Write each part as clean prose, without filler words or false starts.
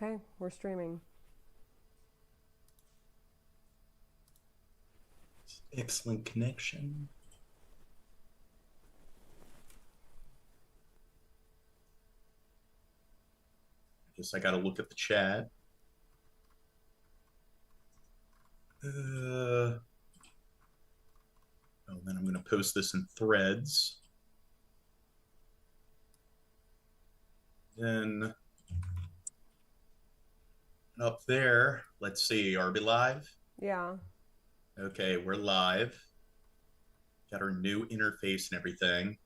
Okay, we're streaming. Excellent connection. I guess I gotta look at the chat. Oh, then I'm gonna post this in Threads. Then up there, let's see, are we live? Yeah. Okay, we're live. Got our new interface and everything.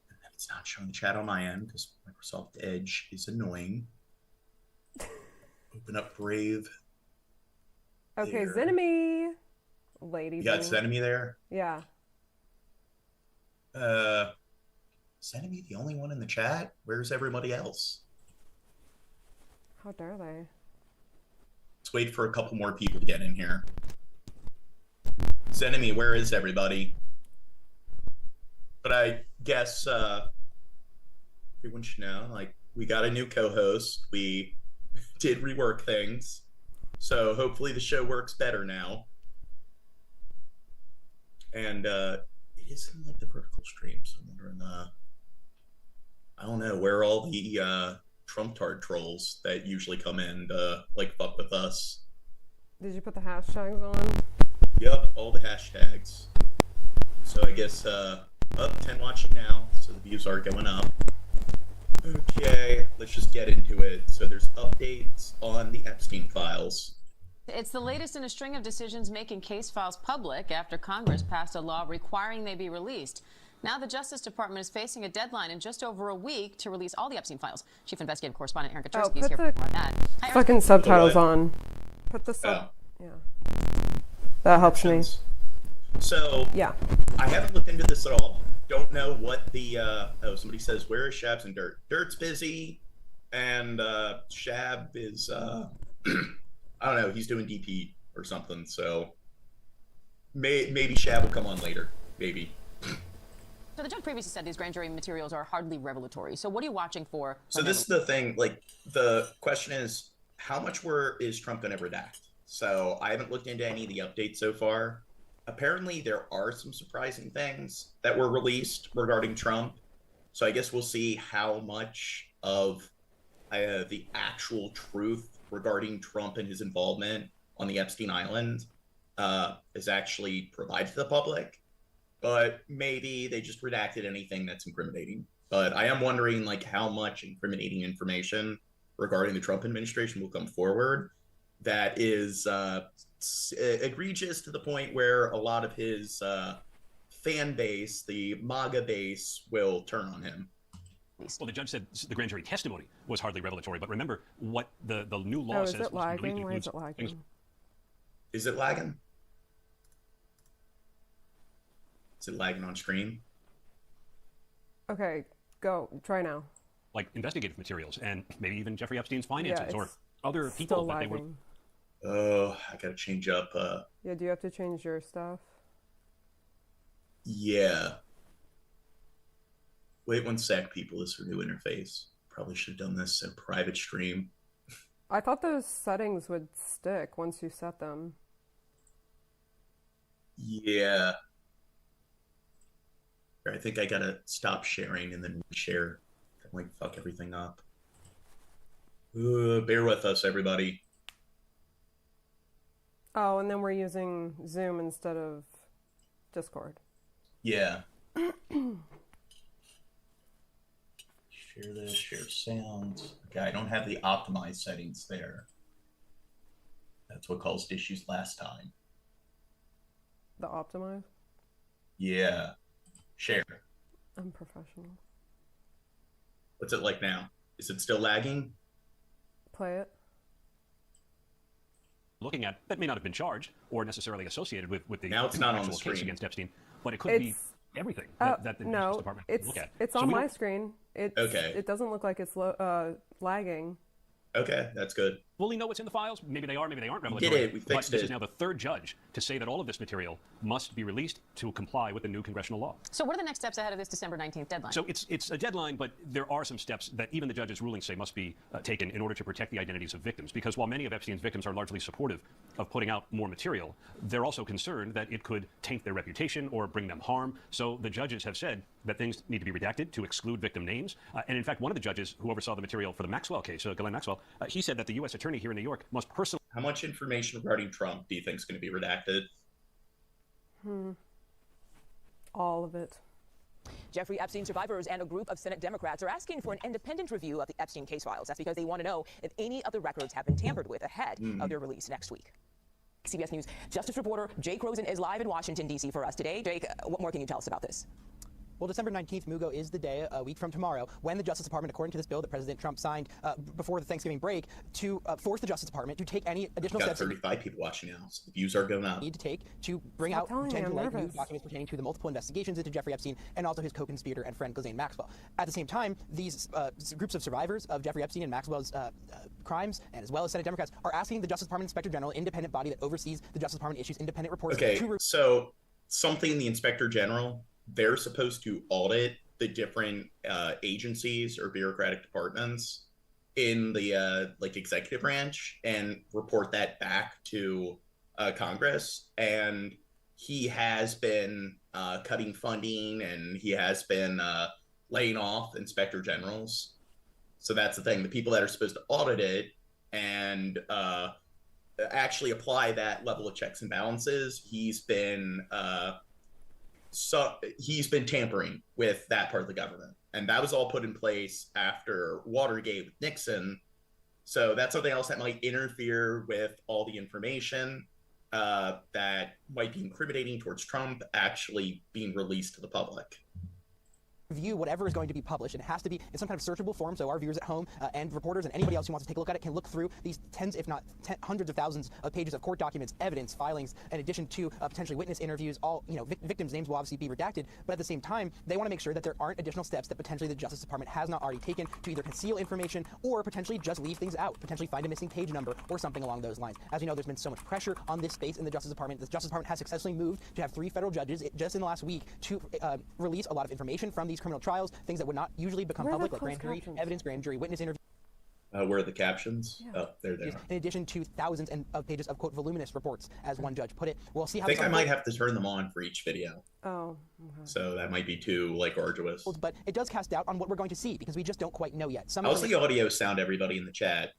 And it's not showing the chat on my end because Microsoft Edge is annoying. Open up Brave. Okay, there. Zenemy. Lady. You got Zenemy there? Yeah. Zenemy the only one in the chat? Where's everybody else? How dare they? Let's wait for a couple more people to get in here. Zenemy, where is everybody? But I guess everyone should know, like, we got a new co-host. We did rework things. So hopefully the show works better now. And it is in like the vertical stream, so I'm wondering, I don't know, where are all the Trump-tard trolls that usually come in to like fuck with us? Did you put the hashtags on? Yep, all the hashtags. So I guess up 10 watching now, so the views are going up. Okay, let's just get into it. So there's updates on the Epstein files. It's the latest in a string of decisions making case files public after Congress passed a law requiring they be released. Now the Justice Department is facing a deadline in just over a week to release all the Epstein files. Chief Investigative Correspondent Aaron Kaczynski is here for more on that. Hi, fucking subtitles on. Put the sub. Yeah. That helps me. So yeah, I haven't looked into this at all. Don't know what the oh, somebody says, where is Shabs and Dirt? Dirt's busy, and Shab is I don't know, he's doing DP or something, so maybe Shab will come on later. Maybe. So the judge previously said these grand jury materials are hardly revelatory. So what are you watching for? So this is the thing, like, the question is, how much is Trump going to redact? So I haven't looked into any of the updates so far. Apparently there are some surprising things that were released regarding Trump. So I guess we'll see how much of the actual truth regarding Trump and his involvement on the Epstein Island is actually provided to the public. But maybe they just redacted anything that's incriminating. But I am wondering, like, how much incriminating information regarding the Trump administration will come forward that is egregious to the point where a lot of his fan base, the MAGA base, will turn on him. Well, the judge said the grand jury testimony was hardly revelatory, but remember what the new law says. Is it lagging? Why is it lagging? Is it lagging? Is it lagging on screen? Okay, go. Try now. Like investigative materials and maybe even Jeffrey Epstein's finances or other still people lagging. that they were. Oh, I gotta change up. Yeah, do you have to change your stuff? Yeah. Wait 1 sec, people. This is a new interface. Probably should have done this in private stream. I thought those settings would stick once you set them. Yeah. I think I gotta stop sharing and then share. Like, fuck everything up. Bear with us, everybody. Oh, and then we're using Zoom instead of Discord. Yeah. Share this, share sound. Okay, I don't have the optimized settings there. That's what caused issues last time. The optimize? Yeah. Share. I'm professional. What's it like now? Is it still lagging? Play it. Looking at that may not have been charged or necessarily associated with the now it's not on the actual screen case against Epstein, but it could be everything that the Justice Department look at. It's so on my screen. Okay. It doesn't look like it's lagging. Okay, that's good. fully know what's in the files. Maybe they are, maybe they aren't revelatory. We did it. We fixed but this it. is now the third judge to say that all of this material must be released to comply with the new congressional law. So what are the next steps ahead of this December 19th deadline? So it's a deadline, but there are some steps that even the judge's rulings say must be taken in order to protect the identities of victims. Because while many of Epstein's victims are largely supportive of putting out more material, they're also concerned that it could taint their reputation or bring them harm. So the judges have said that things need to be redacted to exclude victim names. And in fact, one of the judges who oversaw the material for the Maxwell case, Ghislaine Maxwell, he said that the U.S. attorney here in New York must personally... How much information regarding Trump do you think is going to be redacted? All of it. Jeffrey Epstein survivors and a group of Senate Democrats are asking for an independent review of the Epstein case files. That's because they want to know if any of the records have been tampered with ahead of their release next week. CBS News Justice reporter Jake Rosen is live in Washington, D.C. for us today. Jake, what more can you tell us about this? Well, December 19th, Mugo, is the day, a week from tomorrow, when the Justice Department, according to this bill that President Trump signed before the Thanksgiving break, to force the Justice Department to take any additional Got steps 35 people watching now, so the views are going up. need to take to bring Stop out telling me, potential I'm new nervous. documents pertaining to the multiple investigations into Jeffrey Epstein and also his co-conspirator and friend Ghislaine Maxwell. At the same time, these groups of survivors of Jeffrey Epstein and Maxwell's crimes, and as well as Senate Democrats, are asking the Justice Department Inspector General, independent body that oversees the Justice Department, issues independent reports Okay, to so something the Inspector General, they're supposed to audit the different agencies or bureaucratic departments in the executive branch and report that back to Congress. And he has been cutting funding, and he has been laying off inspector generals. So that's the thing. The people that are supposed to audit it and actually apply that level of checks and balances, he's been tampering with that part of the government. And that was all put in place after Watergate with Nixon. So that's something else that might interfere with all the information that might be incriminating towards Trump actually being released to the public. review whatever is going to be published. It has to be in some kind of searchable form, so our viewers at home and reporters and anybody else who wants to take a look at it can look through these tens, if not hundreds of thousands of pages of court documents, evidence, filings, in addition to potentially witness interviews. All victims' names will obviously be redacted, but at the same time, they want to make sure that there aren't additional steps that potentially the Justice Department has not already taken to either conceal information or potentially just leave things out, potentially find a missing page number or something along those lines. As you know, there's been so much pressure on this space in the Justice Department. The Justice Department has successfully moved to have 3 federal judges just in the last week to release a lot of information from these criminal trials, things that would not usually become Where are public, the like grand jury closed evidence, grand jury witness interviews. Where are the captions? Yeah. Oh, there they are. In addition to thousands of pages of, quote, voluminous reports, as one judge put it. We'll see how I think this I might unfolds. have to turn them on for each video. Oh, okay. So that might be too arduous. But it does cast doubt on what we're going to see because we just don't quite know yet. Some How's the audio sound, everybody in the chat?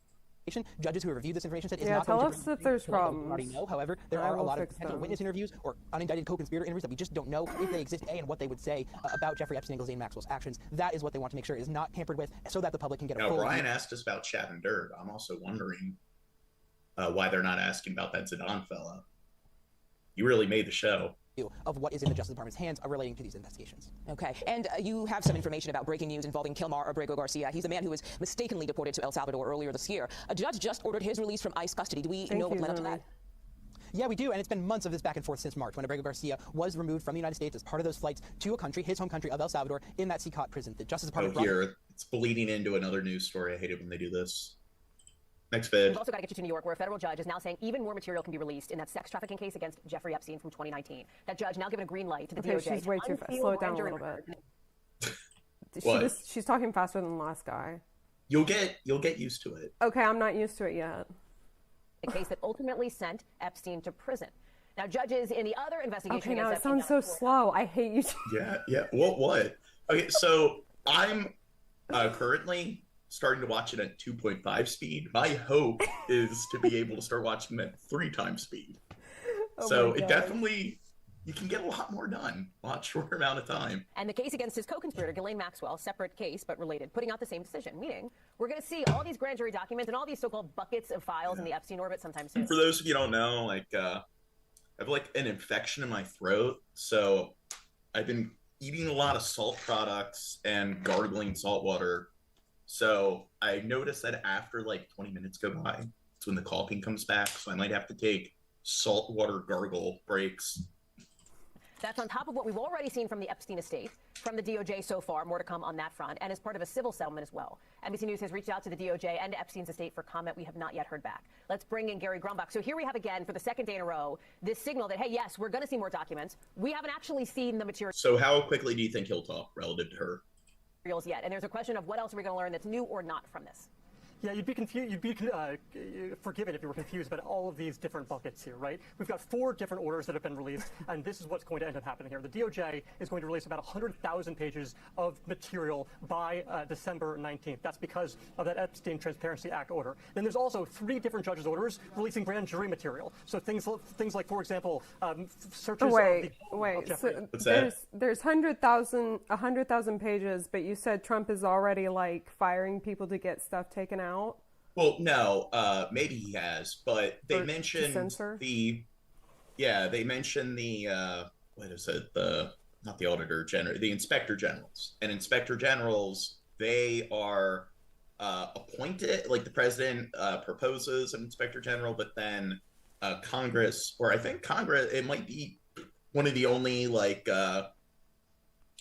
judges who have reviewed this information said is Yeah, not tell going us to if there's we already problems. know. However, there I are a will lot of fix potential them. witness interviews or unindicted co-conspirator interviews that we just don't know if they exist, and what they would say about Jeffrey Epstein and Ghislaine Maxwell's actions. That is what they want to make sure is not tampered with, so that the public can get a Now, full Brian asked us about Chad and Dirt. I'm also wondering why they're not asking about that Zidane fella. You really made the show. view of what is in the Justice Department's hands relating to these investigations. Okay, and you have some information about breaking news involving Kilmar Abrego Garcia. He's the man who was mistakenly deported to El Salvador earlier this year. A judge just ordered his release from ICE custody. Do we Thank know what you, led up to Zoe. that? Yeah, we do, and it's been months of this back and forth since March, when Abrego Garcia was removed from the United States as part of those flights to a country, his home country of El Salvador, in that Secot prison. The Justice Oh, Department brought here. It's bleeding into another news story. I hate it when they do this. Next We've vid. also got to get you to New York, where a federal judge is now saying even more material can be released in that sex trafficking case against Jeffrey Epstein from 2019. That judge now given a green light to the Okay, DOJ. she's way too fast. unseal Slow it down a grand little jury bit. records. What? She's talking faster than the last guy. You'll get used to it. Okay, I'm not used to it yet. A case that ultimately sent Epstein to prison. Now, judges in the other investigation Okay, now it against Epstein sounds so slow. I hate you. Yeah. What? Okay, so I'm currently starting to watch it at 2.5 speed. My hope is to be able to start watching them at 3 times speed. Oh So my it God. definitely, you can get a lot more done, a lot shorter amount of time. And the case against his co-conspirator, Ghislaine Maxwell, separate case but related, putting out the same decision. Meaning, we're going to see all these grand jury documents and all these so-called buckets of files in the Epstein orbit sometime soon. For those of you who don't know, I have an infection in my throat, so I've been eating a lot of salt products and gargling salt water. So I noticed that after 20 minutes go by, it's when the coughing comes back. So I might have to take saltwater gargle breaks. That's on top of what we've already seen from the Epstein estate, from the DOJ so far, more to come on that front, and as part of a civil settlement as well. NBC News has reached out to the DOJ and Epstein's estate for comment. We have not yet heard back. Let's bring in Gary Grumbach. So here we have again, for the second day in a row, this signal that, hey, yes, we're going to see more documents. We haven't actually seen the material. So how quickly do you think he'll talk relative to her? Yet, and there's a question of what else are we going to learn that's new or not from this. Yeah, you'd be confused. You'd be forgiven if you were confused about all of these different buckets here, right? We've got 4 different orders that have been released, and this is what's going to end up happening here. The DOJ is going to release about 100,000 pages of material by December 19th. That's because of that Epstein Transparency Act order. Then there's also 3 different judges' orders releasing grand jury material. So things like, for example, searches. Wait. What's There's 100,000 pages, but you said Trump is already like firing people to get stuff taken out. Well, no, maybe he has, but they mentioned they mentioned the what is it? Not the auditor general, the inspector generals. And inspector generals, they are appointed, like the president proposes an inspector general, but then Congress, or I think Congress, it might be one of the only like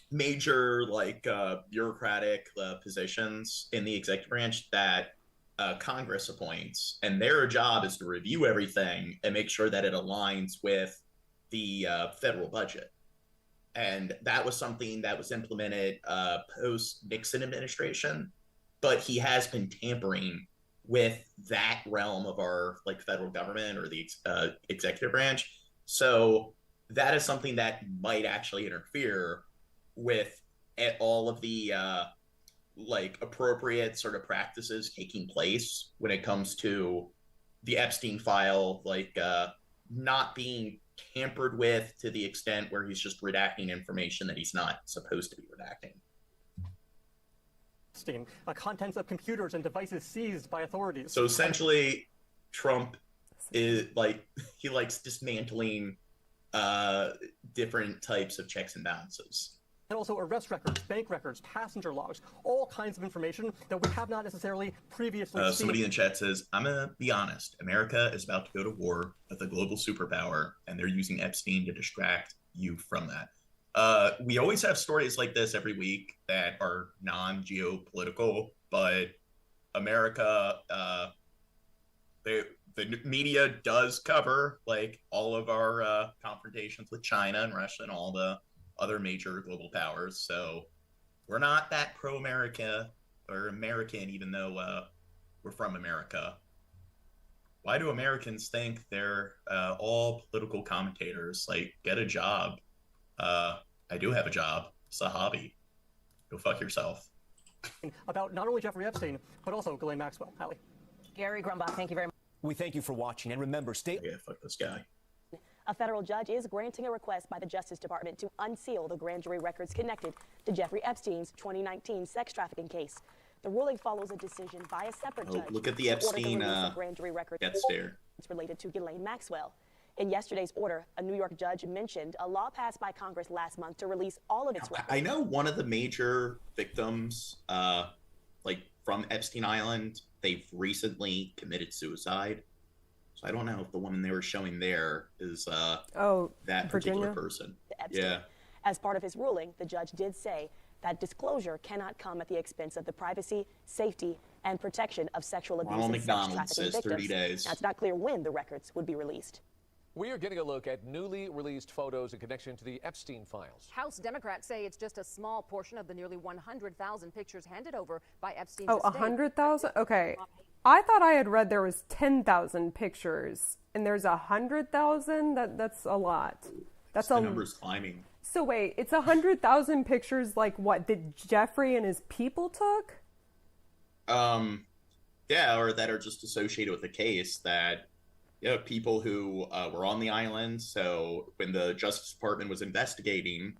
major like bureaucratic positions in the executive branch that Congress appoints, and their job is to review everything and make sure that it aligns with the federal budget. And that was something that was implemented post-Nixon administration, but he has been tampering with that realm of our like federal government or the executive branch. So that is something that might actually interfere with all of the like appropriate sort of practices taking place when it comes to the Epstein file, like not being tampered with to the extent where he's just redacting information that he's not supposed to be redacting. Epstein, contents of computers and devices seized by authorities. So essentially, Trump is like, he likes dismantling different types of checks and balances. And also arrest records, bank records, passenger logs, all kinds of information that we have not necessarily previously seen. Somebody in the chat says, I'm going to be honest, America is about to go to war with a global superpower, and they're using Epstein to distract you from that. We always have stories like this every week that are non-geopolitical, but America, the media does cover like all of our confrontations with China and Russia and all the other major global powers. So we're not that pro-America or American, even though we're from America. Why do Americans think they're all political commentators? Like, get a job. I do have a job. It's a hobby. Go fuck yourself. About not only Jeffrey Epstein, but also Ghislaine Maxwell. Hallie. Gary Grumbach, thank you very much. We thank you for watching, and remember, stay... Yeah, fuck this guy. A federal judge is granting a request by the Justice Department to unseal the grand jury records connected to Jeffrey Epstein's 2019 sex trafficking case. The ruling follows a decision by a separate judge. Look at the Epstein grand jury records stare. It's related to Ghislaine Maxwell. In yesterday's order, a New York judge mentioned a law passed by Congress last month to release all of its records. I know one of the major victims, like from Epstein Island, they've recently committed suicide. So I don't know if the woman they were showing there is that particular person. Yeah. As part of his ruling, the judge did say that disclosure cannot come at the expense of the privacy, safety, and protection of sexual abuse and sex trafficking victims. 30 days. Now, it's not clear when the records would be released. We are getting a look at newly released photos in connection to the Epstein files. House Democrats say it's just a small portion of the nearly 100,000 pictures handed over by Epstein's estate. 100,000? Okay. I thought I had read there was 10,000 pictures, and there's 100,000? That's a lot. That's the number's climbing. So wait, it's 100,000 pictures like what, that Jeffrey and his people took? Yeah, or that are just associated with the case that people who were on the island. So when the Justice Department was investigating,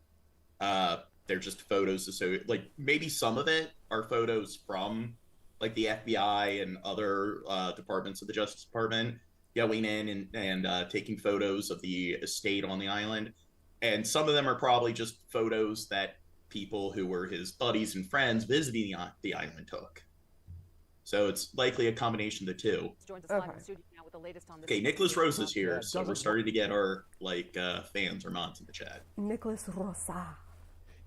they're just photos. So like maybe some of it are photos from like the FBI and other departments of the Justice Department going in and taking photos of the estate on the island. And some of them are probably just photos that people who were his buddies and friends visiting the island took. So it's likely a combination of the two. Joins us live in the studio now with the latest on this. Okay, Nicholas Rose is here, so we're starting to get our fans or mods in the chat. Nicholas Rosa.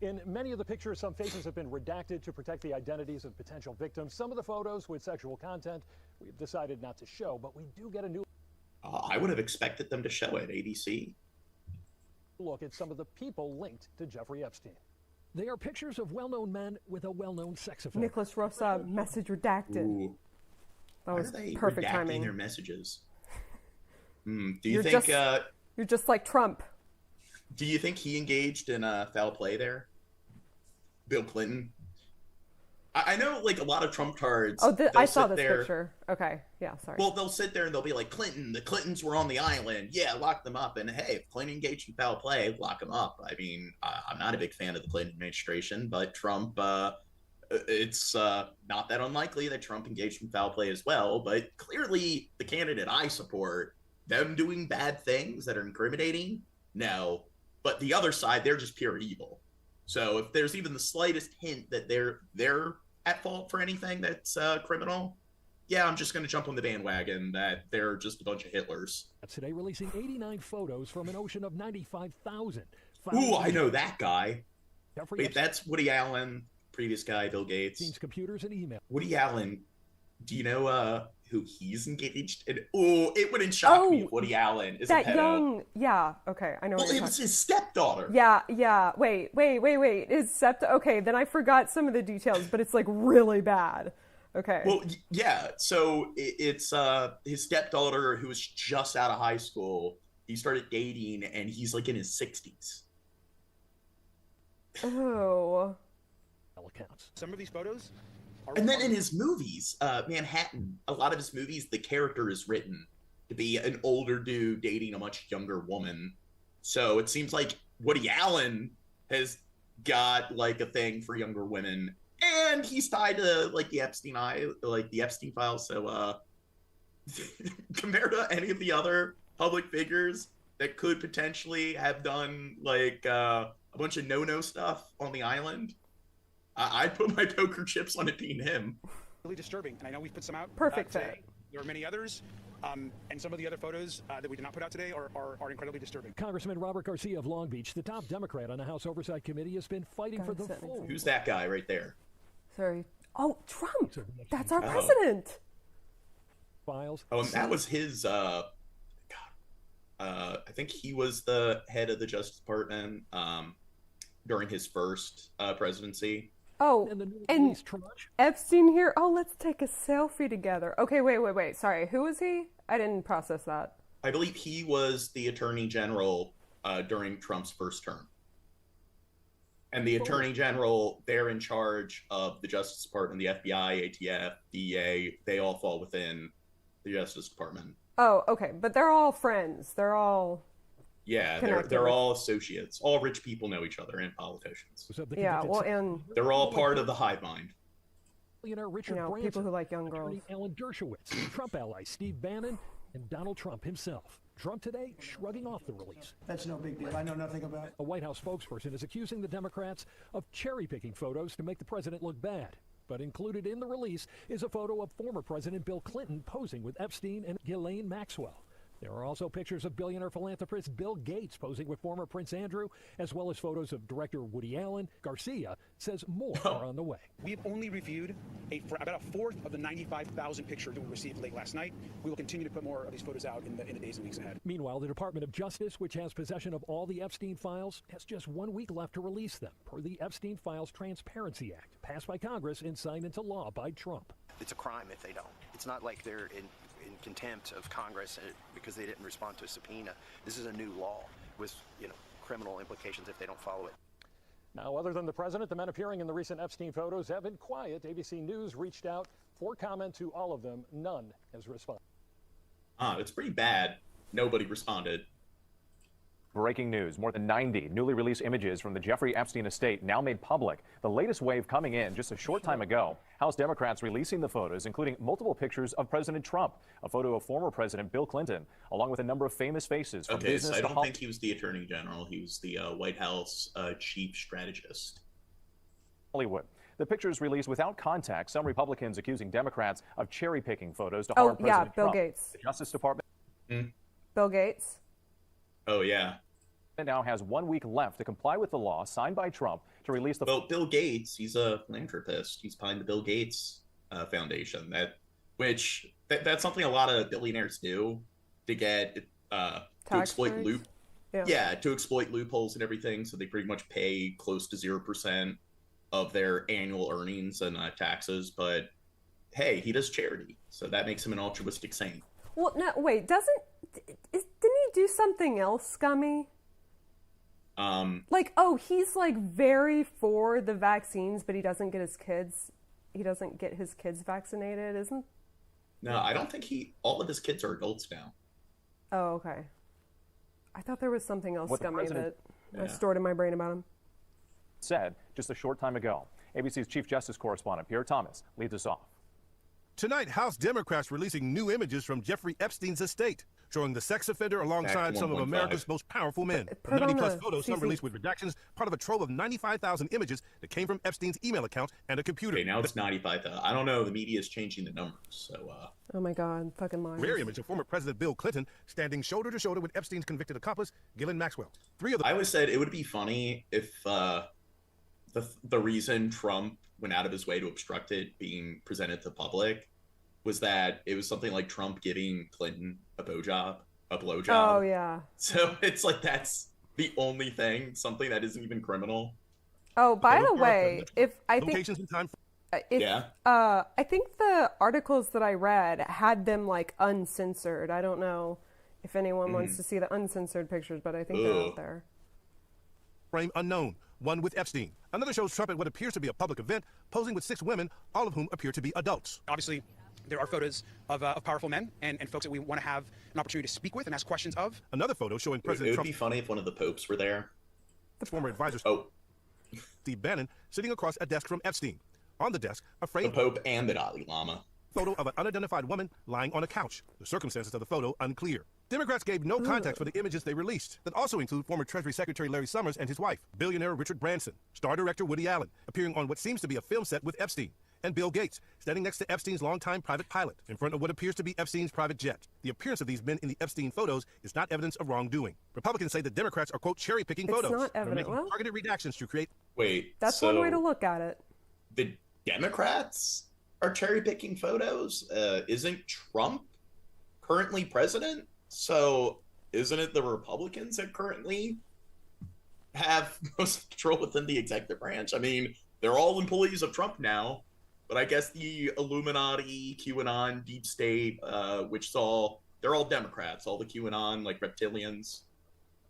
In many of the pictures, some faces have been redacted to protect the identities of potential victims. Some of the photos with sexual content we've decided not to show, but we do get a new I would have expected them to show it, ABC. look at some of the people linked to Jeffrey Epstein. They are pictures of well-known men with a well-known sex offender. Nicholas Rosa, message redacted. Ooh. That was Why are they perfect redacting timing. their messages? Do you think you're just like Trump? Do you think he engaged in foul play there? Bill Clinton. I know, like, a lot of Trump cards. Oh, I saw this picture. Okay, yeah, sorry. Well, they'll sit there and they'll be like, the Clintons were on the island. Yeah, lock them up. And hey, if Clinton engaged in foul play, lock them up. I mean, I'm not a big fan of the Clinton administration, but Trump, it's not that unlikely that Trump engaged in foul play as well. But clearly, the candidate I support, them doing bad things that are incriminating, no. But the other side, they're just pure evil. So if there's even the slightest hint that they're at fault for anything that's criminal, yeah, I'm just going to jump on the bandwagon that they're just a bunch of Hitlers. Today releasing 89 photos from an ocean of 95,000. Ooh, I know that guy. Jeffrey Wait, that's Woody Allen, previous guy, Bill Gates. Computers and email. Woody Allen, do you know who he's engaged in? Oh, it wouldn't shock me if Woody Allen is that a pedo. young, yeah, okay, I know. Well, it was his stepdaughter. Yeah. Wait. His okay, then I forgot some of the details, but it's like really bad. Okay. Well, yeah. So it's his stepdaughter who was just out of high school. He started dating, and he's like in his 60s. Oh. Accounts. Some of these photos. And then in his movies, Manhattan, a lot of his movies, the character is written to be an older dude dating a much younger woman. So it seems like Woody Allen has got like a thing for younger women, and he's tied to like the Epstein files. So compared to any of the other public figures that could potentially have done like a bunch of no-no stuff on the island, I'd put my poker chips on it being him. Really disturbing, and I know we put some out. Perfect today. fit. There are many others, and some of the other photos that we did not put out today are incredibly disturbing. Congressman Robert Garcia of Long Beach, the top Democrat on the House Oversight Committee, has been fighting for the full. Who's that guy right there? Sorry. Oh, Trump. That's our president. Files. Oh, and that was his. I think he was the head of the Justice Department during his first presidency. Oh, and Epstein here. Oh, let's take a selfie together. Okay, wait. Sorry, who was he? I didn't process that. I believe he was the Attorney General during Trump's first term. And the Attorney General, they're in charge of the Justice Department, the FBI, ATF, DEA. They all fall within the Justice Department. Oh, okay, but they're all friends. They're all... Yeah, they're all associates. All rich people know each other, and politicians. Yeah, well, and they're all part of the hive mind. Richard Branson, people who like young girls. Alan Dershowitz, Trump ally Steve Bannon, and Donald Trump himself. Trump today shrugging off the release. That's no big deal. I know nothing about it. A White House spokesperson is accusing the Democrats of cherry-picking photos to make the president look bad. But included in the release is a photo of former President Bill Clinton posing with Epstein and Ghislaine Maxwell. There are also pictures of billionaire philanthropist Bill Gates posing with former Prince Andrew, as well as photos of director Woody Allen. Garcia says more are on the way. We've only reviewed about a fourth of the 95,000 pictures that we received late last night. We will continue to put more of these photos out in the days and weeks ahead. Meanwhile, the Department of Justice, which has possession of all the Epstein files, has just 1 week left to release them, per the Epstein Files Transparency Act, passed by Congress and signed into law by Trump. It's a crime if they don't. It's not like they're in contempt of Congress because they didn't respond to a subpoena. This is a new law with, criminal implications if they don't follow it. Now, other than the president, the men appearing in the recent Epstein photos have been quiet. ABC News reached out for comment to all of them. None has responded. It's pretty bad. Nobody responded. Breaking news, more than 90 newly released images from the Jeffrey Epstein estate now made public. The latest wave coming in just a short time ago. House Democrats releasing the photos, including multiple pictures of President Trump, a photo of former President Bill Clinton, along with a number of famous faces. From Okay, business so I to don't think he was the Attorney General. He was the White House chief strategist. Hollywood. The pictures released without context, some Republicans accusing Democrats of cherry-picking photos to harm President Bill Trump. Gates. The Justice Department Bill Gates. Oh, yeah. now has 1 week left to comply with the law signed by Trump to release the... Well, Bill Gates, he's a philanthropist. He's behind the Bill Gates Foundation. That's something a lot of billionaires do to get to exploit to exploit loopholes and everything. So they pretty much pay close to 0% of their annual earnings and taxes. But hey, he does charity, so that makes him an altruistic saint. Well, no, wait, didn't he do something else scummy? He's like very for the vaccines, but he doesn't get his kids vaccinated, isn't? No, I don't think all of his kids are adults now. Oh, okay. I thought there was something else scummy that I stored in my brain about him. Said just a short time ago. ABC's Chief Justice correspondent Pierre Thomas leads us off. Tonight, House Democrats releasing new images from Jeffrey Epstein's estate, showing the sex offender alongside some of America's most powerful men. The 90-plus photos, some released with redactions, part of a trove of 95,000 images that came from Epstein's email account and a computer. Okay, now it's 95,000. I don't know. The media is changing the numbers, so... Oh, my God. Fucking lies. Rare image of former President Bill Clinton standing shoulder to shoulder with Epstein's convicted accomplice, Ghislaine Maxwell. I always said it would be funny if the reason Trump went out of his way to obstruct it being presented to the public was that it was something like Trump giving Clinton a blowjob. Oh, yeah. So it's like that's the only thing, something that isn't even criminal. Oh, by the way, I think the articles that I read had them like uncensored. I don't know if anyone wants to see the uncensored pictures, but I think they're out there. Frame unknown, one with Epstein. Another shows Trump at what appears to be a public event, posing with 6 women, all of whom appear to be adults. Obviously, there are photos of powerful men and folks that we want to have an opportunity to speak with and ask questions of. Another photo showing President Trump. It would be funny if one of the popes were there. Former advisor Steve Bannon sitting across a desk from Epstein. On the desk, a frame. The Pope and the Dalai Lama. Photo of an unidentified woman lying on a couch. The circumstances of the photo unclear. Democrats gave no context for the images they released that also include former Treasury Secretary Larry Summers and his wife, billionaire Richard Branson, star director Woody Allen, appearing on what seems to be a film set with Epstein, and Bill Gates, standing next to Epstein's longtime private pilot, in front of what appears to be Epstein's private jet. The appearance of these men in the Epstein photos is not evidence of wrongdoing. Republicans say the Democrats are, quote, cherry-picking photos. It's not evident. Making targeted redactions to create... Wait, that's one way to look at it. The Democrats are cherry-picking photos? Isn't Trump currently president? So isn't it the Republicans that currently have most control within the executive branch? I mean, they're all employees of Trump now, but I guess the Illuminati, QAnon, deep state, they're all Democrats, all the QAnon, like reptilians,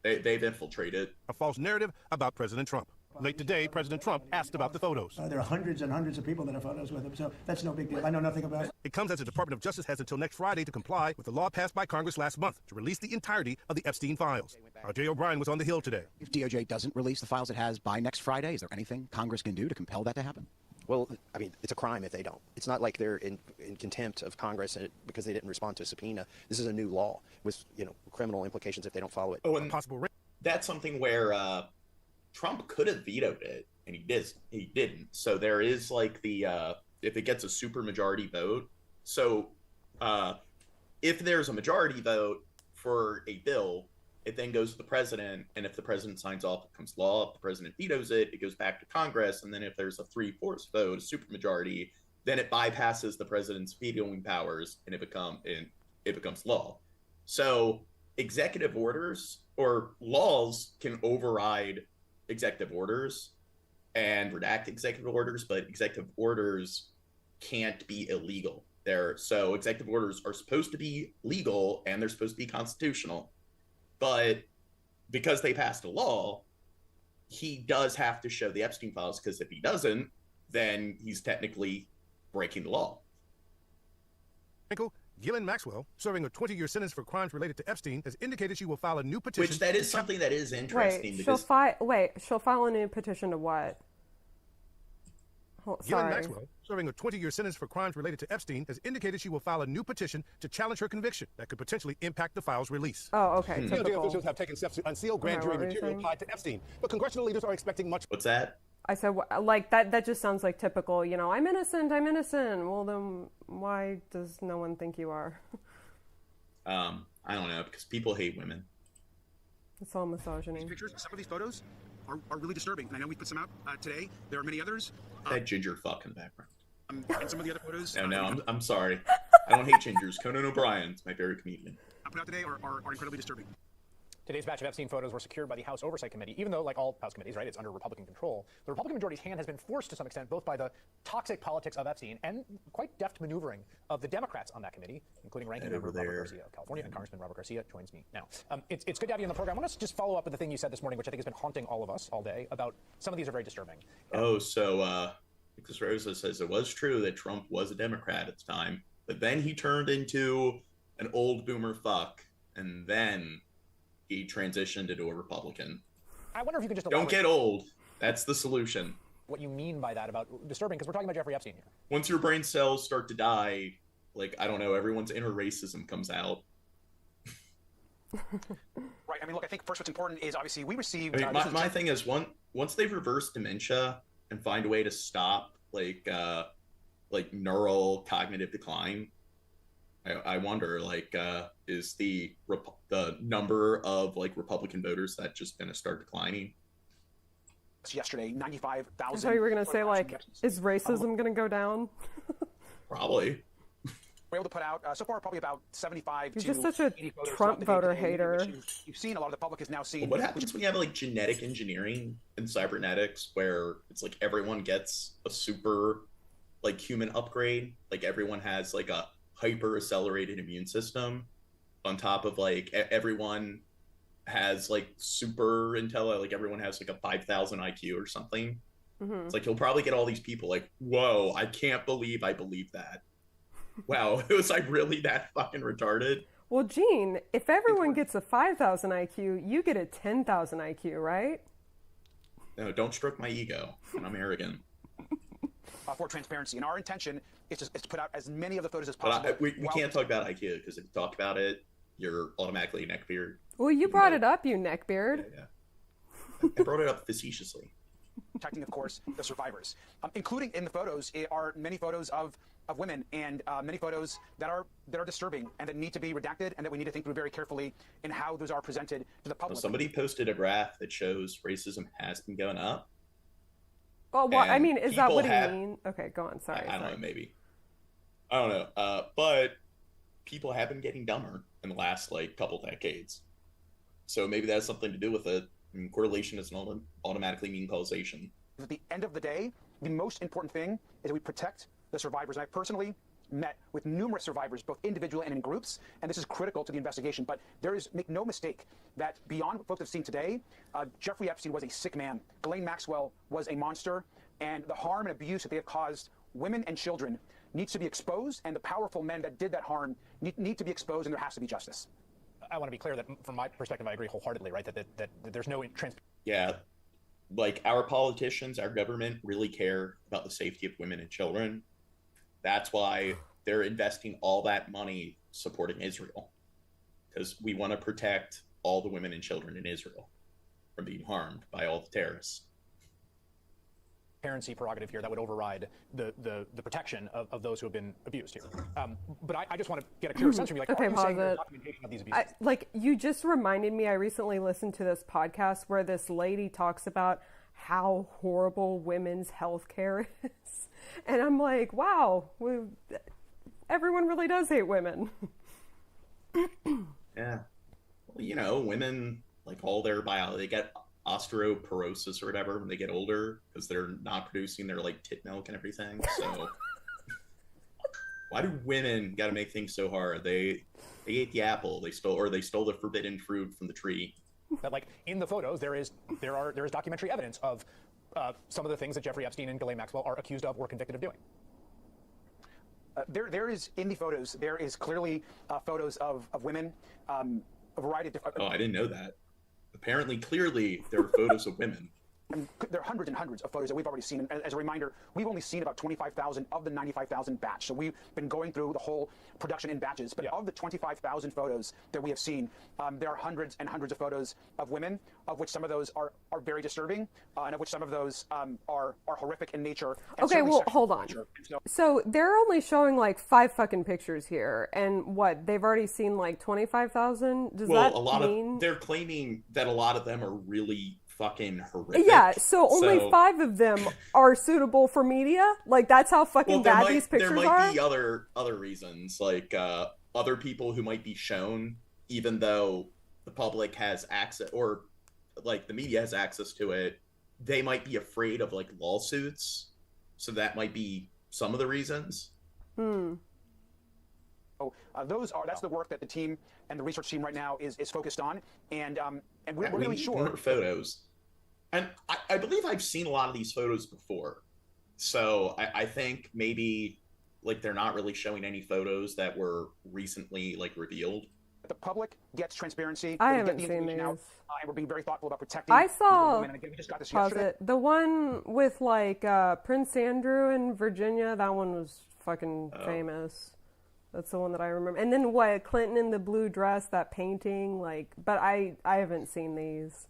they've infiltrated. A false narrative about President Trump. Late today, President Trump asked about the photos. There are hundreds and hundreds of people that have photos with him, so that's no big deal. I know nothing about it. It comes as the Department of Justice has until next Friday to comply with the law passed by Congress last month to release the entirety of the Epstein files. R.J. O'Brien was on the Hill today. If DOJ doesn't release the files it has by next Friday, is there anything Congress can do to compel that to happen? Well, I mean, it's a crime if they don't. It's not like they're in contempt of Congress because they didn't respond to a subpoena. This is a new law with, criminal implications if they don't follow it. Oh, and that's something where Trump could have vetoed it, and he didn't. So there is like the if it gets a supermajority vote. So if there's a majority vote for a bill, it then goes to the president, and if the president signs off, it becomes law. If the president vetoes it, it goes back to Congress, and then if there's a 3/4 vote, a supermajority, then it bypasses the president's vetoing powers, and it becomes law. So executive orders or laws can override executive orders and redact executive orders, but executive orders can't be illegal. So executive orders are supposed to be legal and they're supposed to be constitutional. But because they passed a law, he does have to show the Epstein files, because if he doesn't, then he's technically breaking the law. Ghislaine Maxwell, serving a 20-year sentence for crimes related to Epstein, has indicated she will file a new petition. Which that is something that is interesting. She'll file a new petition to what? Ghislaine Maxwell, serving a 20-year sentence for crimes related to Epstein, has indicated she will file a new petition to challenge her conviction that could potentially impact the file's release. Oh, okay. DOJ officials have taken steps to unseal grand jury material tied to Epstein, but congressional leaders are expecting much. What's that? I said, like, that just sounds like typical, you know, I'm innocent. Well, then why does no one think you are? I don't know, because people hate women. It's all misogyny. These pictures, some of these photos are really disturbing. And I know we put some out today. There are many others. That ginger fuck in the background. And some of the other photos. I'm sorry. I don't hate gingers. Conan O'Brien's my favorite comedian. Put out today are incredibly disturbing. Today's batch of Epstein photos were secured by the House Oversight Committee, even though, like all House committees, right, it's under Republican control. The Republican majority's hand has been forced to some extent, both by the toxic politics of Epstein and quite deft maneuvering of the Democrats on that committee, including ranking member Robert Garcia of California, and Congressman Robert Garcia joins me now. It's good to have you on the program. I want to just follow up with the thing you said this morning, which I think has been haunting all of us all day, about some of these are very disturbing. Nicholas Rosa says it was true that Trump was a Democrat at the time, but then he turned into an old boomer fuck, and then he transitioned into a Republican. I wonder if you can just don't get old. That's the solution. What you mean by that about disturbing, because we're talking about Jeffrey Epstein here. Once your brain cells start to die, like, I don't know, everyone's inner racism comes out. Right. I mean, look, I think first what's important is obviously we received. My thing is once they reverse dementia and find a way to stop like neural cognitive decline, I wonder, like, is the number of like Republican voters that just going to start declining? Yesterday, 95,000. I thought you were going to say, like, is racism going to go down? Probably. We're able to put out so far probably about 75 You're to just such a 80 photos Trump voter hater. You've seen a lot of the public is now seeing. What happens when you have like genetic engineering and cybernetics, where it's like everyone gets a super like human upgrade, like everyone has like a hyper accelerated immune system on top of like everyone has like super intel, like everyone has like a 5,000 IQ or something. Mm-hmm. It's like you'll probably get all these people like, whoa, I can't believe I believe that. Wow, it was like really that fucking retarded. Well, Gene, if everyone gets a 5,000 IQ, you get a 10,000 IQ, right? No, don't stroke my ego. I'm arrogant. For transparency, and our intention is to put out as many of the photos as possible. But we can't talk about IQ, because if you talk about it, you're automatically neckbeard. Well, you brought it up, you neckbeard. Yeah. I brought it up facetiously. Protecting, of course, the survivors, including in the photos are many photos of women and many photos that are disturbing and that need to be redacted and that we need to think through very carefully in how those are presented to the public. Well, somebody posted a graph that shows racism has been going up. Oh, well, I mean, is that what you mean? Okay, go on. Sorry. I don't know, maybe. I don't know. But people have been getting dumber in the last like couple decades. So maybe that has something to do with it. I mean, correlation doesn't automatically mean causation. At the end of the day, the most important thing is that we protect the survivors. And I personally met with numerous survivors, both individually and in groups, and this is critical to the investigation. But make no mistake that beyond what folks have seen today, Jeffrey Epstein was a sick man. Ghislaine Maxwell was a monster, and the harm and abuse that they have caused women and children needs to be exposed, and the powerful men that did that harm need to be exposed, and there has to be justice. I want to be clear that from my perspective, I agree wholeheartedly, right, that there's no transparency. Yeah, like our politicians, our government really care about the safety of women and children. That's why they're investing all that money supporting Israel, because we want to protect all the women and children in Israel from being harmed by all the terrorists. Transparency prerogative here that would override the protection of those who have been abused here. But I just want to get a clear sense from you, like, okay, are you saying there's documentation of these abuses? Like, you just reminded me, I recently listened to this podcast where this lady talks about how horrible women's health care is. And I'm like, wow, everyone really does hate women. Yeah. Well, you know, women, like all their biology, they get osteoporosis or whatever when they get older because they're not producing their like tit milk and everything. So why do women got to make things so hard? They ate the apple. They stole the forbidden fruit from the tree. That, like, in the photos, there is documentary evidence of some of the things that Jeffrey Epstein and Ghislaine Maxwell are accused of or convicted of doing. There is in the photos. There is clearly photos of women, a variety of different. Oh, I didn't know that. Apparently, clearly, there are photos of women. And there are hundreds and hundreds of photos that we've already seen. And as a reminder, we've only seen about 25,000 of the 95,000 batch. So we've been going through the whole production in batches. But of the 25,000 photos that we have seen, there are hundreds and hundreds of photos of women, of which some of those are very disturbing, and of which some of those are horrific in nature. Okay, well, hold on. So they're only showing like 5 fucking pictures here, and what, they've already seen like 25,000? Does that mean... they're claiming that a lot of them are really fucking horrific. Yeah, so only 5 of them are suitable for media? Like, that's how fucking bad these pictures are? There might be other reasons, like other people who might be shown, even though the public has access, or like the media has access to it, they might be afraid of like lawsuits. So that might be some of the reasons. That's the work that the team and the research team right now is focused on, and we're really sure. More photos, and I believe I've seen a lot of these photos before, so I think maybe like they're not really showing any photos that were recently like revealed. The public gets transparency. I haven't seen these. And we're being very thoughtful about protecting. I saw. Women. And again, we just got this yesterday. The one with like Prince Andrew in Virginia. That one was fucking famous. That's the one that I remember. And then what, Clinton in the blue dress, that painting, like, but I haven't seen these.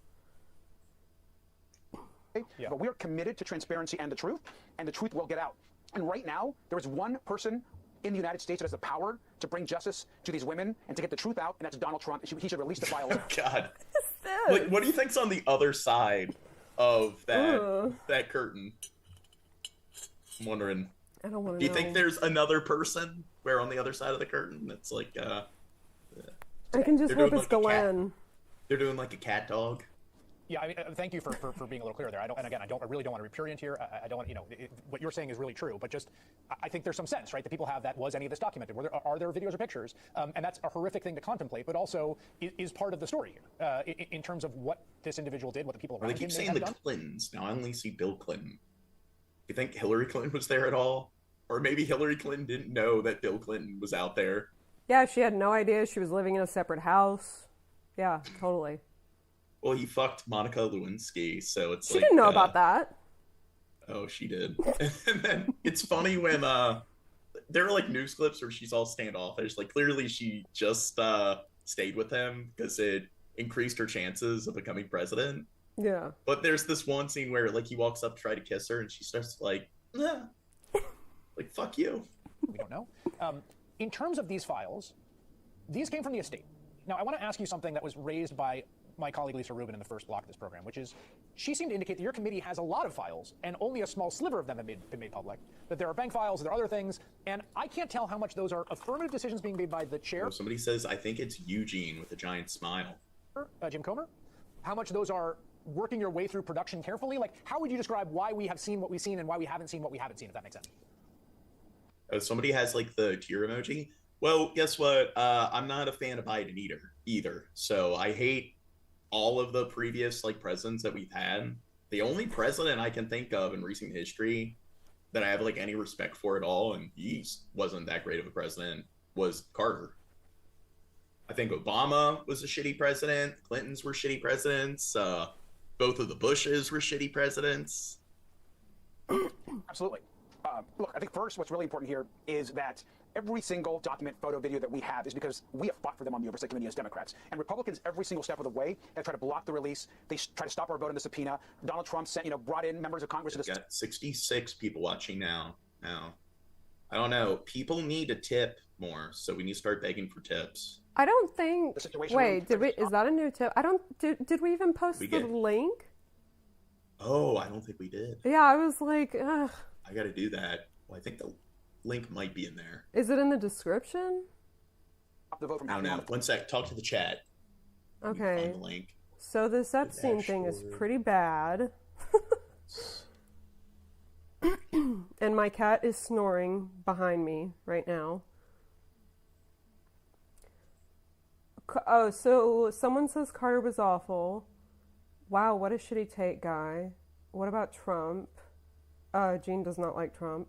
But we are committed to transparency and the truth will get out. And right now, there is one person in the United States that has the power to bring justice to these women and to get the truth out, and that's Donald Trump. He should release the file. Oh, God. Like, what do you think's on the other side of that curtain? I'm wondering. I don't want to know. Do you think there's another person where on the other side of the curtain that's like I can just hope it's Glenn. They're doing like a cat dog. Yeah, I mean, thank you for being a little clear there. I really don't want to be prurient here. I don't want, what you're saying is really true, but just, I think there's some sense, right, that people have that, was any of this documented? Are there videos or pictures? And that's a horrific thing to contemplate, but also is part of the story here, in terms of what this individual did, what the people around him They keep saying the Clintons. Now I only see Bill Clinton. You think Hillary Clinton was there at all? Or maybe Hillary Clinton didn't know that Bill Clinton was out there. Yeah, she had no idea she was living in a separate house. Yeah, totally. Well, he fucked Monica Lewinsky, so it's she didn't know about that. Oh, she did. And then it's funny when there are like news clips where she's all standoffish. Like clearly she just stayed with him because it increased her chances of becoming president. Yeah. But there's this one scene where like he walks up to try to kiss her and she starts like, nah. Like, fuck you. We don't know. In terms of these files, these came from the estate. Now, I want to ask you something that was raised by my colleague Lisa Rubin in the first block of this program, which is she seemed to indicate that your committee has a lot of files and only a small sliver of them have been made public, that there are bank files, there are other things, and I can't tell how much those are affirmative decisions being made by the chair. Oh, somebody says, I think it's Eugene with a giant smile. Jim Comer? How much those are working your way through production carefully? Like, how would you describe why we have seen what we've seen and why we haven't seen what we haven't seen, if that makes sense? Oh, somebody has like the tear emoji. Well, guess what? I'm not a fan of Biden either. So I hate all of the previous like presidents that we've had. The only president I can think of in recent history that I have like any respect for at all, and he wasn't that great of a president, was Carter. I think Obama was a shitty president. Clintons were shitty presidents. Both of the Bushes were shitty presidents. Absolutely. Look, I think first what's really important here is that every single document, photo, video that we have is because we have fought for them on the Oversight Committee as Democrats. And Republicans, every single step of the way, have tried to block the release. They try to stop our vote on the subpoena. Donald Trump brought in members of Congress. We've got 66 people watching now. I don't know. People need to tip more, so we need to start begging for tips. I don't think. Wait, is that a new tip? Did we even post the link? Oh, I don't think we did. Yeah, I was like, ugh. I got to do that. Well, I think the link might be in there. Is it in the description? I don't know. One sec. Talk to the chat. Okay. Find the link. So this Epstein thing is pretty bad. And my cat is snoring behind me right now. Oh, so someone says Carter was awful. Wow, what a shitty take, guy. What about Trump? Gene does not like Trump.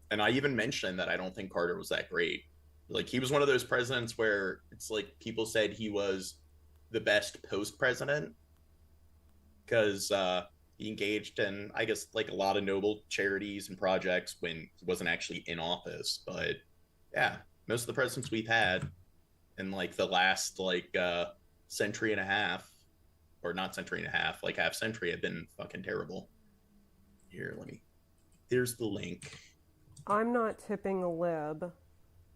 And I even mentioned that I don't think Carter was that great. Like, he was one of those presidents where it's like people said he was the best post-president. Because he engaged in, I guess, like a lot of noble charities and projects when he wasn't actually in office. But yeah, most of the presidents we've had in like the last like century and a half, or not century and a half, like half century, have been fucking terrible. Here, here's the link. I'm not tipping a lib.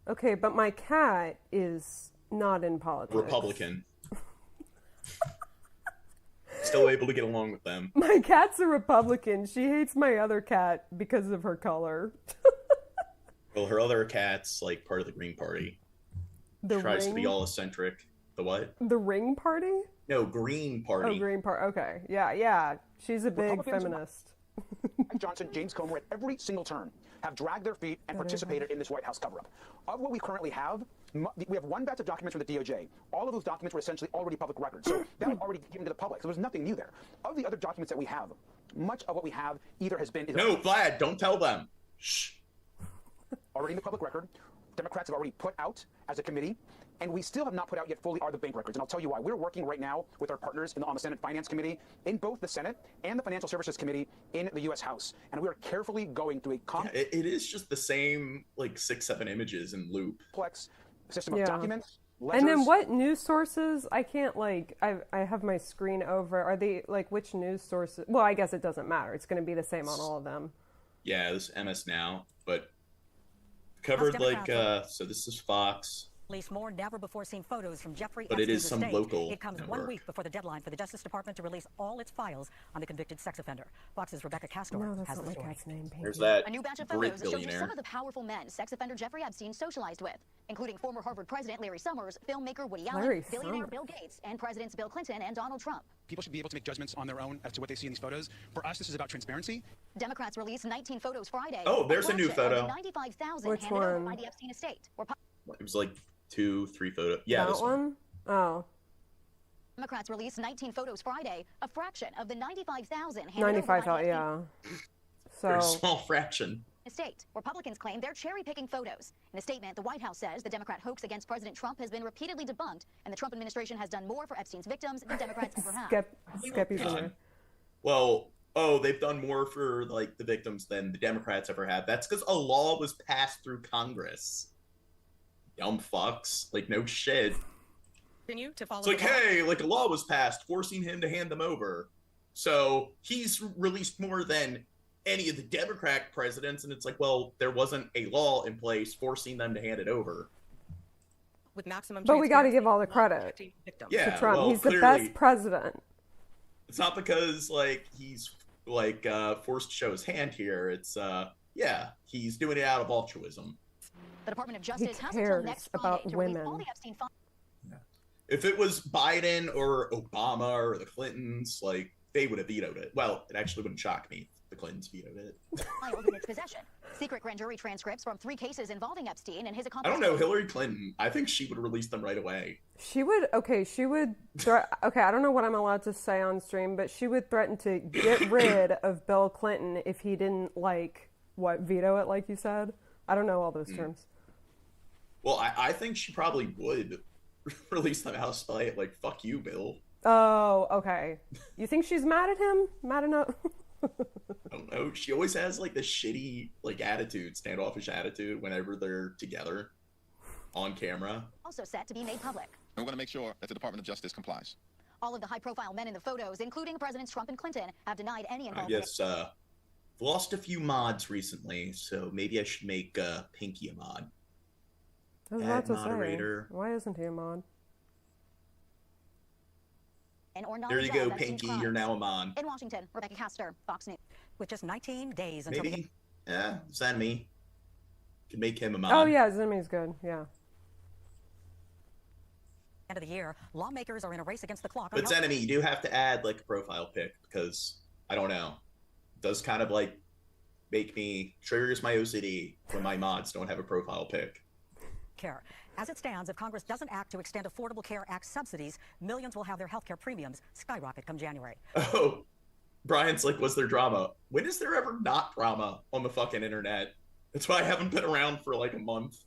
Okay, but my cat is not in politics. Republican. Still able to get along with them. My cat's a Republican. She hates my other cat because of her color. Well, her other cat's like part of the Green Party. The tries ring? to be all eccentric. The what? The Ring Party? No, Green Party. Oh, Green Party. Okay. Yeah. She's a big Republicans, feminist. Mike Johnson, James Comer, at every single turn, have dragged their feet and participated in this White House cover-up. Of what we currently have, we have one batch of documents from the DOJ. All of those documents were essentially already public records, so that was already given to the public. So there's nothing new there. Of the other documents that we have, much of what we have either has been... No, Vlad, don't tell them. Shh. Already in the public record. Democrats have already put out as a committee, and we still have not put out yet fully are the bank records. And I'll tell you why. We're working right now with our partners on the Senate Finance Committee, in both the Senate and the Financial Services Committee in the U.S. House. And we are carefully going through a it is just the same, like, 6-7 images in loop. Complex system of documents. Ledgers. And then what news sources? I can't, like, I have my screen over. Are they, like, which news sources? Well, I guess it doesn't matter. It's going to be the same on all of them. Yeah, this is MS Now, but covered, like, so this is Fox. Release more never-before-seen photos from Jeffrey But it is some estate. local It comes network. 1 week before the deadline for the Justice Department to release all its files on the convicted sex offender. Fox's Rebecca Castor has the story. There's that A new batch of great photos shows you billionaire. some of the powerful men sex offender Jeffrey Epstein socialized with, including former Harvard president Larry Summers, filmmaker Woody Allen, Larry billionaire Summers. Bill Gates, and presidents Bill Clinton and Donald Trump. People should be able to make judgments on their own as to what they see in these photos. For us, this is about transparency. Democrats released 19 photos Friday. Oh, there's a new fraction of photo. the 95,000 Which handed over one? by the Epstein estate. It was like 2-3 photos. Yeah, that this one. Oh. Democrats released 19 photos Friday, a fraction of the 95,000 handed over by 95,000, the yeah. Very So, small fraction. estate. Republicans claim they're cherry-picking photos. In a statement, the White House says the Democrat hoax against President Trump has been repeatedly debunked, and the Trump administration has done more for Epstein's victims than Democrats ever have. Skeppy's in there. Well, they've done more for like the victims than the Democrats ever have. That's because a law was passed through Congress. Dumb fucks. Like, no shit. Continue to follow It's like, hey, like a law was passed forcing him to hand them over. So he's released more than any of the Democrat presidents. And it's like, well, there wasn't a law in place forcing them to hand it over. with maximum but we got to transparency give all the credit Yeah, to Trump. well, He's the clearly- best president. It's not because like he's like forced to show his hand here. It's yeah, he's doing it out of altruism. The Department of Justice has cares until next Friday about to release women. all the Epstein files. If it was Biden or Obama or the Clintons, like they would have vetoed it. Well, it actually wouldn't shock me if the Clintons vetoed it. Filed in its possession. Secret grand jury transcripts from 3 cases involving Epstein and his I accomplice. don't know, Hillary Clinton. I think she would release them right away. She would, okay, I don't know what I'm allowed to say on stream, but she would threaten to get rid of Bill Clinton if he didn't, veto it, like you said? I don't know all those terms. Well, I think she probably would release them out of spite. Like, fuck you, Bill. Oh, okay. You think she's mad at him? Mad enough? I don't know. She always has, like, this shitty, attitude, standoffish attitude whenever they're together on camera. Also set to be made public. We're going to make sure that the Department of Justice complies. All of the high-profile men in the photos, including Presidents Trump and Clinton, have denied any I involvement. guess, lost a few mods recently, so maybe I should make Pinky a mod. I was Add about to moderator. say, why isn't he a mod? Or There you knowledge go, of Epstein's Pinky. crimes. You're now a mod. In Washington, Rebecca Castor, Fox News. With just 19 days until Maybe, send me. Could make him a mod. Oh, yeah, Zimmy's good, yeah. end of the year, lawmakers are in a race against the clock. But Zenemy, you do have to add, a profile pic, because, I don't know, it does kind of, make me, triggers my OCD when my mods don't have a profile pic. Care. As it stands, if Congress doesn't act to extend Affordable Care Act subsidies, millions will have their health care premiums skyrocket come January. Oh, Brian's like, was there drama? When is there ever not drama on the fucking internet? That's why I haven't been around for a month.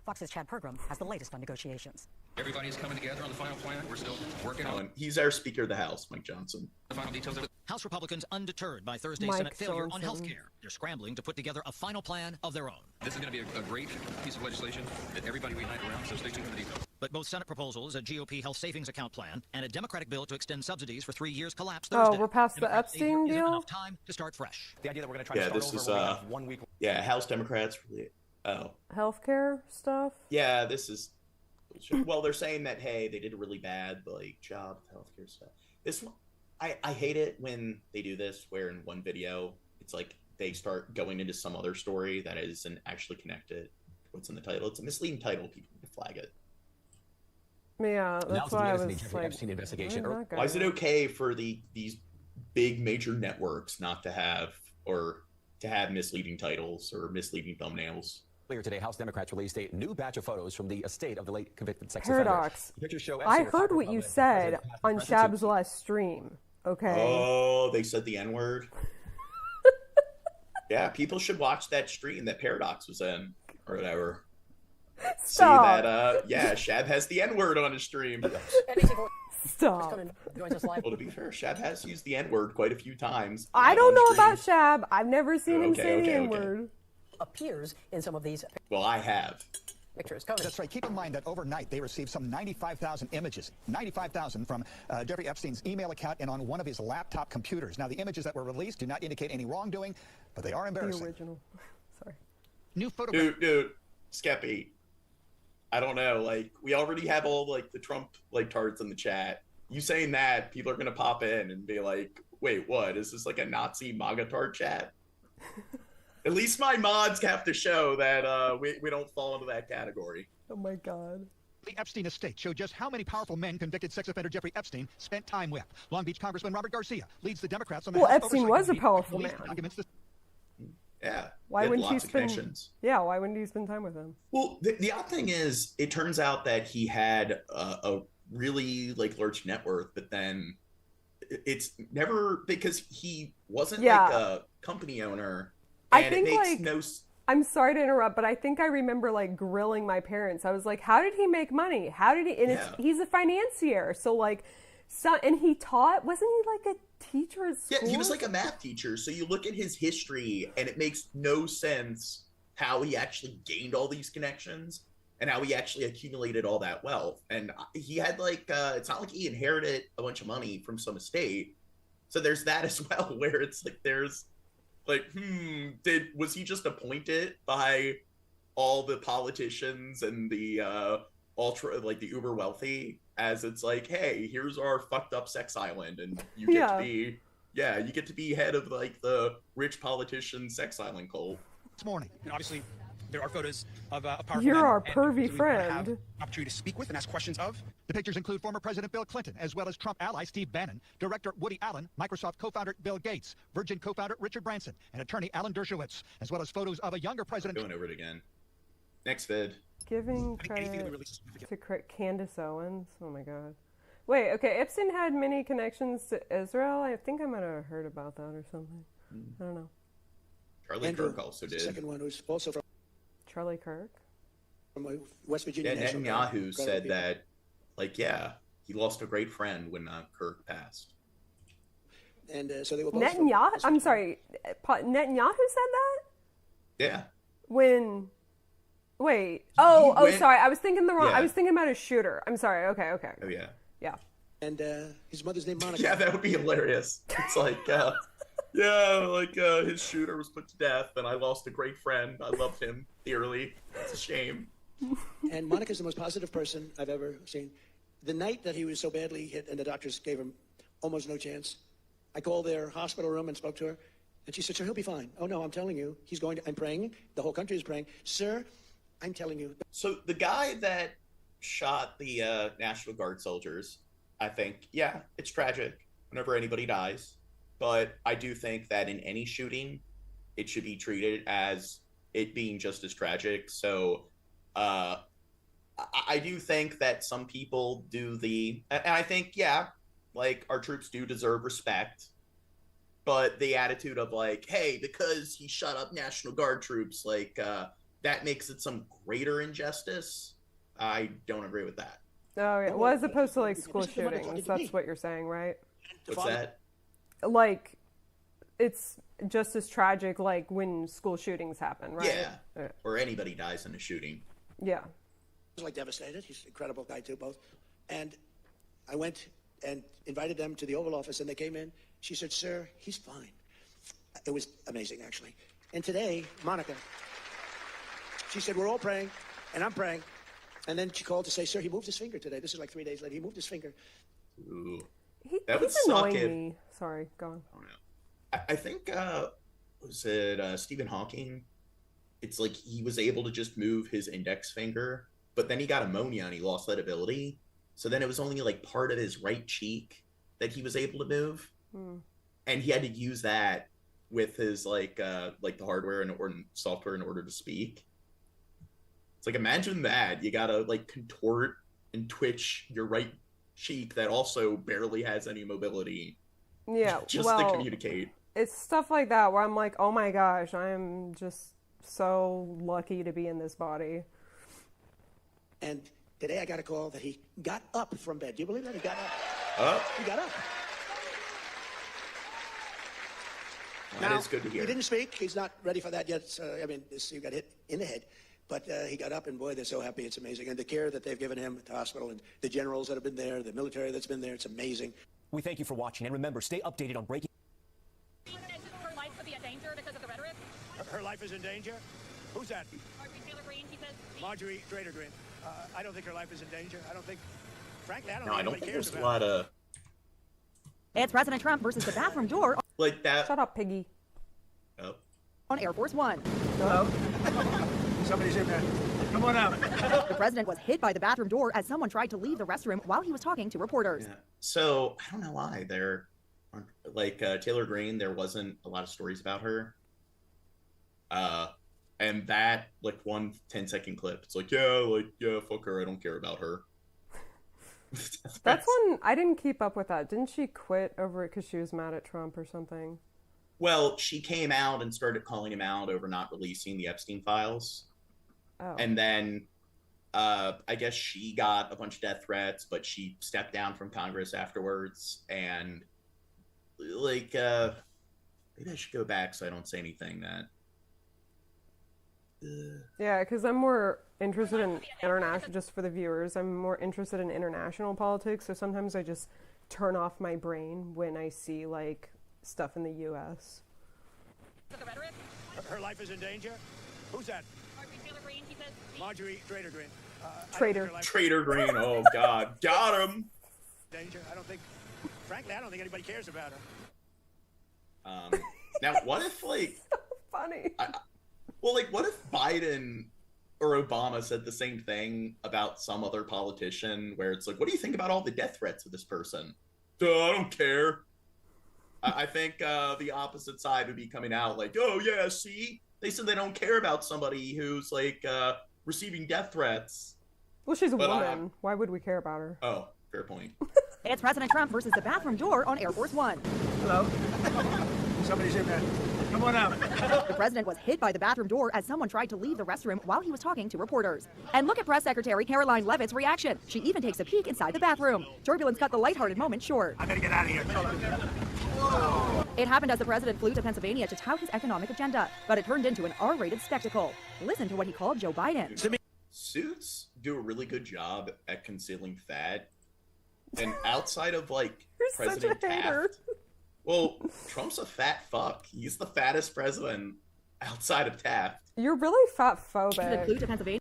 Fox's Chad Pergram has the latest on negotiations. Everybody's coming together on the final plan. We're still working on He's our Speaker of the House, Mike Johnson. the final details of it. House Republicans undeterred by Thursday's Mike Senate failure on Johnson. health care. They're scrambling to put together a final plan of their own. This is going to be a great piece of legislation that everybody will unite around, so stay tuned for the details. But both Senate proposals, a GOP health savings account plan, and a Democratic bill to extend subsidies for 3 years collapsed Thursday. Oh, we're past the Democrats say there Epstein isn't deal? enough time to start fresh. The idea that we're going to try to Yeah, start this over is when we have 1 week. yeah, House Democrats really. Oh, Healthcare stuff. yeah, this is. Well, they're saying that hey, they did a really bad job with healthcare stuff. This one, I hate it when they do this, where in one video it's like they start going into some other story that isn't actually connected. What's in the title? It's a misleading title. People need to flag it. Yeah, that's why I was Jeffrey Epstein investigation. Why is it okay for these big major networks not to have misleading titles or misleading thumbnails? Earlier today, House Democrats released a new batch of photos from the estate of the late convicted sex Paradox. offender. Pictures show I Epstein heard what retired you from the said president on past Shab's last stream. Okay. Oh, they said the N-word? Yeah, people should watch that stream that Paradox was in, or whatever. Stop. See that, yeah, Shab has the N-word on his stream. Stop. Well, to be fair, Shab has used the N-word quite a few times. I don't know about Shab. I've never seen him Okay, say the okay, N-word. Appears in some of these Well, I have. pictures. That's right. Keep in mind that overnight they received some 95,000 images, 95,000 from Jeffrey Epstein's email account and on one of his laptop computers. Now, the images that were released do not indicate any wrongdoing, but they are embarrassing. The original. Sorry. New photograph. Dude, Skeppy. I don't know. We already have all the Trump tards in the chat. You saying that, people are gonna pop in and be like, "Wait, what? Is this a Nazi MAGA tard chat?" At least my mods have to show that we don't fall into that category. Oh my God. The Epstein estate showed just how many powerful men convicted sex offender Jeffrey Epstein spent time with. Long Beach Congressman Robert Garcia leads the Democrats on the Well, House Epstein Oversight was a Committee, powerful released man. documents that- Yeah. Why he had wouldn't he lots of spend? connections. Yeah, why wouldn't he spend time with him? Well, the odd thing is, it turns out that he had a really large net worth, but then it's never because he wasn't a company owner. And I think it makes I'm sorry to interrupt, but I think I remember grilling my parents. I was like, "How did he make money? How did he?" And he's a financier, so and he taught. Wasn't he a teacher at school? Yeah, he was a math teacher. So you look at his history, and it makes no sense how he actually gained all these connections and how he actually accumulated all that wealth. And he had it's not like he inherited a bunch of money from some estate. So there's that as well, where it's there's was he just appointed by all the politicians and the ultra the uber wealthy as it's hey, here's our fucked up sex island, and you get to be head of the rich politician sex island cult. This morning, and obviously there are photos of a powerful You're man our and pervy so we friend. have opportunity to speak with and ask questions of. The pictures include former President Bill Clinton, as well as Trump ally Steve Bannon, director Woody Allen, Microsoft co-founder Bill Gates, Virgin co-founder Richard Branson, and attorney Alan Dershowitz, as well as photos of a younger president. Going over it again. Next vid. Giving credit to Candace Owens. Oh my God. Wait, okay. Epstein had many connections to Israel. I think I might have heard about that or something. I don't know. Charlie Kirk also did. The second one was also from Charlie Kirk? From West Virginia. Yeah, Netanyahu said that, he lost a great friend when Kirk passed. And so they were both Netanyahu? I'm sorry. Netanyahu said that? Yeah. When? Wait. Sorry. I was thinking the wrong. Yeah. I was thinking about a shooter. I'm sorry. Okay. Oh, yeah. Yeah. And his mother's name Monica. Yeah, that would be hilarious. It's his shooter was put to death, and I lost a great friend. I loved him dearly. It's a shame. And Monica's the most positive person I've ever seen. The night that he was so badly hit and the doctors gave him almost no chance, I called their hospital room and spoke to her, and she said, "Sir, he'll be fine." "Oh, no, I'm telling you, he's going to, I'm praying. The whole country is praying. Sir, I'm telling you." So the guy that shot the National Guard soldiers, I think, it's tragic whenever anybody dies. But I do think that in any shooting, it should be treated as it being just as tragic. So I do think that some people do and I think, our troops do deserve respect. But the attitude of hey, because he shot up National Guard troops, that makes it some greater injustice. I don't agree with that. Oh, yeah. Well, as opposed to school shootings, that's what you're saying, right? What's that? like, it's just as tragic, like, when school shootings happen, right? Yeah. Or anybody dies in a shooting. Yeah. He was like devastated. He's an incredible guy too, both. And I went and invited them to the Oval Office, and they came in. She said, "Sir, he's fine." It was amazing, actually. And today, Monica, she said, "We're all praying, and I'm praying." And then she called to say, "Sir, he moved his finger today." This is like 3 days later. He moved his finger. Ooh. He's annoying me. Sorry, go on. I think, was it Stephen Hawking? It's like he was able to just move his index finger, but then he got pneumonia and he lost that ability. So then it was only like part of his right cheek that he was able to move. And he had to use that with his like the hardware or software in order to speak. It's like, imagine that. You gotta like contort and twitch your right cheek that also barely has any mobility. Yeah, just to communicate. It's stuff like that where I'm like, oh my gosh, I am just so lucky to be in this body. And today I got a call that he got up from bed. Do you believe that? He got up. He got up. That is good to hear. He didn't speak. He's not ready for that yet. I mean, he got hit in the head. But he got up, and boy, they're so happy. It's amazing. And the care that they've given him at the hospital, and the generals that have been there, the military that's been there, it's amazing. We thank you for watching, and remember, stay updated on breaking. Her life could be in danger because of the rhetoric? Her life is in danger? Who's that? Marjorie Taylor Greene, she says. Marjorie Taylor Greene. I don't think her life is in danger. I don't think, frankly, I don't No, I don't think think cares there's a about lot of It's President Trump versus the bathroom door like that. Shut up, piggy. Oh. on Air Force One. Hello? Somebody's in there. Come on out. The president was hit by the bathroom door as someone tried to leave the restroom while he was talking to reporters. Yeah. So I don't know why there aren't like Taylor Greene. There wasn't a lot of stories about her. And that like 1 10-second clip. It's like, yeah, fuck her. I don't care about her. That's one I didn't keep up with that. Didn't she quit over it because she was mad at Trump or something? Well, she came out and started calling him out over not releasing the Epstein files. Oh. And then I guess she got a bunch of death threats, but she stepped down from Congress afterwards. And like, maybe I should go back so I don't say anything that. Yeah, because I'm more interested in international, just for the viewers, I'm more interested in international politics. So sometimes I just turn off my brain when I see like stuff in the U.S. Her life is in danger? Who's that? Marjorie Taylor Greene, she says. Marjorie Taylor Greene. Traitor Greene. Oh, God. Got him. Danger? I don't think, frankly, I don't think anybody cares about her. Now, what if, like... So funny. Well, like, what if Biden or Obama said the same thing about some other politician where it's like, what do you think about all the death threats of this person? I don't care. I think the opposite side would be coming out like, oh, yeah, see? They said they don't care about somebody who's, like, receiving death threats. Well, she's a woman. Why would we care about her? Oh, fair point. It's President Trump versus the bathroom door on Air Force One. Hello? Somebody's in there. Come on out. The president was hit by the bathroom door as someone tried to leave the restroom while he was talking to reporters. And look at Press Secretary Caroline Leavitt's reaction. She even takes a peek inside the bathroom. Turbulence cut the lighthearted moment short. I gotta get out of here. It happened as the president flew to Pennsylvania to tout his economic agenda, but it turned into an R-rated spectacle. Listen to what he called Joe Biden. Suits do a really good job at concealing fat. And outside of, like, You're President such a hater. Taft... Well, Trump's a fat fuck. He's the fattest president outside of Taft. You're really fat-phobic. Flew to Pennsylvania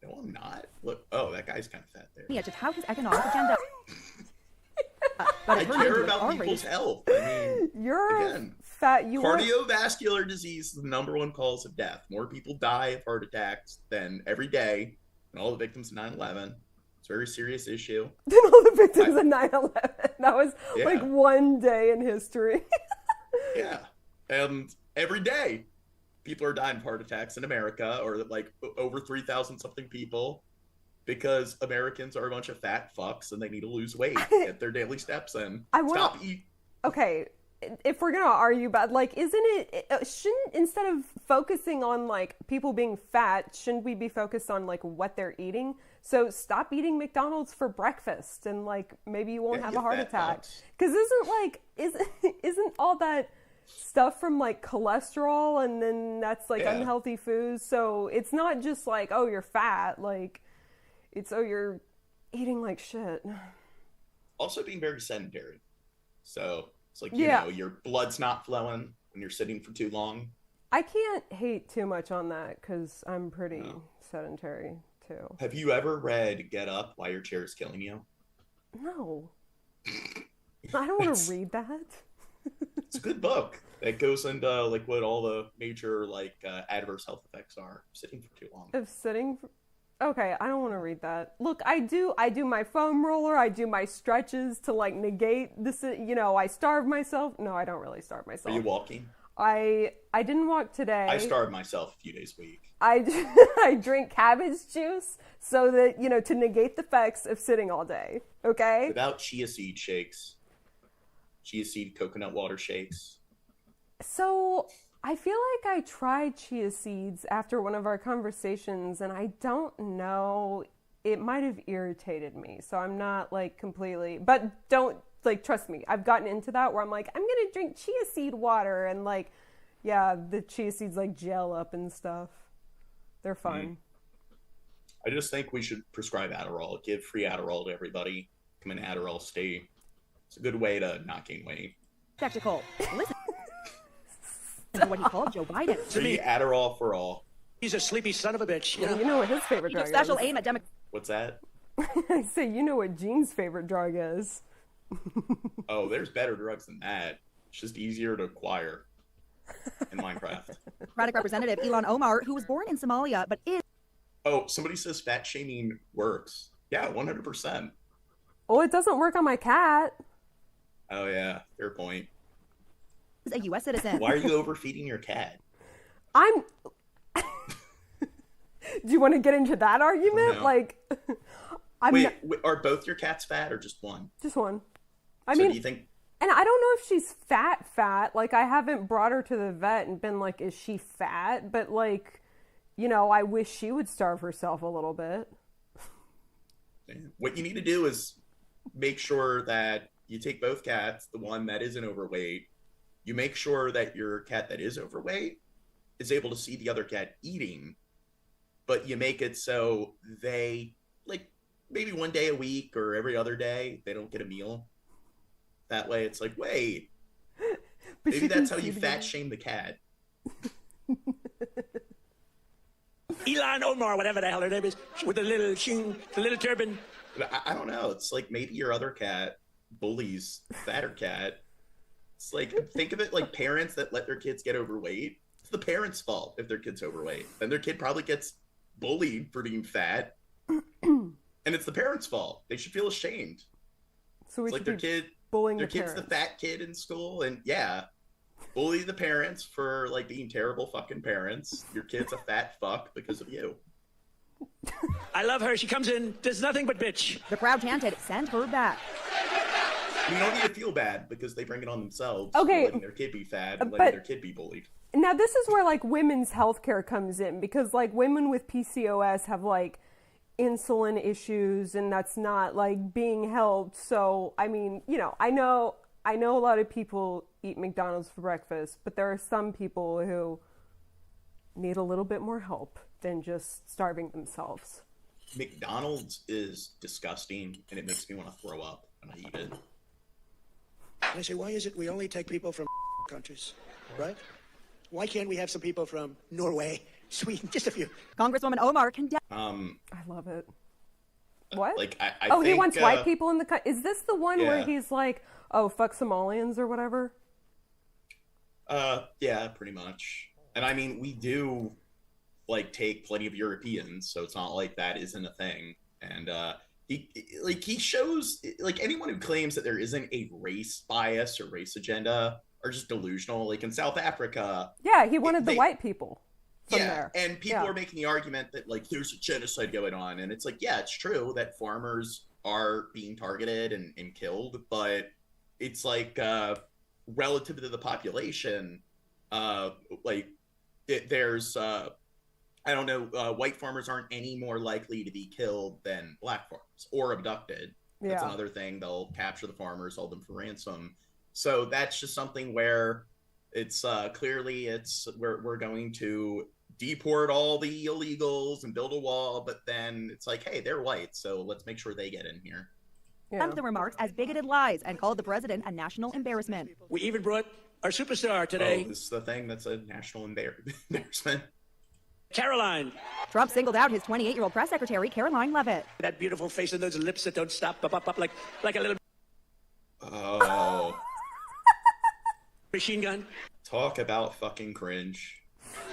No, I'm not. Look, oh, that guy's kind of fat there. to tout his economic agenda. But I it turned care into an about R-rated people's health. I mean, You're again, fat. You are cardiovascular disease is the #1 cause of death. More people die of heart attacks than every day, and all the victims of 9/11. It's a very serious issue. than all the victims of 9/11. That was Yeah. like one day in history. Yeah, and every day, people are dying of heart attacks in America, or like over 3,000 something people, because Americans are a bunch of fat fucks and they need to lose weight, get their daily steps in. Stop eating. Okay, if we're gonna argue about, like, isn't it, shouldn't, instead of focusing on like people being fat, shouldn't we be focused on like what they're eating? So stop eating McDonald's for breakfast, and like maybe you won't have a heart attack. Because isn't all that stuff from like cholesterol, and then that's like unhealthy foods? So it's not just like, oh, you're fat, like it's, oh, you're eating like shit. Also being very sedentary. So it's like, you know, your blood's not flowing when you're sitting for too long. I can't hate too much on that because I'm pretty sedentary too. Have you ever read Get Up, Why Your Chair is Killing You? No. I don't want to read that. It's a good book that goes into like what all the major like adverse health effects are sitting for too long. Of sitting for... Okay, I don't want to read that. Look, I do my foam roller, I do my stretches to like negate this, you know, I starve myself. No, I don't really starve myself. Are you walking? I didn't walk today. I starve myself a few days a week. I drink cabbage juice so that, you know, to negate the effects of sitting all day. Okay? Without chia seed shakes. Chia seed coconut water shakes. So I feel like I tried chia seeds after one of our conversations, and I don't know, it might have irritated me. So I'm not like completely, but don't like, trust me, I've gotten into that where I'm like, I'm going to drink chia seed water, and like, yeah, the chia seeds like gel up and stuff. They're fun. I just think we should prescribe Adderall. Give free Adderall to everybody. Come in Adderall state. It's a good way to not gain weight. Spectacle. Listen to what he called Joe Biden. Free Adderall for all. He's a sleepy son of a bitch. You know what his favorite drug Special is. aim at Democrats. What's that? I say, you know what Gene's favorite drug is. Oh, there's better drugs than that. It's just easier to acquire in Minecraft. Democratic Representative Ilhan Omar, who was born in Somalia but is... Oh, somebody says fat shaming works. Yeah, 100%. Oh, it doesn't work on my cat. Oh, yeah. Fair point. ...a U.S. citizen. Why are you overfeeding your cat? I'm... Do you want to get into that argument? No. Like, wait, are both your cats fat or just one? Just one. I so mean, do you think... And I don't know if she's fat. Like, I haven't brought her to the vet and been like, is she fat? But like, you know, I wish she would starve herself a little bit. What you need to do is make sure that you take both cats, the one that isn't overweight, you make sure that your cat that is overweight is able to see the other cat eating, but you make it so they, like, maybe one day a week or every other day, they don't get a meal. That way it's like, wait, maybe that's how you fat shame the cat. Ilhan Omar, whatever the hell her name is, with the little turban. I don't know. It's like maybe your other cat bullies the fatter cat. It's like, think of it like parents that let their kids get overweight. It's the parents' fault if their kid's overweight. Then their kid probably gets bullied for being fat. And it's the parents' fault. They should feel ashamed. So we it's like their kid, bullying their the kid's parents. the fat kid in school, and yeah, bully the parents for like being terrible fucking parents. Your kid's a fat fuck because of you. I love her. She comes in, does nothing but bitch. The crowd chanted, send her back. You don't need to feel bad because they bring it on themselves. Okay, for letting their kid be fat and letting their kid be bullied. Now this is where like women's healthcare comes in, because like women with PCOS have like insulin issues, and that's not like being helped. So I mean, you know, I know a lot of people eat McDonald's for breakfast, but there are some people who need a little bit more help than just starving themselves. McDonald's is disgusting, and it makes me want to throw up when I eat it. And I say, why is it we only take people from countries, right? Why can't we have some people from Norway, Sweden, just a few? Congresswoman Omar condemned. I love it. What? Like I oh, think, he wants white people in the. Is this the one where yeah. he's like, oh, fuck Somalians or whatever? Yeah, pretty much. And I mean, we do like take plenty of Europeans, so it's not like that isn't a thing. And he shows like anyone who claims that there isn't a race bias or race agenda are just delusional. Like in South Africa, yeah, he wanted the white people from there. And people are making the argument that like there's a genocide going on, and it's like, yeah, it's true that farmers are being targeted and killed, but it's like relative to the population, like there's I don't know, white farmers aren't any more likely to be killed than black farmers or abducted. That's another thing. They'll capture the farmers, hold them for ransom. So that's just something where it's clearly we're going to deport all the illegals and build a wall, but then it's like, hey, they're white, so let's make sure they get in here. Some of the remarks as bigoted lies and called the president a national embarrassment. We even brought our superstar today. Oh, this is the thing that's a national embarrassment. Caroline. Trump singled out his 28-year-old press secretary, Caroline Leavitt. That beautiful face and those lips that don't stop, up, like a little Oh. machine gun. Talk about fucking cringe.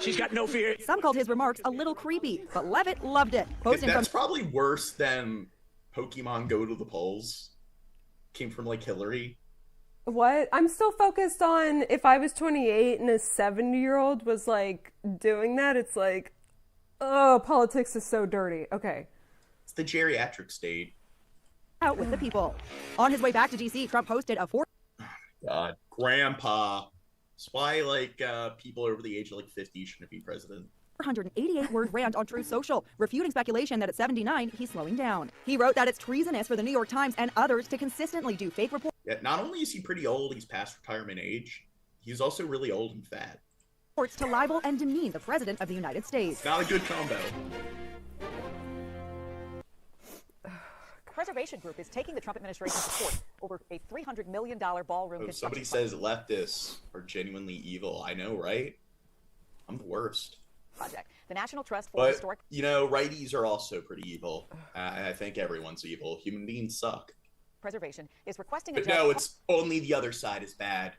She's got no fear. Some called his remarks a little creepy, but Leavitt loved it. Posting That's probably worse than Pokemon Go to the polls. Came from like Hillary. What? I'm still focused on if I was 28 and a 70-year-old was like doing that, it's like, oh, politics is so dirty. Okay. It's the geriatric state. Out with the people. On his way back to D.C., Trump hosted a God, Grandpa. That's why like people over the age of like 50 shouldn't be president. 488-word rant on Truth Social, refuting speculation that at 79, he's slowing down. He wrote that it's treasonous for the New York Times and others to consistently do fake reports. Yeah, not only is he pretty old, he's past retirement age, he's also really old and fat. To libel and demean the President of the United States. Not a good combo. Preservation Group is taking the Trump administration to court over a $300 million ballroom construction Somebody says leftists are genuinely evil. I know, right? I'm the worst. project. The National Trust for But, Historic... you know, righties are also pretty evil. I think everyone's evil. Human beings suck. Preservation is requesting But no, it's only the other side is bad.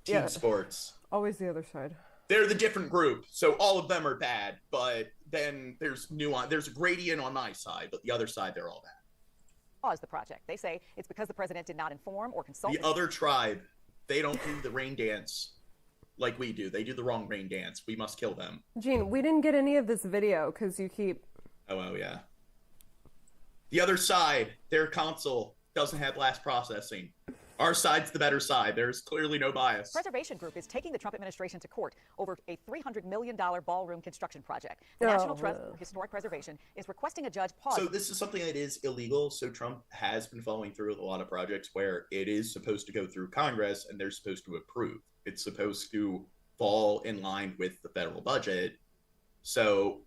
Team sports. Always the other side. They're the different group, so all of them are bad, but then there's nuance. There's a gradient on my side, but the other side, they're all bad. Pause the project. They say it's because the president did not inform or consult... The other tribe, they don't do the rain dance like we do. They do the wrong rain dance. We must kill them. Gene, we didn't get any of this video because you keep... Oh, yeah. The other side, their console doesn't have blast processing. Our side's the better side. There's clearly no bias. Preservation Group is taking the Trump administration to court over a $300 million ballroom construction project. The National Trust for Historic Preservation is requesting a judge pause... So this is something that is illegal. So Trump has been following through with a lot of projects where it is supposed to go through Congress and they're supposed to approve. It's supposed to fall in line with the federal budget. So,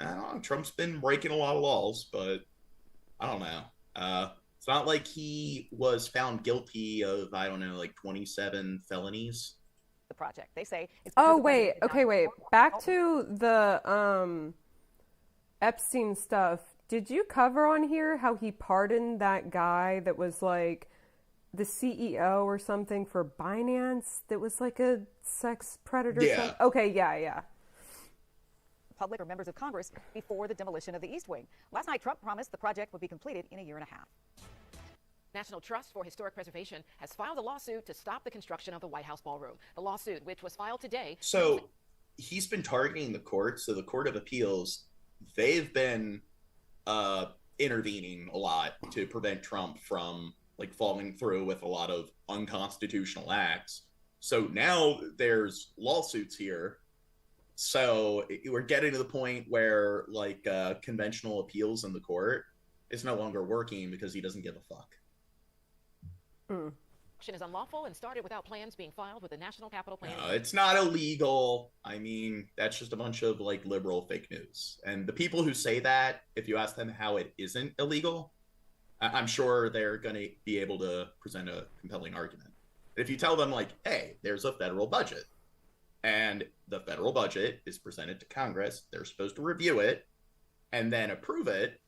I don't know. Trump's been breaking a lot of laws, but I don't know. It's not like he was found guilty of, I don't know, like 27 felonies. The project. They say it's... Oh, wait. Okay, wait. Back to the Epstein stuff. Did you cover on here how he pardoned that guy that was like the CEO or something for Binance that was like a sex predator? Yeah. Okay, yeah. Public or members of Congress before the demolition of the East Wing. Last night, Trump promised the project would be completed in a year and a half. National Trust for Historic Preservation has filed a lawsuit to stop the construction of the White House ballroom. The lawsuit, which was filed today... So he's been targeting the court. So the Court of Appeals, they've been intervening a lot to prevent Trump from like falling through with a lot of unconstitutional acts. So now there's lawsuits here. So we're getting to the point where like conventional appeals in the court is no longer working because he doesn't give a fuck. Action is unlawful and started without plans being filed with the National Capital Plan. No, it's not illegal. I mean, that's just a bunch of like liberal fake news. And the people who say that, if you ask them how it isn't illegal, I'm sure they're going to be able to present a compelling argument. If you tell them like, hey, there's a federal budget and the federal budget is presented to Congress, they're supposed to review it and then approve it.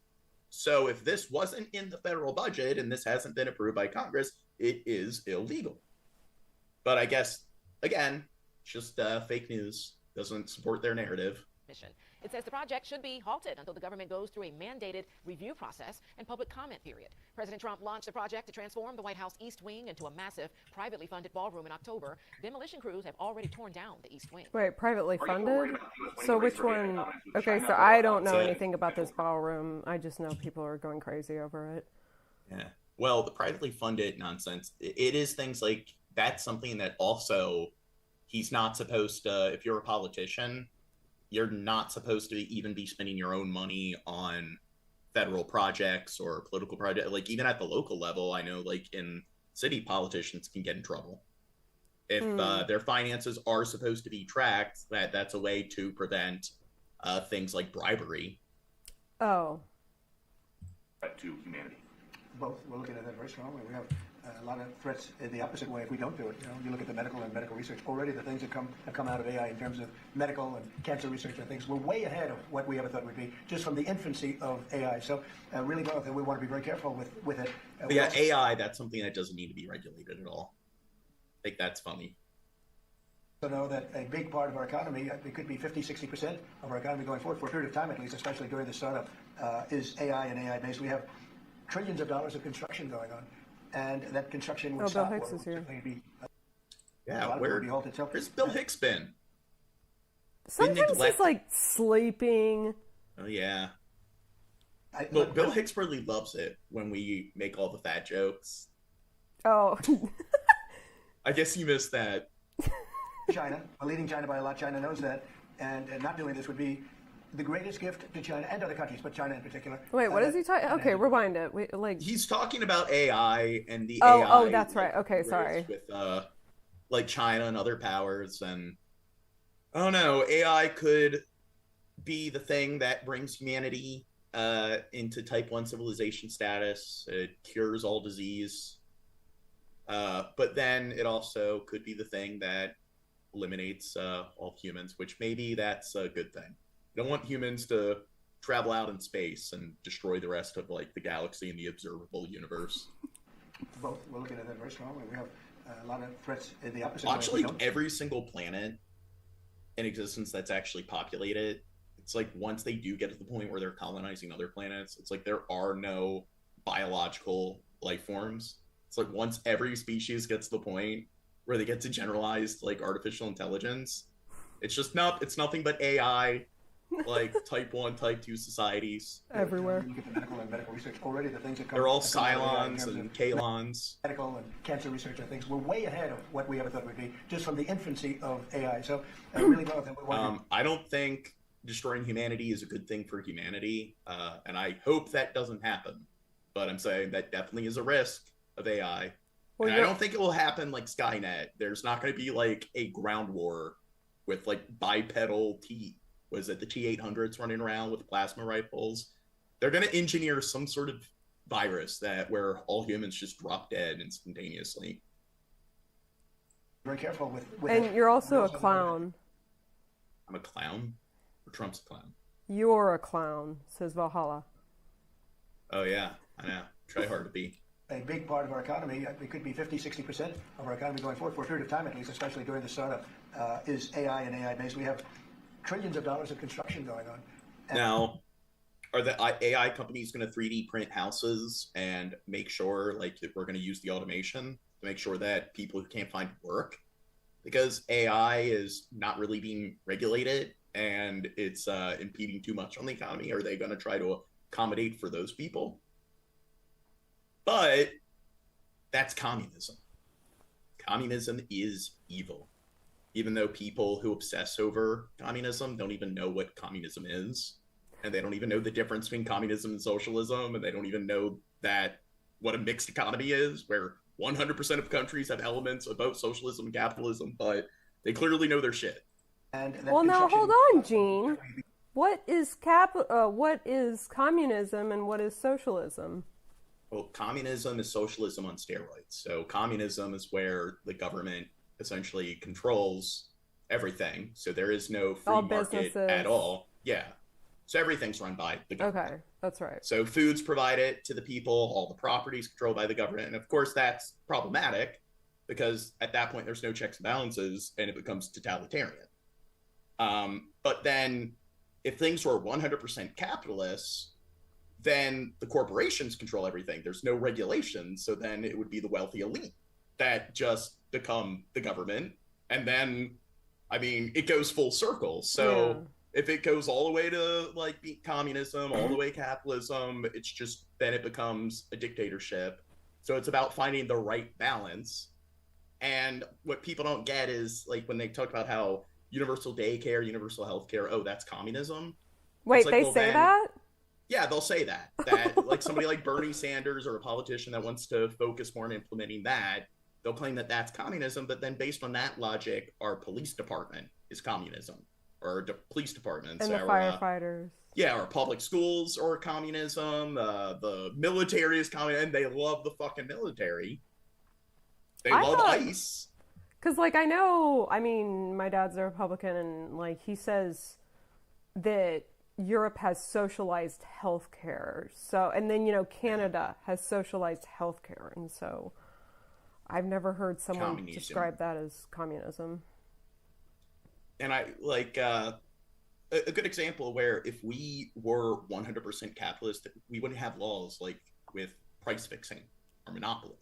So if this wasn't in the federal budget and this hasn't been approved by Congress, it is illegal. But I guess, again, just fake news, doesn't support their narrative. It says the project should be halted until the government goes through a mandated review process and public comment period. President Trump launched the project to transform the White House East Wing into a massive, privately funded ballroom in October. Demolition crews have already torn down the East Wing. Wait, privately funded? So which one? Okay, so I don't know anything about this ballroom. I just know people are going crazy over it. Yeah. Well, the privately funded nonsense, it is things like that's something that also he's not supposed to, if you're a politician, you're not supposed to even be spending your own money on federal projects or political projects. Like even at the local level, I know like in city, politicians can get in trouble if their finances are supposed to be tracked. That's a way to prevent things like bribery. Oh. To humanity. Both. We're looking at that very strongly. We have a lot of threats in the opposite way if we don't do it. You know, you look at the medical and medical research. Already the things that have come out of AI in terms of medical and cancer research and things, we're way ahead of what we ever thought we'd be just from the infancy of AI. So really both, and we want to be very careful with it. Yeah, AI, that's something that doesn't need to be regulated at all. I think that's funny. So know that a big part of our economy, it could be 50-60% of our economy going forward for a period of time at least, especially during the startup, is AI and AI based. We have trillions of dollars of construction going on, and that construction would stop. Bill Hicks is here. Where's Bill Hicks been? Sometimes he's like sleeping. Oh yeah. Well, Bill Hicks really loves it when we make all the fat jokes. Oh. I guess you missed that. China, leading China by a lot. China knows that, and not doing this would be the greatest gift to China and other countries, but China in particular. Wait, what is he talking? Okay, rewind it. He's talking about AI and the AI. Oh, that's right. Okay, sorry. With like China and other powers, and oh no, AI could be the thing that brings humanity into type 1 civilization status. It cures all disease, but then it also could be the thing that eliminates all humans, which maybe that's a good thing. You don't want humans to travel out in space and destroy the rest of like the galaxy and the observable universe. Both. We're looking at that very strongly. We have a lot of threats in the opposite Actually, way. every single planet in existence that's actually populated, it's like once they do get to the point where they're colonizing other planets, it's like there are no biological life forms. It's like once every species gets to the point where they get to generalized like artificial intelligence, it's just it's nothing but AI, like type 1, type 2 societies everywhere. You get the medical and medical research. Already the things that they're all Cylons and Kalons. Medical and cancer research and things, we're way ahead of what we ever thought we'd be just from the infancy of AI. So really both. And we want I don't think destroying humanity is a good thing for humanity, and I hope that doesn't happen. But I'm saying that definitely is a risk of AI. Well, and I don't think it will happen like Skynet. There's not going to be like a ground war with like bipedal the T-800s running around with plasma rifles. They're going to engineer some sort of virus where all humans just drop dead instantaneously. Very careful with and it. You're also a clown. I'm a clown? Or Trump's a clown? You're a clown, says Valhalla. Oh yeah, I know. Try hard to be. A big part of our economy, it could be 50-60% of our economy going forward for a period of time at least, especially during the startup, is AI and AI based. We have trillions of dollars of construction going on. Now, are the AI companies going to 3D print houses and make sure like that we're going to use the automation to make sure that people who can't find work, because AI is not really being regulated and it's impeding too much on the economy? Are they going to try to accommodate for those people? But that's communism. Communism is evil. Even though people who obsess over communism don't even know what communism is, and they don't even know the difference between communism and socialism, and they don't even know what a mixed economy is, where 100% of countries have elements of both socialism and capitalism, but they clearly know their shit. Well, now hold on, Gene. What is communism and what is socialism? Well, communism is socialism on steroids. So communism is where the government essentially controls everything. So there is no free market at all. Yeah. So everything's run by the government. Okay, that's right. So food's provided to the people, all the property's controlled by the government. And of course, that's problematic because at that point, there's no checks and balances and it becomes totalitarian. But then if things were 100% capitalist, then the corporations control everything. There's no regulation. So then it would be the wealthy elite that just become the government. And then, I mean, it goes full circle. So if it goes all the way to like communism, all the way capitalism, it's just, then it becomes a dictatorship. So it's about finding the right balance. And what people don't get is like when they talk about how universal daycare, universal healthcare. Oh, that's communism. Wait, like, they well, say then, that? Yeah, they'll say that. That like somebody like Bernie Sanders or a politician that wants to focus more on implementing that, they'll claim that that's communism. But then, based on that logic, our police department is communism, or police departments And the firefighters. Yeah, our public schools are communism. The military is communism, and they love the fucking military. They love ICE. Because, like, I mean, my dad's a Republican, and, like, he says that Europe has socialized healthcare. So, and then, Canada has socialized healthcare. And so I've never heard someone describe that as communism. And I, like, a good example where if we were 100% capitalist, we wouldn't have laws, like, with price fixing or monopoly.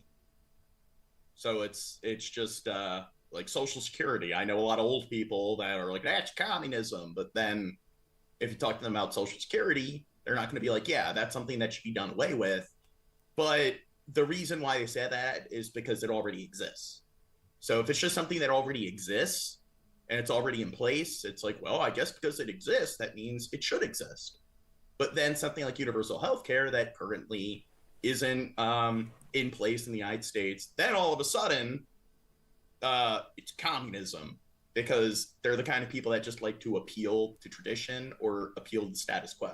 So it's just like Social Security. I know a lot of old people that are like, that's communism. But then if you talk to them about Social Security, they're not going to be like, yeah, that's something that should be done away with. But the reason why they say that is because it already exists. So if it's just something that already exists and it's already in place, it's like, well, I guess because it exists, that means it should exist. But then something like universal healthcare that currently isn't in place in the United States, then all of a sudden it's communism, because they're the kind of people that just like to appeal to tradition or appeal to the status quo.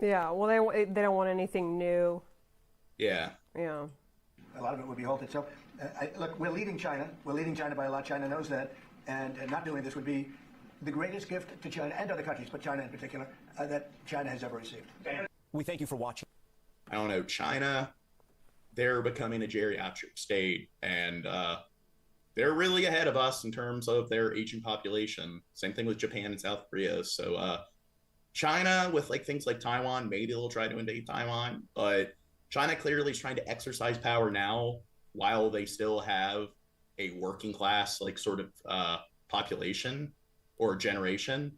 Yeah, well, they don't want anything new. Yeah. Yeah. A lot of it would be halted. So, look, we're leading China. We're leading China by a lot. China knows that. And not doing this would be the greatest gift to China and other countries, but China in particular, that China has ever received. We thank you for watching. I don't know, China, they're becoming a geriatric state, and they're really ahead of us in terms of their aging population. Same thing with Japan and South Korea. So China, with like things like Taiwan, maybe they'll try to invade Taiwan, but China clearly is trying to exercise power now while they still have a working class, like, sort of population or generation.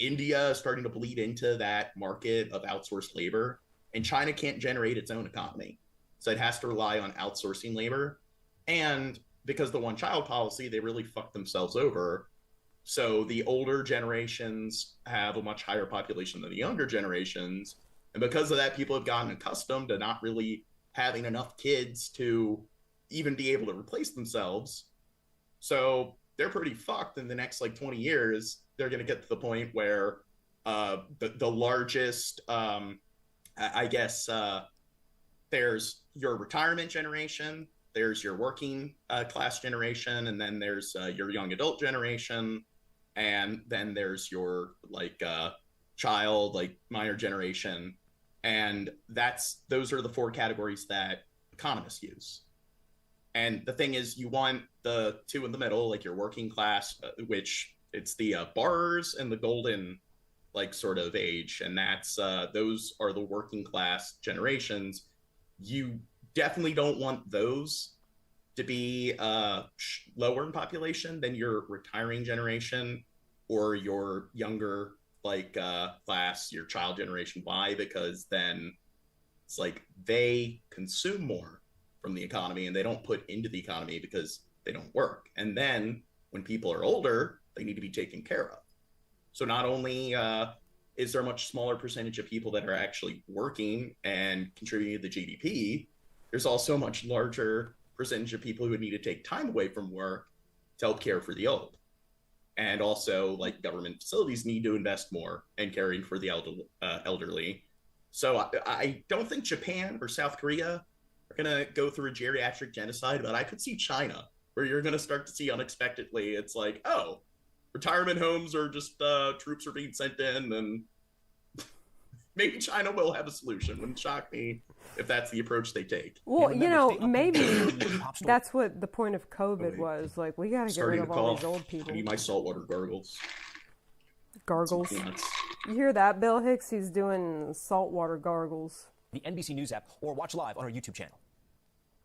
India is starting to bleed into that market of outsourced labor, and China can't generate its own economy. So it has to rely on outsourcing labor. And because the one-child policy, they really fucked themselves over. So the older generations have a much higher population than the younger generations. And because of that, people have gotten accustomed to not really having enough kids to even be able to replace themselves. So they're pretty fucked in the next, like, 20 years. They're going to get to the point where the largest, I guess, there's your retirement generation, there's your working class generation, and then there's your young adult generation, and then there's your, like, child, like, minor generation. And those are the four categories that economists use. And the thing is, you want the two in the middle, like your working class, which it's the borrowers and the golden, like, sort of age. And those are the working class generations. You definitely don't want those to be lower in population than your retiring generation or your younger, like, class, your child generation. Why? Because then it's like they consume more from the economy and they don't put into the economy because they don't work. And then when people are older, they need to be taken care of. So not only is there a much smaller percentage of people that are actually working and contributing to the GDP, there's also a much larger percentage of people who would need to take time away from work to help care for the old. And also, like, government facilities need to invest more in caring for the elderly. So I don't think Japan or South Korea are going to go through a geriatric genocide, but I could see China, where you're going to start to see unexpectedly, it's like, oh, retirement homes are just troops are being sent in, and maybe China will have a solution. Wouldn't shock me if that's the approach they take. Well, maybe that's what the point of COVID was. Like, we got to get rid of all these old people. I need my saltwater gargles. Gargles. You hear that, Bill Hicks? He's doing saltwater gargles. The NBC News app, or watch live on our YouTube channel.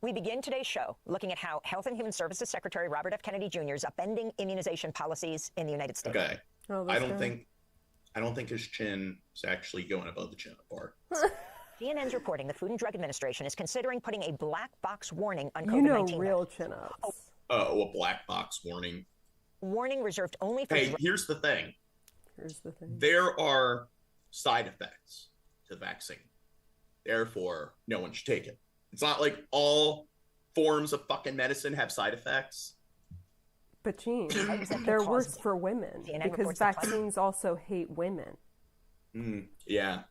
We begin today's show looking at how Health and Human Services Secretary Robert F. Kennedy Jr. is upending immunization policies in the United States. Okay. I don't think his chin is actually going above the chin bar. CNN's reporting the Food and Drug Administration is considering putting a black box warning on COVID-19. You know, real chin-ups. Oh, a black box warning. warning reserved only for... Hey, here's the thing. Here's the thing. There are side effects to the vaccine. Therefore, no one should take it. It's not like all forms of fucking medicine have side effects. But Gene, they're worse for women because vaccines also hate women. Yeah.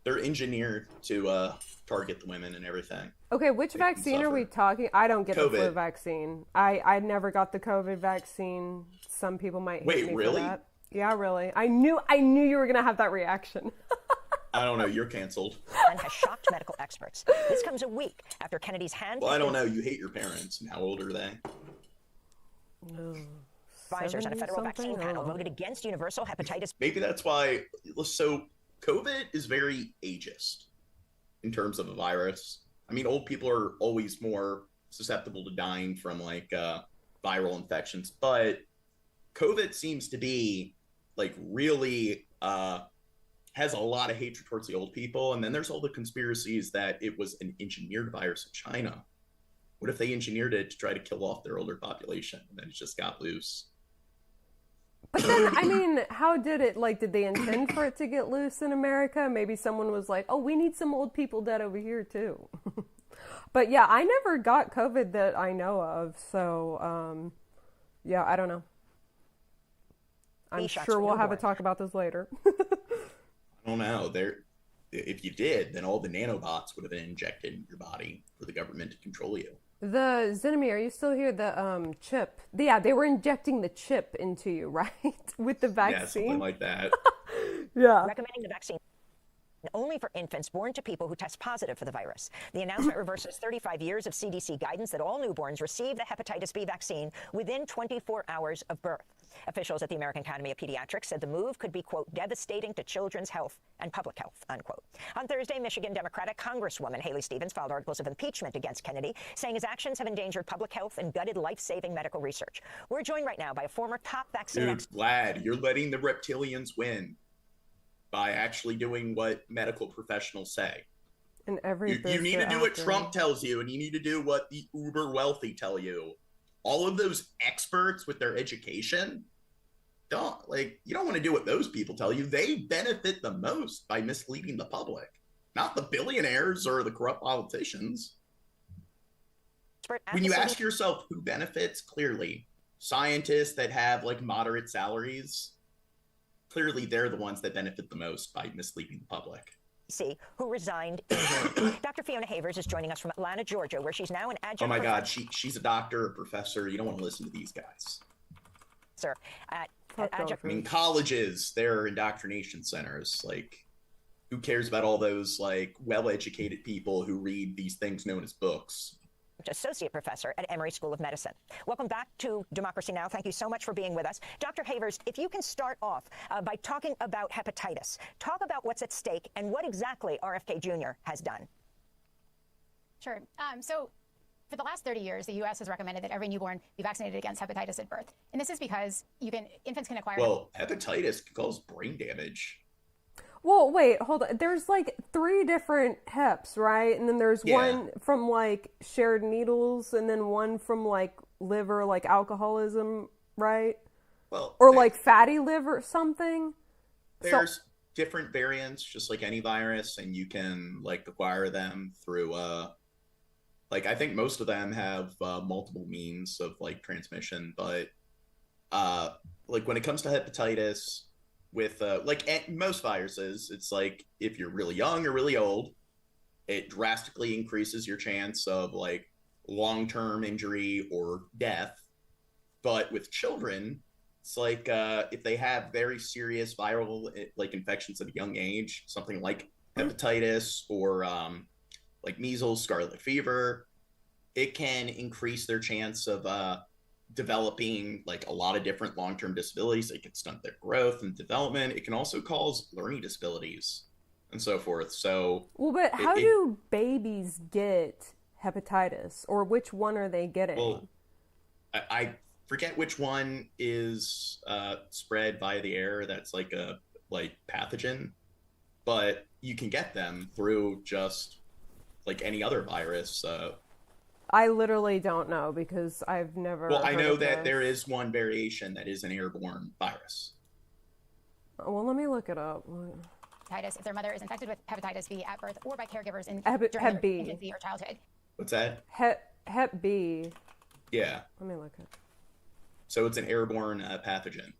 They're engineered to target the women and everything. Okay, which vaccine are we talking? I don't get the flu COVID. vaccine. I never got the COVID vaccine. Some people might hate me really? for that. Yeah, really. I knew you were gonna have that reaction. I don't know. You're canceled. And has shocked medical experts. This comes a week after Kennedy's hand. Well, I don't know. You hate your parents. And how old are they? Advisors on a federal vaccine panel voted against universal hepatitis. Maybe that's why. So COVID is very ageist in terms of a virus. I mean, old people are always more susceptible to dying from like viral infections, but COVID seems to be like really has a lot of hatred towards the old people. And then there's all the conspiracies that it was an engineered virus in China. What if they engineered it to try to kill off their older population and then it just got loose? But then, I mean, how did it, like, did they intend for it to get loose in America? Maybe someone was like, oh, we need some old people dead over here, too. But yeah, I never got COVID that I know of. So, yeah, I don't know. I'm sure we'll have a talk about this later. I don't know. If you did, then all the nanobots would have been injected in your body for the government to control you. The Zinamir, are you still here? The chip. Yeah, they were injecting the chip into you, right? With the vaccine. Yeah, something like that. Yeah. Recommending the vaccine only for infants born to people who test positive for the virus. The announcement reverses 35 years of CDC guidance that all newborns receive the hepatitis B vaccine within 24 hours of birth. Officials at the American Academy of Pediatrics said the move could be, quote, devastating to children's health and public health, unquote. On Thursday, Michigan Democratic Congresswoman Haley Stevens filed articles of impeachment against Kennedy, saying his actions have endangered public health and gutted life-saving medical research. We're joined right now by a former top vaccine expert. Vlad, you're letting the reptilians win by actually doing what medical professionals say. And every you need to do what Trump tells you, and you need to do what the uber wealthy tell you. All of those experts with their education, you don't want to do what those people tell you. They benefit the most by misleading the public, not the billionaires or the corrupt politicians. When you ask yourself who benefits, clearly scientists that have like moderate salaries, clearly they're the ones that benefit the most by misleading the public. Who resigned in June. Dr. Fiona Havers is joining us from Atlanta, Georgia, where she's now an adjunct. Oh my God, she's a doctor, a professor. You don't want to listen to these guys. Sir, I mean, colleges, they're indoctrination centers. Like, who cares about all those like well-educated people who read these things known as books? Associate Professor at Emory School of Medicine. Welcome back to Democracy Now! Thank you so much for being with us. Dr. Havers, if you can start off by talking about hepatitis, talk about what's at stake and what exactly RFK Jr. has done. Sure. So for the last 30 years, the U.S. has recommended that every newborn be vaccinated against hepatitis at birth. And this is because infants can acquire... Well, hepatitis can cause brain damage. Well, wait, hold on. There's like 3 different heps, right? And then there's one from like shared needles, and then one from like liver, like alcoholism, right? Well, or like fatty liver something. There's different variants, just like any virus, and you can like acquire them through like I think most of them have multiple means of like transmission, but like when it comes to hepatitis, with like most viruses, it's like if you're really young or really old, it drastically increases your chance of like long-term injury or death. But with children, it's like if they have very serious viral like infections at a young age, something like hepatitis or like measles, scarlet fever, it can increase their chance of developing like a lot of different long-term disabilities. It can stunt their growth and development. It can also cause learning disabilities and so forth. So well, but how do babies get hepatitis, or which one are they getting? Well, I forget which one is spread via the air. That's like a pathogen, but you can get them through just like any other virus. I literally don't know because I've never. Well, I heard know of that this. there is one variation that is an airborne virus. Well, let me look it up. Hepatitis if their mother is infected with hepatitis B at birth or by caregivers in Hep during their B. infancy or childhood. What's that? Hep B. Yeah. Let me look it. So it's an airborne pathogen.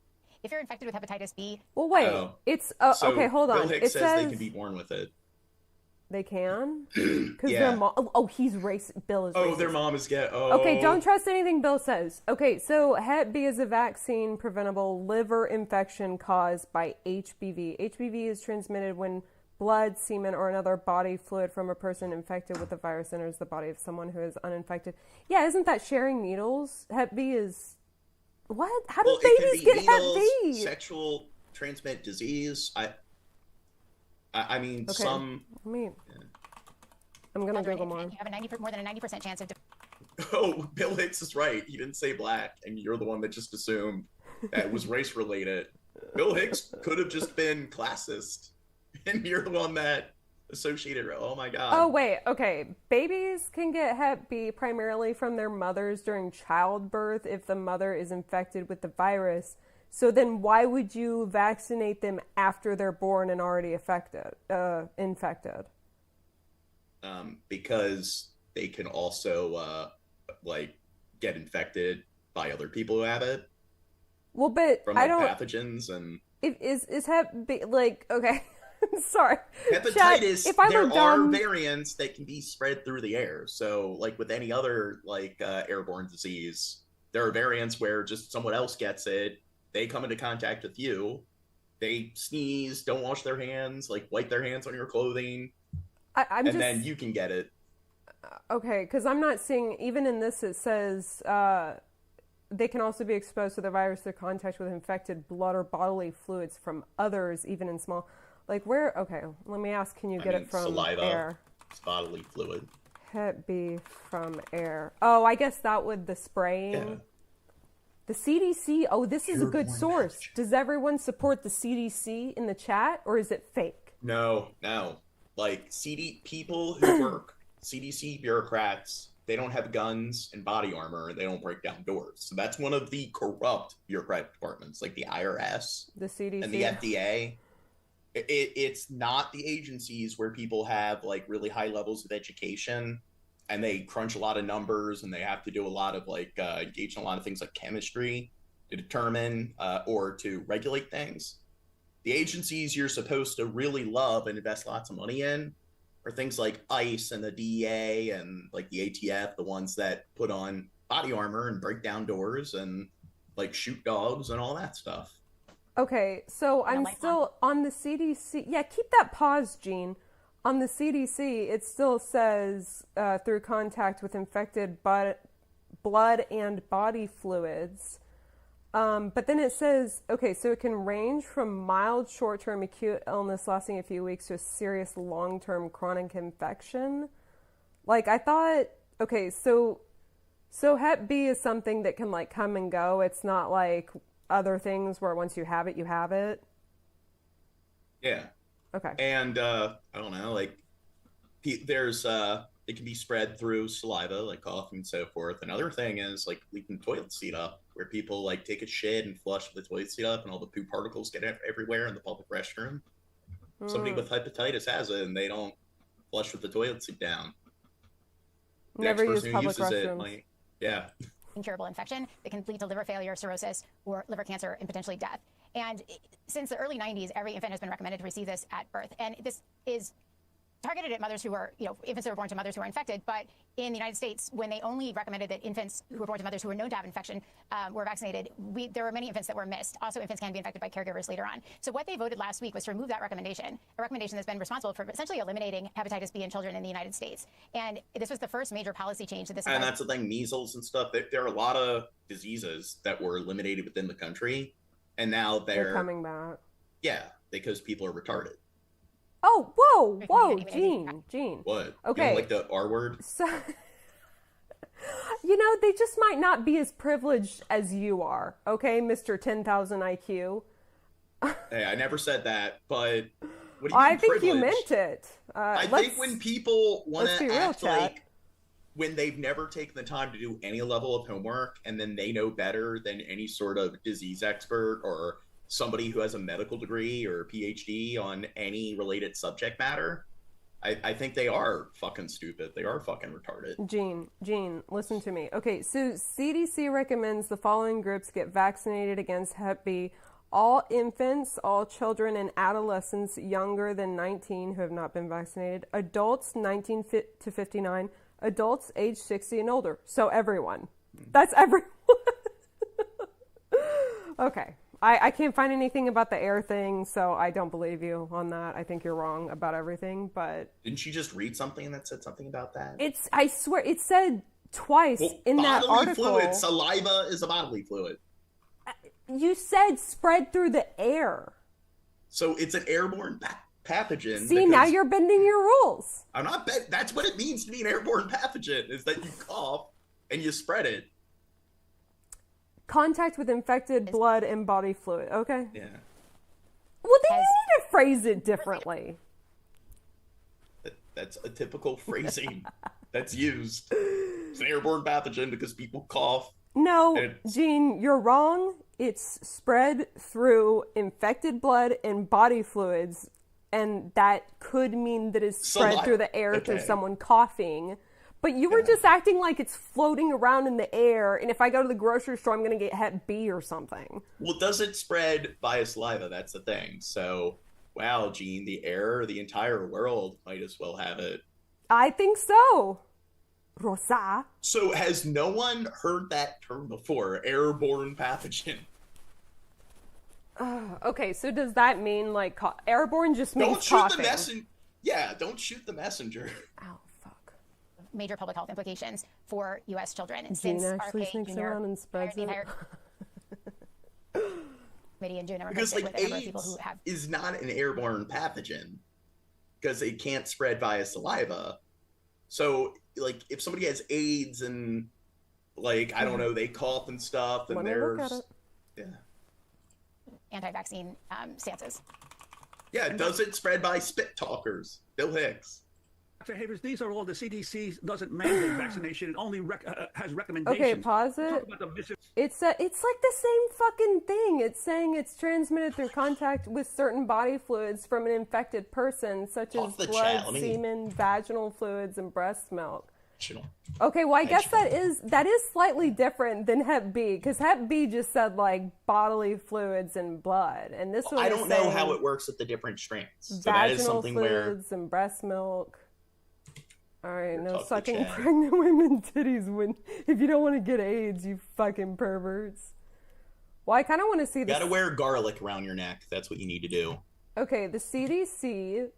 If you're infected with hepatitis B. Well, wait. Oh. It's So okay. Hold Bill on. Hicks It says they can be born with it. They can? Because Yeah. their mom. Oh, he's racist. Bill is racist. Oh, their mom is get. Oh. Okay, don't trust anything Bill says. Okay, so Hep B is a vaccine preventable liver infection caused by HBV. HBV is transmitted when blood, semen, or another body fluid from a person infected with the virus enters the body of someone who is uninfected. Yeah, isn't that sharing needles? Hep B is. What? How do babies get needles, Hep B? Sexual transmit disease. I mean, Okay. some. I'm gonna Google more. You have more than a 90% chance of. Oh, Bill Hicks is right. He didn't say black, and you're the one that just assumed that it was race related. Bill Hicks could have just been classist, and you're the one that associated. Oh my God. Oh, wait. Okay. Babies can get Hep B primarily from their mothers during childbirth if the mother is infected with the virus. So then why would you vaccinate them after they're born and already infected? Because they can also get infected by other people who have it. Well, but from I don't. pathogens and. Is Hep B okay? Sorry. Hepatitis. Chad, if I there were dumb, are variants that can be spread through the air. So, like with any other airborne disease, there are variants where just someone else gets it. They come into contact with you. They sneeze, don't wash their hands, wipe their hands on your clothing, then you can get it. Okay, because I'm not seeing, even in this it says they can also be exposed to the virus through contact with infected blood or bodily fluids from others, even in small. Where? Okay, let me ask, can you get it from saliva, air? It's bodily fluid. Hep B from air. Oh, I guess that would the spraying. Yeah. The CDC. Oh, this is a good source. Does everyone support the CDC in the chat, or is it fake? No. People who work, CDC bureaucrats, they don't have guns and body armor. They don't break down doors. So that's one of the corrupt bureaucratic departments, like the IRS, the CDC, and the FDA. It's not the agencies where people have really high levels of education and they crunch a lot of numbers and they have to do a lot of engage in a lot of things like chemistry to determine or to regulate things. The agencies you're supposed to really love and invest lots of money in are things like ICE and the DEA and the ATF, the ones that put on body armor and break down doors and shoot dogs and all that stuff. Okay, so I'm still on the CDC. Yeah, keep that pause, Gene. On the CDC, it still says through contact with infected blood and body fluids. But then it says, okay, so it can range from mild short-term acute illness lasting a few weeks to a serious long-term chronic infection. I thought, okay, so Hep B is something that can come and go. It's not like other things where once you have it, you have it. Yeah. Okay. And I don't know, there's it can be spread through saliva, coughing and so forth. Another thing is leaking the toilet seat up, where people take a shit and flush the toilet seat up, and all the poop particles get everywhere in the public restroom. Somebody with hepatitis has it, and they don't flush with the toilet seat down. Never use public restrooms. Yeah. Incurable infection that can lead to liver failure, cirrhosis, or liver cancer, and potentially death. And since the early 90s, every infant has been recommended to receive this at birth. And this is targeted at mothers who are, infants that were born to mothers who are infected. But in the United States, when they only recommended that infants who were born to mothers who were known to have infection were vaccinated, there were many infants that were missed. Also, infants can be infected by caregivers later on. So what they voted last week was to remove that recommendation, a recommendation that's been responsible for essentially eliminating hepatitis B in children in the United States. And this was the first major policy change to this. And that's the thing, measles and stuff. There are a lot of diseases that were eliminated within the country, and now they're coming back. Yeah, because people are retarded. Oh, whoa, Gene. What? Okay. You don't like the R word? So, they just might not be as privileged as you are, okay, Mr. 10,000 IQ? Hey, I never said that, but what do you mean I think privilege? you meant it. I think when people want to act when they've never taken the time to do any level of homework, and then they know better than any sort of disease expert or somebody who has a medical degree or a PhD on any related subject matter. I think they are fucking stupid. They are fucking retarded. Gene, listen to me. Okay, so CDC recommends the following groups get vaccinated against Hep B: all infants, all children and adolescents younger than 19 who have not been vaccinated, adults 19 to 59, adults age 60 and older. So everyone. That's everyone. Okay. I can't find anything about the air thing, so I don't believe you on that. I think you're wrong about everything, but... Didn't you just read something that said something about that? I swear, it said twice in that article. Bodily fluid. Saliva is a bodily fluid. You said spread through the air. So it's an airborne pathogen. See, now you're bending your rules. I'm not that's what it means to be an airborne pathogen, is that you cough and you spread it. Contact with infected blood and body fluid. Okay. Yeah. Well, then you need to phrase it differently. That's a typical phrasing that's used. It's an airborne pathogen because people cough. No, Gene, you're wrong. It's spread through infected blood and body fluids, and that could mean that it's spread through the air through someone coughing. But you were just acting like it's floating around in the air, and if I go to the grocery store, I'm going to get Hep B or something. Well, does it spread via saliva? That's the thing. So, wow, Gene, the air, the entire world might as well have it. I think so. Rosa. So has no one heard that term before, airborne pathogen? Okay, so does that mean, like, airborne just means don't shoot coughing? The messenger. Yeah, don't shoot the messenger. Ow. Major public health implications for U.S. children. And Gene since actually RFK sneaks Jr. around and spreads it. Committee in June, Because like with a number of people who have... is not an airborne pathogen because it can't spread via saliva. So like if somebody has AIDS and like I don't know, they cough and stuff, and there's anti-vaccine stances. Yeah, does it spread by spit talkers? Bill Hicks. Havers, these are all the CDC doesn't mandate vaccination. It only has recommendations. Okay, pause it. It's like the same fucking thing. It's saying it's transmitted through contact with certain body fluids from an infected person, such as blood, semen, vaginal fluids, and breast milk. Okay, well, I guess that is slightly different than Hep B, because Hep B just said like bodily fluids and blood, and this one I don't know how it works with the different strands. So that is something fluids and breast milk. All right, no sucking pregnant women titties when if you don't want to get AIDS, you fucking perverts. Well, I kind of want to see this. You gotta wear garlic around your neck. That's what you need to do. Okay, the CDC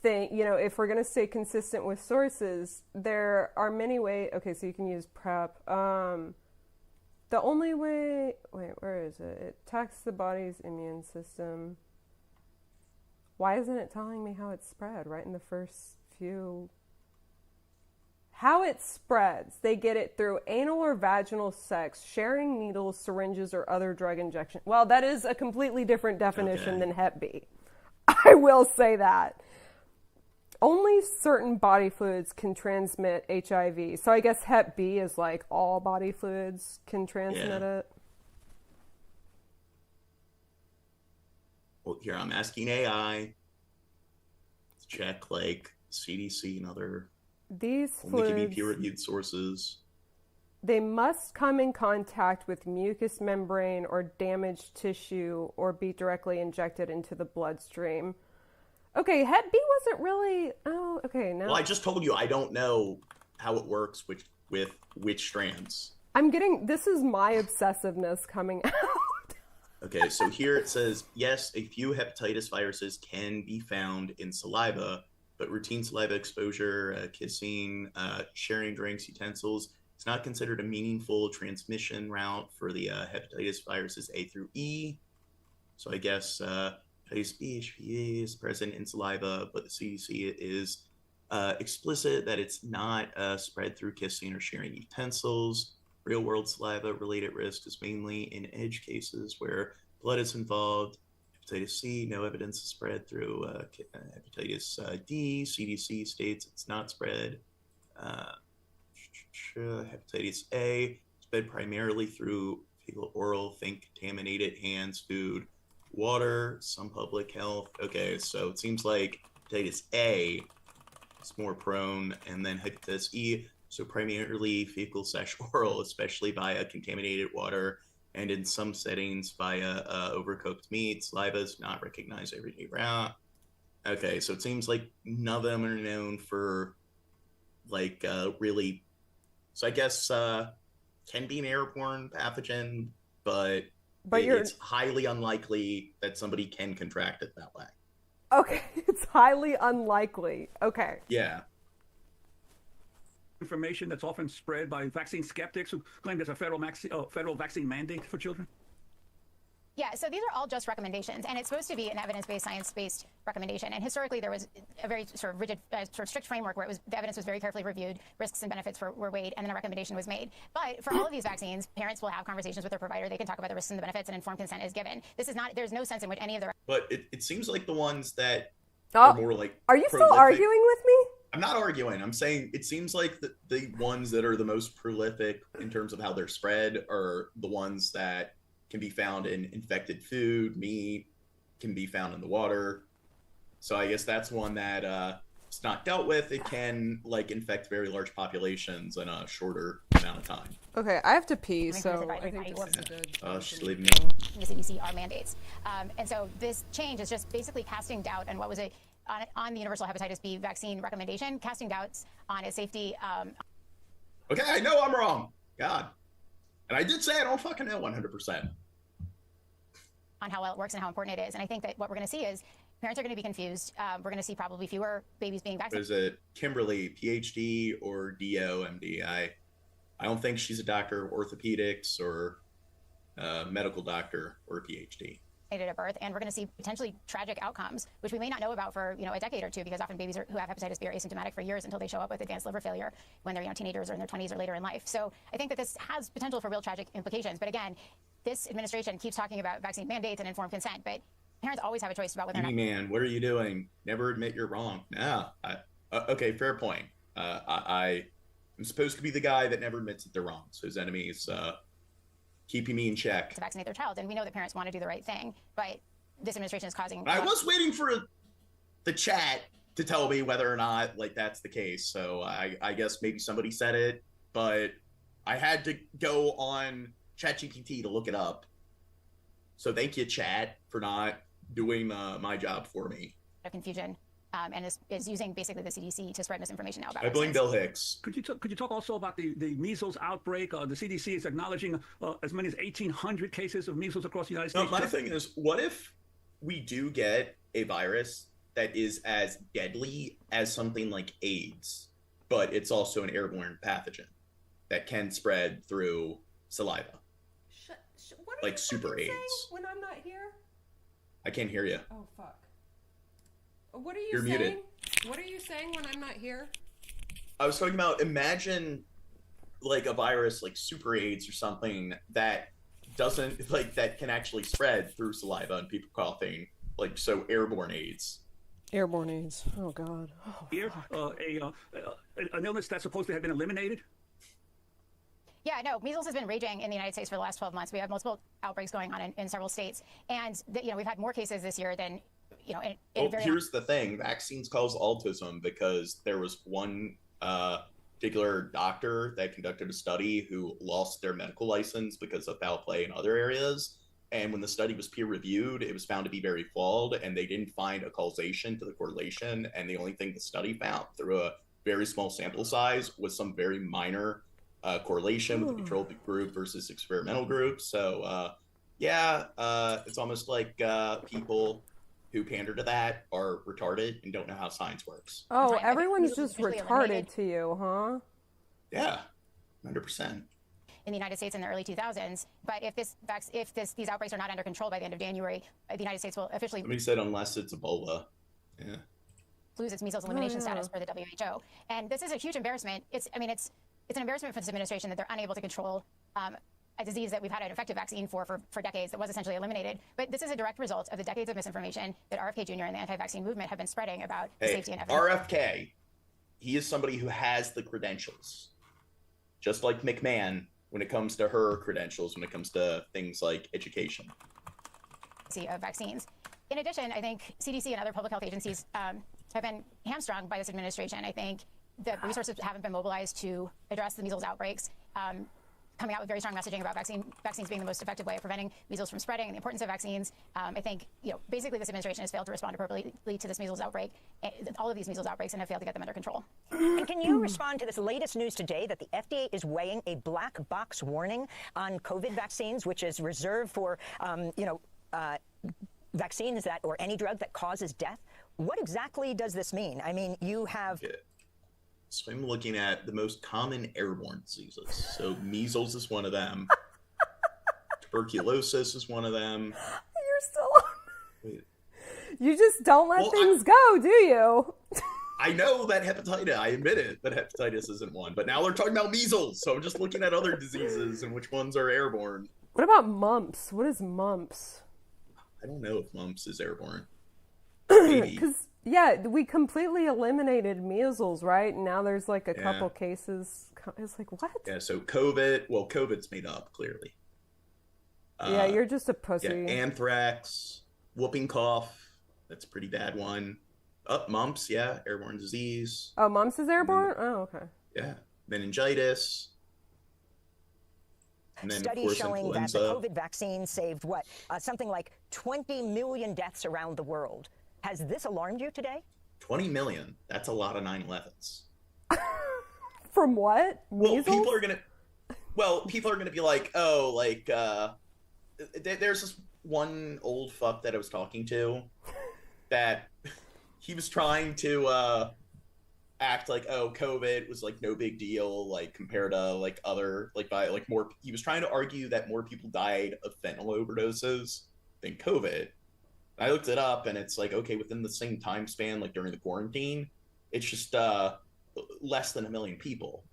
thing, you know, if we're going to stay consistent with sources, there are many ways. Okay, so you can use PrEP. The only way, wait, where is it? It attacks the body's immune system. Why isn't it telling me how it's spread right in the first few? How it spreads. They get it through anal or vaginal sex, sharing needles, syringes, or other drug injection. Well, that is a completely different definition than Hep B. I will say that. Only certain body fluids can transmit HIV. So I guess Hep B is like all body fluids can transmit it. Well, here I'm asking AI to check like CDC and other... These only fluids, give me peer-reviewed sources. They must come in contact with mucous membrane or damaged tissue or be directly injected into the bloodstream. Okay, Hep B wasn't really... Oh, okay, now... Well, I just told you I don't know how it works with which strands. I'm getting... This is my obsessiveness coming out. Okay, so here it says, yes, a few hepatitis viruses can be found in saliva, but routine saliva exposure, kissing, sharing drinks, utensils, it's not considered a meaningful transmission route for the hepatitis viruses A through E. So I guess hepatitis B, HPV is present in saliva, but the CDC is explicit that it's not spread through kissing or sharing utensils. Real-world saliva-related risk is mainly in edge cases where blood is involved. Hepatitis C, no evidence of spread through hepatitis D. CDC states it's not spread. etc. Hepatitis A spread primarily through fecal oral, think contaminated hands, food, water, some public health. Okay, so it seems like hepatitis A is more prone, and then hepatitis E, so primarily fecal/oral, especially via contaminated water, and in some settings via overcooked meat. Saliva is not recognized everyday route. Okay, so it seems like none of them are known for like really. So I guess can be an airborne pathogen, but it's highly unlikely that somebody can contract it that way. Okay, it's highly unlikely. Okay. Yeah. Information that's often spread by vaccine skeptics who claim there's a federal vaccine mandate for children? Yeah, so these are all just recommendations, and it's supposed to be an evidence-based, science-based recommendation. And historically, there was a very sort of rigid, sort of strict framework where the evidence was very carefully reviewed, risks and benefits were weighed, and then a recommendation was made. But for all of these vaccines, parents will have conversations with their provider. They can talk about the risks and the benefits, and informed consent is given. This is not. There's no sense in which any of the. But it seems like the ones that are more like. Are you still arguing with me? I'm not arguing. I'm saying it seems like the ones that are the most prolific in terms of how they're spread are the ones that can be found in infected food, meat, can be found in the water. So I guess that's one that it's not dealt with. It can like infect very large populations in a shorter amount of time. Okay, I have to pee, so I think this is good. She's leaving me. The CDC are mandates, and so this change is just basically casting doubt on what was on the universal hepatitis B vaccine recommendation, casting doubts on its safety. Okay, I know I'm wrong. God. And I did say I don't fucking know 100%. On how well it works and how important it is. And I think that what we're going to see is parents are going to be confused. We're going to see probably fewer babies being vaccinated. Is it Kimberly, PhD or DO, MD? I don't think she's a doctor of orthopedics or a medical doctor or a PhD. At birth, and we're going to see potentially tragic outcomes, which we may not know about for a decade or two, because often babies who have hepatitis B are asymptomatic for years until they show up with advanced liver failure when they're teenagers or in their 20s or later in life. So I think that this has potential for real tragic implications. But again, this administration keeps talking about vaccine mandates and informed consent, but parents always have a choice about whether or not. Man, what are you doing? Never admit you're wrong. No. Okay, fair point. I'm supposed to be the guy that never admits that they're wrong. So his enemies keeping me in check. To vaccinate their child, and we know that parents want to do the right thing, but this administration is causing. I was waiting for the chat to tell me whether or not that's the case. So I guess maybe somebody said it, but I had to go on ChatGPT to look it up. So thank you, chat, for not doing my job for me. Confusion. And is using basically the CDC to spread misinformation now about I blame Bill Hicks. Could you talk also about the measles outbreak? The CDC is acknowledging as many as 1,800 cases of measles across the United States. No, my thing is, what if we do get a virus that is as deadly as something like AIDS, but it's also an airborne pathogen that can spread through saliva? What are like you super AIDS. When I'm not here? I can't hear you. Oh, fuck. What are you You're saying? muted. What are you saying when I'm not here? I was talking about, imagine like a virus like super AIDS or something that doesn't that can actually spread through saliva and people coughing, so airborne AIDS. Airborne AIDS. Oh God. Oh, an illness that's supposed to have been eliminated. Yeah, no, measles has been raging in the United States for the last 12 months. We have multiple outbreaks going on in several states, and we've had more cases this year than. Here's the thing: vaccines cause autism because there was one particular doctor that conducted a study who lost their medical license because of foul play in other areas. And when the study was peer reviewed, it was found to be very flawed, and they didn't find a causation to the correlation. And the only thing the study found through a very small sample size was some very minor correlation with the control group versus experimental group. So it's almost like people who pander to that are retarded and don't know how science works. Oh, everyone's just retarded to you, huh? Yeah, 100%. In the United States in the early 2000s, but if these outbreaks are not under control by the end of January, the United States will officially. Somebody said unless it's Ebola. Yeah. Lose its measles elimination status for the WHO, and this is a huge embarrassment. It's an embarrassment for this administration that they're unable to control a disease that we've had an effective vaccine for decades that was essentially eliminated. But this is a direct result of the decades of misinformation that RFK Jr. and the anti-vaccine movement have been spreading about the safety and efficacy. RFK, he is somebody who has the credentials. just like McMahon when it comes to her credentials, when it comes to things like education. Of vaccines. In addition, I think CDC and other public health agencies have been hamstrung by this administration. I think the resources haven't been mobilized to address the measles outbreaks, coming out with very strong messaging about vaccines being the most effective way of preventing measles from spreading and the importance of vaccines. I think, basically this administration has failed to respond appropriately to this measles outbreak, all of these measles outbreaks, and have failed to get them under control. And can you respond to this latest news today that the FDA is weighing a black box warning on COVID vaccines, which is reserved for, vaccines that, or any drug that causes death? What exactly does this mean? I mean, you have... Yeah. So I'm looking at the most common airborne diseases. So measles is one of them. Tuberculosis is one of them. You're still... Wait. You just don't let things go, do you? I know that hepatitis, I admit it, but hepatitis isn't one. But now they're talking about measles, so I'm just looking at other diseases and which ones are airborne. What about mumps? What is mumps? I don't know if mumps is airborne. Because, we completely eliminated measles, right? And now there's like a couple cases. It's like, what? Yeah, so COVID's made up, clearly. Yeah, you're just a pussy. Yeah, anthrax, whooping cough, that's a pretty bad one. Mumps, airborne disease. Oh, mumps is airborne? Oh, okay. Yeah, meningitis. And then, studies showing that the COVID vaccine saved something like 20 million deaths around the world. Has this alarmed you today? 20 million. That's a lot of 9/11s. From what? Well, people are gonna be like, there's this one old fuck that I was talking to that he was trying to act like, COVID was like no big deal, like compared to like other more. He was trying to argue that more people died of fentanyl overdoses than COVID. I looked it up, and it's like, okay, within the same time span, like during the quarantine, it's just less than 1 million people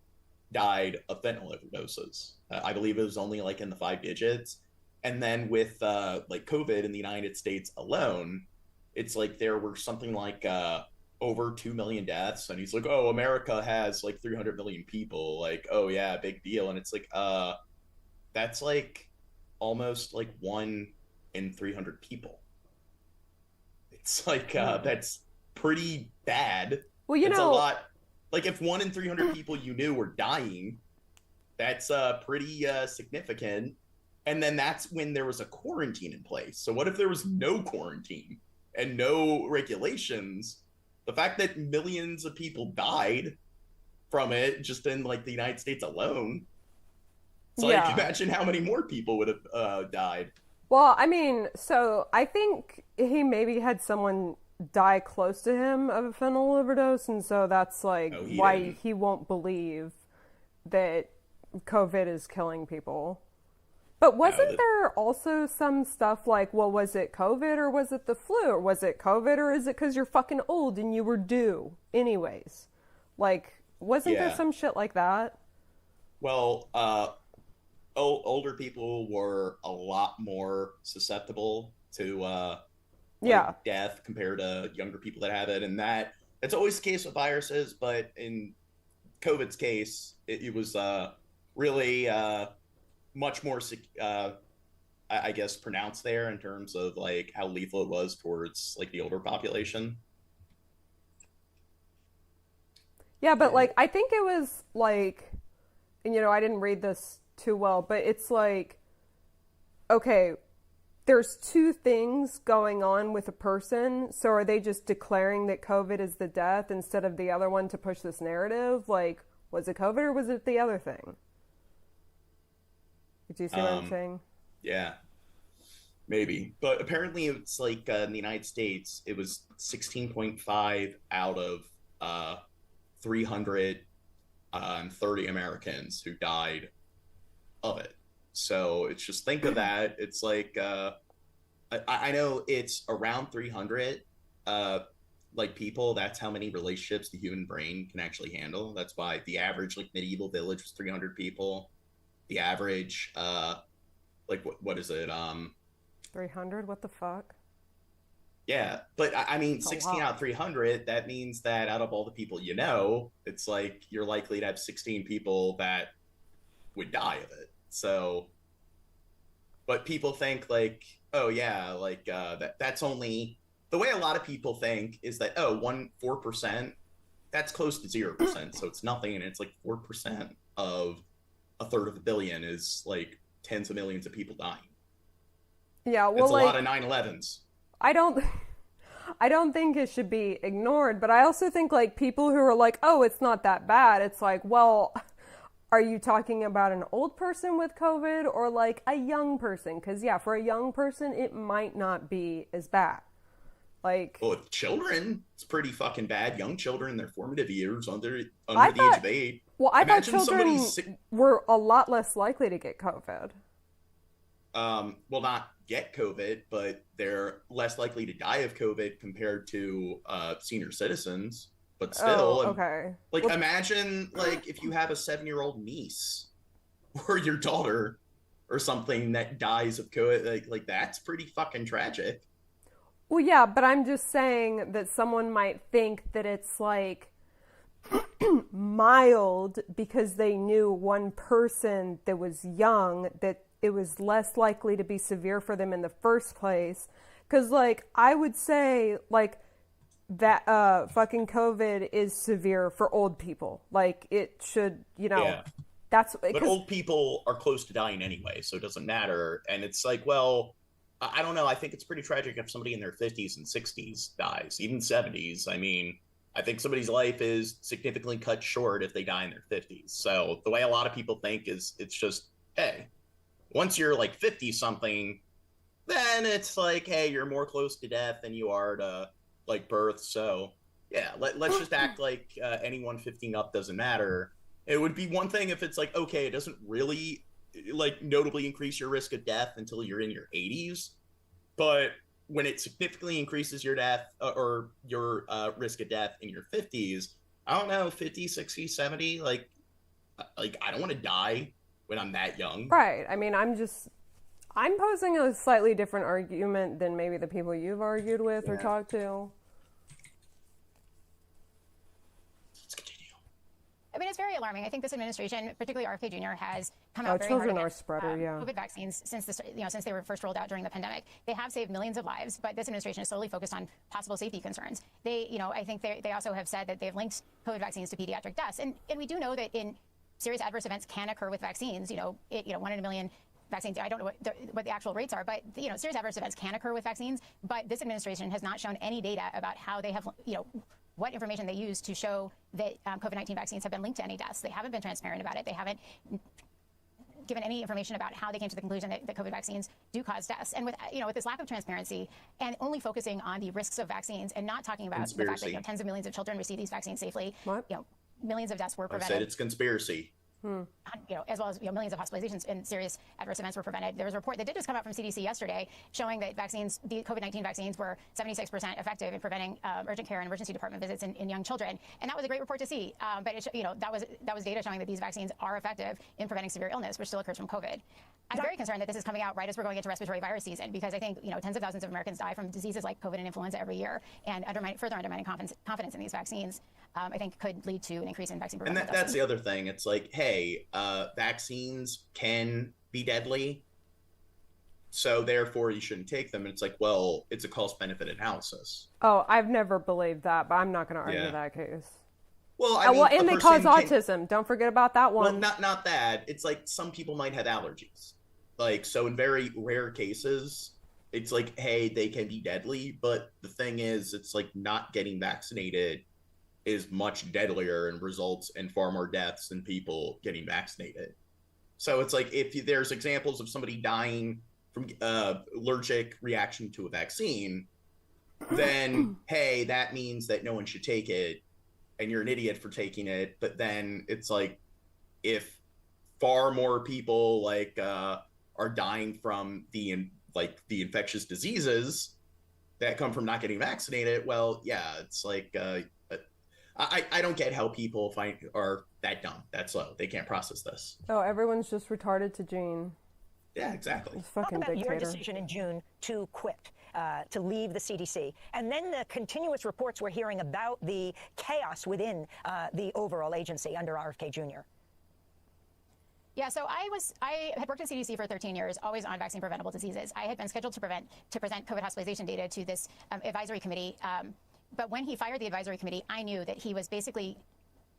died of fentanyl overdoses. I believe it was only like in the 5 digits. And then with like COVID in the United States alone, it's like there were something like over 2 million deaths. And he's like, oh, America has like 300 million people. Like, oh yeah, big deal. And it's like, that's like almost like 1 in 300 people. It's like, that's pretty bad. Well, it's a lot. Like if 1 in 300 people you knew were dying, that's pretty significant. And then that's when there was a quarantine in place. So what if there was no quarantine and no regulations? The fact that millions of people died from it just in like the United States alone. It's like, imagine how many more people would have died. Well, I mean, so I think he maybe had someone die close to him of a fentanyl overdose, and so that's like why he won't believe that COVID is killing people. But wasn't there also some stuff like, well, was it COVID or was it the flu? Or was it COVID or is it because you're fucking old and you were due anyways? Like, wasn't there some shit like that? Well, older people were a lot more susceptible to death compared to younger people that have it. And that's always the case with viruses. But in COVID's case, it was really... much more, I guess, pronounced there in terms of like how lethal it was towards like the older population. Yeah, but like I think it was like, and I didn't read this too well, but it's like, okay, there's 2 things going on with a person. So are they just declaring that COVID is the death instead of the other one to push this narrative? Like, was it COVID or was it the other thing? Do you see what I'm saying? Yeah, maybe. But apparently it's like in the United States, it was 16.5 out of 330 Americans who died of it. So it's just, think of that. It's like, I know it's around 300 like people. That's how many relationships the human brain can actually handle. That's why the average like medieval village was 300 people. The average, like, what is it? 300? What the fuck? Yeah, but I mean, 16 out of 300, that means that out of all the people it's like you're likely to have 16 people that would die of it. So, but people think like, oh yeah, like that's only the way a lot of people think is that 4%, that's close to 0%, so it's nothing, and it's like 4% of a third of a billion is like tens of millions of people dying. Yeah, well, it's a like, lot of 9/11s. I don't think it should be ignored, but I also think like people who are like, oh, it's not that bad. It's like, well, are you talking about an old person with COVID or like a young person? Because yeah, for a young person, it might not be as bad. Like, well, with children, it's pretty fucking bad. Young children in their formative years under the age of 8. Well, I thought children were a lot less likely to get COVID. Well, not get COVID, but they're less likely to die of COVID compared to senior citizens. But still, okay. Like, imagine like if you have a 7-year-old niece or your daughter or something that dies of COVID, like that's pretty fucking tragic. Well, yeah, but I'm just saying that someone might think that it's like mild because they knew one person that was young, that it was less likely to be severe for them in the first place. Because, like, I would say, like, that fucking COVID is severe for old people. Like, it should, you know, yeah. But old people are close to dying anyway, so it doesn't matter. And it's like, well, I don't know. I think it's pretty tragic if somebody in their 50s and 60s dies, even 70s. I mean, I think somebody's life is significantly cut short if they die in their 50s. So the way a lot of people think is it's just, hey, once you're like 50 something, then it's like, hey, you're more close to death than you are to like birth. So yeah, let's just act like anyone 15 up doesn't matter. It would be one thing if it's like, okay, it doesn't really like notably increase your risk of death until you're in your 80s, but when it significantly increases your death or your risk of death in your 50s, I don't know, 50, 60, 70, like I don't want to die when I'm that young. Right. I mean, I'm posing a slightly different argument than maybe the people you've argued with or talked to. I mean, it's very alarming. I think this administration, particularly RFK Jr., has come out very children hard are spreader, yeah. COVID vaccines since they were first rolled out during the pandemic. They have saved millions of lives, but this administration is solely focused on possible safety concerns. I think they also have said that they've linked COVID vaccines to pediatric deaths, and we do know that in serious adverse events can occur with vaccines. 1 in a million vaccines. I don't know what the actual rates are, but serious adverse events can occur with vaccines. But this administration has not shown any data about how they have what information they use to show that COVID-19 vaccines have been linked to any deaths. They haven't been transparent about it. They haven't given any information about how they came to the conclusion that COVID vaccines do cause deaths. And with this lack of transparency and only focusing on the risks of vaccines and not talking about the fact that tens of millions of children receive these vaccines safely, millions of deaths were prevented. I said it's conspiracy. As well as millions of hospitalizations and serious adverse events were prevented. There was a report that did just come out from CDC yesterday showing that the COVID-19 vaccines were 76% effective in preventing urgent care and emergency department visits in young children, and that was a great report to see. But that was data showing that these vaccines are effective in preventing severe illness, which still occurs from COVID. I'm very concerned that this is coming out right as we're going into respiratory virus season, because I think tens of thousands of Americans die from diseases like COVID and influenza every year, and further undermining confidence in these vaccines, I think could lead to an increase in vaccine prevention. And that's the other thing. It's like, hey, vaccines can be deadly, so therefore you shouldn't take them. And it's like, well, it's a cost-benefit analysis. Oh, I've never believed that, but I'm not going to argue that case. Well, I mean, and they cause autism. Don't forget about that one. Well, not that. It's like some people might have allergies. Like, so in very rare cases, it's like, hey, they can be deadly. But the thing is, it's like not getting vaccinated is much deadlier and results in far more deaths than people getting vaccinated. So it's like, if there's examples of somebody dying from allergic reaction to a vaccine, then, hey, that means that no one should take it, and you're an idiot for taking it. But then it's like, if far more people like are dying from the infectious diseases that come from not getting vaccinated, well, yeah, it's like I don't get how people are that dumb, that slow. They can't process this. Oh, everyone's just retarded to Gene. Yeah, exactly. Talk about your decision in June to quit, to leave the CDC, and then the continuous reports we're hearing about the chaos within the overall agency under RFK Jr. Yeah, so I had worked at CDC for 13 years, always on vaccine preventable diseases. I had been scheduled to present COVID hospitalization data to this advisory committee. But when he fired the advisory committee, I knew that he was basically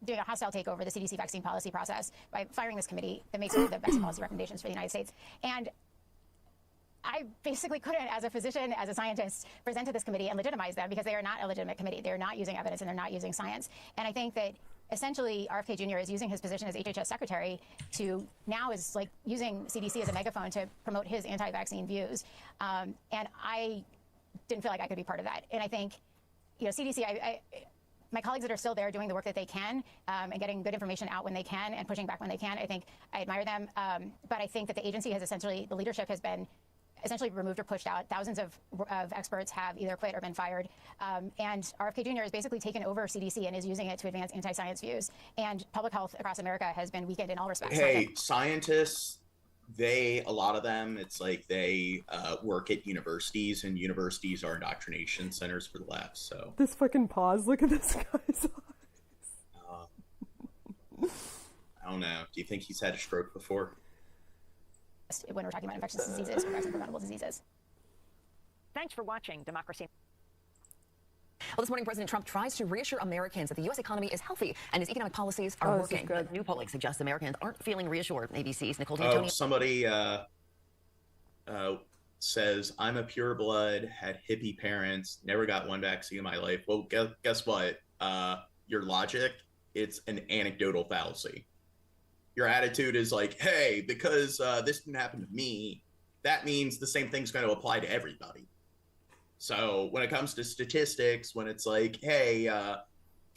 doing a hostile takeover of the CDC vaccine policy process by firing this committee that makes the vaccine policy recommendations for the United States. And I basically couldn't, as a physician, as a scientist, present to this committee and legitimize them because they are not a legitimate committee. They're not using evidence and they're not using science. And I think that essentially RFK Jr. is using his position as HHS secretary to now is like using CDC as a megaphone to promote his anti-vaccine views. And I didn't feel like I could be part of that. And I think, CDC, my colleagues that are still there doing the work that they can and getting good information out when they can and pushing back when they can, I think I admire them. But I think that the agency has essentially, the leadership has been essentially removed or pushed out. Thousands of experts have either quit or been fired. And RFK Jr. has basically taken over CDC and is using it to advance anti-science views. And public health across America has been weakened in all respects. Hey, scientists, a lot of them, it's like they work at universities, and universities are indoctrination centers for the left. So this fucking pause, look at this guy's eyes. I don't know. Do you think he's had a stroke before? When we're talking about infectious diseases or vaccine preventable diseases. Thanks for watching Democracy. Well, this morning, President Trump tries to reassure Americans that the U.S. economy is healthy and his economic policies are working. New polling suggests Americans aren't feeling reassured. ABC's Nicole D'Antonio. Somebody says, I'm a pureblood, had hippie parents, never got one vaccine in my life. Well, guess what? Your logic, it's an anecdotal fallacy. Your attitude is like, hey, because this didn't happen to me, that means the same thing's going to apply to everybody. So when it comes to statistics, when it's like, hey,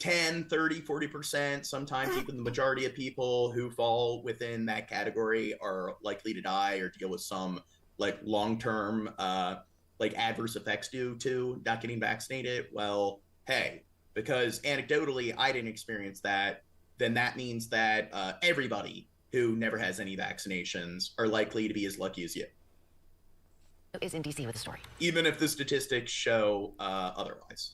10, 30, 40%, sometimes even the majority of people who fall within that category are likely to die or deal with some like long-term like adverse effects due to not getting vaccinated. Well, hey, because anecdotally I didn't experience that, then that means that everybody who never has any vaccinations are likely to be as lucky as you. Is in D.C. with the story. Even if the statistics show otherwise.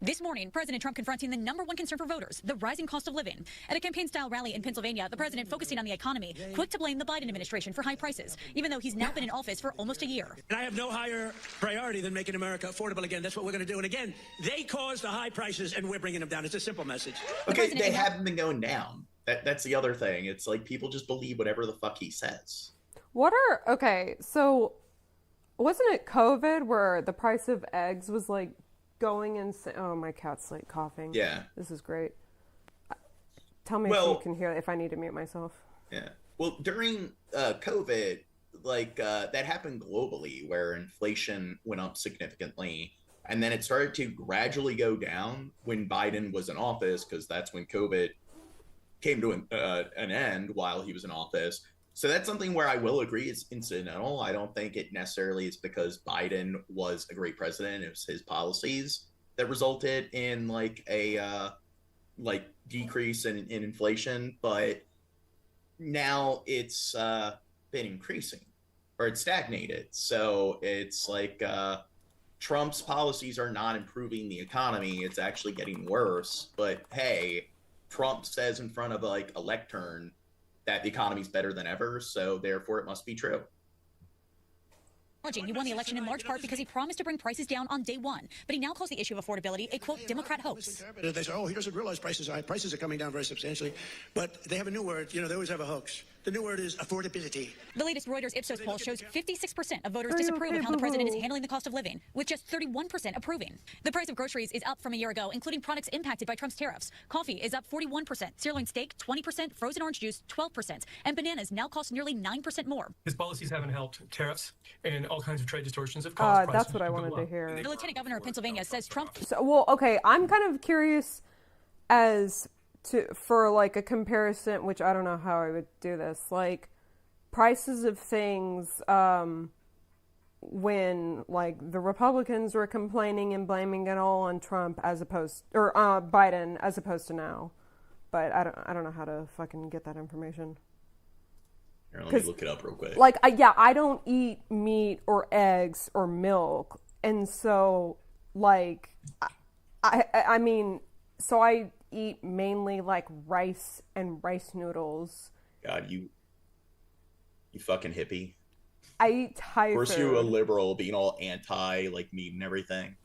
This morning, President Trump confronting the number one concern for voters, the rising cost of living. At a campaign-style rally in Pennsylvania, the president focusing on the economy, quick to blame the Biden administration for high prices, even though he's now been in office for almost a year. And I have no higher priority than making America affordable again. That's what we're going to do. And again, they caused the high prices, and we're bringing them down. It's a simple message. Okay, they haven't been going down. That's the other thing. It's like people just believe whatever the fuck he says. So wasn't it COVID where the price of eggs was like going insane? Oh, my cat's like coughing. Yeah. This is great. Tell me if you can hear, if I need to mute myself. Yeah. Well, during COVID, like that happened globally where inflation went up significantly. And then it started to gradually go down when Biden was in office, because that's when COVID came to an end while he was in office. So that's something where I will agree it's incidental. I don't think it necessarily is because Biden was a great president. It was his policies that resulted in like a decrease in inflation. But now it's been increasing, or it's stagnated. So it's like Trump's policies are not improving the economy. It's actually getting worse. But hey, Trump says in front of like a lectern that the economy's better than ever, so therefore it must be true. He won the election in large part because he promised to bring prices down on day one, but he now calls the issue of affordability a, quote, Democrat hoax. They say, oh, he doesn't realize prices are high. Prices are coming down very substantially. But they have a new word. They always have a hoax. The new word is affordability. The latest Reuters Ipsos poll shows 56% of voters disapprove of how the president is handling the cost of living, with just 31% approving. The price of groceries is up from a year ago, including products impacted by Trump's tariffs. Coffee is up 41%, sirloin steak 20%, frozen orange juice 12%, and bananas now cost nearly 9% more. His policies haven't helped. Tariffs and all kinds of trade distortions have caused prices that's what I wanted to hear. The lieutenant governor of Pennsylvania says Trump... I'm kind of curious for like a comparison, which I don't know how I would do this, like prices of things when like the Republicans were complaining and blaming it all on Trump Biden as opposed to now. But I don't know how to fucking get that information. Here, let me look it up real quick. Like I don't eat meat or eggs or milk, and so like I mean, so I eat mainly like rice and rice noodles. God, You fucking hippie. I eat Thai Of course, food. you a liberal being all anti like meat and everything.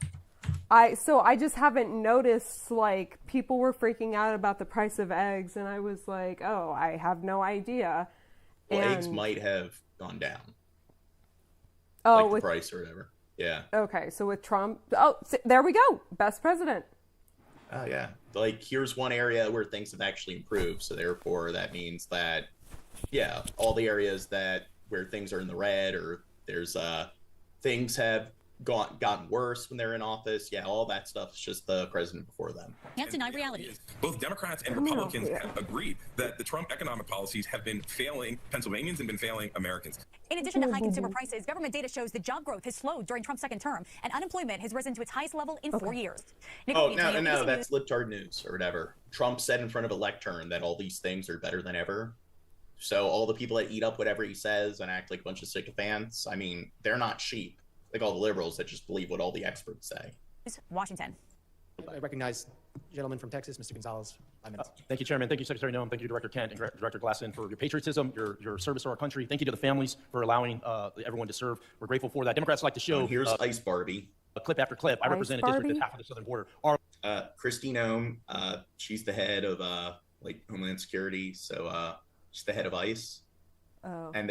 So I just haven't noticed, like, people were freaking out about the price of eggs, and I was like, oh, I have no idea. Well, eggs might have gone down. Oh, like with the price or whatever. Yeah. Okay, so with Trump, there we go, best president. Oh yeah. Like, here's one area where things have actually improved, so therefore that means that, yeah, all the areas where things are in the red or there's things have gotten worse when they're in office. Yeah, all that stuff is just the president before them. Can't deny reality. Both Democrats and Republicans have agreed that the Trump economic policies have been failing Pennsylvanians and been failing Americans. In addition to high consumer prices, government data shows that job growth has slowed during Trump's second term, and unemployment has risen to its highest level in 4 years. No, that's libtard news or whatever. Trump said in front of a lectern that all these things are better than ever. So all the people that eat up whatever he says and act like a bunch of sycophants, I mean, they're not sheep. Like all the liberals that just believe what all the experts say. Washington. I recognize gentleman from Texas, Mr. Gonzalez. Thank you, Chairman. Thank you, Secretary Noem. Thank you, Director Kent and Director Glasson, for your patriotism, your service to our country. Thank you to the families for allowing everyone to serve. We're grateful for that. Democrats like to show. Here's Ice Barbie. Clip after clip. I represent a district at half of the southern border. Christy Noem, she's the head of like Homeland Security, so she's the head of ICE. Oh. And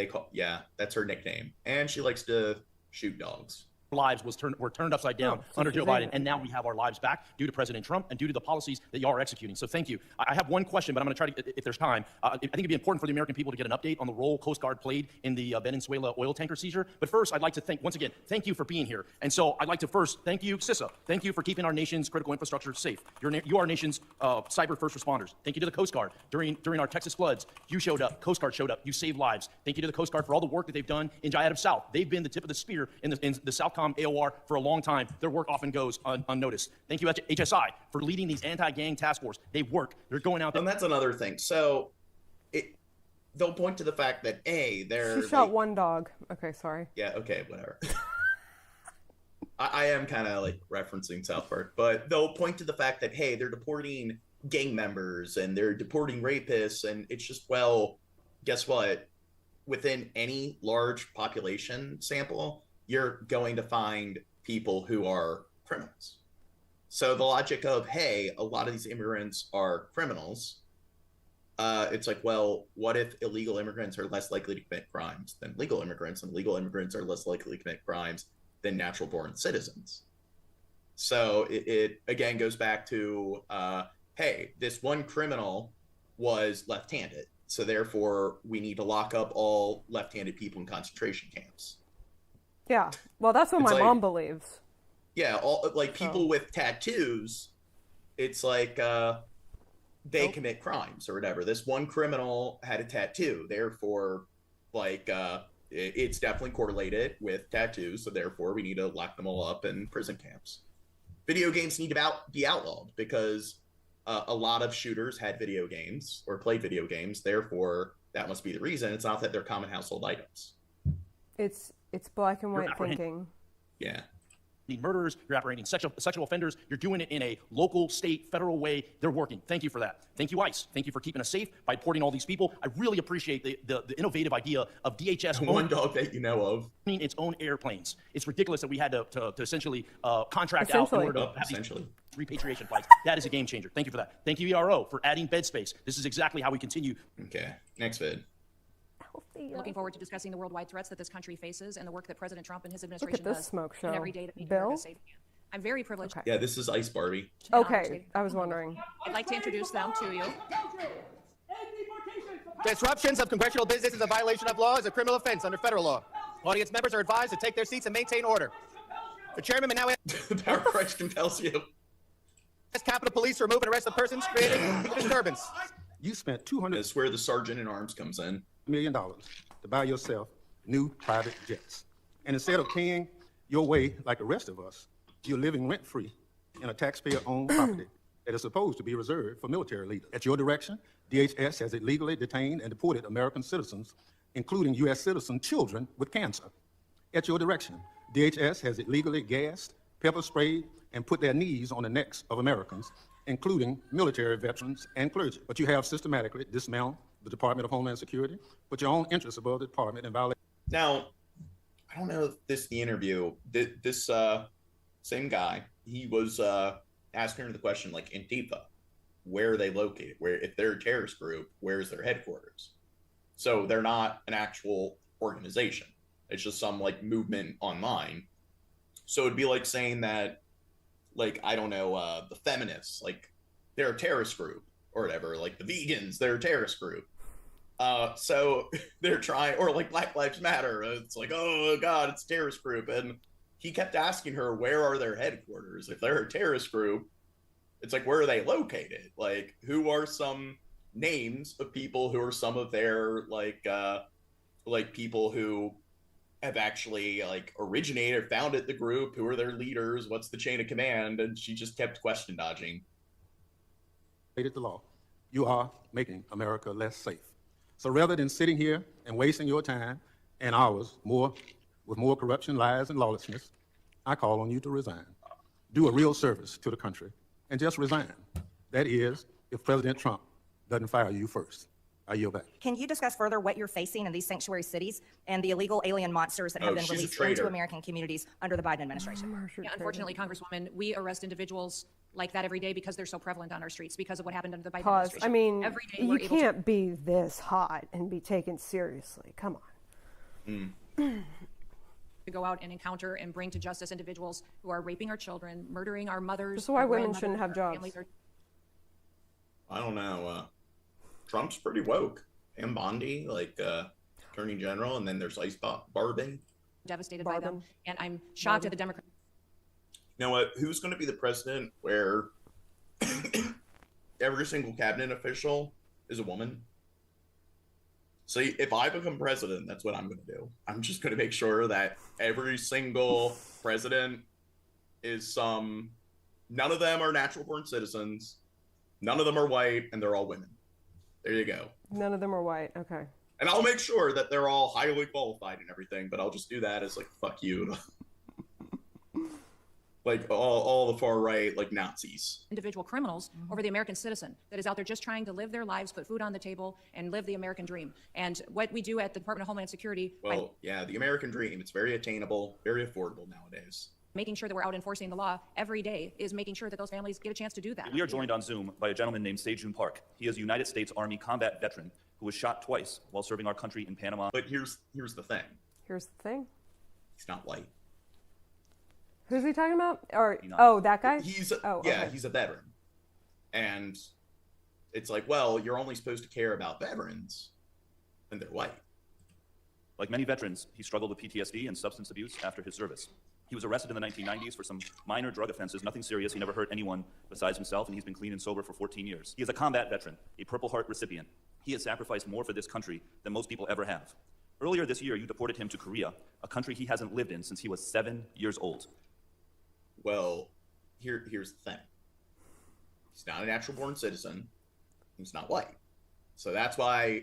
that's her nickname. And she likes to shoot dogs. Lives were turned upside down under Joe Biden, and now we have our lives back due to President Trump and due to the policies that y'all are executing. So thank you. I have one question, but I'm going to try to, if there's time. I think it'd be important for the American people to get an update on the role Coast Guard played in the Venezuela oil tanker seizure. But first, I'd like to thank you for being here. And so I'd like to first thank you, CISA. Thank you for keeping our nation's critical infrastructure safe. You are our nation's cyber first responders. Thank you to the Coast Guard. During our Texas floods, you showed up. Coast Guard showed up. You saved lives. Thank you to the Coast Guard for all the work that they've done in Jayad South. They've been the tip of the spear in the Southcom AOR for a long time. Their work often goes unnoticed. Thank you, HSI, for leading these anti-gang task force. They work. They're going out there. And that's another thing. So they'll point to the fact that they're She shot one dog. Okay, sorry. Yeah, okay, whatever. I am kind of like referencing South Park, but they'll point to the fact that, hey, they're deporting gang members and they're deporting rapists, and it's just, well, guess what? Within any large population sample, you're going to find people who are criminals. So the logic of, hey, a lot of these immigrants are criminals, it's like, well, what if illegal immigrants are less likely to commit crimes than legal immigrants, and legal immigrants are less likely to commit crimes than natural-born citizens? So it again goes back to, hey, this one criminal was left-handed, so therefore we need to lock up all left-handed people in concentration camps. Yeah, well, that's what my mom believes. Yeah, all like people with tattoos, it's like they commit crimes or whatever. This one criminal had a tattoo, therefore, like it's definitely correlated with tattoos. So therefore, we need to lock them all up in prison camps. Video games need to be outlawed because a lot of shooters had video games or played video games. Therefore, that must be the reason. It's not that they're common household items. It's black and white thinking. Yeah. Murderers, you're apprehending sexual offenders, you're doing it in a local, state, federal way. They're working. Thank you for that. Thank you, ICE. Thank you for keeping us safe by deporting all these people. I really appreciate the innovative idea of DHS one dog that you know of its own airplanes. It's ridiculous that we had to essentially contract out in order to have these repatriation flights. That is a game changer. Thank you for that. Thank you, ERO, for adding bed space. This is exactly how we continue. Okay, next vid. Looking forward to discussing the worldwide threats that this country faces and the work that President Trump and his Look administration at this does smoke show. in every day to make Bill? America safe again. I'm very privileged. Yeah, this is Ice Barbie. Okay, I was wondering. I'd like to introduce them to you. Disruptions of congressional business is a violation of law, is a criminal offense under federal law. Audience members are advised to take their seats and maintain order. The chairman may now The power crunch compels you. ask Capitol Police to remove and arrest the persons creating the disturbance. You spent $200 That's where the sergeant in arms comes in. million to buy yourself new private jets. And instead of paying your way like the rest of us, you're living rent-free in a taxpayer-owned property that is supposed to be reserved for military leaders. At your direction, DHS has illegally detained and deported American citizens, including U.S. citizen children with cancer. At your direction, DHS has illegally gassed, pepper sprayed, and put their knees on the necks of Americans, including military veterans and clergy. But you have systematically dismantled the Department of Homeland Security, put your own interests above the department and violate. Now, I don't know if this is the interview. This same guy, he was asking her the question, like, Antifa, where are they located? Where, if they're a terrorist group, where's their headquarters? So they're not an actual organization. It's just some like movement online. So it'd be like saying that, like, I don't know, the feminists, like, they're a terrorist group or whatever. Like the vegans, they're a terrorist group. So they're trying, or like Black Lives Matter. It's like, oh God, it's a terrorist group. And he kept asking her, where are their headquarters? If they're a terrorist group, it's like, where are they located? Like, who are some names of people who are some of their like people who have actually like originated, founded the group? Who are their leaders? What's the chain of command? And she just kept question dodging. The law. You are making America less safe. So rather than sitting here and wasting your time and ours with more corruption, lies, and lawlessness, I call on you to resign. Do a real service to the country and just resign. That is, if President Trump doesn't fire you first. I yield back. Can you discuss further what you're facing in these sanctuary cities and the illegal alien monsters that have been released into American communities under the Biden administration? Yeah, unfortunately, Congresswoman, we arrest individuals like that every day because they're so prevalent on our streets, because of what happened under the Biden administration. I mean, every day you can't be this hot and be taken seriously. Come on. To go out and encounter and bring to justice individuals who are raping our children, murdering our mothers. That's why women shouldn't have jobs. I don't know. Trump's pretty woke. And Bondi, like Attorney General, and then there's Ice Barbing. Devastated by them, and I'm shocked at the Democrats. You know what? Who's going to be the president where every single cabinet official is a woman? See, if I become president, that's what I'm going to do. I'm just going to make sure that every single president is none of them are natural born citizens, none of them are white, and they're all women. There you go. None of them are white. Okay. And I'll make sure that they're all highly qualified and everything, but I'll just do that as like, fuck you. Like all the far right, like Nazis. Individual criminals over the American citizen that is out there just trying to live their lives, put food on the table, and live the American dream. And what we do at the Department of Homeland Security. Well, yeah, the American dream. It's very attainable, very affordable nowadays. Making sure that we're out enforcing the law every day is making sure that those families get a chance to do that. We are joined on Zoom by a gentleman named Sejun Park. He is a United States Army combat veteran who was shot twice while serving our country in Panama. But here's the thing. Here's the thing. He's not white. Who's he talking about? Or that guy? He's a veteran. And it's like, well, you're only supposed to care about veterans when they're white. Like many veterans, he struggled with PTSD and substance abuse after his service. He was arrested in the 1990s for some minor drug offenses, nothing serious. He never hurt anyone besides himself, and he's been clean and sober for 14 years. He is a combat veteran, a Purple Heart recipient. He has sacrificed more for this country than most people ever have. Earlier this year, you deported him to Korea, a country he hasn't lived in since he was 7 years old. Well, here's the thing. He's not a natural-born citizen. He's not white. So that's why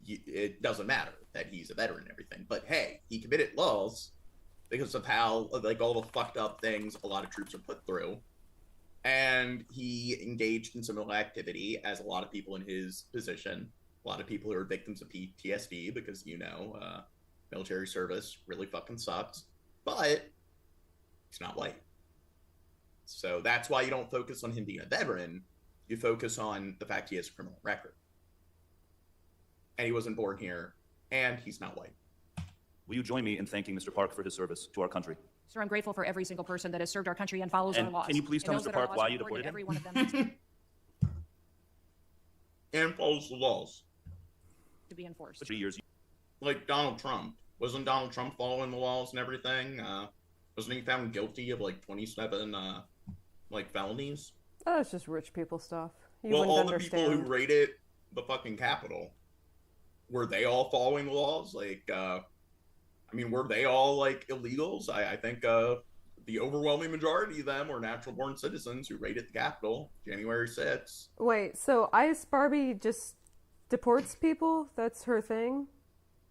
it doesn't matter that he's a veteran and everything. But hey, he committed laws because of how, like, all the fucked up things a lot of troops are put through. And he engaged in similar activity as a lot of people in his position. A lot of people who are victims of PTSD because, military service really fucking sucks. But he's not white. So that's why you don't focus on him being a veteran. You focus on the fact he has a criminal record. And he wasn't born here, and he's not white. Will you join me in thanking Mr. Park for his service to our country? Sir, I'm grateful for every single person that has served our country and follows our laws. Can you please tell Mr. Park why you deported him? Every one of them and follows the laws. To be enforced. 3 years. Like Donald Trump. Wasn't Donald Trump following the laws and everything? Wasn't he found guilty of like 27 felonies? Oh, it's just rich people stuff. Well, all the people who raided the fucking Capitol, were they all following the laws? Like, were they all like illegals? I think the overwhelming majority of them were natural-born citizens who raided the Capitol January 6th. Wait, so Ice Barbie just deports people? That's her thing?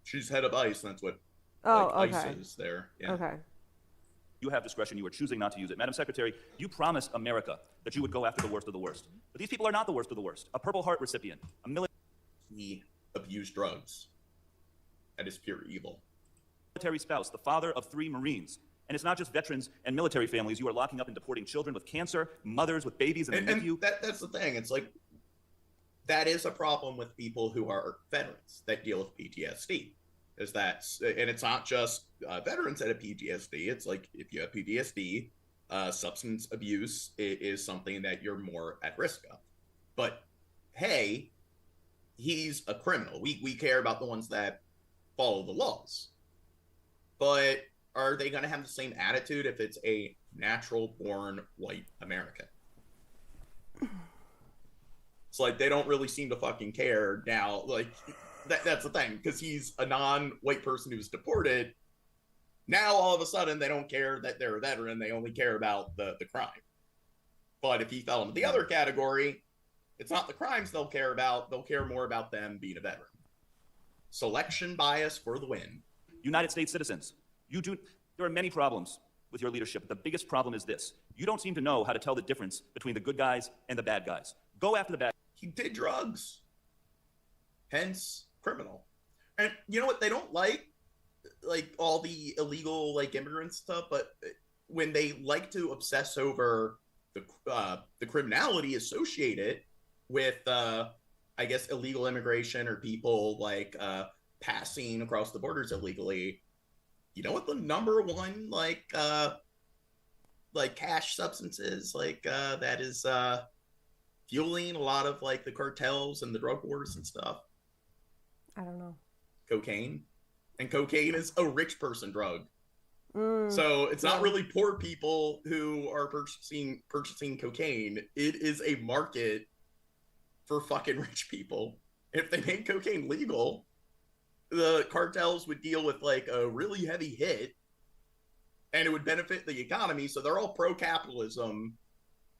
She's head of ICE, and that's what ICE is there. Yeah. Okay. You have discretion. You are choosing not to use it. Madam Secretary, you promised America that you would go after the worst of the worst. But these people are not the worst of the worst. A Purple Heart recipient, a military... He abuse drugs. That is pure evil. Military spouse, the father of 3 Marines. And it's not just veterans and military families. You are locking up and deporting children with cancer, mothers with babies in the NICU. That's the thing. It's like, that is a problem with people who are veterans that deal with PTSD. And it's not just veterans that have PTSD. It's like, if you have PTSD, substance abuse is something that you're more at risk of. But hey, he's a criminal. We care about the ones that follow the laws. But are they going to have the same attitude if it's a natural-born white American? It's like, they don't really seem to fucking care now. Like, that's the thing, because he's a non-white person who's deported. Now, all of a sudden, they don't care that they're a veteran. They only care about the crime. But if he fell into the other category, it's not the crimes they'll care about. They'll care more about them being a veteran. Selection bias for the win. United States citizens, there are many problems with your leadership. The biggest problem is this. You don't seem to know how to tell the difference between the good guys and the bad guys. Go after the bad. He did drugs. Hence, criminal. And you know what? They don't like all the illegal, immigrant stuff, but when they like to obsess over the criminality associated with, I guess, illegal immigration or people passing across the borders illegally, you know what the number one cash substances that is fueling a lot of the cartels and the drug wars and stuff? I don't know. Cocaine. And cocaine is a rich person drug. So it's not really poor people who are purchasing cocaine. It is a market for fucking rich people. If they made cocaine legal, the cartels would deal with a really heavy hit, and it would benefit the economy. So they're all pro-capitalism.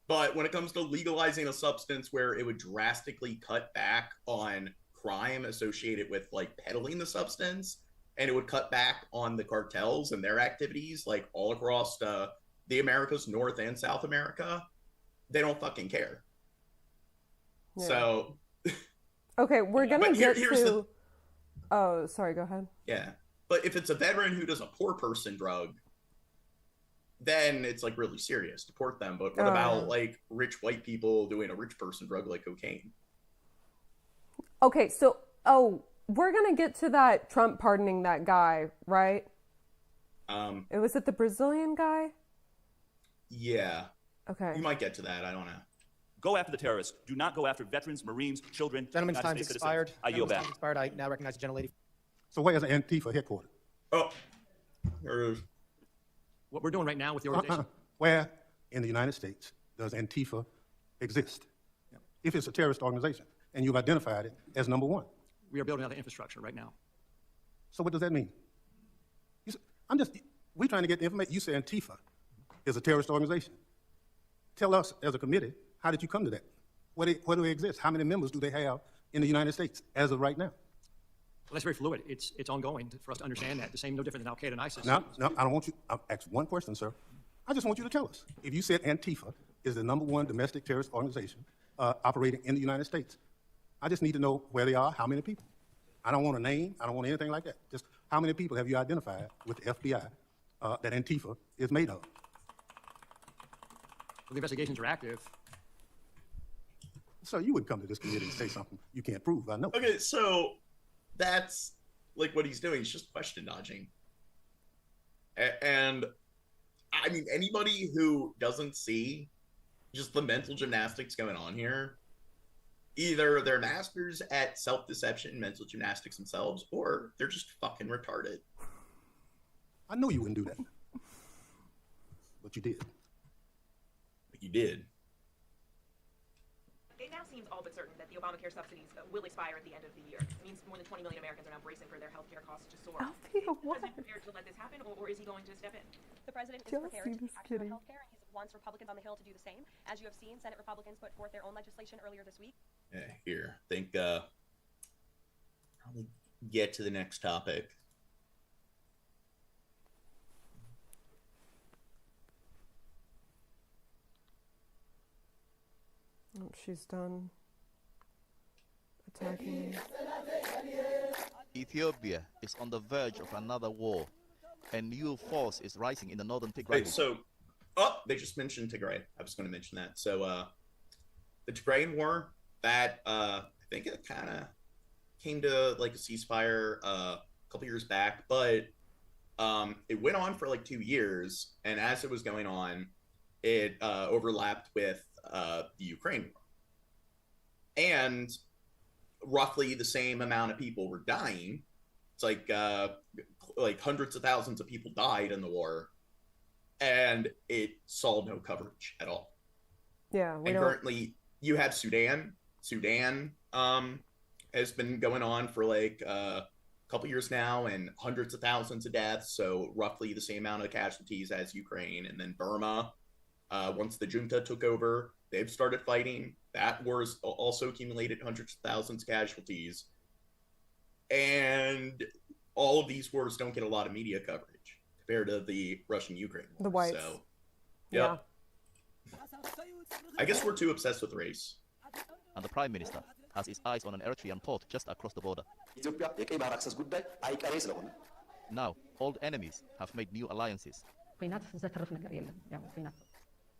But when it comes to legalizing a substance where it would drastically cut back on crime associated with peddling the substance, and it would cut back on the cartels and their activities all across the Americas, North and South America, they don't fucking care. Yeah. So okay, we're gonna get to oh, sorry, go ahead. Yeah, but if it's a veteran who does a poor person drug, then it's really serious. Deport them. But what about rich white people doing a rich person drug like cocaine? Okay, so we're gonna get to that Trump pardoning that guy, right? Was it the Brazilian guy? Yeah. Okay. You might get to that. I don't know. Go after the terrorists. Do not go after veterans, Marines, children. Gentlemen's time expired. I yield back. Expired. I now recognize the gentlelady. So where is Antifa headquartered? Oh, there it is. What we're doing right now with the organization. Where in the United States does Antifa exist? Yeah. If it's a terrorist organization, and you've identified it as number one. We are building out the infrastructure right now. So what does that mean? We're trying to get the information. You say Antifa is a terrorist organization. Tell us as a committee, how did you come to that? Where do they exist? How many members do they have in the United States as of right now? Well, that's very fluid. It's ongoing for us to understand that. The same, no different than Al-Qaeda and ISIS. No, I don't want you. I'll ask one question, sir. I just want you to tell us. If you said Antifa is the number one domestic terrorist organization operating in the United States, I just need to know where they are, how many people. I don't want a name. I don't want anything like that. Just how many people have you identified with the FBI that Antifa is made of? Well, the investigations are active. So you would come to this committee and say something you can't prove, I know. Okay, so that's what he's doing. He's just question dodging. And I mean, anybody who doesn't see just the mental gymnastics going on here, either they're masters at self-deception and mental gymnastics themselves, or they're just fucking retarded. I know you wouldn't do that. But you did. But you did. It now seems all but certain that the Obamacare subsidies will expire at the end of the year. It means more than 20 million Americans are now bracing for their health care costs to soar. Is the president prepared to let this happen, or is he going to step in? The president is prepared to act on health care, and he wants Republicans on the Hill to do the same. As you have seen, Senate Republicans put forth their own legislation earlier this week. Yeah, here. I think probably get to the next topic. Oh, she's done attacking. Ethiopia is on the verge of another war. A new force is rising in the northern Tigray. Wait, so, they just mentioned Tigray. I was going to mention that. So, the Tigrayan War, that I think it kind of came to like a ceasefire a couple years back, but it went on for like 2 years, and as it was going on, it overlapped with the Ukraine War, and roughly the same amount of people were dying. It's like hundreds of thousands of people died in the war, and it saw no coverage at all. Yeah, and currently you have Sudan. Sudan has been going on for like a couple years now, and hundreds of thousands of deaths, so roughly the same amount of casualties as Ukraine. And then Burma, once the junta took over, they've started fighting. That war's also accumulated hundreds of thousands of casualties. And all of these wars don't get a lot of media coverage compared to the Russian-Ukraine war. The whites. So, yeah. I guess we're too obsessed with race. And the Prime Minister has his eyes on an Eritrean port just across the border. Now, old enemies have made new alliances.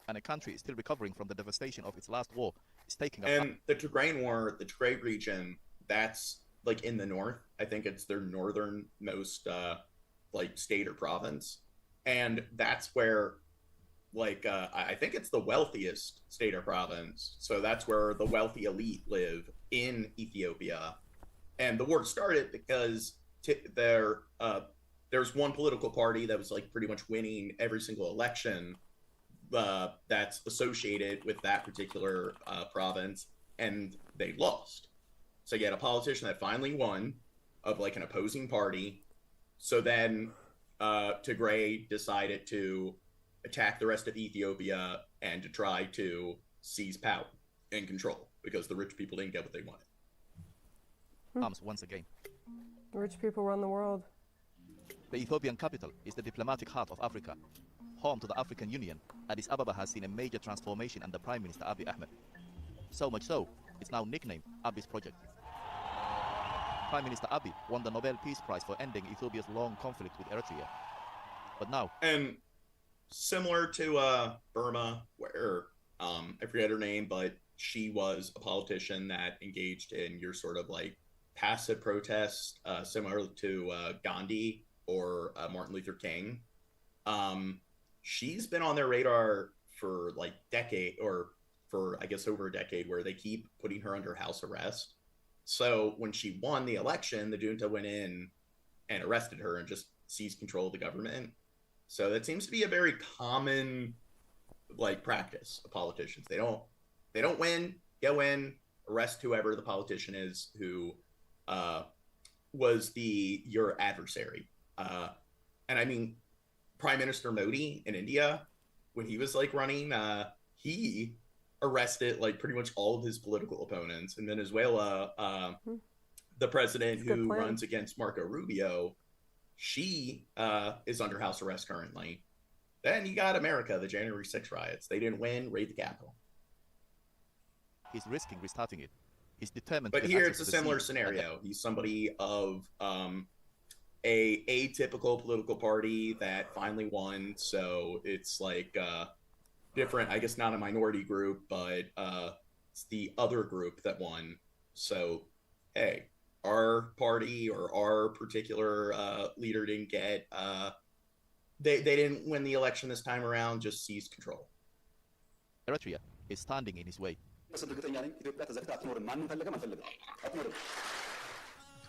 And a country is still recovering from the devastation of its last war. It's taking And the Tigrayan War, the Tigray region, that's like in the north. I think it's their northernmost like state or province. And that's where like I think it's the wealthiest state or province. So that's where the wealthy elite live in Ethiopia. And the war started because there's one political party that was like pretty much winning every single election that's associated with that particular province, and they lost. So you had a politician that finally won of like an opposing party. So then Tigray decided to attack the rest of Ethiopia and to try to seize power and control because the rich people didn't get what they wanted. Once again. The rich people run the world. The Ethiopian capital is the diplomatic heart of Africa, home to the African Union. Addis Ababa has seen a major transformation under Prime Minister Abiy Ahmed. So much so, it's now nicknamed Abiy's Project. Prime Minister Abiy won the Nobel Peace Prize for ending Ethiopia's long conflict with Eritrea. But now... And similar to Burma, where I forget her name, but she was a politician that engaged in your sort of like passive protest, similar to Gandhi or Martin Luther King. She's been on their radar for like decade, or for I guess over a decade, where they keep putting her under house arrest. So when she won the election, the junta went in and arrested her and just seized control of the government. So that seems to be a very common like practice of politicians. They don't win, go in, arrest whoever the politician is who was your adversary. And I mean, Prime Minister Modi in India, when he was like running, he arrested like pretty much all of his political opponents. In Venezuela, the president who runs against Marco Rubio, she is under house arrest currently. Then you got America, the January 6th riots. They didn't win, raid the Capitol. He's risking restarting it. He's determined. But here it's a similar scenario. He's somebody of a atypical political party that finally won. So it's like different, I guess not a minority group, but it's the other group that won. So, hey, our party or our particular leader didn't get, they didn't win the election this time around, just seized control. Eritrea is standing in his way.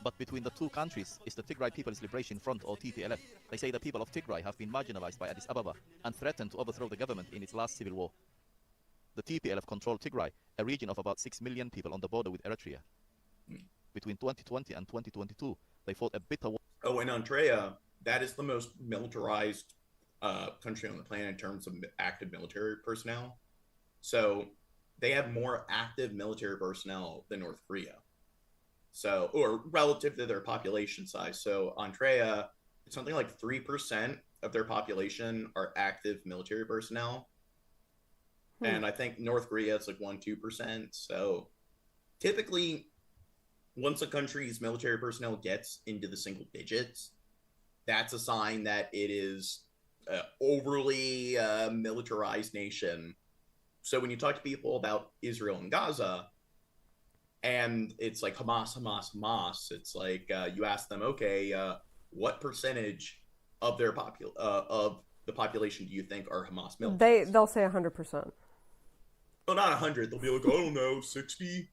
But between the two countries is the Tigray People's Liberation Front, or TPLF. They say the people of Tigray have been marginalized by Addis Ababa and threatened to overthrow the government in its last civil war. The TPLF controlled Tigray, a region of about 6 million people on the border with Eritrea. Between 2020 and 2022, they fought a bitter war. Oh, and Eritrea, that is the most militarized country on the planet in terms of active military personnel. So they have more active military personnel than North Korea. So, or relative to their population size. So Eritrea, it's something like 3% of their population are active military personnel. And I think North Korea, it's like 1-2%. So typically once a country's military personnel gets into the single digits, that's a sign that it is an overly militarized nation. So when you talk to people about Israel and Gaza, and it's like Hamas, Hamas, Hamas, it's like you ask them, okay, what percentage of their of the population do you think are Hamas militants? They'll say 100%. Well, not 100. They'll be like, I don't know, 60.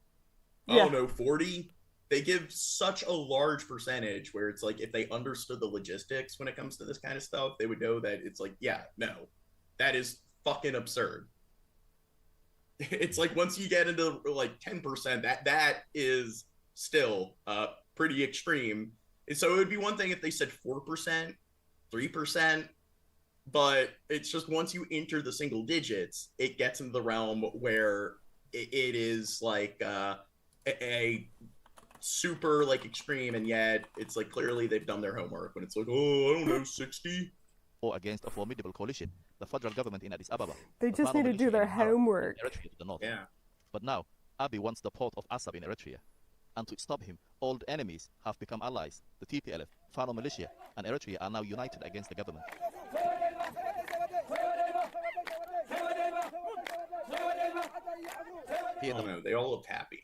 I don't know, 40. They give such a large percentage where it's like if they understood the logistics when it comes to this kind of stuff, they would know that it's like, yeah, no, that is fucking absurd. It's like once you get into like 10%, that is still pretty extreme. And so it would be one thing if they said 4%, 3%, but it's just once you enter the single digits, it gets into the realm where it is like a super like extreme, and yet it's like clearly they've done their homework when it's like, oh, I don't know, 60. Or against a formidable coalition, the federal government in Addis Ababa. They just need to do their homework. Yeah. But now, Abiy wants the port of Assab in Eritrea. And to stop him, old enemies have become allies. The TPLF, Fano militia, and Eritrea are now united against the government. I don't know, they all look happy.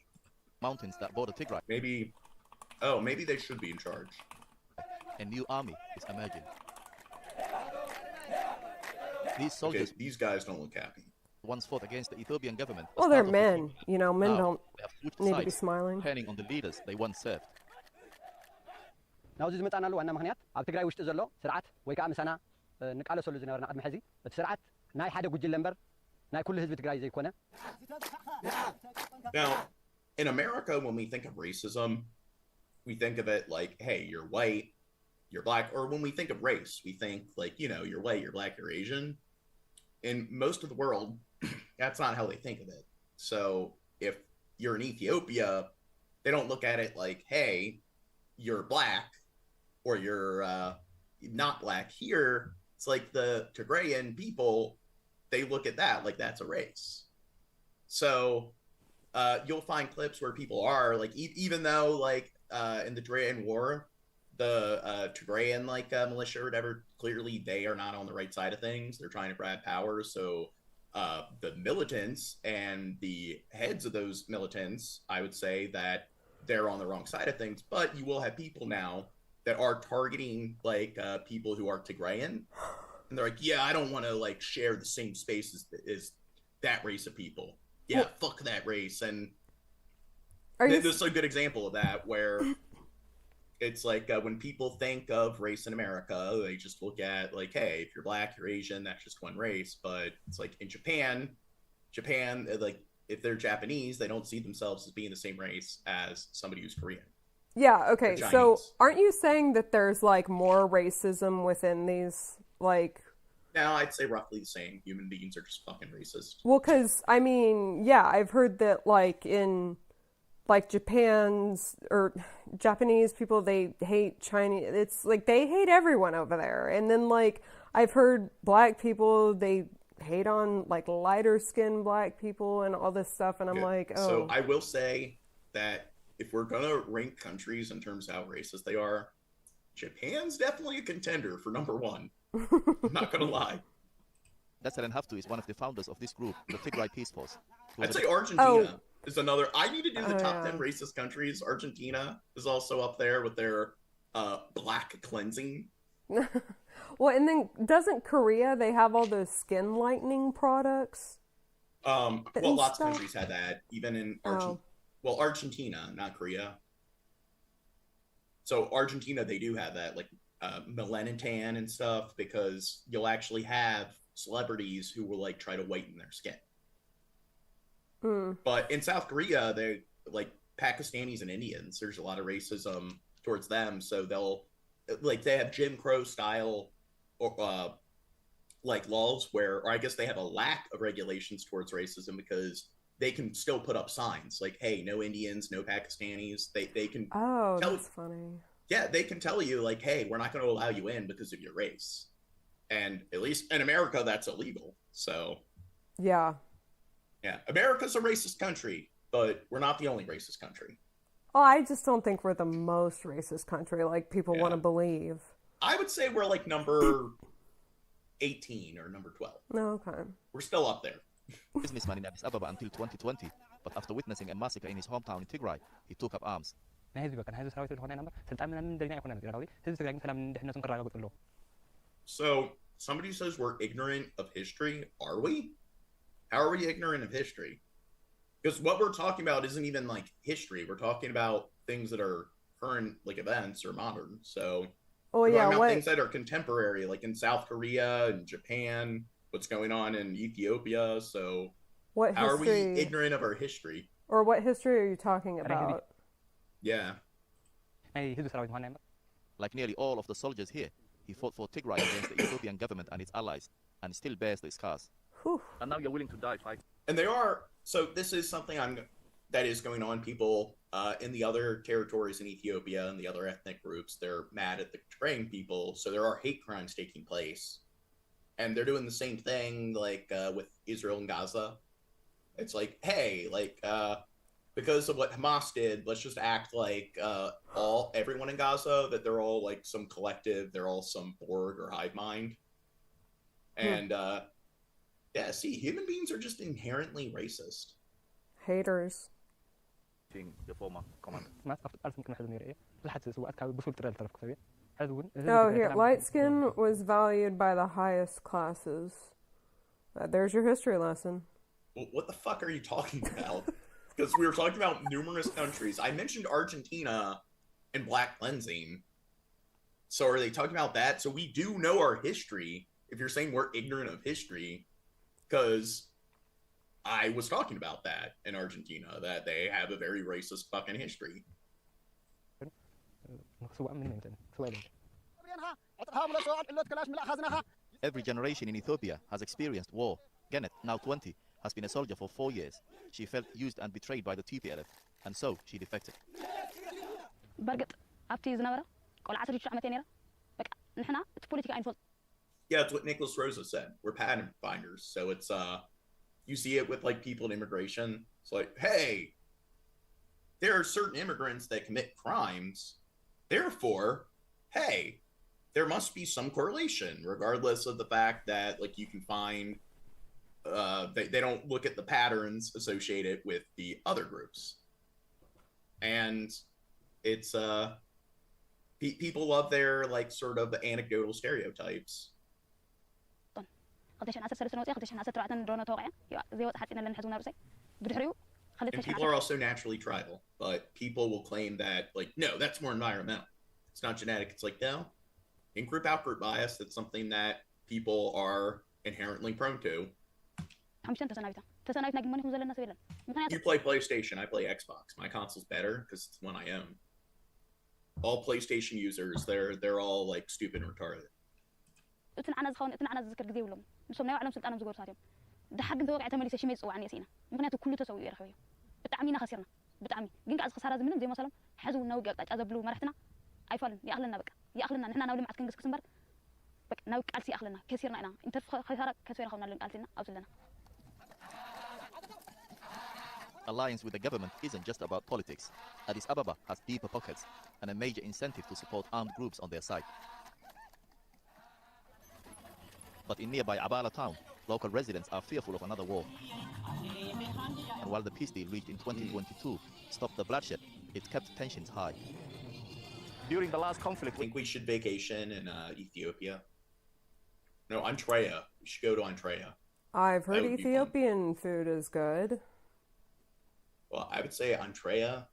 Mountains that border Tigray. Maybe they should be in charge. A new army is emerging. These soldiers, these guys don't look happy. Once fought against the Ethiopian government. Well, they're men. You know, men don't need to be sides, smiling. depending on the leaders they once served. ናብዚ ዝመጣናሉ ዋና ምክንያት ኣብ ትግራይ ውሽጢ ዘሎ ስርዓት ወይ ከዓ ምሳና ንቃለሰሉ ዝነበርና ቅድሚ ሕዚ እቲ ስርዓት ናይ ሓደ ጉጅለ እምበር ናይ ኩሉ ህዝቢ ትግራይ ዘይኮነ Now, in America, when we think of racism, we think of it like, hey, you're white, you're black, or when we think of race, we think like, you know, you're white, you're black, you're Asian. In most of the world, that's not how they think of it. So if you're in Ethiopia, they don't look at it like, hey, you're black or you're not black. Here, it's like the Tigrayan people, they look at that like that's a race. So you'll find clips where people are like, even though like in the Tigrayan war, the Tigrayan like militia or whatever, clearly they are not on the right side of things. They're trying to grab power. So the militants and the heads of those militants, I would say that they're on the wrong side of things. But you will have people now that are targeting like people who are Tigrayan, and they're like, yeah, I don't want to like share the same space as that race of people. Yeah, fuck that race. And this is a good example of that, where it's like when people think of race in America, they just look at like, hey, if you're black, you're Asian, that's just one race. But it's like in Japan, like if they're Japanese, they don't see themselves as being the same race as somebody who's Korean. Yeah, okay. So aren't you saying that there's like more racism within these like... No, I'd say roughly the same. Human beings are just fucking racist. Well, because, I mean, yeah, I've heard that like in like Japanese people, they hate Chinese. It's like they hate everyone over there. And then like I've heard black people, they hate on like lighter skinned black people and all this stuff. And I'm like, oh. So I will say that if we're going to rank countries in terms of how racist they are, Japan's definitely a contender for number one. I'm not going to lie. Nasser Haftu is one of the founders of this group, the Tigray Peace Force. I'd say Argentina is another. I need to do the top 10 racist countries. Argentina is also up there with their black cleansing. Well, and then doesn't Korea, they have all those skin lightening products? Well, lots of countries had that, even in Argentina, not Korea. So Argentina, they do have that, like melanin tan and stuff, because you'll actually have celebrities who will like try to whiten their skin. But in South Korea, they like Pakistanis and Indians, there's a lot of racism towards them. So they have Jim Crow style or like laws where, or I guess they have a lack of regulations towards racism because they can still put up signs like, hey, no Indians, no Pakistanis. They can that's funny. Yeah, they can tell you like, hey, we're not going to allow you in because of your race. And at least in America, that's illegal. So yeah, America's a racist country, but we're not the only racist country. Oh, I just don't think we're the most racist country like people want to believe. I would say we're like number 18 or number 12. No, okay. We're still up there. Businessman in Addis Ababa until 2020, but after witnessing a massacre in his hometown in Tigray, he took up arms. So, somebody says we're ignorant of history. Are we? How are we ignorant of history? Because what we're talking about isn't even like history. We're talking about things that are current, like events or modern. So, we're talking about things that are contemporary, like in South Korea and Japan, what's going on in Ethiopia. So, how are we ignorant of our history? Or what history are you talking about? Yeah. Like nearly all of the soldiers here, he fought for Tigray against the Ethiopian government and its allies, and still bears the scars. And now you're willing to die fighting. And there are, so this is something that is going on. People in the other territories in Ethiopia and the other ethnic groups, they're mad at the betraying people. So there are hate crimes taking place. And they're doing the same thing like with Israel and Gaza. It's like, hey, like, because of what Hamas did, let's just act like everyone in Gaza, that they're all like some collective, they're all some Borg or hive mind. And yeah, see, human beings are just inherently racist. Haters. The former commander. Oh, here, light skin was valued by the highest classes. There's your history lesson. What the fuck are you talking about? Because we were talking about numerous countries. I mentioned Argentina and black cleansing. So are they talking about that? So we do know our history, if you're saying we're ignorant of history, because I was talking about that in Argentina, that they have a very racist fucking history. Every generation in Ethiopia has experienced war. Genet, now 20, has been a soldier for 4 years. She felt used and betrayed by the TPLF, and so she defected. Yeah, it's what Nicholas Rosa said. We're pattern finders. So it's you see it with like people in immigration. It's like, hey, there are certain immigrants that commit crimes. Therefore, hey, there must be some correlation, regardless of the fact that like you can find they don't look at the patterns associated with the other groups. And it's people love their like sort of anecdotal stereotypes. And people are also naturally tribal, but people will claim that like, no, that's more environmental. It's not genetic. It's like, no, in-group out-group bias, that's something that people are inherently prone to. You play PlayStation, I play Xbox. My console's better because it's the one I own. All PlayStation users, they're all like stupid and retarded. Alliance with the government isn't just about politics. Addis Ababa has deeper pockets and a major incentive to support armed groups on their side. But in nearby Abala town, local residents are fearful of another war. And while the peace deal reached in 2022 stopped the bloodshed, it kept tensions high. During the last conflict, I think we should vacation in Ethiopia. No, Antrea. We should go to Antrea. I've heard Ethiopian food is good. Well, I would say Antrea,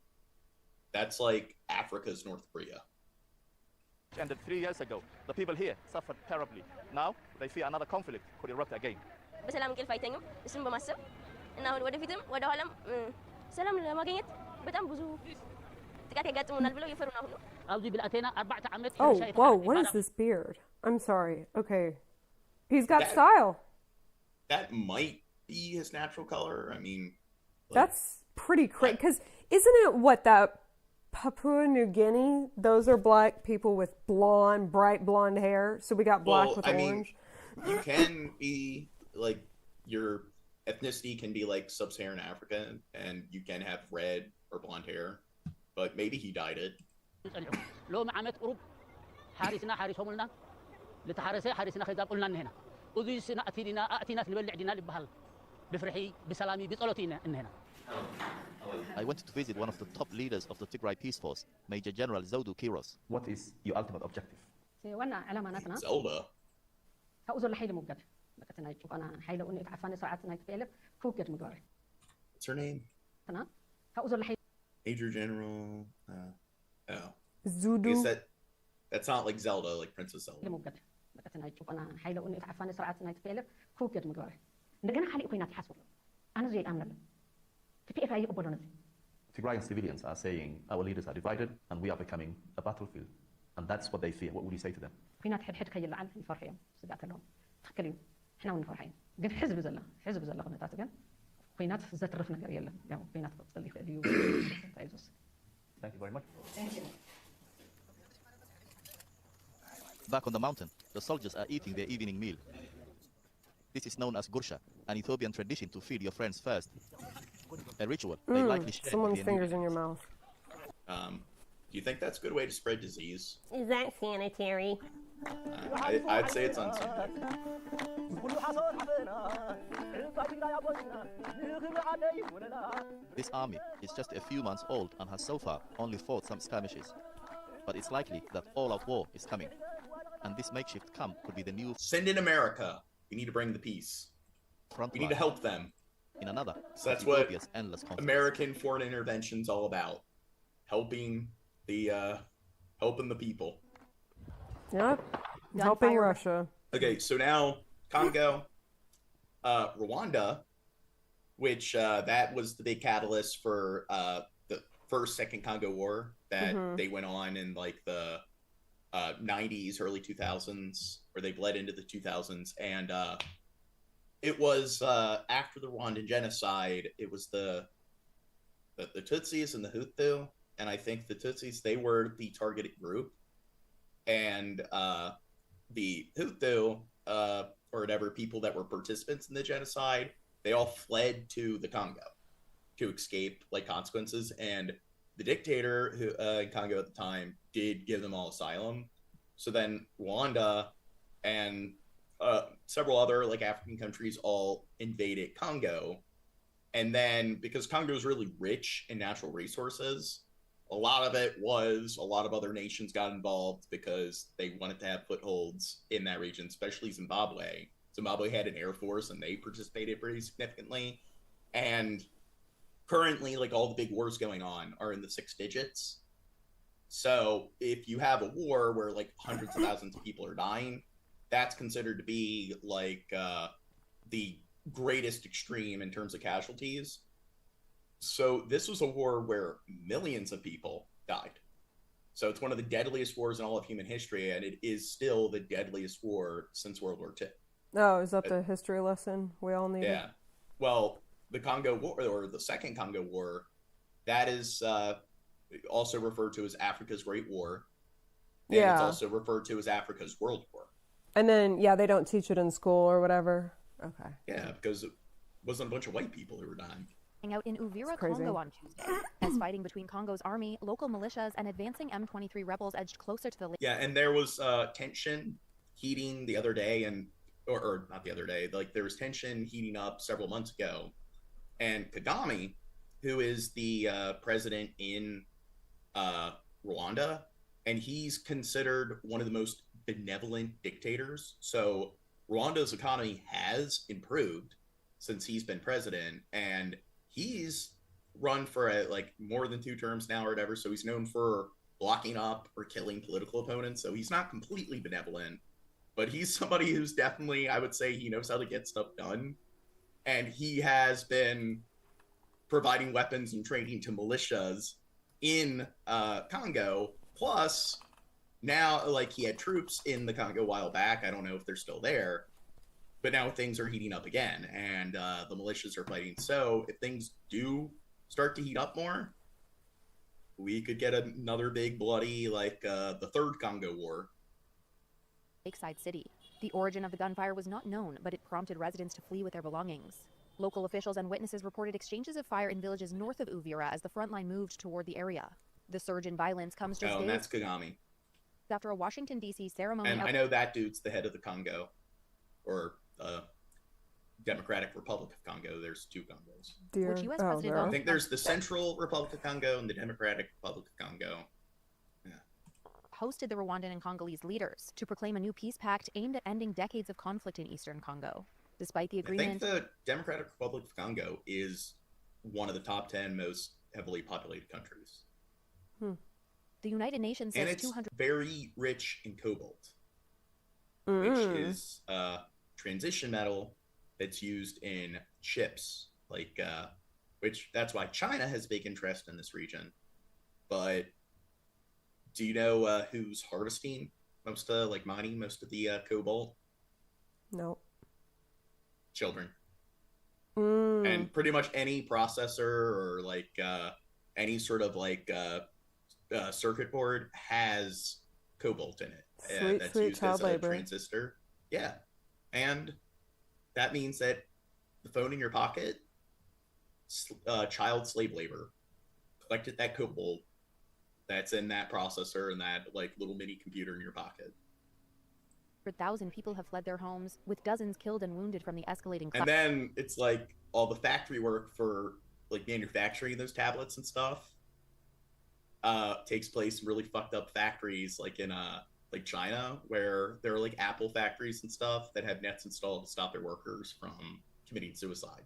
that's like Africa's North Korea. Ended 3 years ago. The people here suffered terribly. Now, they fear another conflict could erupt again. Oh, whoa, what is this beard? I'm sorry. Okay. He's got style. That might be his natural color. I mean... That's pretty crazy. Because isn't it that Papua New Guinea, those are black people with bright blonde hair. So we got black with orange. Mean, you can be like, your ethnicity can be like sub-Saharan African, and you can have red or blonde hair. but maybe he dyed it. لو معامات قرب حارسنا حارسهم لنا لتحارسي حارسنا خذاب قلنا هنا وذي سنة أتينا في البلد عدنا لبهال بفرحي بسلامي بصلاتنا هنا. I went to visit one of the top leaders of the Tigray Peace Force, Major General Zodu Kiros. What is your ultimate objective? وانا على مناتنا Zelda. هأوزر لحيل موجد لكن هاي تشوف أنا حيل أني تعرفاني سرعة هاي تفعل فوق مقاري. What's her name? أنا هأوزر لحيل. Major General. Oh. Zudu. That's not like Zelda, like Princess Zelda. موجد لكن هاي تشوف أنا حيل أني تعرفاني سرعة هاي تفعل فوق مقاري. نجنا حالي أخوينا تحسب. أنا زي الأمن. كيف أي أقبلنا؟ Tigrayan civilians are saying our leaders are divided and we are becoming a battlefield. And that's what they fear. What would you say to them? فينا تحد حد كي اللعن الفرحية صدقت لهم تخكلين إحنا ونفرحين قلت حزب زلا قلنا تاتجن فينا زت رفنا قريلا يعني فينا تصلي في اليوم. Thank you very much. Thank you. Back on the mountain, the soldiers are eating their evening meal. This is known as gursha, an Ethiopian tradition to feed your friends first. A ritual they likely share. Someone's fingers in your mouth. Do you think that's a good way to spread disease? Is that sanitary? I'd say it's unsanitary. This army is just a few months old and has so far only fought some skirmishes. But it's likely that all-out war is coming. And this makeshift camp could be the new... Send in America. We need to bring the peace. We need to help them. In another, so that's what American foreign intervention's all about. Helping the people. Yep. Helping Russia. Okay, so now Congo, Rwanda, which that was the big catalyst for the Second Congo War that they went on in like the 90s, early 2000s, or they bled into the 2000s, and it was after the Rwandan genocide. It was the Tutsis and the Hutu, and I think the Tutsis, they were the targeted group, and the Hutu or whatever, people that were participants in the genocide, they all fled to the Congo to escape like consequences, and the dictator who in Congo at the time did give them all asylum. So then Rwanda and several other like African countries all invaded Congo, and then because Congo is really rich in natural resources, a lot of other nations got involved because they wanted to have footholds in that region, especially Zimbabwe. Zimbabwe had an air force and they participated pretty significantly. And currently, like, all the big wars going on are in the 6 digits. So if you have a war where like hundreds of thousands of people are dying, that's considered to be like the greatest extreme in terms of casualties. So this was a war where millions of people died. So it's one of the deadliest wars in all of human history, and it is still the deadliest war since World War II. Oh, is that the history lesson we all need? Yeah. Well, the Congo War, or the Second Congo War, that is also referred to as Africa's Great War. And it's also referred to as Africa's World War. And then, they don't teach it in school or whatever. Okay. Yeah, because it wasn't a bunch of white people who were dying. Out in Uvira, Congo on Tuesday, as fighting between Congo's army, local militias, and advancing M23 rebels edged closer to the... Yeah, and there was tension heating the other day, or not the other day, like there was tension heating up several months ago. And Kagame, who is the president in Rwanda, and he's considered one of the most benevolent dictators. So Rwanda's economy has improved since he's been president, and he's run for more than 2 terms now or whatever. So he's known for blocking up or killing political opponents. So he's not completely benevolent, but he's somebody who's definitely, I would say, he knows how to get stuff done. And he has been providing weapons and training to militias in Congo. Plus, now, he had troops in the Congo a while back. I don't know if they're still there. But now things are heating up again, and the militias are fighting. So if things do start to heat up more, we could get another big bloody, the Third Congo War. Lakeside City. The origin of the gunfire was not known, but it prompted residents to flee with their belongings. Local officials and witnesses reported exchanges of fire in villages north of Uvira as the front line moved toward the area. The surge in violence comes just days. And that's Kagame. After a Washington, D.C. ceremony. And I know that dude's the head of the Congo, or Democratic Republic of Congo. There's two Congos. Which U.S. President I think there's the Central Republic of Congo and the Democratic Republic of Congo. Hosted the Rwandan and Congolese leaders to proclaim a new peace pact aimed at ending decades of conflict in eastern Congo. Despite the agreement, I think the Democratic Republic of Congo is one of the top 10 most heavily populated countries. The United Nations and says it's 200 very rich in cobalt, which is transition metal that's used in chips, like which that's why China has big interest in this region. But do you know who's harvesting most of, like mining most of the cobalt? No. Children. And pretty much any processor or like any sort of like circuit board has cobalt in it. That's used as a transistor. Yeah. And that means that the phone in your pocket, child slave labor, collected that cobalt that's in that processor and that like little mini computer in your pocket. 100,000 people have fled their homes, with dozens killed and wounded from the escalating. And then it's like all the factory work for like manufacturing those tablets and stuff takes place in really fucked up factories, like in like China, where there are like Apple factories and stuff that have nets installed to stop their workers from committing suicide.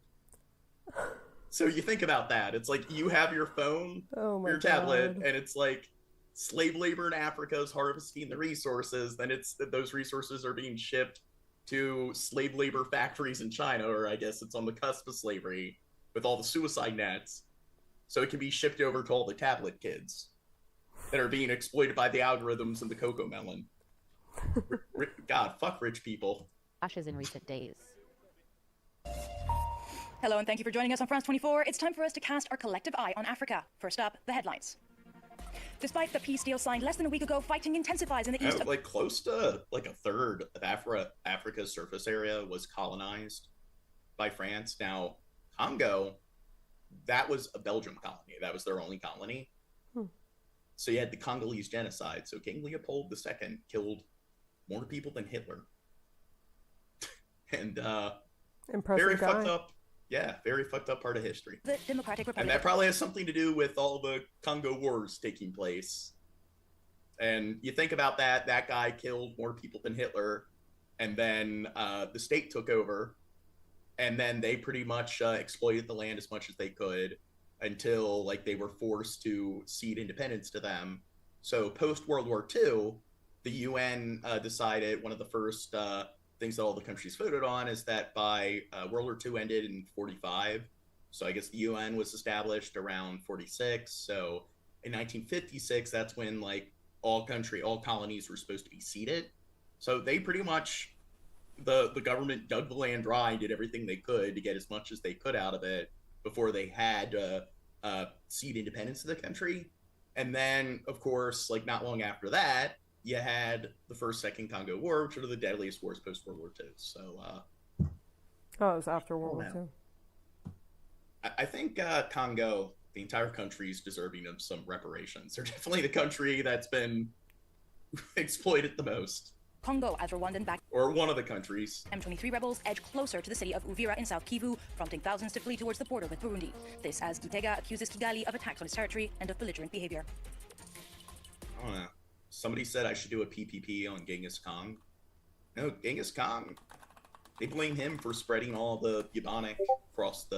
So you think about that. It's like you have your phone, your tablet, and it's like slave labor in Africa is harvesting the resources. Then it's those resources are being shipped to slave labor factories in China, or I guess it's on the cusp of slavery with all the suicide nets. So it can be shipped over to all the tablet kids that are being exploited by the algorithms and the cocoa melon. God, fuck rich people. Ashes in recent days. Hello, and thank you for joining us on France 24. It's time for us to cast our collective eye on Africa. First up, the headlines. Despite the peace deal signed less than a week ago, fighting intensifies in the east. Like close to like a third of Africa's surface area was colonized by France. Now, Congo, that was a Belgium colony. That was their only colony. So you had the Congolese genocide. So King Leopold II killed more people than Hitler. And very fucked up. Yeah, very fucked up part of history. The Democratic Republic. And that probably has something to do with all the Congo wars taking place. And you think about that guy killed more people than Hitler. And then the state took over. And then they pretty much exploited the land as much as they could until like they were forced to cede independence to them. So post World War II, the UN decided one of the first things that all the countries voted on is that by World War II ended in 45. So I guess the UN was established around 46. So in 1956, that's when like all colonies were supposed to be ceded. So they pretty much, the government dug the land dry and did everything they could to get as much as they could out of it before they had to cede independence to the country. And then, of course, like not long after that, you had the Second Congo War, which are the deadliest wars post World War II. So, it was after World War II. I think Congo, the entire country, is deserving of some reparations. They're definitely the country that's been exploited the most. Congo as Rwandan backed. Or one of the countries. M23 rebels edge closer to the city of Uvira in South Kivu, prompting thousands to flee towards the border with Burundi. This as Gitega accuses Kigali of attacks on its territory and of belligerent behavior. I don't know. Somebody said I should do a PPP on Genghis Khan. No, Genghis Khan. They blame him for spreading all the bubonic across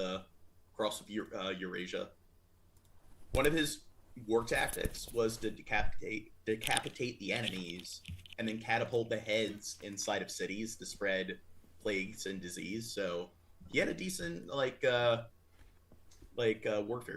Eurasia. One of his war tactics was to decapitate the enemies and then catapult the heads inside of cities to spread plagues and disease. So he had a decent warfare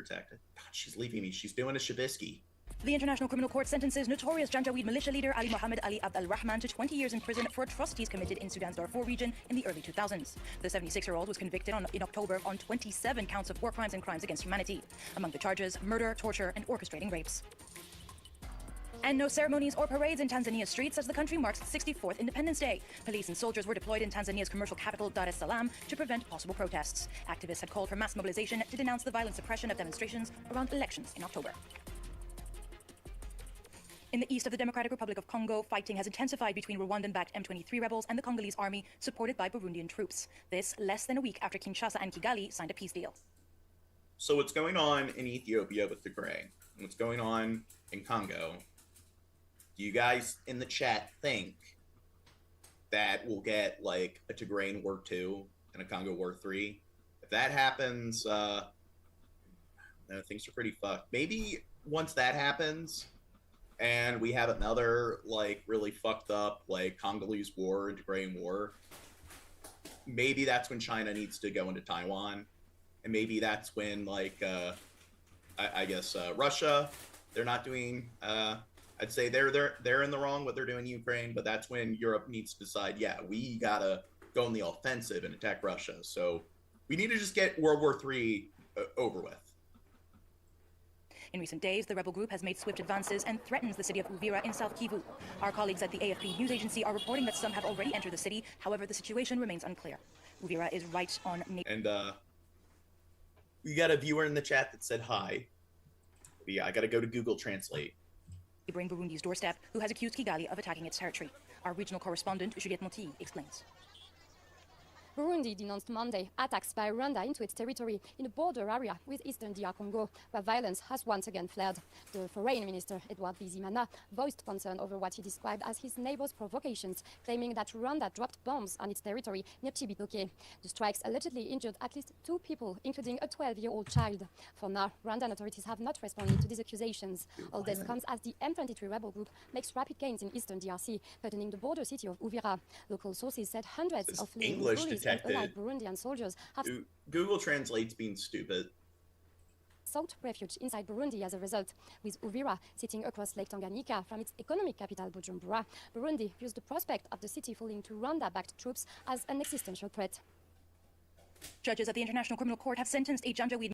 tactic. God, she's leaving me. She's doing a Shabisky. The International Criminal Court sentences notorious Janjaweed militia leader Ali Mohammed Ali Abd al-Rahman to 20 years in prison for atrocities committed in Sudan's Darfur region in the early 2000s. The 76-year-old was convicted in October on 27 counts of war crimes and crimes against humanity. Among the charges, murder, torture, and orchestrating rapes. And no ceremonies or parades in Tanzania's streets as the country marks its 64th Independence Day. Police and soldiers were deployed in Tanzania's commercial capital, Dar es Salaam, to prevent possible protests. Activists had called for mass mobilization to denounce the violent suppression of demonstrations around elections in October. In the east of the Democratic Republic of Congo, fighting has intensified between Rwandan-backed M23 rebels and the Congolese army, supported by Burundian troops. This less than a week after Kinshasa and Kigali signed a peace deal. So what's going on in Ethiopia with Tigray? And what's going on in Congo? Do you guys in the chat think that we'll get like a Tigrayan War 2 and a Congo War 3? If that happens, things are pretty fucked. Maybe once that happens and we have another like really fucked up like Congolese War and Tigrayan War, maybe that's when China needs to go into Taiwan. And maybe that's when like I guess Russia, they're not doing I'd say they're in the wrong what they're doing in Ukraine, but that's when Europe needs to decide, yeah, we gotta go on the offensive and attack Russia. So we need to just get World War III over with. In recent days, the rebel group has made swift advances and threatens the city of Uvira in South Kivu. Our colleagues at the AFP news agency are reporting that some have already entered the city. However, the situation remains unclear. Uvira is right on... And we got a viewer in the chat that said hi. Yeah, I gotta go to Google Translate. Neighboring Burundi's doorstep, who has accused Kigali of attacking its territory. Our regional correspondent, Juliette Monti, explains. Burundi denounced Monday attacks by Rwanda into its territory in a border area with eastern DR Congo, where violence has once again flared. The Foreign Minister, Edouard Bizimana, voiced concern over what he described as his neighbor's provocations, claiming that Rwanda dropped bombs on its territory near Chibitoke. The strikes allegedly injured at least 2 people, including a 12-year-old child. For now, Rwandan authorities have not responded to these accusations. All this comes as the M23 rebel group makes rapid gains in eastern DRC, threatening the border city of Uvira. Local sources said hundreds of fleeing police and allied Burundian soldiers have Google Translate's being stupid. sought refuge inside Burundi as a result. With Uvira sitting across Lake Tanganyika from its economic capital Bujumbura, Burundi views the prospect of the city falling to Rwanda-backed troops as an existential threat. Judges at the International Criminal Court have sentenced a Janjaweed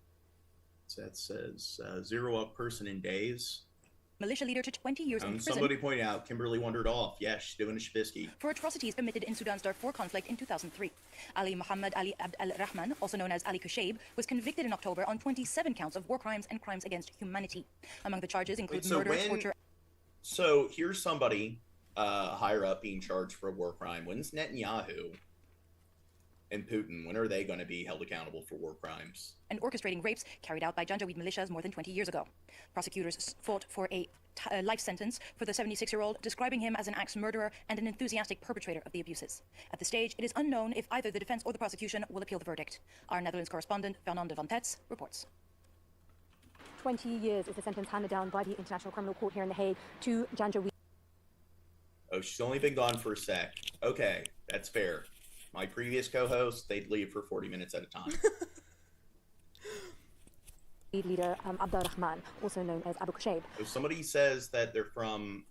That says 0 up person in days. militia leader to 20 years in prison. Somebody pointed out Kimberly wandered off. Yeah, she's doing a Shabisky. For atrocities committed in Sudan's Darfur conflict in 2003. Ali Muhammad Ali Abd al-Rahman, also known as Ali Kushaib, was convicted in October on 27 counts of war crimes and crimes against humanity. Among the charges include murder, torture... So here's somebody higher up being charged for a war crime. When's Netanyahu and Putin, when are they going to be held accountable for war crimes? And orchestrating rapes carried out by Janjaweed militias more than 20 years ago. Prosecutors fought for a life sentence for the 76-year-old, describing him as an axe murderer and an enthusiastic perpetrator of the abuses. At this stage, it is unknown if either the defense or the prosecution will appeal the verdict. Our Netherlands correspondent, Fernand de Van Tetz, reports. 20 years is the sentence handed down by the International Criminal Court here in The Hague to Janjaweed. Oh, she's only been gone for a sec. Okay, that's fair. My previous co-host, they'd leave for 40 minutes at a time. Leader Abdel-Rahman, also known as Abu Kushaib. If somebody says that they're from,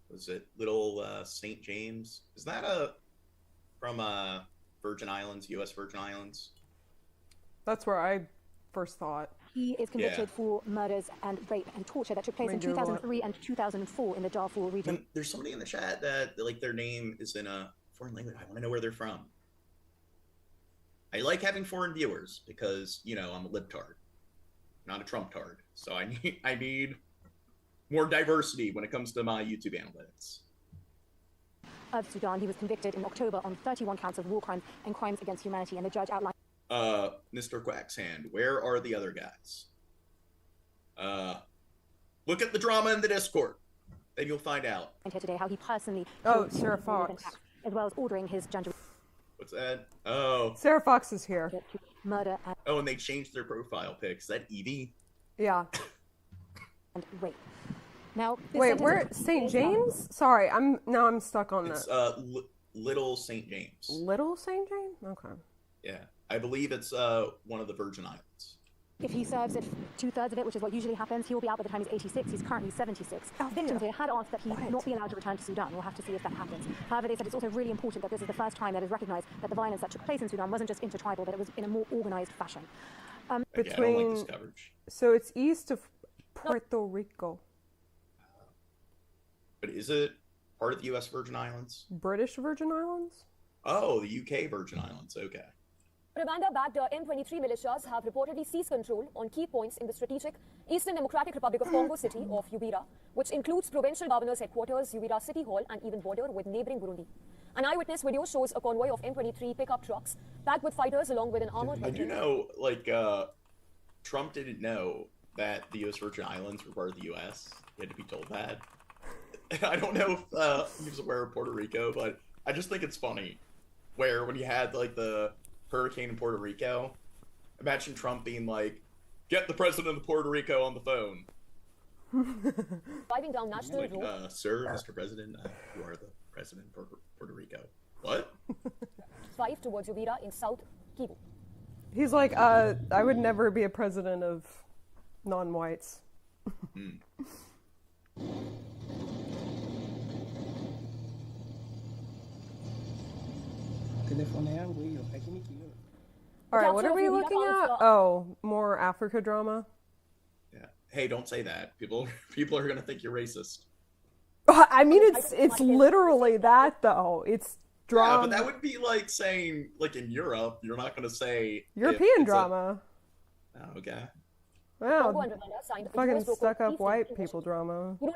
was it Little St. James? Is that from Virgin Islands, U.S. Virgin Islands? That's where I first thought. He is convicted for murders and rape and torture that took place in 2003 and 2004 in the Darfur region. There's somebody in the chat that like their name is in a foreign language. I want to know where they're from. I like having foreign viewers because, you know, I'm a libtard, not a Trump-tard. So I need more diversity when it comes to my YouTube analytics. Of Sudan, he was convicted in October on 31 counts of war crimes and crimes against humanity, and the judge outlined. Mr. Quackshand, where are the other guys? Look at the drama in the Discord, then you'll find out. Here today, how he personally. Sarah Fox. As well as ordering his Janjaweed. What's that? Oh. Sarah Fox is here. Murder. Oh, and they changed their profile pic. Is that Evie? Yeah. And rape. Now. Wait, where St. James? Sorry, I'm stuck on It's Little St. James. Little St. James? Okay. Yeah, I believe it's one of the Virgin Islands. If he serves 2/3 of it, which is what usually happens, he will be out by the time he's 86. He's currently 76. Victims here had asked that he not be allowed to return to Sudan. We'll have to see if that happens. However, they said it's also really important that this is the first time that is recognized that the violence that took place in Sudan wasn't just intertribal, but it was in a more organized fashion. Okay, I don't like this coverage. So it's east of Puerto Rico. But is it part of the U.S. Virgin Islands? British Virgin Islands? Oh, the UK Virgin Islands. Okay. Rwanda-backed M23 militias have reportedly seized control on key points in the strategic Eastern Democratic Republic of Congo city of Uvira, which includes provincial governor's headquarters, Uvira City Hall, and even border with neighboring Burundi. An eyewitness video shows a convoy of M23 pickup trucks packed with fighters along with an armored... I do know, Trump didn't know that the U.S. Virgin Islands were part of the U.S. He had to be told that. I don't know if he was aware of Puerto Rico, but I just think it's funny where when you had, the hurricane in Puerto Rico, imagine Trump being like, get the president of Puerto Rico on the phone. Driving down National Road. Sir, Mr. President, you are the president of Puerto Rico. What? 5 towards Uvira in South Kivu. He's like, I would never be a president of non-whites. All right, what are we looking at? Oh, more Africa drama? Yeah. Hey, don't say that. People are going to think you're racist. I mean, it's literally that, though. It's drama. Yeah, but that would be like saying, in Europe, you're not going to say... European drama. Oh, okay. Wow. Fucking stuck-up white people drama. Well,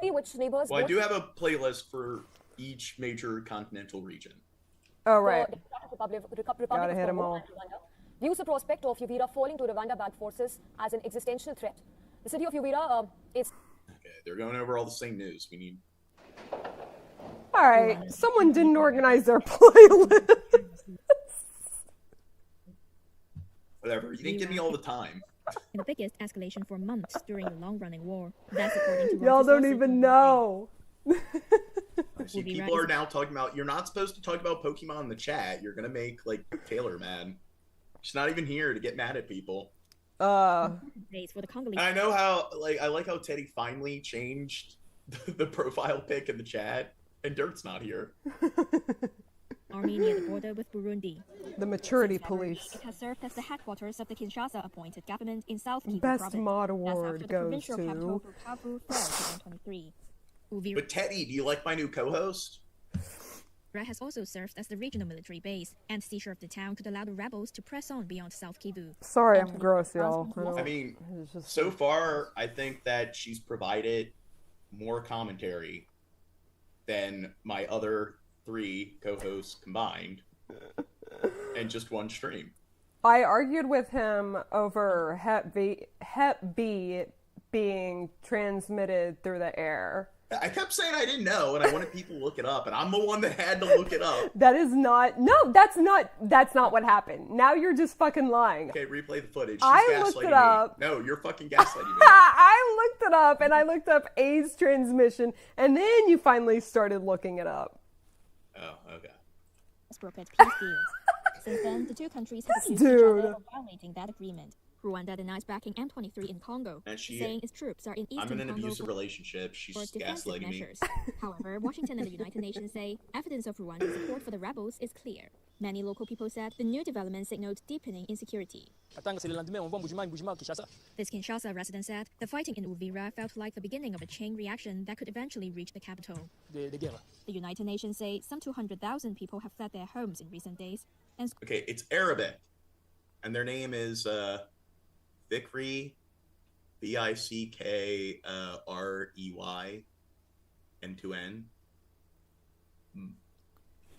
I do have a playlist for each major continental region. Oh, right. Gotta hit them all. Views the prospect of Uvira falling to Rwanda-backed forces as an existential threat. The city of Uvira is... Okay, they're going over all the same news. We need... All right, someone didn't organize their playlist. Whatever, you didn't give me all the time. The biggest escalation for months during the long-running war. That's according to y'all don't even know. See, people are now talking about, you're not supposed to talk about Pokemon in the chat. You're going to make, Taylor mad. She's not even here to get mad at people. Days for the Congolese. I know how, I like how Teddy finally changed the profile pic in the chat, and Dirt's not here. Army near the border with Burundi. The maturity police. It has served as the headquarters of the Kinshasa-appointed government in South Kivu Best province. mod award goes to... But Teddy, do you like my new co-host? Has also served as the regional military base, and seizure of the town could allow the rebels to press on beyond South Kivu. Sorry, I'm gross, y'all. I mean, so far, I think that she's provided more commentary than my other 3 co-hosts combined in just one stream. I argued with him over Hep B being transmitted through the air. I kept saying I didn't know, and I wanted people to look it up, and I'm the one that had to look it up. That's not what happened. Now you're just fucking lying. Okay, replay the footage. I looked it up. No, you're fucking gaslighting me. I looked it up, and I looked up AIDS transmission, and then you finally started looking it up. Oh, okay. Brokered peace deals. Since then, the two countries have accused each other of violating that agreement. Rwanda denies backing M23 in Congo, saying its troops are in eastern Congo. I'm in an abusive relationship. She's gaslighting me. However, Washington and the United Nations say evidence of Rwanda's support for the rebels is clear. Many local people said the new development signaled deepening insecurity. This Kinshasa resident said the fighting in Uvira felt like the beginning of a chain reaction that could eventually reach the capital. The United Nations say some 200,000 people have fled their homes in recent days. And okay, it's Arabic, and their name is Bikri, Bickrey, N2N.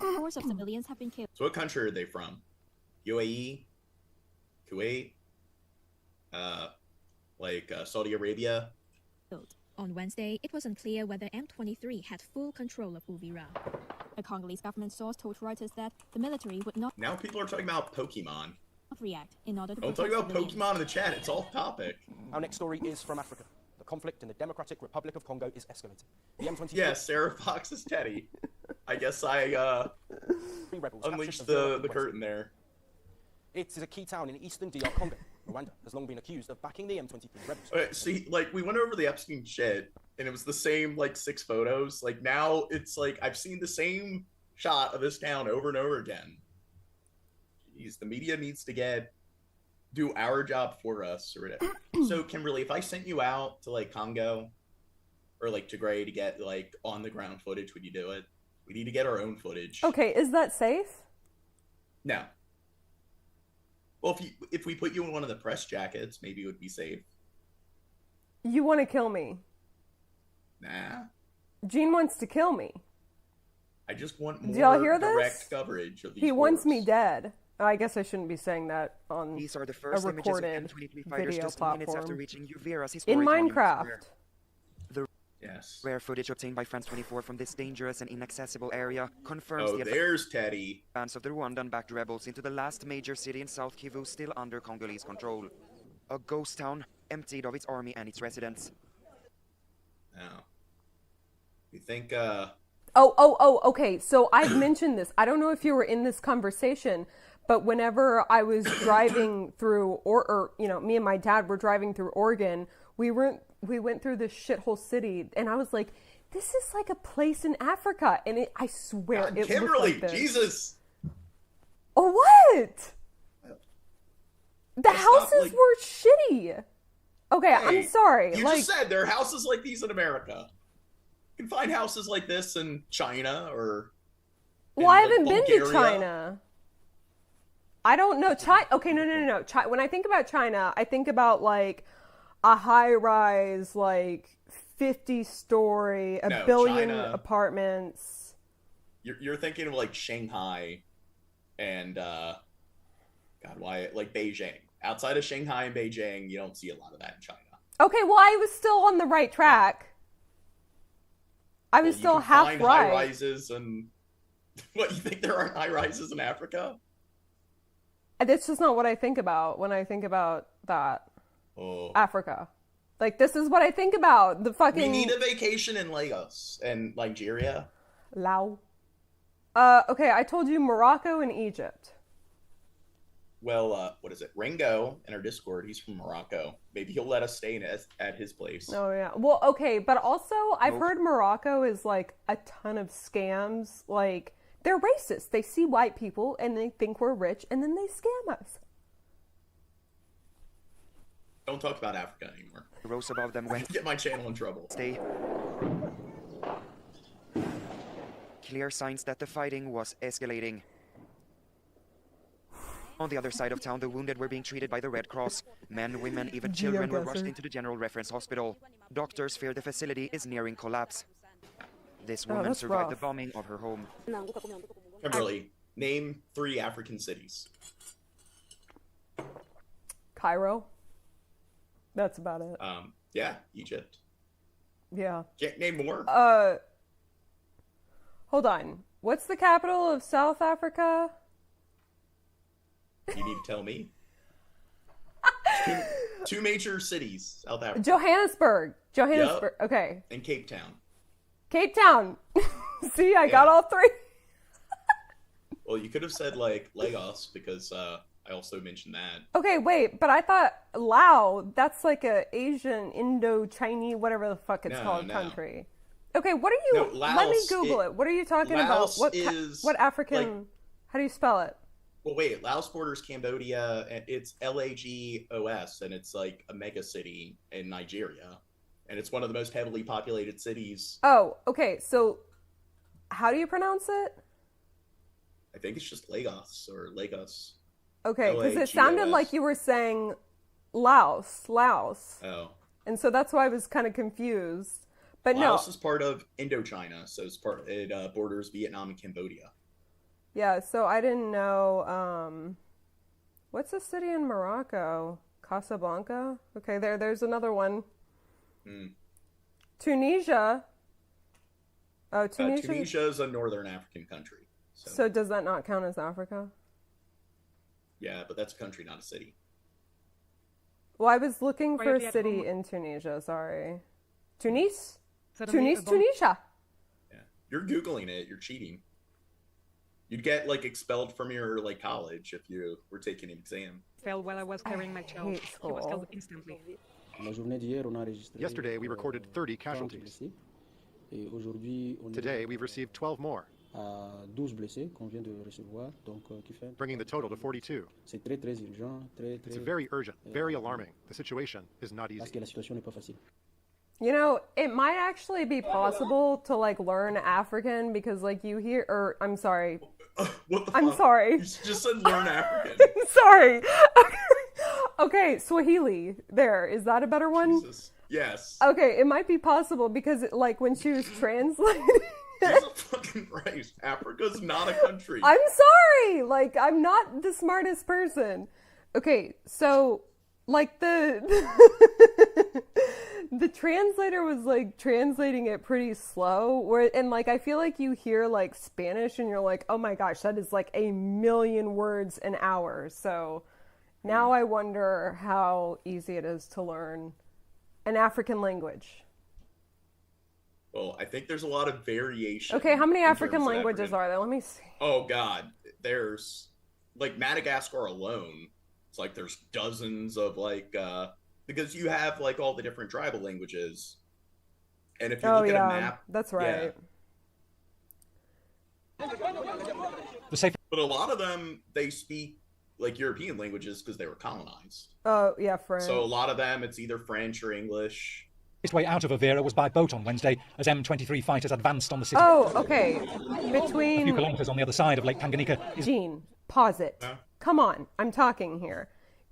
Scores of civilians have been killed. So what country are they from? UAE? Kuwait? Saudi Arabia? On Wednesday, it was unclear whether M23 had full control of Uvira. A Congolese government source told Reuters that the military would not... Now people are talking about Pokemon. ...react in order to... Don't talk about Pokemon in the chat, it's off topic. Our next story is from Africa. The conflict in the Democratic Republic of Congo is escalating. The M23... Yes, Sarah Fox is Teddy. I guess I unleashed the curtain there. It is a key town in eastern DR Congo. Rwanda has long been accused of backing the M23 rebels. Okay, see, we went over the Epstein shit, and it was the same, 6 photos. Now it's I've seen the same shot of this town over and over again. Jeez, the media needs to do our job for us or whatever. So, Kimberly, if I sent you out to, Congo or, Tigray to get, on-the-ground footage, would you do it? We need to get our own footage. Okay, is that safe? No. Well, if we put you in one of the press jackets, maybe it would be safe. You want to kill me? Nah. Gene wants to kill me. I just want more Do y'all hear direct this? coverage of these He wants wars. me dead. I guess I shouldn't be saying that on These are the first a images of recorded M23 fighters video just minutes after platform. reaching Uvira's In historic Monument Minecraft. Square. The rare footage obtained by France 24 from this dangerous and inaccessible area confirms the there's Teddy. advance of the Rwandan-backed rebels into the last major city in South Kivu still under Congolese control. A ghost town emptied of its army and its residents. Now, you think Okay. So I've mentioned this. I don't know if you were in this conversation, but whenever I was driving through, or me and my dad were driving through Oregon, we went through this shithole city, and I was like, this is like a place in Africa, and I swear it Kimberly, looked like this. Jesus. Oh, what? The Stop, houses were shitty. Okay, Hey, I'm sorry. You just said there are houses like these in America. You can find houses like this in China or. Well, I haven't been to China. I don't know. China. Okay, no. When I think about China, I think about like a high-rise, like 50-story, a billion China. apartments. You're thinking of like Shanghai and like Beijing. Outside of Shanghai and Beijing, you don't see a lot of that in China. Okay, well, I was still on the right track. I was still half find right. High rises and what, you think there aren't high rises in Africa? That's just not what I think about when I think about that. Oh. Africa. Like, this is what I think about. The fucking... We need a vacation in Lagos and Nigeria. Lao. Okay, I told you Morocco and Egypt. Well, what is it? Ringo in our Discord, he's from Morocco. Maybe he'll let us stay at his place. Oh, yeah. Well, okay, but also I've heard Morocco is like a ton of scams. Like, they're racist. They see white people and they think we're rich and then they scam us. Don't talk about Africa anymore. Rose above them went. Get my channel in trouble. Stay. Clear signs that the fighting was escalating. On the other side of town, the wounded were being treated by the Red Cross. Men, women, even children were rushed into the General Reference Hospital. Doctors fear the facility is nearing collapse. This woman survived the bombing of her home. Kimberly, name 3 African cities. Cairo. That's about it. Yeah, Egypt. Yeah. Can't name more. Hold on. What's the capital of South Africa? You need to tell me. Two major cities, South Africa. Johannesburg. Yep. Okay. And Cape Town. Cape Town. See, I got all 3. Well, you could have said like Lagos because I also mentioned that. Okay, wait, but I thought Lao, that's like a Asian, Indo-Chinese, whatever the fuck it's called, country. Okay, what are you, let me Google it. What are you talking Laos about? What African, how do you spell it? Well, wait, Laos borders Cambodia, and it's Lagos, and it's like a mega city in Nigeria, and it's one of the most heavily populated cities. Oh, okay, so how do you pronounce it? I think it's just Lagos or Lagos. Okay, because it sounded like you were saying Laos. Oh. And so that's why I was kind of confused. But Laos is part of Indochina, so it borders Vietnam and Cambodia. Yeah, so I didn't know. What's the city in Morocco? Casablanca? Okay, there's another one. Tunisia. Oh, Tunisia. Tunisia is a northern African country. So does that not count as Africa? Yeah, but that's a country, not a city. Well, I was looking for a city in Tunisia, sorry. Tunisia. Yeah. You're Googling it, you're cheating. You'd get like expelled from your like college if you were taking an exam. Fell while I was carrying my child. He was killed instantly. Yesterday we recorded 30 casualties. Today we've received 12 more, bringing the total to 42. It's very urgent, very alarming. The situation is not easy. You know, it might actually be possible to like learn African because like you hear, or I'm sorry. What the I'm fuck? sorry. You just said learn African. Sorry. Okay, Swahili. There. Is that a better one? Jesus. Yes. Okay, it might be possible because like when she was translating. Jesus fucking Christ. Africa's not a country. I'm sorry. Like I'm not the smartest person. Okay, so like the translator was like translating it pretty slow and like I feel like you hear like Spanish and you're like, oh my gosh, that is like 1,000,000 words an hour. So now I wonder how easy it is to learn an African language. Well, I think there's a lot of variation. Okay, how many African languages are there? Let me see. Oh God, there's like Madagascar alone. It's like there's dozens of like because you have like all the different tribal languages, and if you look at a map, that's right. Yeah. But a lot of them they speak like European languages because they were colonized. Oh yeah, French. So a lot of them it's either French or English. Its way out of Uvira was by boat on Wednesday as M23 fighters advanced on the city. Oh, okay. A few kilometers on the other side of Lake Tanganyika. Gene, pause it. Come on, I'm talking here.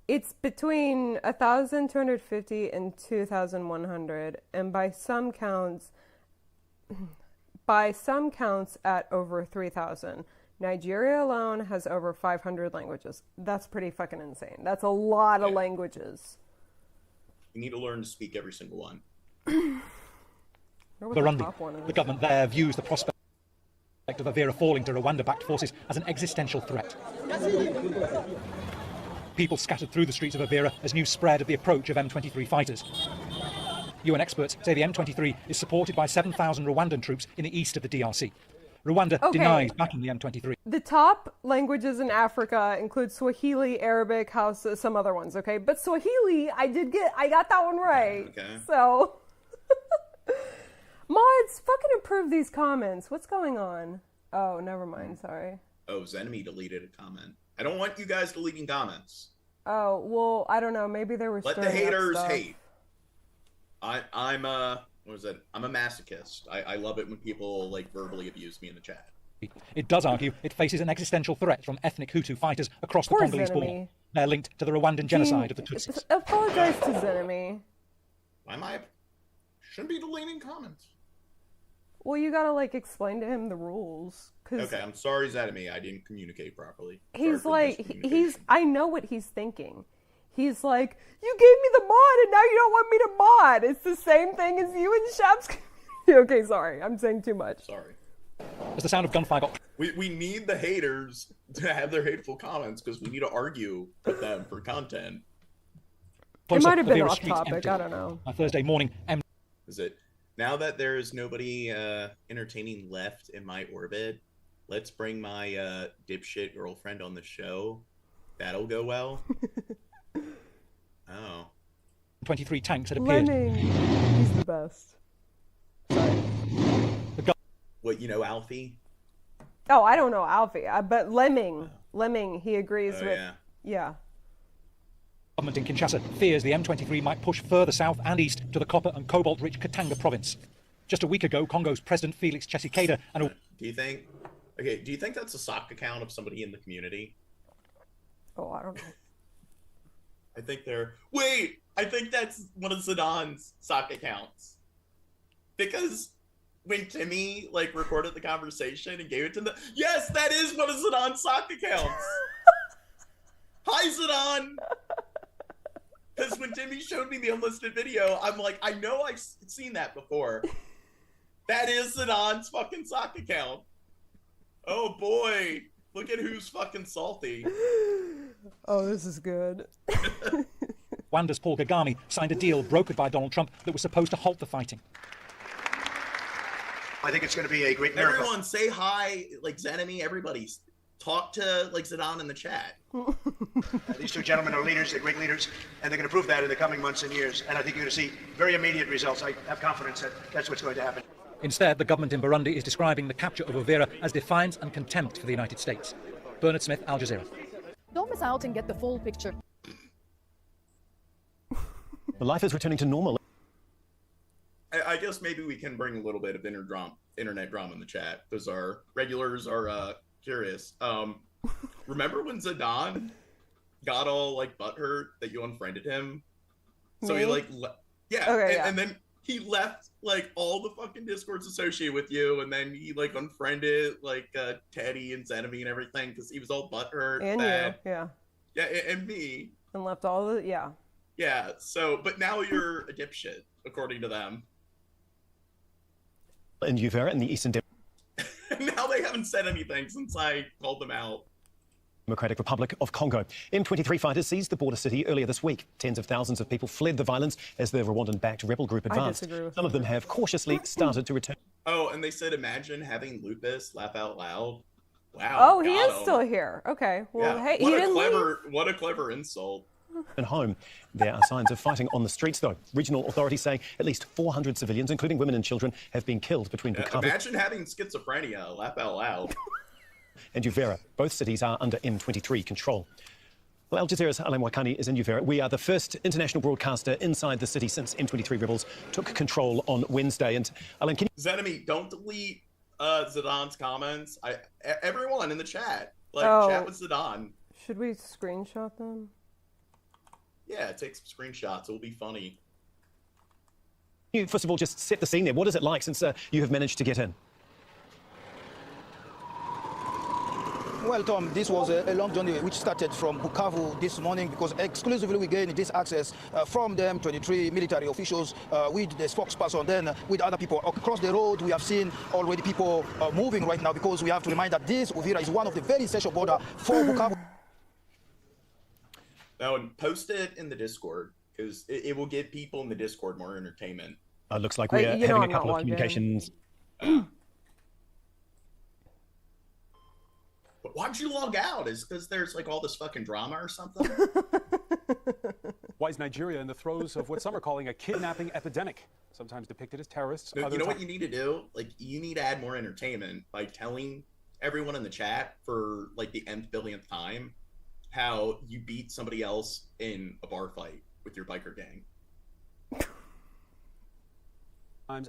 It's between 1,250 and 2,100, and by some counts at over 3,000. Nigeria alone has over 500 languages. That's pretty fucking insane. That's a lot of languages. You need to learn to speak every single one. Burundi. The government there views the prospect of Uvira falling to Rwanda-backed forces as an existential threat. People scattered through the streets of Uvira as news spread of the approach of M23 fighters. UN experts say the M23 is supported by 7,000 Rwandan troops in the east of the DRC. Rwanda denies backing the M23. The top languages in Africa include Swahili, Arabic, Hausa, some other ones, okay? But Swahili, I got that one right. Okay. So, mods, fucking approve these comments. What's going on? Oh, never mind, sorry. Oh, Zenemy deleted a comment. I don't want you guys deleting comments. Oh, well, I don't know. Maybe they were Let the haters hate. I'm a masochist. I love it when people like verbally abuse me in the chat. It does argue it faces an existential threat from ethnic Hutu fighters across the Congolese border. They're linked to the Rwandan genocide of the Tutsis. Apologize to Zenemy. Why am I? Shouldn't be deleting comments. Well, you gotta like explain to him the rules. Okay, I'm sorry, Zenemy. I didn't communicate properly. He's like, I know what he's thinking. He's like, you gave me the mod and now you don't want me to mod. It's the same thing as you and Shap's. Okay, sorry. I'm saying too much. Sorry. As the sound of gunfire got... We need the haters to have their hateful comments because we need to argue with them for content. It might have been off topic. I don't know. Thursday morning, Is it? Now that there is nobody entertaining left in my orbit, let's bring my dipshit girlfriend on the show. That'll go well. Oh. 23 tanks had appeared. Lemming. He's the best. Sorry. What, you know Alfie? Oh, I don't know Alfie, but Lemming. Lemming, he agrees with... Yeah. Government in Kinshasa fears the M23 might push further south and east to the copper and cobalt-rich Katanga province. Just a week ago, Congo's President Felix Tshisekedi and... Do you think that's a sock account of somebody in the community? Oh, I don't know. I think that's one of Zidane's sock accounts. Because when Timmy like recorded the conversation and gave it to them, yes, that is one of Zidane's sock accounts. Hi, Zidane. Because when Timmy showed me the unlisted video, I'm like, I know I've seen that before. That is Zidane's fucking sock account. Oh boy, look at who's fucking salty. Oh, this is good. Rwanda's Paul Kagame signed a deal brokered by Donald Trump that was supposed to halt the fighting. I think it's going to be a great miracle. Everyone say hi, like Zenemy, everybody. Talk to like Zidane in the chat. These two gentlemen are leaders, they're great leaders, and they're going to prove that in the coming months and years. And I think you're going to see very immediate results. I have confidence that that's what's going to happen. Instead, the government in Burundi is describing the capture of Uvira as defiance and contempt for the United States. Bernard Smith, Al Jazeera. Don't miss out and get the full picture. Life is returning to normal. I guess maybe we can bring a little bit of internet drama in the chat because our regulars are curious. Remember when Zidane got all like butthurt that you unfriended him? So Me? he like, Okay, and then he left like all the fucking discords associated with you, and then he like unfriended like Teddy and Zenemy and everything because he was all butthurt. And that, you, yeah. Yeah, and me. And left all the, yeah. Yeah, so, but now you're a dipshit, according to them. And Uvira in the Eastern Now they haven't said anything since I called them out. Democratic Republic of Congo. M23 fighters seized the border city earlier this week. Tens of thousands of people fled the violence as the Rwandan-backed rebel group advanced. Some of them have cautiously started to return. Oh, and they said, imagine having lupus, laugh out loud. Wow. Oh, he is still here. Okay. Well, hey, he didn't leave. What a clever insult. And home. There are signs of fighting on the streets, though. Regional authorities say at least 400 civilians, including women and children, have been killed between Bukavu. Imagine having schizophrenia, laugh out loud. And Uvira. Both cities are under M23 control. Well, Al Jazeera's Alain Wakani is in Uvira. We are the first international broadcaster inside the city since M23 rebels took control on Wednesday. And Alain, can you... Zenemy, don't delete Zidane's comments. Everyone in the chat, chat with Zidane. Should we screenshot them? Yeah, take some screenshots. It'll be funny. You, first of all, just set the scene there. What is it like since you have managed to get in? Well, Tom, this was a long journey which started from Bukavu this morning because exclusively we gained this access from the M23 military officials with the spokesperson, then with other people. Across the road, we have seen already people moving right now because we have to remind that this Uvira is one of the very essential border for Bukavu. Now, and post it in the Discord because it will give people in the Discord more entertainment. Looks like we're having a couple of communications. But why'd you log out? Is because there's like all this fucking drama or something? Why is Nigeria in the throes of what some are calling a kidnapping epidemic? Sometimes depicted as terrorists. No, you know what you need to do? Like, you need to add more entertainment by telling everyone in the chat for like the nth billionth time how you beat somebody else in a bar fight with your biker gang.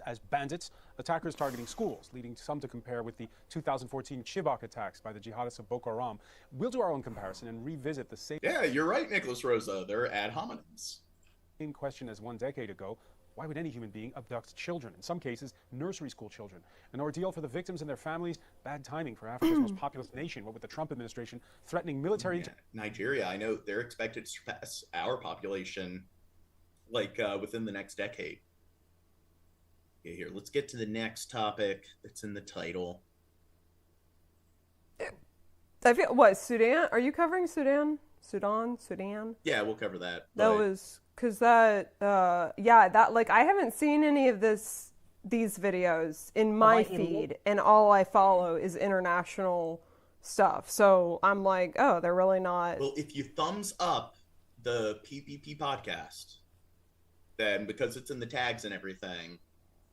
As bandits, attackers targeting schools, leading some to compare with the 2014 Chibok attacks by the jihadists of Boko Haram. We'll do our own comparison and revisit the same... Yeah, you're right, Nicholas Rosa. They're ad hominems. ...same question as 1 decade ago. Why would any human being abduct children? In some cases, nursery school children. An ordeal for the victims and their families. Bad timing for Africa's most populous nation. What with the Trump administration threatening military... Nigeria, I know they're expected to surpass our population like within the next decade. Okay, here, let's get to the next topic that's in the title. I feel, what, Sudan? Are you covering Sudan? Sudan? Yeah, we'll cover that. That was, because that, yeah, that, like, I haven't seen any of these videos in my feed, and all I follow is international stuff. So I'm like, oh, they're really not. Well, if you thumbs up the PPP podcast, then because it's in the tags and everything,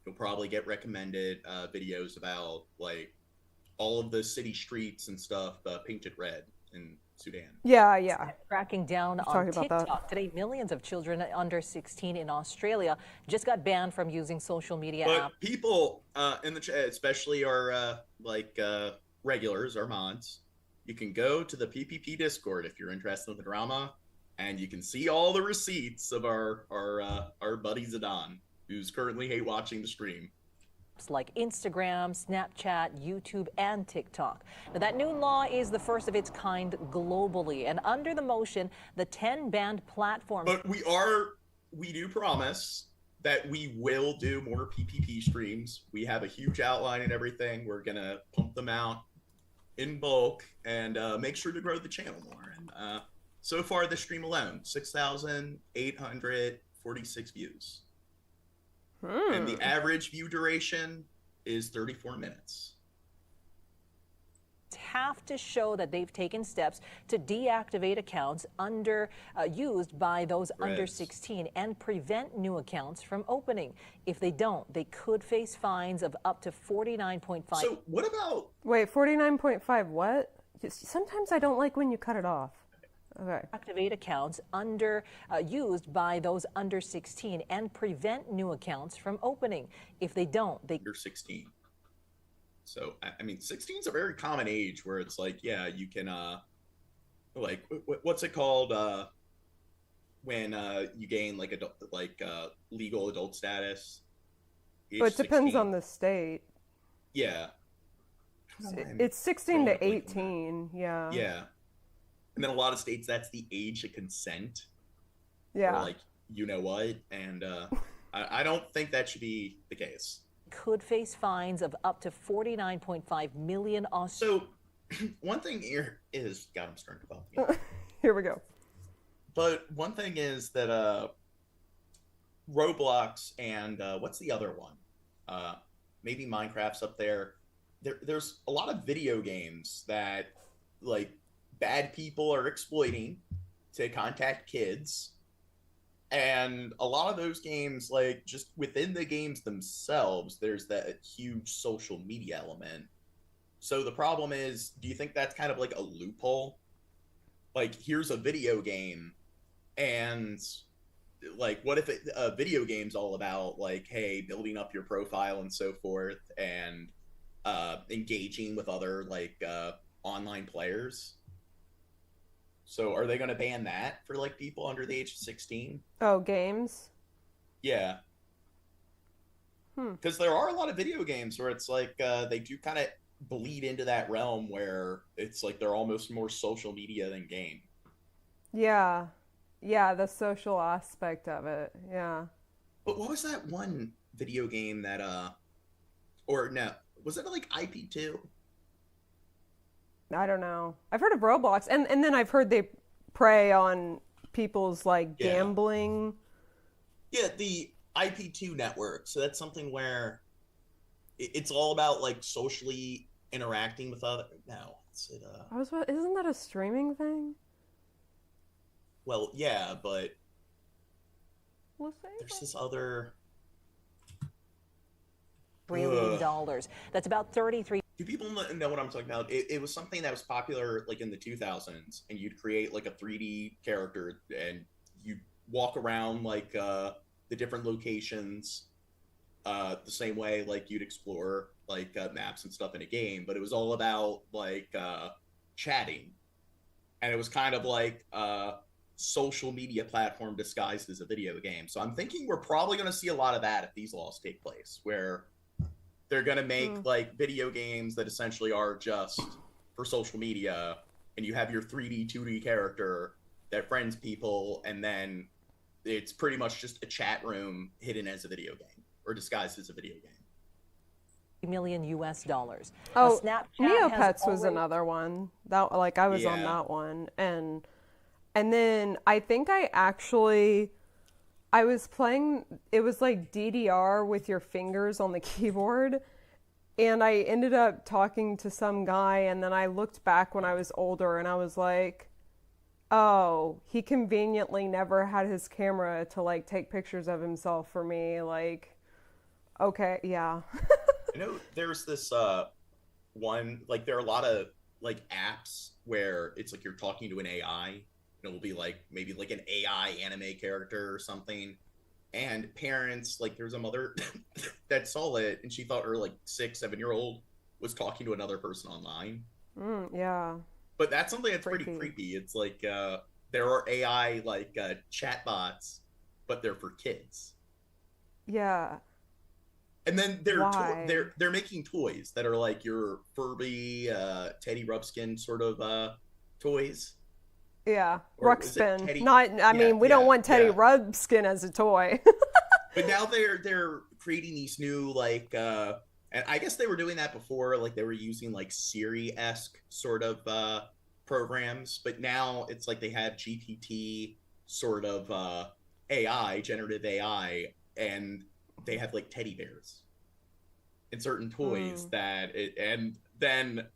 you'll probably get recommended videos about like all of the city streets and stuff painted red in Sudan. Yeah. Cracking down on TikTok today, millions of children under 16 in Australia just got banned from using social media apps. But people in the chat, especially our regulars, our mods, you can go to the PPP Discord if you're interested in the drama, and you can see all the receipts of our buddy Zidane, who's currently hate watching the stream. Like Instagram, Snapchat, YouTube, and TikTok. Now, that new law is the first of its kind globally, and under the motion, the 10 banned platforms. But we do promise that we will do more PPP streams. We have a huge outline and everything. We're gonna pump them out in bulk and make sure to grow the channel more. And so far, this stream alone, 6,846 views. And the average view duration is 34 minutes. Have to show that they've taken steps to deactivate accounts used by those under 16 and prevent new accounts from opening. If they don't, they could face fines of up to 49.5. So what about... Wait, 49.5 what? Sometimes I don't like when you cut it off. Activate accounts used by those under 16 and prevent new accounts from opening. If they don't, they... You're 16. So, I mean, 16 is a very common age where it's like, yeah, you can, like, what's it called when you gain, like, legal adult status? But it depends 16. On the state. Yeah. It's 16 to 18, yeah. Yeah. And then a lot of states, that's the age of consent. Yeah. Or like, you know what? And I don't think that should be the case. Could face fines of up to 49.5 million. So, one thing here is, God, I'm starting to bump. Here we go. But one thing is that Roblox and what's the other one? Maybe Minecraft's up there. There's a lot of video games that like bad people are exploiting to contact kids. And a lot of those games, like just within the games themselves, there's that huge social media element. So the problem is, do you think that's kind of like a loophole? Like, here's a video game, and like, what if a video game's all about like, hey, building up your profile and so forth, and engaging with other like online players? So are they going to ban that for like people under the age of 16? Oh, games? Yeah. Because there are a lot of video games where it's like they do kind of bleed into that realm where it's like they're almost more social media than game. Yeah. Yeah, the social aspect of it. Yeah. But what was that one video game that or no, was it like IP2? I don't know. I've heard of Roblox, and then I've heard they prey on people's like gambling. Yeah, the IP2 network. So that's something where it's all about like socially interacting with other. No, isn't that a streaming thing? Well, yeah, but there's this other $1 billion. That's about 33. Do people know what I'm talking about? It was something that was popular like in the 2000s, and you'd create like a 3D character and you'd walk around like the different locations the same way like you'd explore like maps and stuff in a game, but it was all about like chatting, and it was kind of like a social media platform disguised as a video game. So I'm thinking we're probably going to see a lot of that if these laws take place, where they're going to make like video games that essentially are just for social media, and you have your 3D, 2D character that friends people, and then it's pretty much just a chat room hidden as a video game or disguised as a video game. $1 million. Oh, Neopets was another one. That like I was on that one, and then I think I was playing, it was like DDR with your fingers on the keyboard, and I ended up talking to some guy, and then I looked back when I was older, and I was like, oh, he conveniently never had his camera to like take pictures of himself for me. Like, okay, yeah. I know there's this one, like there are a lot of like apps where it's like you're talking to an AI. It will be like maybe like an AI anime character or something, and parents, like there's a mother that saw it and she thought her like 6-7-year-old was talking to another person online. Yeah, but that's something that's pretty creepy. It's like there are AI like chat bots, but they're for kids. Yeah. And then they're making toys that are like your Furby Teddy Ruxpin sort of toys. Yeah, Ruxpin. We don't want Teddy Ruxpin as a toy. But now they're creating these new like, and I guess they were doing that before. Like they were using like Siri-esque sort of programs, but now it's like they have GPT sort of AI, generative AI, and they have like teddy bears and certain toys and then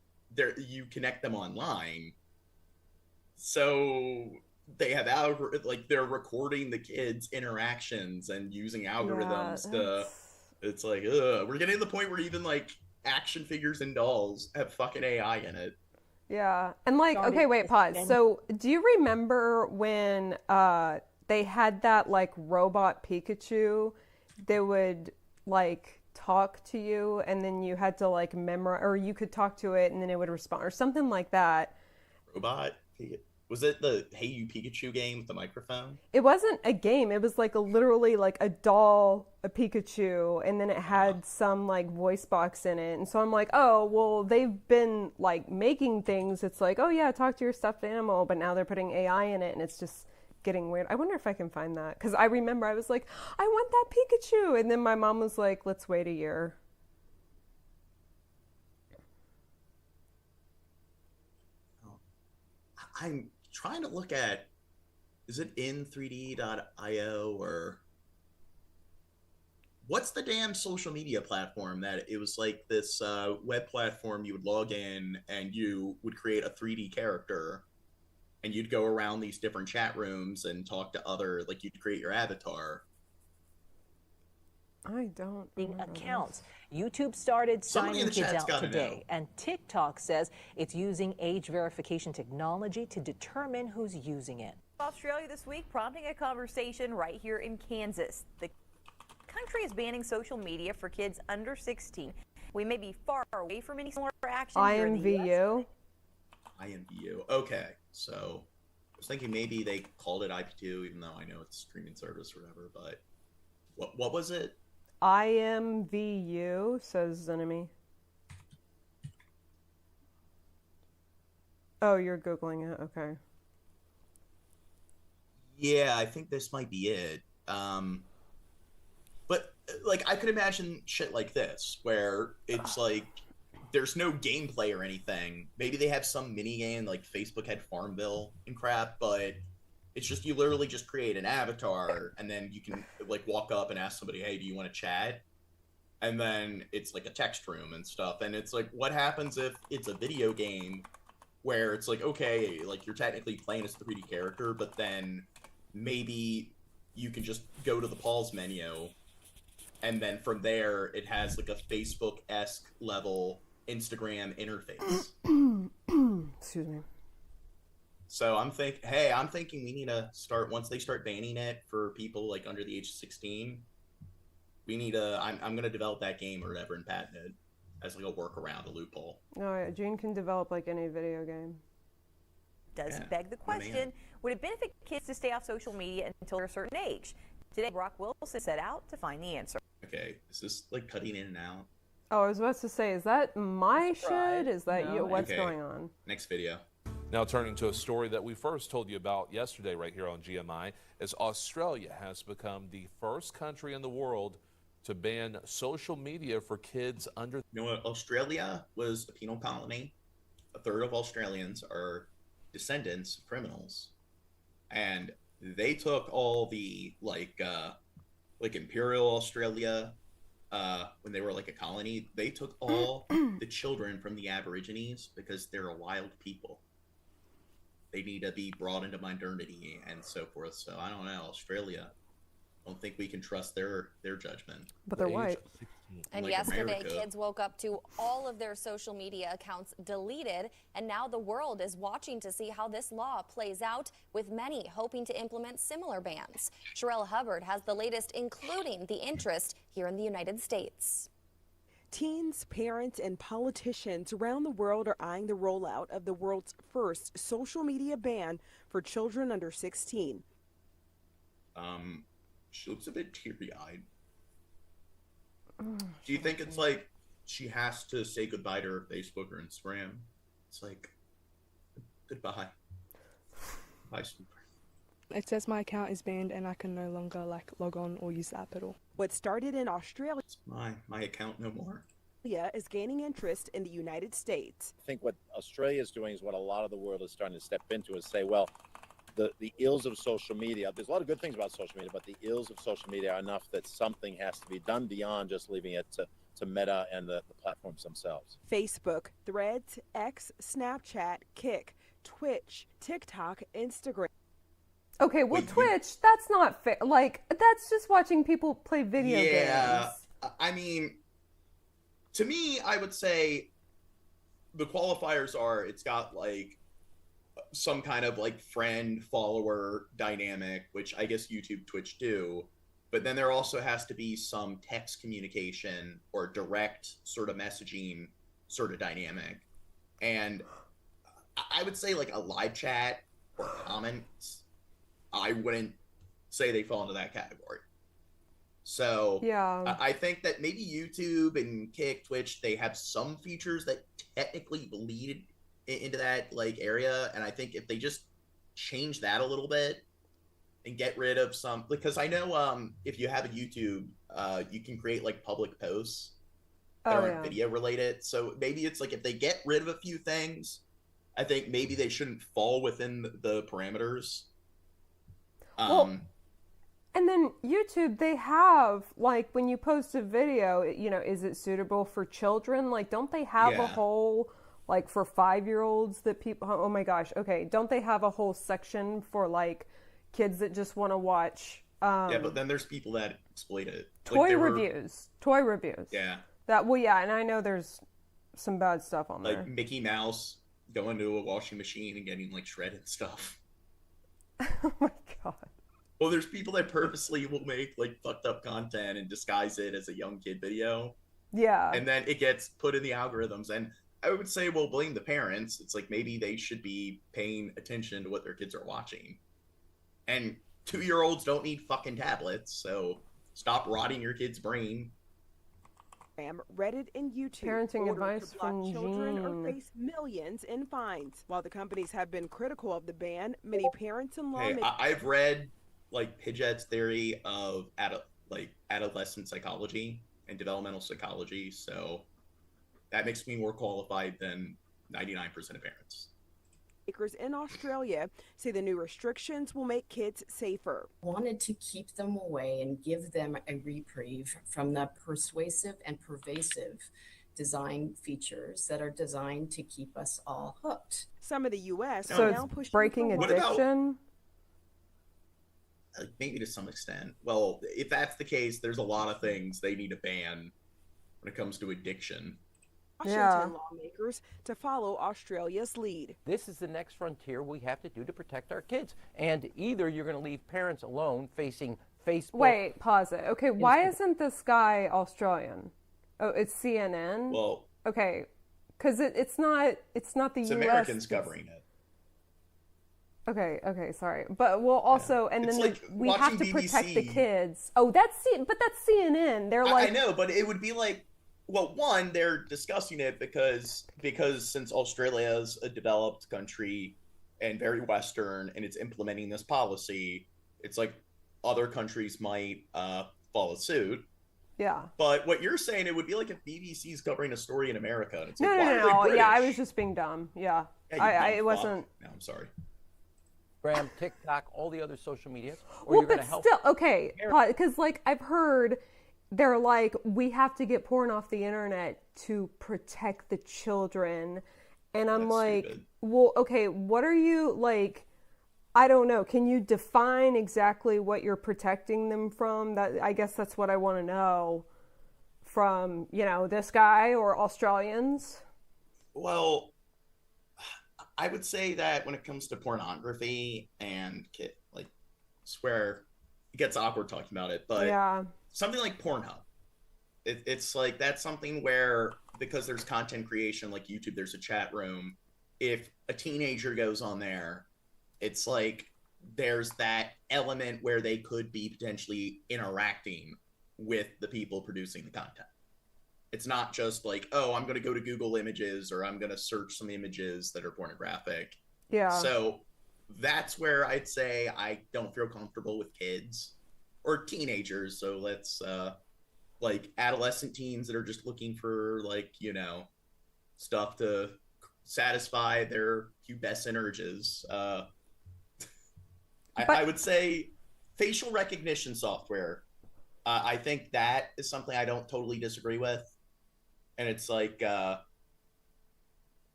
you connect them online. So they have like they're recording the kids' interactions and using algorithms to. It's like, we're getting to the point where even like action figures and dolls have fucking AI in it. Yeah. And like, okay, wait, pause. So do you remember when they had that like robot Pikachu that would like talk to you and then you had to like memorize, or you could talk to it and then it would respond or something like that? Robot? Was it the Hey You Pikachu game with the microphone? It wasn't a game. It was like literally like a doll, a Pikachu, and then it had some like voice box in it. And so I'm like, oh, well, they've been like making things. It's like, oh yeah, talk to your stuffed animal, but now they're putting AI in it and it's just getting weird. I wonder if I can find that. Because I remember I was like, I want that Pikachu. And then my mom was like, let's wait a year. I'm trying to look at, is it in3d.io or what's the damn social media platform that it was like this web platform you would log in and you would create a 3D character and you'd go around these different chat rooms and talk to other, like you'd create your avatar. I don't accounts. YouTube started signing kids out today, and TikTok says it's using age verification technology to determine who's using it. Australia this week prompting a conversation right here in Kansas. The country is banning social media for kids under 16. We may be far away from any similar action here in the US. IMVU. Okay, so I was thinking maybe they called it IP2, even though I know it's streaming service or whatever. But what was it? IMVU, says Zenemy. Oh, you're Googling it. Okay. Yeah, I think this might be it. But like, I could imagine shit like this, where it's like, there's no gameplay or anything. Maybe they have some mini game, like Facebook had Farmville and crap, but it's just, you literally just create an avatar and then you can like walk up and ask somebody, hey, do you want to chat? And then it's like a text room and stuff. And it's like, what happens if it's a video game where it's like, okay, like you're technically playing as a 3D character, but then maybe you can just go to the pause menu and then from there it has like a Facebook-esque level Instagram interface. Excuse me. So I'm thinking we need to start, once they start banning it for people like under the age of 16, we need to, I'm going to develop that game or whatever and patent it as like a workaround, a loophole. Oh yeah, Gene can develop like any video game. Does beg the question, would it benefit kids to stay off social media until they're a certain age? Today, Brock Wilson set out to find the answer. Okay, is this like cutting in and out? Oh, I was about to say, is that my shit? Is that you? What's going on? Next video. Now turning to a story that we first told you about yesterday right here on GMI, as Australia has become the first country in the world to ban social media for kids under... You know what? Australia was a penal colony. A third of Australians are descendants of criminals. And they took all the, like Imperial Australia, when they were like a colony, they took all the children from the Aborigines because they're a wild people. They need to be brought into modernity and so forth. So I don't know, Australia, I don't think we can trust their judgment. But they're white. And like yesterday, America. kids woke up to all of their social media accounts deleted, and now the world is watching to see how this law plays out, with many hoping to implement similar bans. Sherelle Hubbard has the latest, including the interest here in the United States. Teens, parents, and politicians around the world are eyeing the rollout of the world's first social media ban for children under 16. She looks a bit teary-eyed. Do you think it's like she has to say goodbye to her Facebook or Instagram? It's like, goodbye. Bye, sweetheart. It says my account is banned and I can no longer log on or use the app at all. What started in Australia My account no more. is gaining interest in the United States. I think what Australia is doing is what a lot of the world is starting to step into, is say, well, the ills of social media, there's a lot of good things about social media, but the ills of social media are enough that something has to be done beyond just leaving it to Meta and the platforms themselves. Facebook, Threads, X, Snapchat, Kik, Twitch, TikTok, Instagram. Okay, well, Twitch, that's not fair. Like, that's just watching people play video games. I mean, to me, I would say the qualifiers are it's got like some kind of like friend follower dynamic, which I guess YouTube, Twitch do. But then there also has to be some text communication or direct sort of messaging sort of dynamic. And I would say like a live chat or comments, I wouldn't say they fall into that category. So yeah, I think that maybe YouTube and Kick, Twitch, they have some features that technically bleed into that like area. And I think if they just change that a little bit and get rid of some, because I know if you have a YouTube, you can create like public posts that aren't video related. So maybe it's like if they get rid of a few things, I think maybe they shouldn't fall within the parameters. Well, and then YouTube, they have like when you post a video, you know, is it suitable for children? Like, don't they have a whole like for 5-year-olds that people? Oh my gosh, okay, don't they have a whole section for like kids that just want to watch? Yeah, but then there's people that exploit it. Toy reviews. Yeah. And I know there's some bad stuff on there. Like Mickey Mouse going to a washing machine and getting like shredded stuff. Oh my god. Well, there's people that purposely will make like fucked up content and disguise it as a young kid video. Yeah. And then it gets put in the algorithms. And I would say, well, blame the parents. It's like maybe they should be paying attention to what their kids are watching. And 2-year-olds don't need fucking tablets, so stop rotting your kid's brain. Reddit and YouTube parenting advice from children Jean. or face millions in fines. While the companies have been critical of the ban, many parents and lawmakers. I've read like Pidgeot's theory of adolescent psychology and developmental psychology, so that makes me more qualified than 99% of parents. Makers in Australia say the new restrictions will make kids safer. Wanted to keep them away and give them a reprieve from the persuasive and pervasive design features that are designed to keep us all hooked. Some of the U.S. So are now it's pushing breaking addiction. Maybe to some extent. Well, if that's the case, there's a lot of things they need to ban when it comes to addiction. Washington lawmakers to follow Australia's lead. This is the next frontier we have to do to protect our kids. And either you're going to leave parents alone facing Facebook. Wait, pause it. Okay, why isn't this guy Australian? Oh, it's CNN? Well, okay, because it's not the it's U.S. Americans covering it. Okay, sorry. But well, also, and It's then like we have to watching protect the BBC. kids. Oh, that's CNN. They're like, I know, but it would be like, well, one, they're discussing it because since Australia is a developed country and very Western, and it's implementing this policy, it's like other countries might follow suit. Yeah. But what you're saying, it would be like if BBC's covering a story in America. And it's like, No. why are they Yeah, I British? was just being dumb. Yeah. Yeah, It wasn't. No, I'm sorry. Instagram, TikTok, all the other social media. Or Well, you're going but to help. still, okay, because like I've heard, they're like, we have to get porn off the internet to protect the children, and I'm like, stupid. well, okay, what are you like? I don't know. Can you define exactly what you're protecting them from? That I guess that's what I want to know from, this guy or Australians. Well, I would say that when it comes to pornography and swear it gets awkward talking about it, but yeah, something like Pornhub, it's like that's something where because there's content creation like YouTube, there's a chat room. If a teenager goes on there, it's like there's that element where they could be potentially interacting with the people producing the content. It's not just like, oh, I'm going to go to Google Images or I'm going to search some images that are pornographic. Yeah. So that's where I'd say I don't feel comfortable with kids or teenagers. So let's like adolescent teens that are just looking for stuff to satisfy their pubescent urges. I would say facial recognition software. I think that is something I don't totally disagree with. And it's like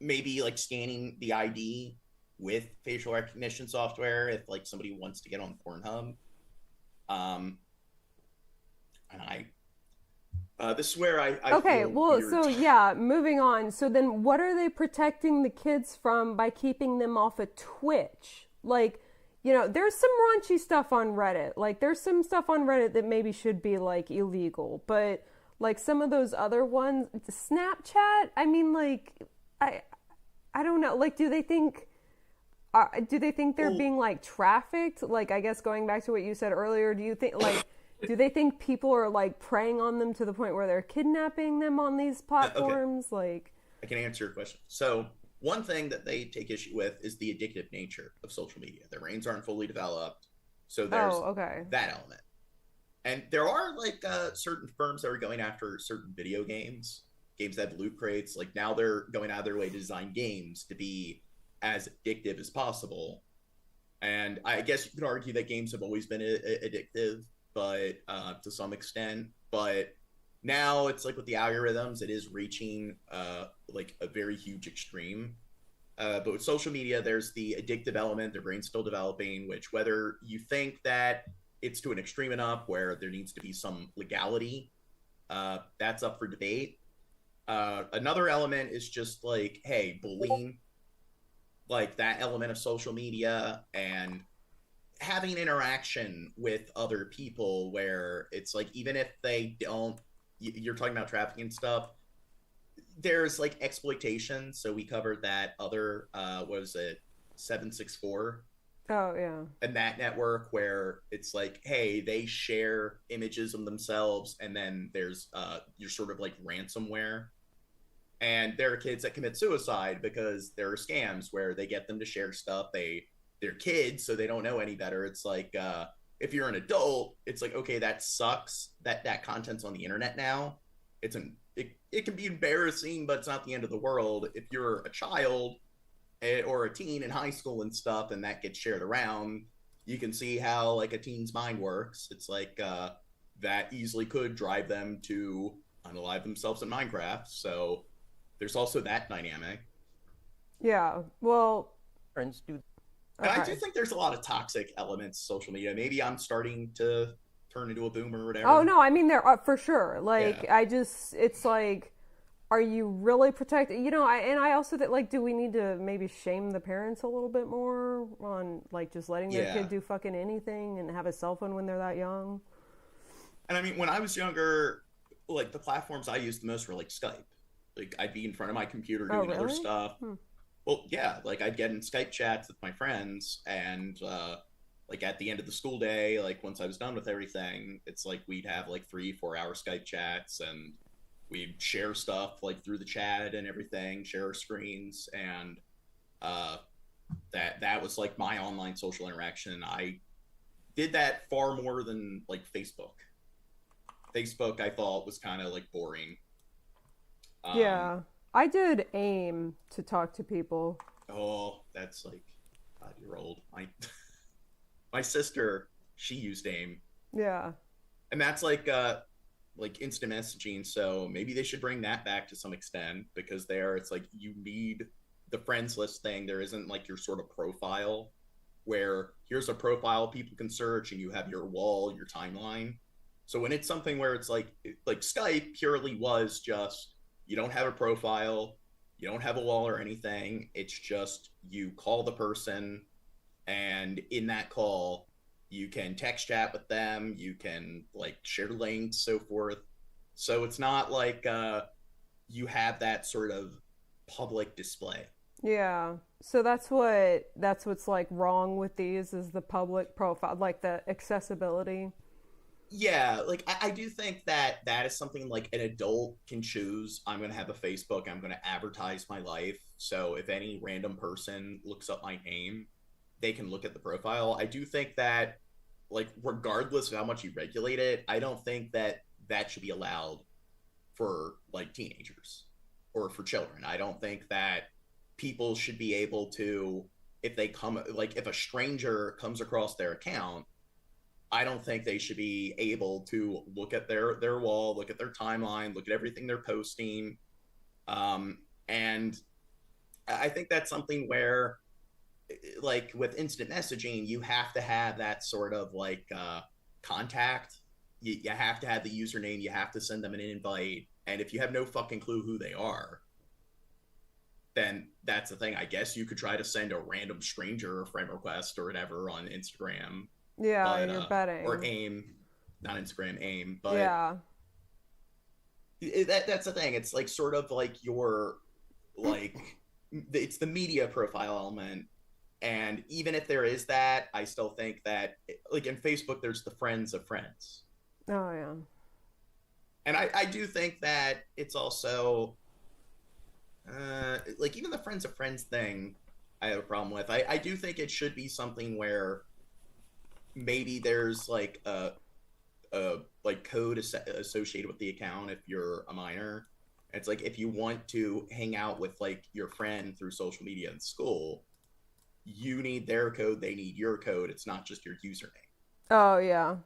maybe like scanning the ID with facial recognition software if like somebody wants to get on Pornhub. And This is where I okay, feel well, weird. so yeah, moving on. So then what are they protecting the kids from by keeping them off of Twitch? Like, you know, there's some raunchy stuff on Reddit. Like, there's some stuff on Reddit that maybe should be, like, illegal. But, like, some of those other ones, Snapchat, I mean, like, I don't know. Like, do they think they're being, like, trafficked? Like, I guess going back to what you said earlier, do you think, like, do they think people are, like, preying on them to the point where they're kidnapping them on these platforms? Okay. Like, I can answer your question. So one thing that they take issue with is the addictive nature of social media. Their brains aren't fully developed. So there's that element. And there are, like, certain firms that are going after certain video games that have loot crates. Like, now they're going out of their way to design games to be as addictive as possible. And I guess you could argue that games have always been addictive, but to some extent. But now it's like with the algorithms, it is reaching like a very huge extreme. But with social media, there's the addictive element. Their brain's still developing, which whether you think that it's to an extreme enough where there needs to be some legality, that's up for debate. Another element is just like, hey, bullying, like that element of social media and having interaction with other people where it's like, even if they don't, you're talking about trafficking and stuff, there's like exploitation. So we covered that other, what was it, 764? Oh, yeah. And that network where it's like, hey, they share images of themselves and then there's you're sort of like ransomware. And there are kids that commit suicide because there are scams where they get them to share stuff. They're kids, so they don't know any better. It's like, if you're an adult, it's like, okay, that sucks. That content's on the internet now. It can be embarrassing, but it's not the end of the world. If you're a child or a teen in high school and stuff, and that gets shared around, you can see how like a teen's mind works. It's like that easily could drive them to unalive themselves in Minecraft. So there's also that dynamic. Yeah. Well, friends do. And I do think there's a lot of toxic elements to social media. Maybe I'm starting to turn into a boomer or whatever. Oh, no, I mean, there are for sure. Like, yeah. It's like, are you really protecting? You know, I also think, like, do we need to maybe shame the parents a little bit more on, like, just letting their kid do fucking anything and have a cell phone when they're that young? And I mean, when I was younger, like, the platforms I used the most were, like, Skype. Like, I'd be in front of my computer doing other stuff. Well, yeah, like I'd get in Skype chats with my friends and like at the end of the school day, like once I was done with everything, it's like we'd have like 3-4 hour Skype chats and we'd share stuff like through the chat and everything, share our screens. And that was like my online social interaction. I did that far more than like Facebook. Facebook, I thought, was kind of like boring. Yeah. I did AIM to talk to people. Oh, that's like 5-year-old. My sister, she used AIM. Yeah. And that's like instant messaging. So maybe they should bring that back to some extent because it's like you need the friends list thing. There isn't like your sort of profile where here's a profile people can search and you have your wall, your timeline. So when it's something where it's like Skype purely was just, you don't have a profile, you don't have a wall or anything. It's just you call the person, and in that call, you can text chat with them, you can like share links, so forth. So it's not like you have that sort of public display. Yeah. So that's what's like wrong with these is the public profile, like the accessibility. Yeah, like I do think that is something like an adult can choose. I'm going to have a Facebook. I'm going to advertise my life. So if any random person looks up my name, they can look at the profile. I do think that, like, regardless of how much you regulate it, I don't think that should be allowed for like teenagers or for children. I don't think that people should be able to, if a stranger comes across their account, I don't think they should be able to look at their wall, look at their timeline, look at everything they're posting. And I think that's something where, like with instant messaging, you have to have that sort of like contact. you have to have the username, you have to send them an invite, and if you have no fucking clue who they are, then that's the thing. I guess you could try to send a random stranger a friend request or whatever on Instagram. Yeah, but, you're betting. Or AIM, not Instagram, AIM. But yeah, that's the thing. It's like sort of like your, like, it's the media profile element. And even if there is that, I still think that, like in Facebook, there's the friends of friends. Oh, yeah. And I do think that it's also, like even the friends of friends thing, I have a problem with. I do think it should be something where maybe there's like a like code associated with the account if you're a minor. It's like if you want to hang out with like your friend through social media in school, you need their code, they need your code. It's not just your username. Oh, yeah.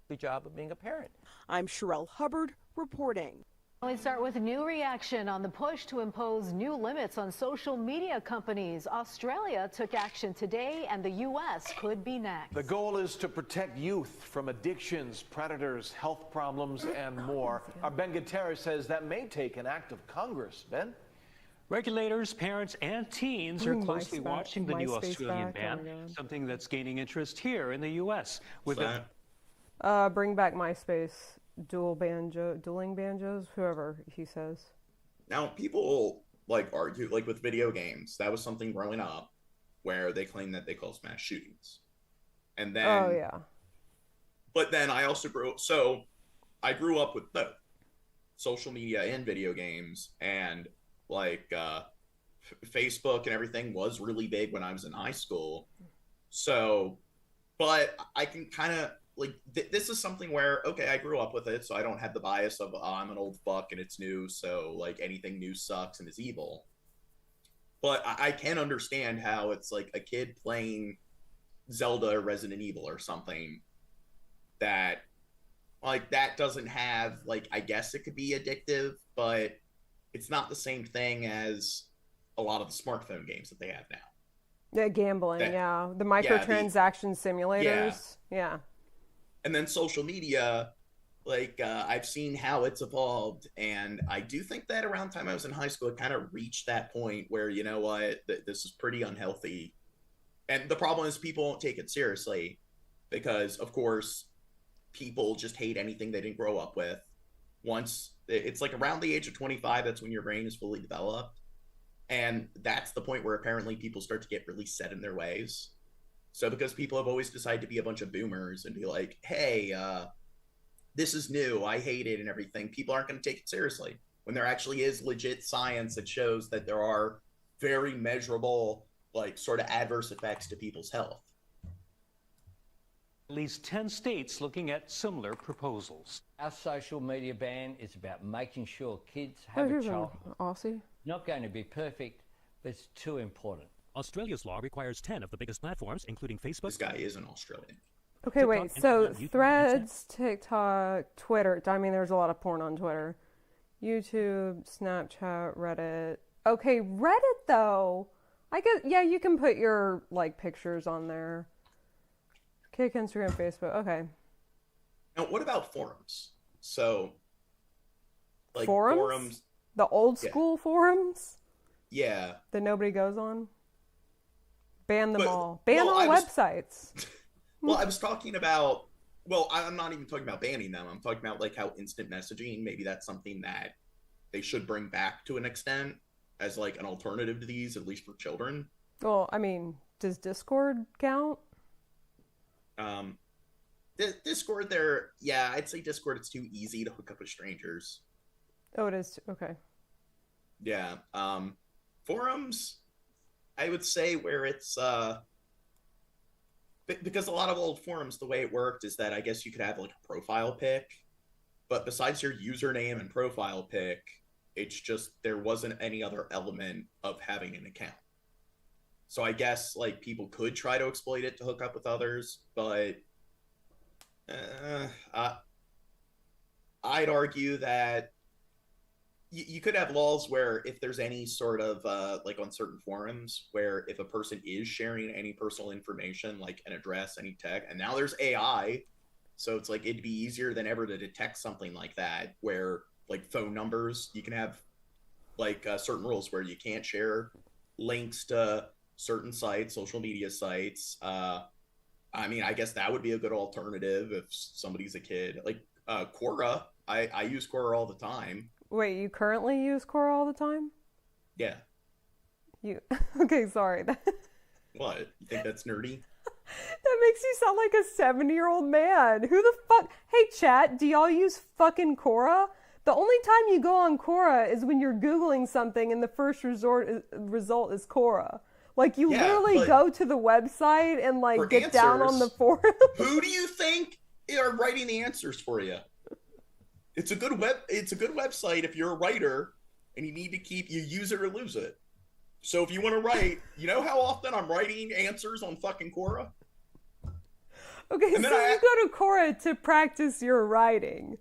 The job of being a parent. I'm Sherelle Hubbard reporting. We start with new reaction on the push to impose new limits on social media companies. Australia took action today, and the U.S. could be next. The goal is to protect youth from addictions, predators, health problems, and more. Our Ben Gutierrez says that may take an act of Congress. Ben? Regulators, parents, and teens are closely watching the new Australian ban, something that's gaining interest here in the U.S. With bring back MySpace. Dueling banjos, whoever he says. Now, people like argue, like with video games, that was something growing up where they claim that they caused mass shootings. And then, oh yeah. But then I also grew up with both social media and video games, and like Facebook and everything was really big when I was in high school. So, but I can kind of, like, this is something where, okay, I grew up with it, so I don't have the bias of, oh, I'm an old fuck and it's new, so, like, anything new sucks and is evil. But I can understand how it's, like, a kid playing Zelda or Resident Evil or something that, like, that doesn't have, like, I guess it could be addictive, but it's not the same thing as a lot of the smartphone games that they have now. Yeah, gambling, yeah. The microtransaction simulators, yeah. And then social media, like, I've seen how it's evolved, and I do think that around the time I was in high school, it kind of reached that point where, you know what, this is pretty unhealthy. And the problem is people won't take it seriously because, of course, people just hate anything they didn't grow up with. Once, it's like around the age of 25, that's when your brain is fully developed. And that's the point where apparently people start to get really set in their ways. So because people have always decided to be a bunch of boomers and be like, hey, this is new, I hate it and everything, people aren't going to take it seriously. When there actually is legit science that shows that there are very measurable, like, sort of adverse effects to people's health. At least 10 states looking at similar proposals. Our social media ban is about making sure kids have a childhood. Aussie. Not going to be perfect, but it's too important. Australia's law requires 10 of the biggest platforms, including Facebook. This guy is an Australian. Okay, wait. So Threads, TikTok, Twitter. I mean, there's a lot of porn on Twitter. YouTube, Snapchat, Reddit. Okay, Reddit though. I guess, yeah, you can put your, like, pictures on there. Kick, Instagram, Facebook. Okay. Now, what about forums? So, like, forums? The old school forums? Yeah. That nobody goes on? Ban them all. Ban all websites. Well, I was talking about, well, I'm not even talking about banning them. I'm talking about, like, how instant messaging, maybe that's something that they should bring back to an extent as, like, an alternative to these, at least for children. Well, I mean, does Discord count? Discord there, yeah, I'd say Discord, it's too easy to hook up with strangers. Oh, it is? Okay. Yeah. Forums, I would say where it's, because a lot of old forums, the way it worked is that I guess you could have, like, a profile pic, but besides your username and profile pic, it's just, there wasn't any other element of having an account. So I guess, like, people could try to exploit it to hook up with others, but I'd argue that you could have laws where if there's any sort of, like on certain forums, where if a person is sharing any personal information, like an address, any tag, and now there's AI, So it's like it'd be easier than ever to detect something like that, where like phone numbers, you can have like certain rules where you can't share links to certain sites, social media sites. I mean, I guess that would be a good alternative if somebody's a kid. Like Quora, I use Quora all the time. Wait, you currently use Quora all the time? Yeah. You okay? Sorry. What? You think that's nerdy? That makes you sound like a 70-year-old man. Who the fuck? Hey, chat, do y'all use fucking Quora? The only time you go on Quora is when you're Googling something and the first result is Quora. Like, you literally go to the website and, like, get down on the forum. Who do you think are writing the answers for you? It's a good website if you're a writer and you need to you use it or lose it. So if you want to write, you know how often I'm writing answers on fucking Quora? Okay, so you go to Quora to practice your writing.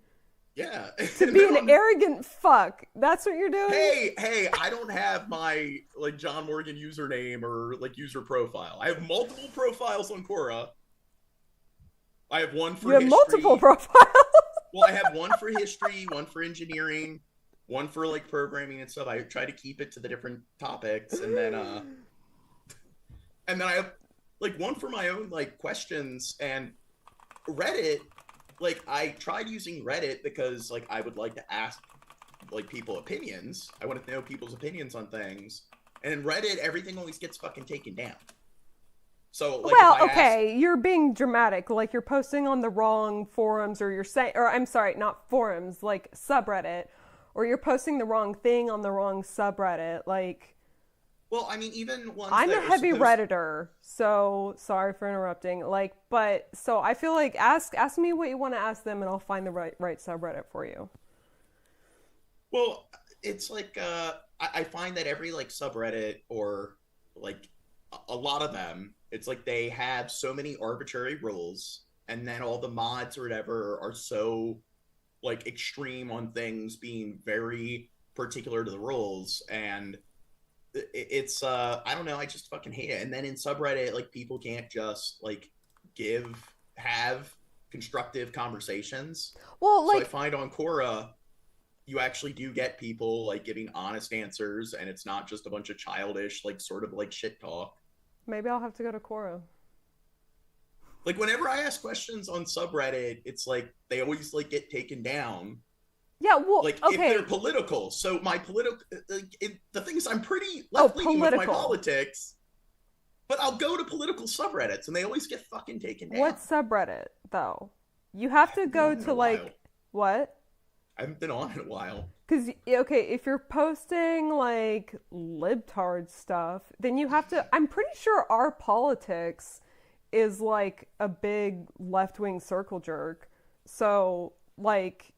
Yeah. To be an arrogant fuck. That's what you're doing? Hey, I don't have my like John Morgan username or like user profile. I have multiple profiles on Quora. I have one for history. You have multiple profiles? Well, I have one for history, one for engineering, one for like programming and stuff. I try to keep it to the different topics, and then I have like one for my own like questions. And Reddit, like I tried using Reddit because like I would like to ask like people opinions. I wanted to know people's opinions on things. And in Reddit, everything always gets fucking taken down. So like, well, okay, you're being dramatic. Like you're posting on the wrong forums, or you're saying, or I'm sorry, not forums, like subreddit, or you're posting the wrong thing on the wrong subreddit. Like, well, I mean, even ones I'm a heavy Redditor, so sorry for interrupting. Like, but so I feel like ask me what you want to ask them, and I'll find the right subreddit for you. Well, it's like I find that every like subreddit or like a lot of them, it's like they have so many arbitrary rules, and then all the mods or whatever are so like extreme on things being very particular to the rules, and it's I don't know, I just fucking hate it. And then in subreddit, like people can't just like have constructive conversations. Well, like so I find on Quora you actually do get people like giving honest answers, and it's not just a bunch of childish like sort of like shit talk. Maybe I'll have to go to Quora. Like whenever I ask questions on subreddit, it's like they always like get taken down. Yeah, well, like okay. if they're political. So my political, the thing is, I'm pretty left-leaning with my politics, but I'll go to political subreddits, and they always get fucking taken down. What subreddit though? You have to go to like what? I haven't been on in a while. Because, okay, if you're posting, like, libtard stuff, then you have to... I'm pretty sure our politics is, like, a big left-wing circle jerk. So, like,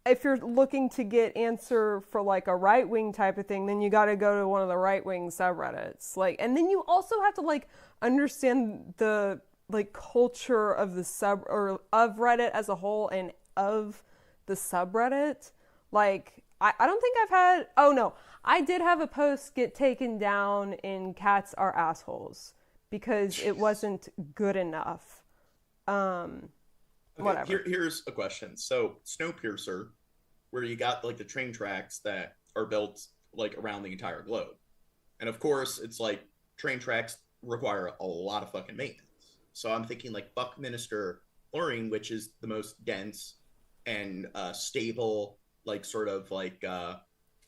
if you're looking to get answer for, like, a right-wing type of thing, then you got to go to one of the right-wing subreddits. Like, and then you also have to, like, understand the, like, culture of the or of Reddit as a whole and of the subreddit. Like, I don't think I've had... Oh, no. I did have a post get taken down in Cats Are Assholes because it wasn't good enough. Whatever. Here's a question. So, Snowpiercer, where you got, like, the train tracks that are built, like, around the entire globe. And, of course, it's like train tracks require a lot of fucking maintenance. So I'm thinking, like, Buckminster Fullerene, which is the most dense and stable... like sort of like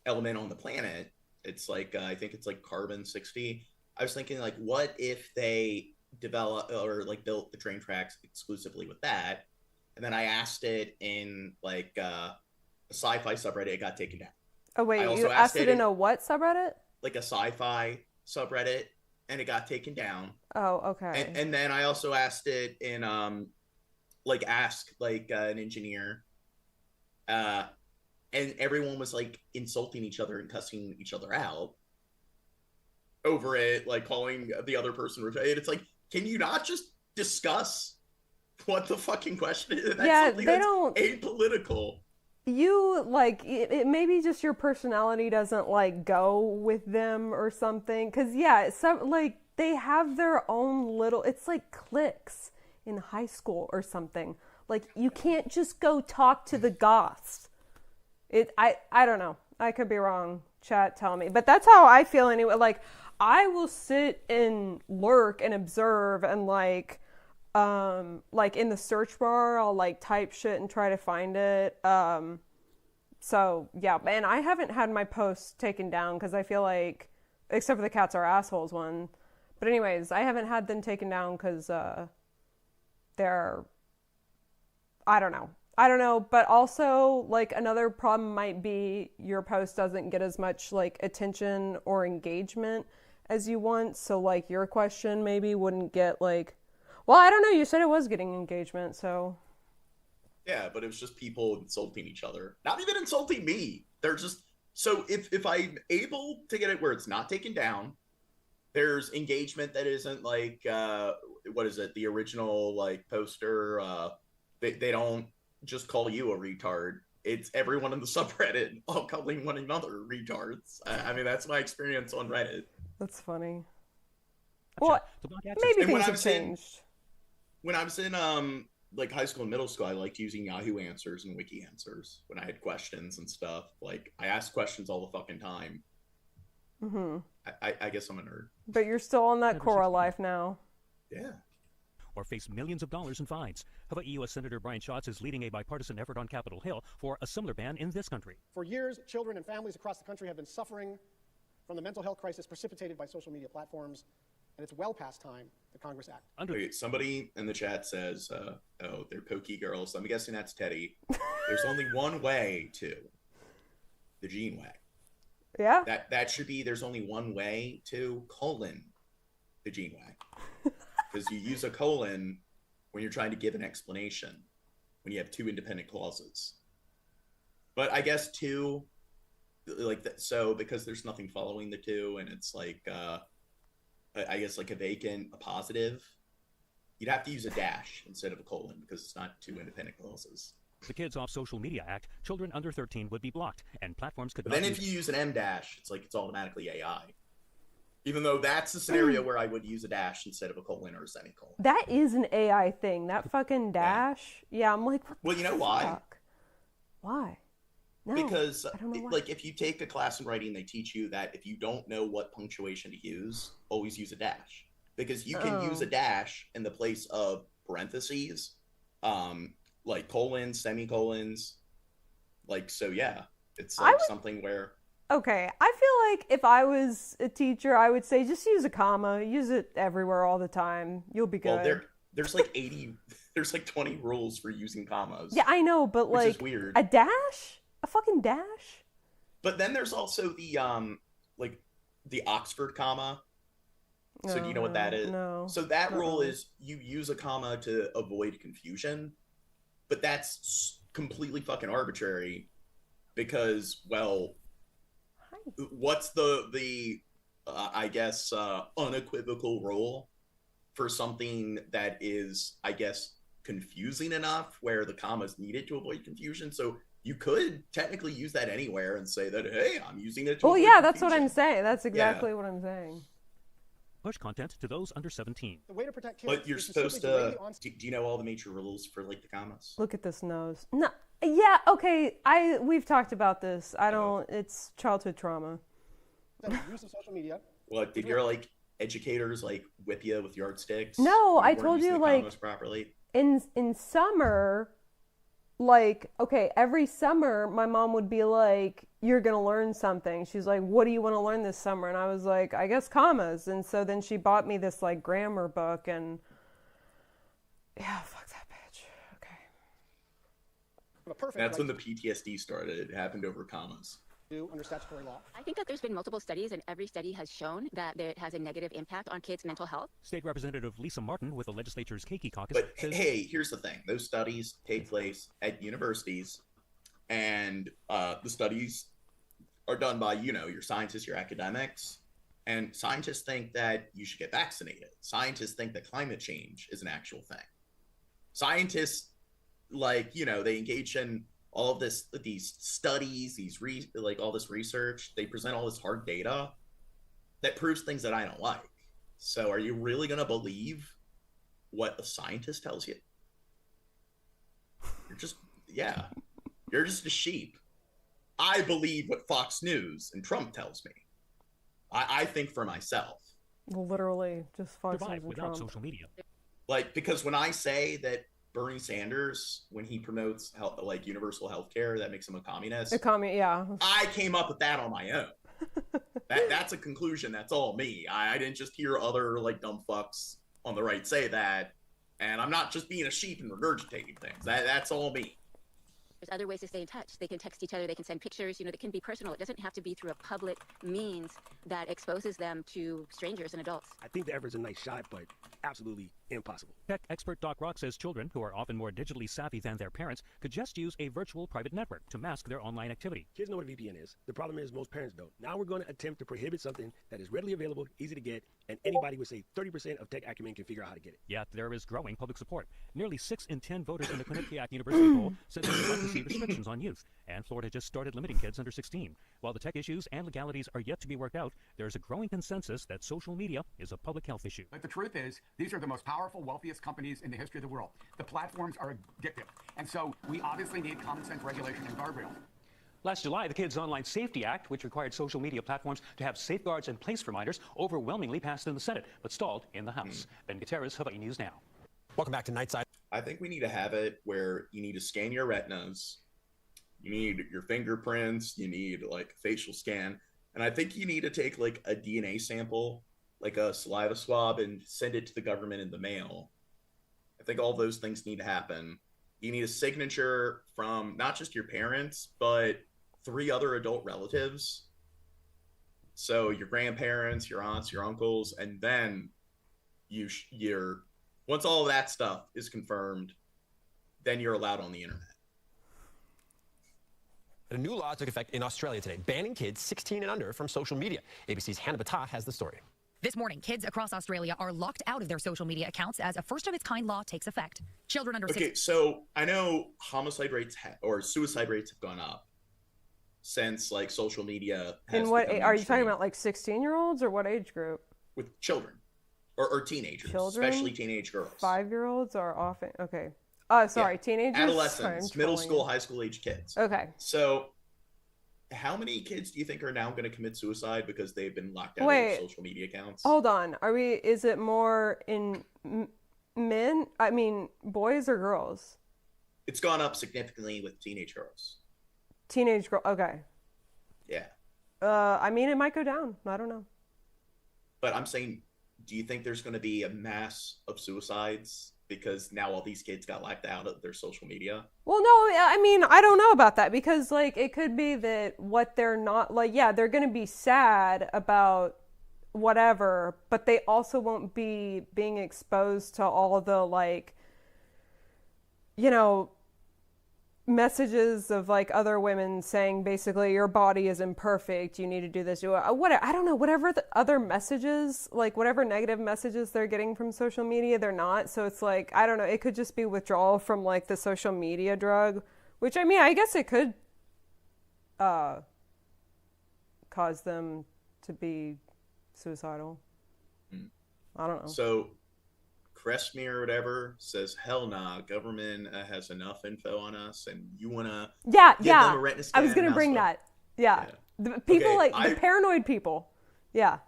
element on the planet. It's like I think it's like carbon 60. I was thinking like, what if they develop or like built the train tracks exclusively with that? And then I asked it in like a sci-fi subreddit. It got taken down. Oh wait, you asked it in a what subreddit? Like a sci-fi subreddit, and it got taken down. Oh, okay. And then I also asked it in like Ask like an engineer. And everyone was like insulting each other and cussing each other out over it, like calling the other person. It's like, can you not just discuss what the fucking question is? That's they don't apolitical. You like it maybe just your personality doesn't like go with them or something. Cause yeah, some like they have their own little. It's like cliques in high school or something. Like, you can't just go talk to the goths. I don't know. I could be wrong. Chat, tell me. But that's how I feel anyway. Like, I will sit and lurk and observe and like in the search bar, I'll like type shit and try to find it. So yeah, and I haven't had my posts taken down because I feel like, except for the cats are assholes one. But anyways, I haven't had them taken down because they're, I don't know. But also, like, another problem might be your post doesn't get as much like attention or engagement as you want. So like your question maybe wouldn't get like, well, I don't know. You said it was getting engagement, so. Yeah, but it was just people insulting each other. Not even insulting me. They're just, so if I'm able to get it where it's not taken down, there's engagement that isn't like, what is it? The original like poster, they don't just call you a retard. It's everyone in the subreddit all calling one another retards. I mean, that's my experience on Reddit. That's funny. Well, maybe things have changed. When I was in like high school and middle school, I liked using Yahoo Answers and Wiki Answers when I had questions and stuff. Like, I asked questions all the fucking time. Mm-hmm. I guess I'm a nerd. But you're still on that Quora life now. Yeah. Or face millions of dollars in fines. Hawaii U.S. Senator Brian Schatz is leading a bipartisan effort on Capitol Hill for a similar ban in this country. For years, children and families across the country have been suffering from the mental health crisis precipitated by social media platforms, and it's well past time the Congress act. Okay, somebody in the chat says, oh, they're pokey girls. I'm guessing that's Teddy. There's only one way to the gene way. Yeah. That should be, there's only one way to the gene way. Because you use a colon when you're trying to give an explanation, when you have two independent clauses. But I guess two, like that, so because there's nothing following the two, and it's like, I guess like a positive, you'd have to use a dash instead of a colon because it's not two independent clauses. The Kids Off Social Media Act, children under 13 would be blocked, and platforms could But not then if you use an M dash, it's like it's automatically AI. Even though that's a scenario where I would use a dash instead of a colon or a semicolon. That is an AI thing. That fucking dash. Yeah, I'm like, what well, you know why? Fuck? Why? No, because I don't know why. like if you take a class in writing, they teach you that if you don't know what punctuation to use, always use a dash. Because you can use a dash in the place of parentheses, like colons, semicolons. Like, so yeah, it's like something where... Okay, I feel like if I was a teacher, I would say just use a comma. Use it everywhere all the time. You'll be good. Well, there's like 80, there's like 20 rules for using commas. Yeah, I know, but which like is weird. A dash? A fucking dash? But then there's also the like the Oxford comma. So do you know what that is? No. So that rule is you use a comma to avoid confusion, but that's completely fucking arbitrary because, well, what's the I guess unequivocal rule for something that is, I guess, confusing enough where the comma is needed to avoid confusion? So you could technically use that anywhere and say that, hey, I'm using it to avoid yeah, that's confusion. what I'm saying. That's exactly what I'm saying. Push content to those under 17. The way to protect kids But you're is supposed simply delay to... the onset- Do you know all the major rules for like the commas? Look at this nose. No, yeah, okay. We've talked about this. I don't. It's childhood trauma. use of social media. What, did your like educators like whip you with yardsticks? No, I weren't told using you the like commas properly? in summer, like, okay, every summer my mom would be like, you're gonna learn something. She's like, what do you want to learn this summer? And I was like, I guess commas. And so then she bought me this like grammar book, and yeah, fuck that bitch. Okay. That's when the PTSD started. It happened over commas. Under statutory law. I think that there's been multiple studies, and every study has shown that it has a negative impact on kids' mental health. State Representative Lisa Martin with the legislature's Keiki caucus But says... hey, here's the thing. Those studies take place at universities, and the studies are done by, you know, your scientists, your academics, and scientists think that you should get vaccinated. Scientists think that climate change is an actual thing. Scientists, like, you know, they engage in all of these studies, like all this research. They present all this hard data that proves things that I don't like. So, are you really going to believe what a scientist tells you? You're just a sheep. I believe what Fox News and Trump tells me. I think for myself. Literally, just Fox News and without Trump. social media. Like, because when I say that Bernie Sanders, when he promotes like universal health care, that makes him a communist. Yeah. I came up with that on my own. That's a conclusion. That's all me. I didn't just hear other like dumb fucks on the right say that. And I'm not just being a sheep and regurgitating things. That's all me. There's other ways to stay in touch. They can text each other. They can send pictures. They can be personal. It doesn't have to be through a public means that exposes them to strangers and adults. I think the effort's a nice shot, but absolutely impossible. Tech expert Doc Rock says children, who are often more digitally savvy than their parents, could just use a virtual private network to mask their online activity. Kids know what a VPN is. The problem is most parents don't. Now we're going to attempt to prohibit something that is readily available, easy to get, and anybody would say 30% of tech acumen can figure out how to get it. Yet there is growing public support. Nearly 6 in 10 voters in the Connecticut University poll said they would like to see restrictions on youth. And Florida just started limiting kids under 16. While the tech issues and legalities are yet to be worked out, there is a growing consensus that social media is a public health issue. But the truth is, these are the most powerful, wealthiest companies in the history of the world. The platforms are addictive. And so we obviously need common sense regulation and guardrails. Last July, the Kids Online Safety Act, which required social media platforms to have safeguards and place reminders, overwhelmingly passed in the Senate, but stalled in the House. Ben Gutierrez, Hawaii News Now. Welcome back to Nightside. I think we need to have it where you need to scan your retinas, you need your fingerprints, you need like a facial scan, and I think you need to take like a DNA sample, like a saliva swab, and send it to the government in the mail. I think all those things need to happen. You need a signature from not just your parents, but 3 other adult relatives. So your grandparents, your aunts, your uncles, and then you're once all of that stuff is confirmed, then you're allowed on the internet. A new law took effect in Australia today, banning kids 16 and under from social media. ABC's Hannah Battah has the story. This morning, kids across Australia are locked out of their social media accounts as a first-of-its-kind law takes effect. Children under 16. Okay, so I know homicide rates or suicide rates have gone up since like social media has And what become are you talking mainstream. about? Like 16-year-olds or what age group? With children or teenagers, Children? especially teenage girls. 5-year-olds are often okay. Sorry, teenagers. Adolescents, Sorry, middle trolling school, you. high school age kids. Okay. So how many kids do you think are now going to commit suicide because they've been locked out of Wait. their social media accounts? Hold on. Is it more in men? I mean, boys or girls? It's gone up significantly with teenage girls. Teenage girl. Okay. Yeah. I mean, it might go down. I don't know. But I'm saying, do you think there's going to be a mass of suicides because now all these kids got locked out of their social media? Well, no, I mean, I don't know about that because, like, it could be that what they're not, like, yeah, they're going to be sad about whatever, but they also won't be being exposed to all the, like, you know, messages of, like, other women saying basically your body is imperfect, you need to do this. I don't know, whatever the other messages, like, whatever negative messages they're getting from social media, they're not. So it's like, I don't know, it could just be withdrawal from, like, the social media drug, which, I mean, I guess it could cause them to be suicidal. I don't know. So Crestmere or whatever says, hell nah, government has enough info on us and you want to give them a retina scan. I was going to bring that. Yeah. The people, Okay, the paranoid people. Yeah.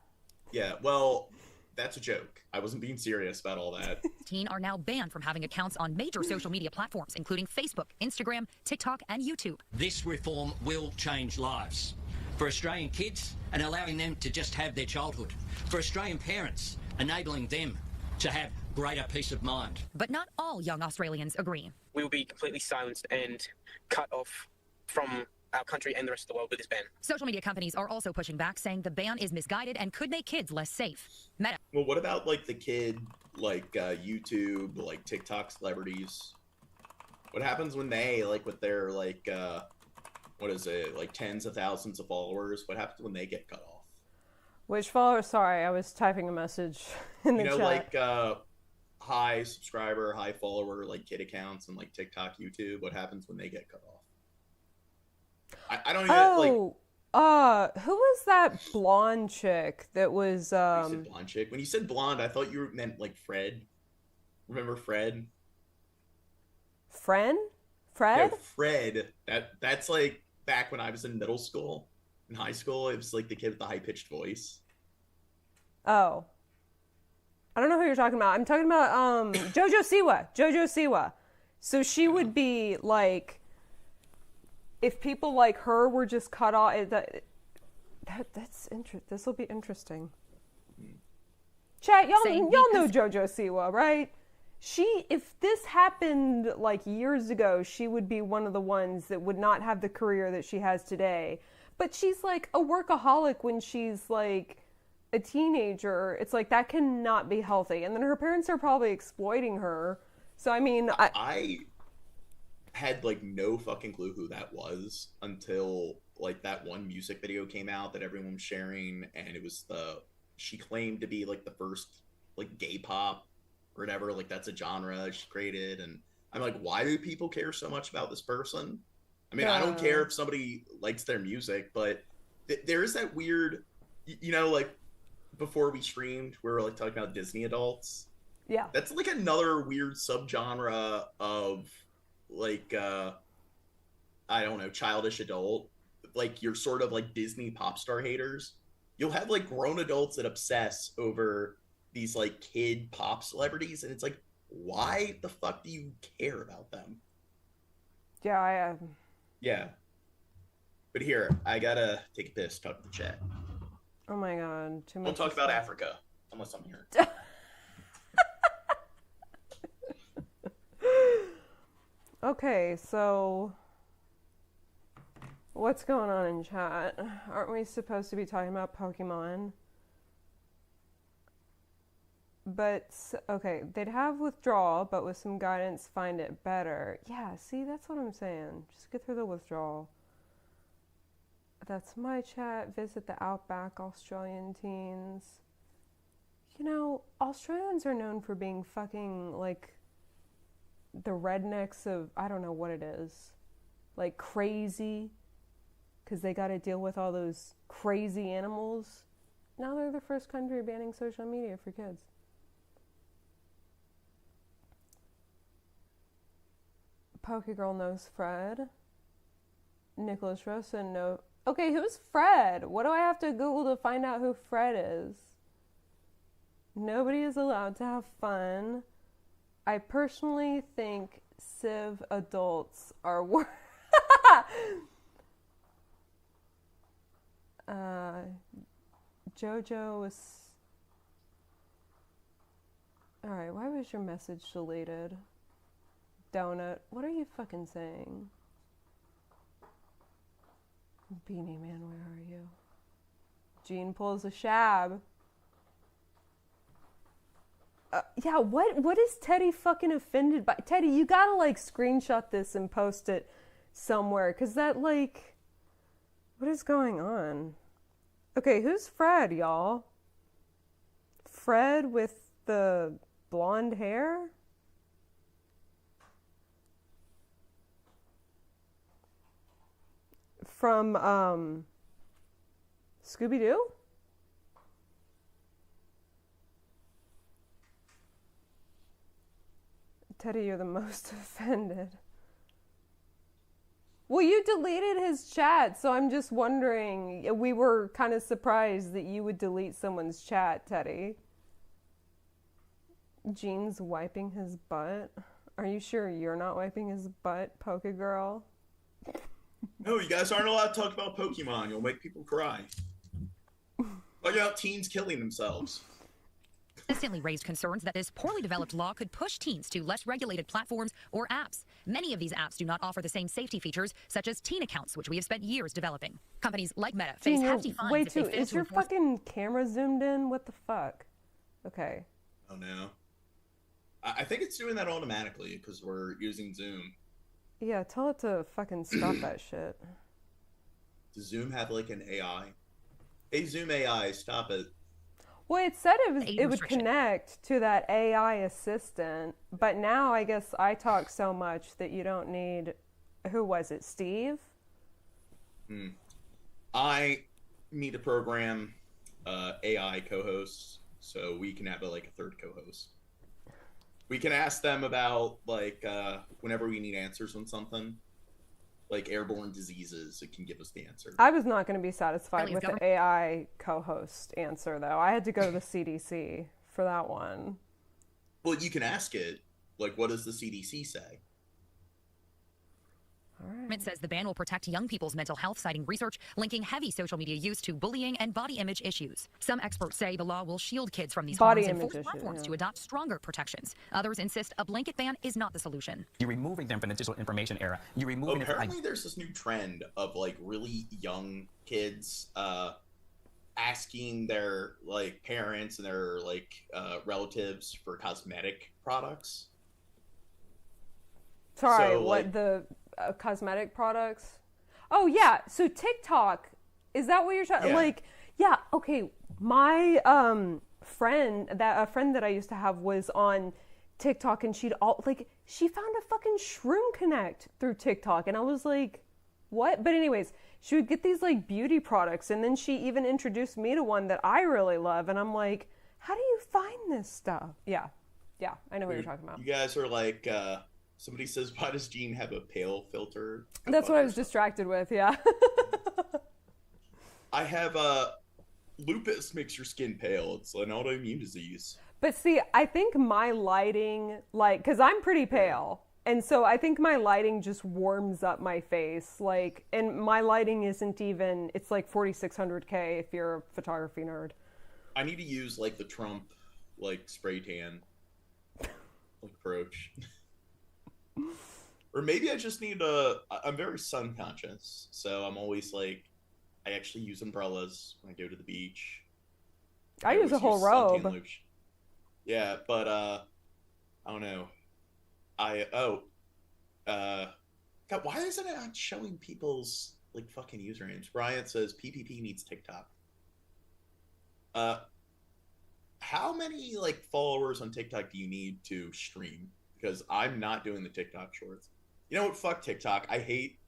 Yeah, well, that's a joke. I wasn't being serious about all that. Teen are now banned from having accounts on major social media platforms, including Facebook, Instagram, TikTok, and YouTube. This reform will change lives. For Australian kids, and allowing them to just have their childhood. For Australian parents, enabling them to have greater peace of mind. But not all young Australians agree. We will be completely silenced and cut off from our country and the rest of the world with this ban. Social media companies are also pushing back, saying the ban is misguided and could make kids less safe. Meta. Well, what about like the kid, like YouTube, like TikTok celebrities? What happens when they, like with their like, what is it, like tens of thousands of followers? What happens when they get cut off? Which follower? Sorry, I was typing a message in the chat. Like high subscriber, high follower, like kid accounts and like TikTok, YouTube. What happens when they get cut off? I don't even who was that blonde chick that was You said blonde chick. When you said blonde, I thought you meant like Fred. Remember Fred? Friend? Fred? No, Fred. That's like back when I was in middle school. In high school, it was like the kid with the high-pitched voice. Oh. I don't know who you're talking about. I'm talking about Jojo Siwa. Jojo Siwa. So she would be like, if people like her were just cut off, that's interesting. This will be interesting. Chat, y'all know Jojo Siwa, right? If this happened like years ago, she would be one of the ones that would not have the career that she has today. But she's like a workaholic when she's like a teenager. It's like that cannot be healthy. And then her parents are probably exploiting her. So I mean, I had like no fucking clue who that was until like that one music video came out that everyone was sharing, and it was she claimed to be like the first like gay pop or whatever, like that's a genre she created, and I'm like, why do people care so much about this person? I mean, I don't care if somebody likes their music, but there is that weird, like before we streamed, we were like talking about Disney adults. Yeah. That's like another weird subgenre of like, I don't know, childish adult. Like you're sort of like Disney pop star haters. You'll have like grown adults that obsess over these like kid pop celebrities, and it's like, why the fuck do you care about them? Yeah, Yeah. But here, I gotta take a piss, talk to the chat. Oh my god, too much. Don't talk about Africa, unless I'm here. Okay, so what's going on in chat? Aren't we supposed to be talking about Pokemon? But, okay, they'd have withdrawal, but with some guidance, find it better. Yeah, see, that's what I'm saying. Just get through the withdrawal. That's my chat. Visit the Outback Australian teens. You know, Australians are known for being fucking, like, the rednecks of, I don't know what it is. Like, crazy. Because they got to deal with all those crazy animals. Now they're the first country banning social media for kids. Pokegirl knows Fred. Nicholas Rosa no. Okay, who's Fred? What do I have to Google to find out who Fred is? Nobody is allowed to have fun. I personally think Civ adults are worse. Jojo was... Alright, why was your message deleted? Donut, what are you fucking saying? Beanie Man, where are you? Gene pulls a shab. Yeah, what is Teddy fucking offended by? Teddy, you gotta, like, screenshot this and post it somewhere, because that, like... What is going on? Okay, who's Fred, y'all? Fred with the blonde hair? From, Scooby-Doo? Teddy, you're the most offended. Well, you deleted his chat, so I'm just wondering. We were kind of surprised that you would delete someone's chat, Teddy. Gene's wiping his butt. Are you sure you're not wiping his butt, Pokegirl? No, you guys aren't allowed to talk about Pokemon. You'll make people cry. Talk about teens killing themselves. Consistently raised concerns that this poorly developed law could push teens to less regulated platforms or apps. Many of these apps do not offer the same safety features, such as teen accounts, which we have spent years developing. Companies like Meta face hefty fines if they fail is to your enforce... fucking camera zoomed in? What the fuck? Okay. Oh no. I think it's doing that automatically because we're using Zoom. Yeah, tell it to fucking stop that shit. Does Zoom have like an AI? Hey, Zoom AI, stop it. Well, it said it would connect to that AI assistant, but now I guess I talk so much that you don't need... Who was it, Steve? I need to program AI co-hosts so we can have like a third co-host. We can ask them about, like, whenever we need answers on something, like airborne diseases, it can give us the answer. I was not going to be satisfied with the AI co-host answer, though. I had to go to the CDC for that one. Well, you can ask it, like, what does the CDC say? It says the ban will protect young people's mental health, citing research linking heavy social media use to bullying and body image issues. Some experts say the law will shield kids from these harms and force platforms to adopt stronger protections. Others insist a blanket ban is not the solution. You're removing them from the digital information era. You're removing Apparently there's this new trend of, like, really young kids asking their, like, parents and their, like, relatives for cosmetic products. Sorry, So, what, like, the cosmetic products? Oh, yeah. So TikTok, is that what you're talking? Yeah. Like, yeah, okay. My friend that I used to have was on TikTok, and she found a fucking Shroom Connect through TikTok, and I was like, what? But anyways, she would get these, like, beauty products, and then she even introduced me to one that I really love, and I'm like, how do you find this stuff? Yeah, I know what you're talking about. You guys are like, somebody says, why does Gene have a pale filter? That's what I was distracted with, yeah. I have lupus makes your skin pale. It's an autoimmune disease. But see, I think my lighting, like, because I'm pretty pale, and so I think my lighting just warms up my face, like, and my lighting isn't even, it's like 4600K if you're a photography nerd. I need to use, like, the Trump, like, spray tan approach. Or maybe I just need I'm very sun conscious, so I'm always like, I actually use umbrellas when I go to the beach. I use a whole robe. Yeah, but I don't know. God, why isn't it not showing people's, like, fucking usernames? Bryant says PPP needs TikTok. How many, like, followers on TikTok do you need to stream? Because I'm not doing the TikTok shorts. You know what? Fuck TikTok. I hate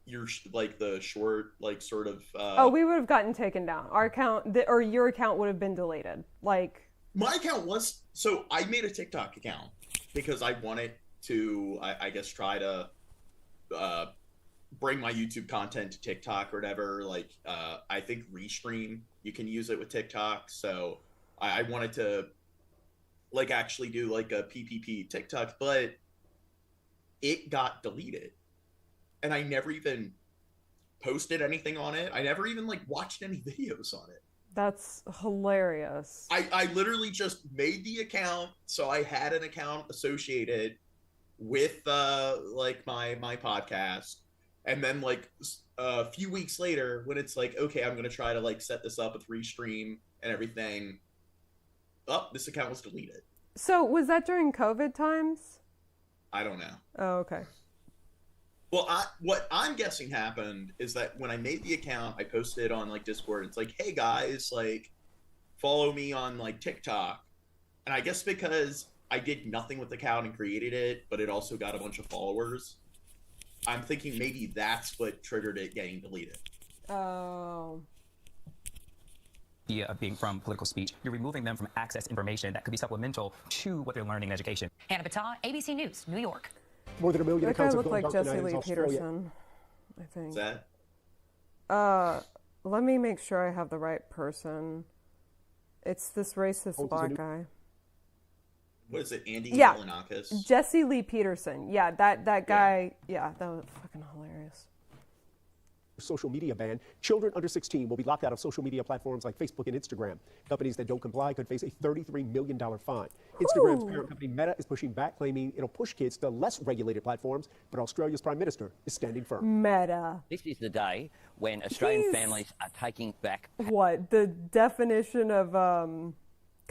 your, like, the short, like, sort of... oh, we would have gotten taken down. Our account, or your account would have been deleted. Like... My account was... So, I made a TikTok account because I wanted to, I guess, try to bring my YouTube content to TikTok or whatever. Like, I think Restream, you can use it with TikTok. So, I wanted to, like, actually do, like, a PPP TikTok, but it got deleted. And I never even posted anything on it. I never even, like, watched any videos on it. That's hilarious. I literally just made the account, so I had an account associated with, like, my podcast. And then, like, a few weeks later, when it's like, okay, I'm going to try to, like, set this up with Restream and everything, this account was deleted. So, was that during COVID times? I don't know. Oh, okay. Well, what I'm guessing happened is that when I made the account, I posted on, like, Discord. It's like, hey, guys, like, follow me on, like, TikTok. And I guess because I did nothing with the account and created it, but it also got a bunch of followers, I'm thinking maybe that's what triggered it getting deleted. Oh. Of being from political speech, you're removing them from access to information that could be supplemental to what they're learning in education. Hannah Battah, ABC News, New York. More than 1 million That guy accounts looked of like dark Jesse night Lee in Australia. Peterson, I think. Is that? Let me make sure I have the right person. It's this racist Oh, black guy. What is it, Andy Yeah, Milonakis? Jesse Lee Peterson. Yeah, that guy. Yeah, that was fucking hilarious. Social media ban. Children under 16 will be locked out of social media platforms like Facebook and Instagram. Companies that don't comply could face a $33 million fine. Instagram's parent company Meta is pushing back, claiming it'll push kids to less regulated platforms, but Australia's Prime Minister is standing firm. Meta. This is the day when Australian families are taking back... What? The definition of, God,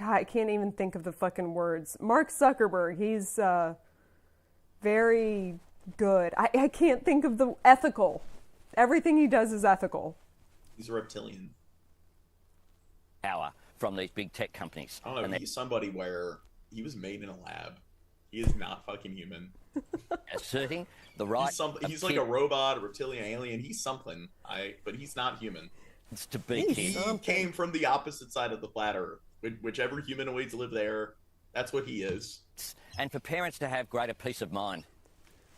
I can't even think of the fucking words. Mark Zuckerberg, he's very good. I can't think of the ethical. Everything he does is ethical. He's a reptilian. Power from these big tech companies. I don't know, he's somebody where he was made in a lab. He is not fucking human. Asserting the right... He's like a robot, a reptilian alien. He's something, but he's not human. It's to be He came from the opposite side of the flat Earth. Whichever humanoids live there, That's what he is. And for parents to have greater peace of mind.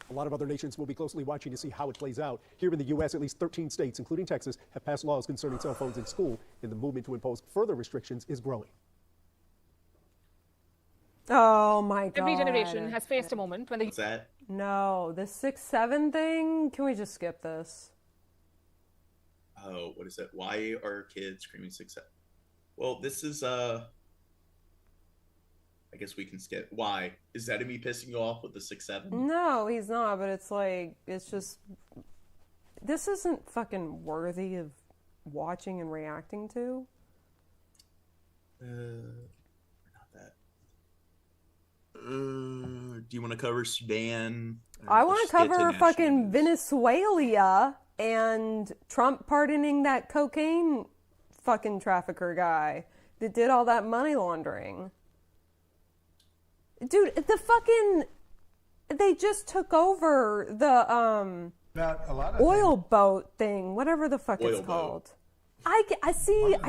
A lot of other nations will be closely watching to see how it plays out. Here in the U.S., at least 13 states, including Texas, have passed laws concerning cell phones in school, and the movement to impose further restrictions is growing. Oh my God. Every generation has faced a moment when the... What's that? No, the 6-7 thing. Can we just skip this? Oh, what is it? Why are kids screaming 6-7? Well, this is I guess we can skip. Why? Is that me pissing you off with the 6-7? No, he's not, but it's like, it's just, this isn't fucking worthy of watching and reacting to. Not that. Do you want to cover Sudan? I want to cover fucking Venezuela and Trump pardoning that cocaine fucking trafficker guy that did all that money laundering. Dude, they just took over the oil boat thing, whatever the fuck it's called. I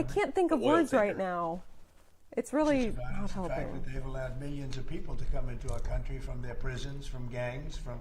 can't think of words right now. It's really not helping. They've allowed millions of people to come into our country from their prisons, from gangs, from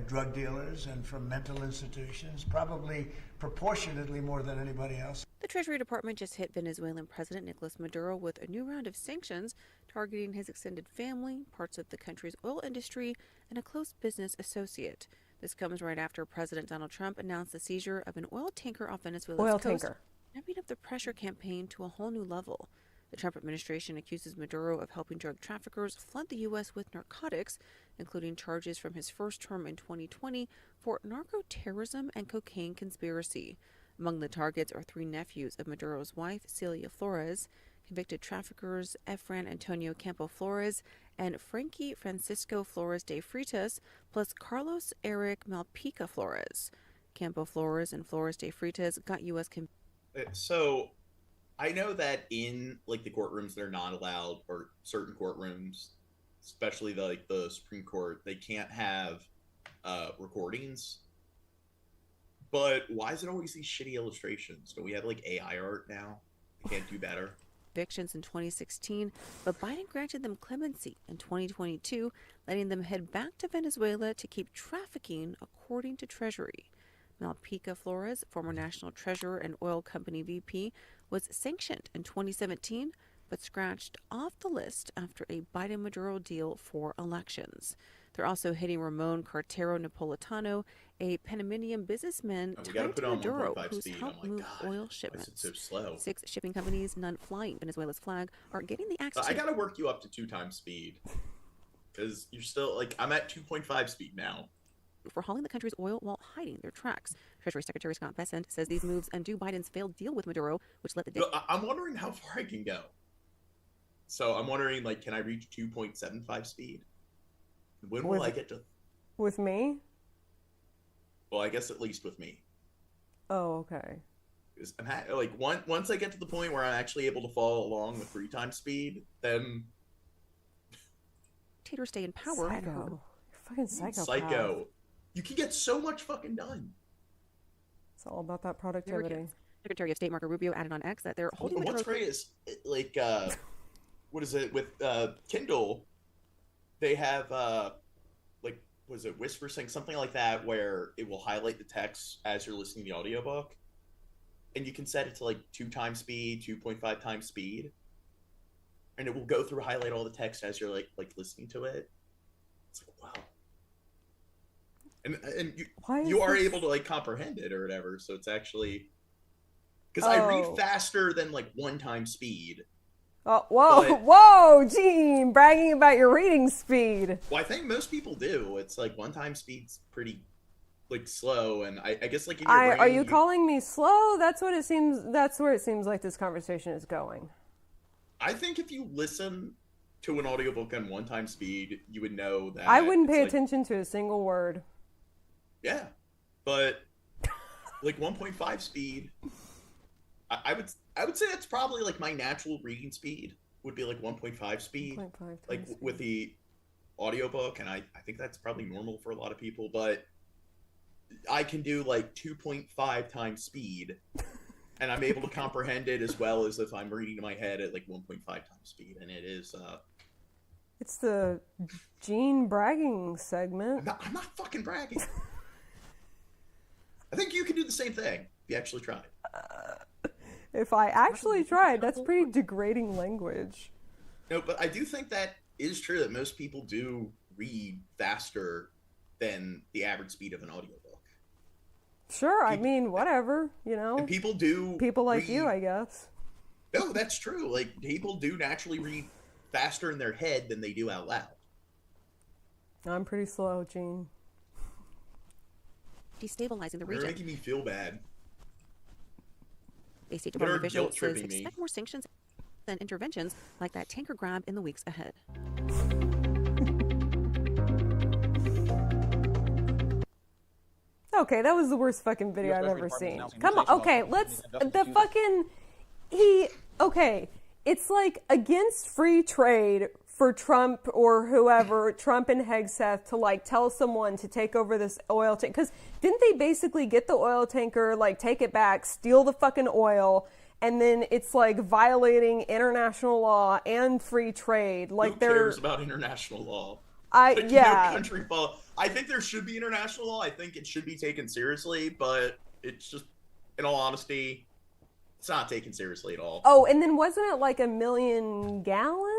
drug dealers, and from mental institutions, probably proportionately more than anybody else. The Treasury Department just hit Venezuelan President Nicolas Maduro with a new round of sanctions targeting his extended family, parts of the country's oil industry, and a close business associate. This comes right after President Donald Trump announced the seizure of an oil tanker off Venezuela's coast, ramping up the pressure campaign to a whole new level. The Trump administration accuses Maduro of helping drug traffickers flood the U.S. with narcotics, including charges from his first term in 2020 for narco-terrorism and cocaine conspiracy. Among the targets are 3 nephews of Maduro's wife, Celia Flores, convicted traffickers Efran Antonio Campo Flores and Frankie Francisco Flores de Freitas, plus Carlos Eric Malpica Flores. Campo Flores and Flores de Freitas got U.S. So I know that in like the courtrooms they're not allowed, or certain courtrooms, especially the Supreme Court, they can't have recordings. But why is it always these shitty illustrations? Do we have like AI art now? They can't do better. Convictions in 2016, but Biden granted them clemency in 2022, letting them head back to Venezuela to keep trafficking, according to Treasury. Malpica Flores, former national treasurer and oil company VP, was sanctioned in 2017, but scratched off the list after a Biden-Maduro deal for elections. They're also hitting Ramon Cartero Napolitano, a Panamanian businessman tied to Maduro, who's helped move oil shipments. Why is it so slow? 6 shipping companies, none flying Venezuela's flag, are getting the axe. I gotta work you up to 2 times speed, because you're still like, I'm at 2.5 speed now. For hauling the country's oil while hiding their tracks. Treasury Secretary Scott Bessent says these moves undo Biden's failed deal with Maduro, which let the... I'm wondering how far I can go. So I'm wondering, like, can I reach 2.75 speed? When will I get to... With me? Well, I guess at least with me. Oh, okay. Because once I get to the point where I'm actually able to follow along with 3 times speed, then... Dictators stay in power. Psycho. You're fucking psychopath. Psycho. You can get so much fucking done. It's all about that productivity. Secretary of State Marco Rubio added on X that they're holding the... What's great is, like, what is it, with Kindle, they have, like, was it Whisper Sync, something like that, where it will highlight the text as you're listening to the audiobook, and you can set it to, like, 2 times speed, 2.5 times speed, and it will go through, highlight all the text as you're, like listening to it. It's like, wow. And you are able to, like, comprehend it or whatever, so it's actually... Because I read faster than, like, 1 time speed. Oh, whoa, Gene, bragging about your reading speed. Well, I think most people do. It's like 1 time speed's pretty, like, slow, and I guess, like, in your brain... Are you calling me slow? That's what it seems. That's where it seems like this conversation is going. I think if you listen to an audiobook on 1 time speed, you would know that... I wouldn't pay attention to a single word. Yeah, but, like, 1.5 speed... I would say that's probably like my natural reading speed would be like 1.5 speed, like with the audiobook, and I think that's probably normal for a lot of people, but I can do like 2.5 times speed, and I'm able to comprehend it as well as if I'm reading in my head at like 1.5 times speed, and it is It's the Gene bragging segment. I'm not fucking bragging. I think you can do the same thing if you actually tried. If I actually tried, that's pretty degrading language. No, but I do think that is true that most people do read faster than the average speed of an audiobook. Sure, I mean, whatever, you know. And people do. People like read... you, I guess. No, that's true. Like, people do naturally read faster in their head than they do out loud. I'm pretty slow, Gene. Destabilizing the You're region. making me feel bad. A State Department official says guilt-tripping me. expect more sanctions and interventions like that tanker grab in the weeks ahead. Okay, that was the worst fucking video I've ever seen. Come on, okay, let's, the fucking, okay, it's like against free trade for Trump or whoever, Trump and Hegseth, to like tell someone to take over this oil tank, because didn't they basically get the oil tanker, like take it back, steal the fucking oil, and then it's like violating international law and free trade. Like, who cares about international law? No country follow. I think there should be international law. I think it should be taken seriously, but it's just, in all honesty, it's not taken seriously at all. Oh, and then wasn't it like 1 million gallons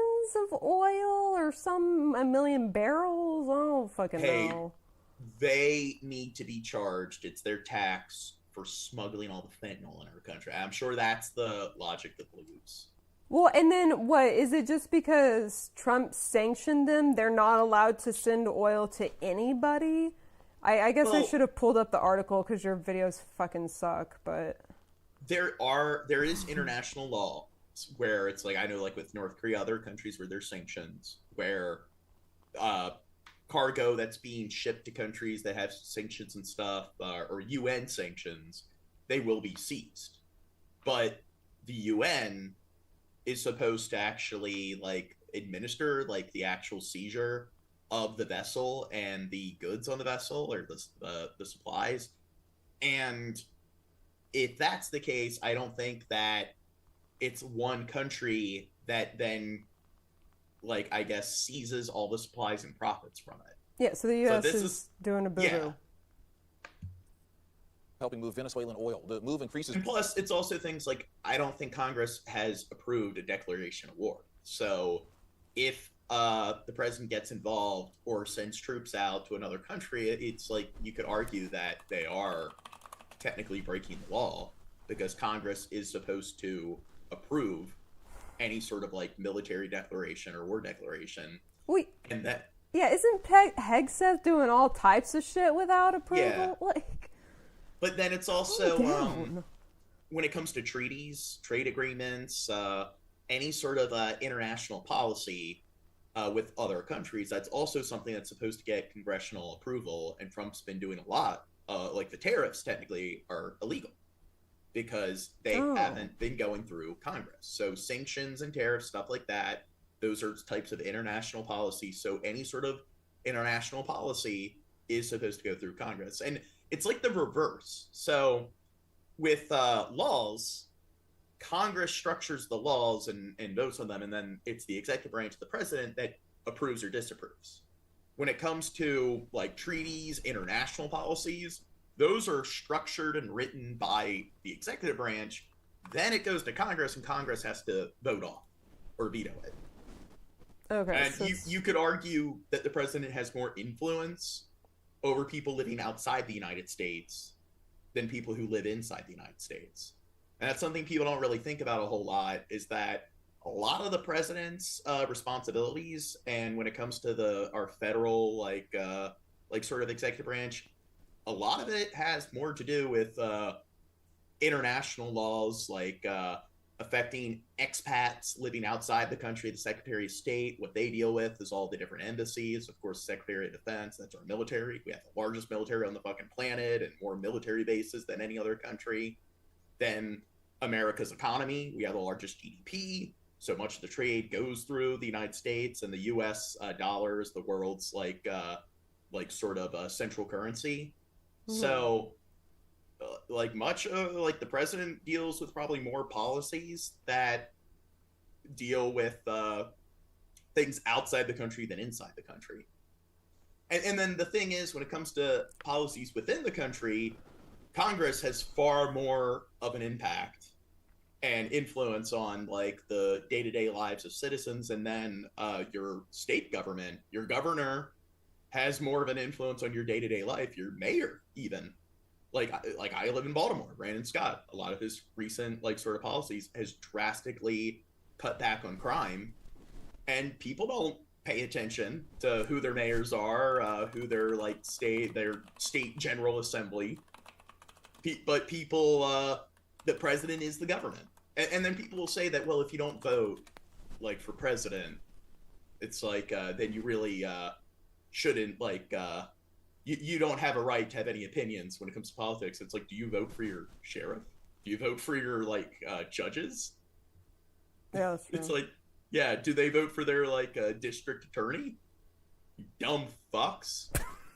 of oil or a million barrels? I don't fucking know. They need to be charged. It's their tax for smuggling all the fentanyl in our country. I'm sure that's the logic that believes. Well, and then what, is it just because Trump sanctioned them, they're not allowed to send oil to anybody? I guess I should have pulled up the article because your videos fucking suck, but... There is international law where it's like, I know like with North Korea, other countries where there's sanctions, where cargo that's being shipped to countries that have sanctions and stuff, or UN sanctions, they will be seized. But the UN is supposed to actually like administer like the actual seizure of the vessel and the goods on the vessel, or the supplies. And if that's the case, I don't think that it's one country that then, like, I guess, seizes all the supplies and profits from it. Yeah, so the U.S. is doing a boo-boo. Yeah. Helping move Venezuelan oil. The move increases. And plus, it's also things like, I don't think Congress has approved a declaration of war. So if the president gets involved or sends troops out to another country, it's like you could argue that they are technically breaking the law, because Congress is supposed to approve any sort of like military declaration or war declaration. Wait. And that. Yeah, isn't Hegseth doing all types of shit without approval? Yeah. Like. But then it's also when it comes to treaties, trade agreements, any sort of international policy with other countries, that's also something that's supposed to get congressional approval. And Trump's been doing a lot. Like the tariffs technically are illegal because they haven't been going through Congress. So sanctions and tariffs, stuff like that, those are types of international policy. So any sort of international policy is supposed to go through Congress. And it's like the reverse. So with laws, Congress structures the laws and votes on them, and then it's the executive branch, the president, that approves or disapproves. When it comes to like treaties, international policies, those are structured and written by the executive branch. Then it goes to Congress, and Congress has to vote on or veto it. Okay. And So you could argue that the president has more influence over people living outside the United States than people who live inside the United States. And that's something people don't really think about a whole lot, is that a lot of the president's responsibilities, and when it comes to our federal like sort of executive branch, a lot of it has more to do with international laws, like affecting expats living outside the country. The Secretary of State, what they deal with is all the different embassies. Of course, Secretary of Defense, that's our military. We have the largest military on the fucking planet and more military bases than any other country. Then America's economy, we have the largest GDP. So much of the trade goes through the United States, and the U.S. Dollar is the world's like sort of central currency. Mm-hmm. So like much of like the president deals with probably more policies that deal with things outside the country than inside the country. And then the thing is, when it comes to policies within the country, Congress has far more of an impact and influence on like the day-to-day lives of citizens, and then your state government, your governor has more of an influence on your day-to-day life, your mayor even. Like I live in Baltimore, Brandon Scott, a lot of his recent like sort of policies has drastically cut back on crime, and people don't pay attention to who their mayors are, who their like their state general assembly, but people, the president is the government. And then people will say that, well, if you don't vote like for president, it's like then you really shouldn't like you don't have a right to have any opinions when it comes to politics. It's like, do you vote for your sheriff? Do you vote for your like judges? Yeah, that's true. It's like, yeah, do they vote for their like district attorney? You dumb fucks.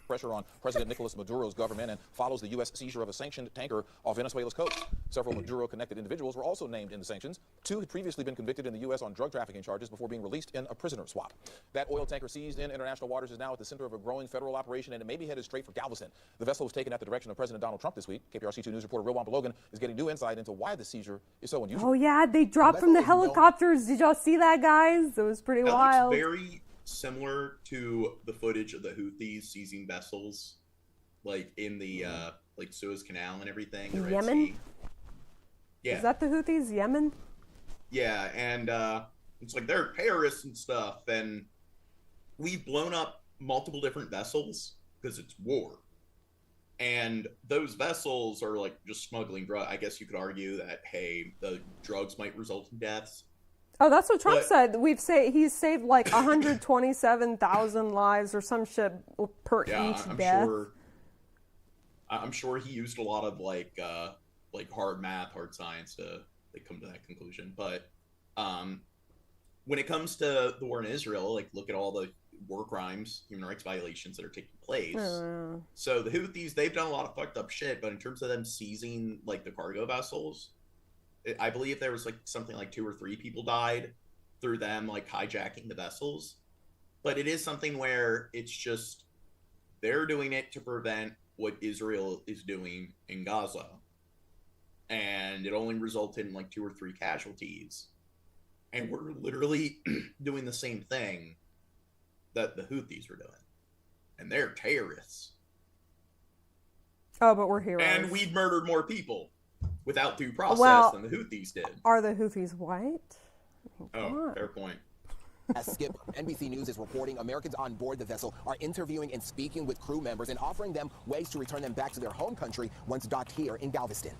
Pressure on President Nicolas Maduro's government and follows the U.S. seizure of a sanctioned tanker off Venezuela's coast. Several Maduro-connected individuals were also named in the sanctions. 2 had previously been convicted in the U.S. on drug trafficking charges before being released in a prisoner swap. That oil tanker seized in international waters is now at the center of a growing federal operation, and it may be headed straight for Galveston. The vessel was taken at the direction of President Donald Trump this week. KPRC 2 News reporter Wilwan Balogan is getting new insight into why the seizure is so unusual. Oh yeah, they dropped from the helicopters. Did y'all see that, guys? It was pretty wild. Looks very similar to the footage of the Houthis seizing vessels like in the like Suez Canal and everything. The Red Sea. Yeah. Is that the Houthis? Yemen? Yeah, and it's like they're terrorists and stuff, and we've blown up multiple different vessels because it's war. And those vessels are like just smuggling drugs. I guess you could argue that, hey, the drugs might result in deaths. Oh, that's what Trump said. He's saved like 127,000 lives or some shit per each death. I'm sure he used a lot of like hard math, hard science to like come to that conclusion. But when it comes to the war in Israel, like look at all the war crimes, human rights violations that are taking place. So the Houthis, they've done a lot of fucked up shit, but in terms of them seizing like the cargo vessels, I believe there was like something like 2 or 3 people died through them like hijacking the vessels. But it is something where it's just they're doing it to prevent what Israel is doing in Gaza. And it only resulted in like 2 or 3 casualties. And we're literally doing the same thing that the Houthis were doing. And they're terrorists. Oh, but we're heroes. And we've murdered more people without due process than the Houthis did. Are the Houthis white? Oh, fair point. As Skipper, NBC News is reporting Americans on board the vessel are interviewing and speaking with crew members and offering them ways to return them back to their home country once docked here in Galveston.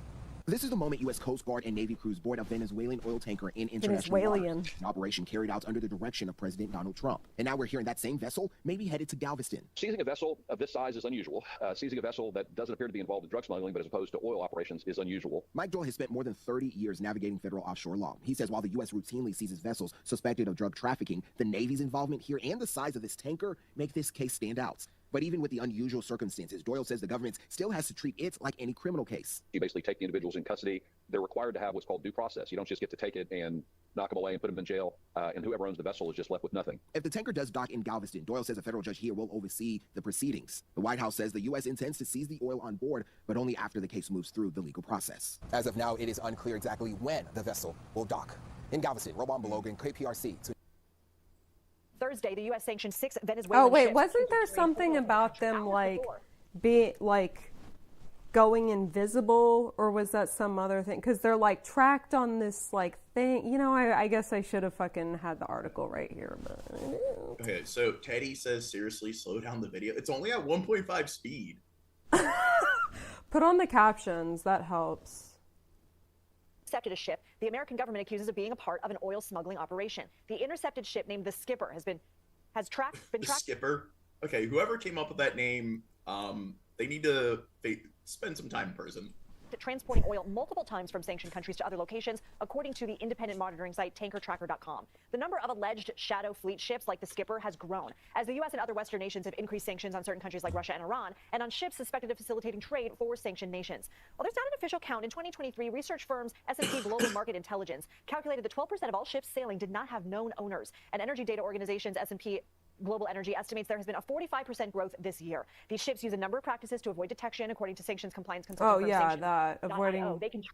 This is the moment U.S. Coast Guard and Navy crews board a Venezuelan oil tanker in international waters. An operation carried out under the direction of President Donald Trump. And now we're hearing that same vessel may be headed to Galveston. Seizing a vessel of this size is unusual. Seizing a vessel that doesn't appear to be involved in drug smuggling, but as opposed to oil operations, is unusual. Mike Doyle has spent more than 30 years navigating federal offshore law. He says while the U.S. routinely seizes vessels suspected of drug trafficking, the Navy's involvement here and the size of this tanker make this case stand out. But even with the unusual circumstances, Doyle says the government still has to treat it like any criminal case. You basically take the individuals in custody. They're required to have what's called due process. You don't just get to take it and knock them away and put them in jail, and whoever owns the vessel is just left with nothing. If the tanker does dock in Galveston, Doyle says a federal judge here will oversee the proceedings. The White House says the U.S. intends to seize the oil on board, but only after the case moves through the legal process. As of now, it is unclear exactly when the vessel will dock. In Galveston, Wilwan Balogan, KPRC. Thursday, the U.S. sanctioned 6 Venezuelan Oh wait, ships. wasn't there something about them like being like going invisible, or was that some other thing? Because they're like tracked on this like thing. You know, I guess I should have fucking had the article right here. But okay, so Teddy says seriously, slow down the video. It's only at 1.5 speed. Put on the captions. That helps. Intercepted a ship the American government accuses of being a part of an oil smuggling operation. The intercepted ship, named the Skipper, been tracked. Skipper. Okay, whoever came up with that name, they need to spend some time in prison. transporting oil multiple times from sanctioned countries to other locations, according to the independent monitoring site tankertracker.com. The number of alleged shadow fleet ships like the Skipper has grown as the U.S. and other Western nations have increased sanctions on certain countries like Russia and Iran, and on ships suspected of facilitating trade for sanctioned nations. Well, there's not an official count. In 2023, research firms S&P Global Market Intelligence calculated that 12% of all ships sailing did not have known owners, and energy data organizations S&P Global Energy estimates there has been a 45% growth this year. These ships use a number of practices to avoid detection, according to sanctions compliance consulting firm Sanctions. That avoiding. They can.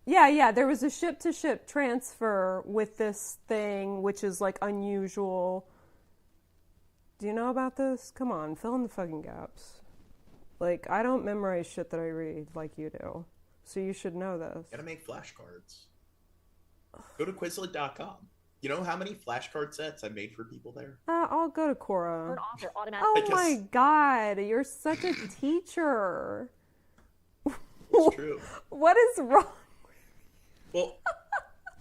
Yeah. There was a ship-to-ship transfer with this thing, which is like unusual. Do you know about this? Come on, fill in the fucking gaps. Like, I don't memorize shit that I read like you do, so you should know this. Gotta make flashcards. Go to Quizlet.com. You know how many flashcard sets I made for people there? I'll go to Quora. Oh my god, you're such a teacher. It's true. What is wrong? Well,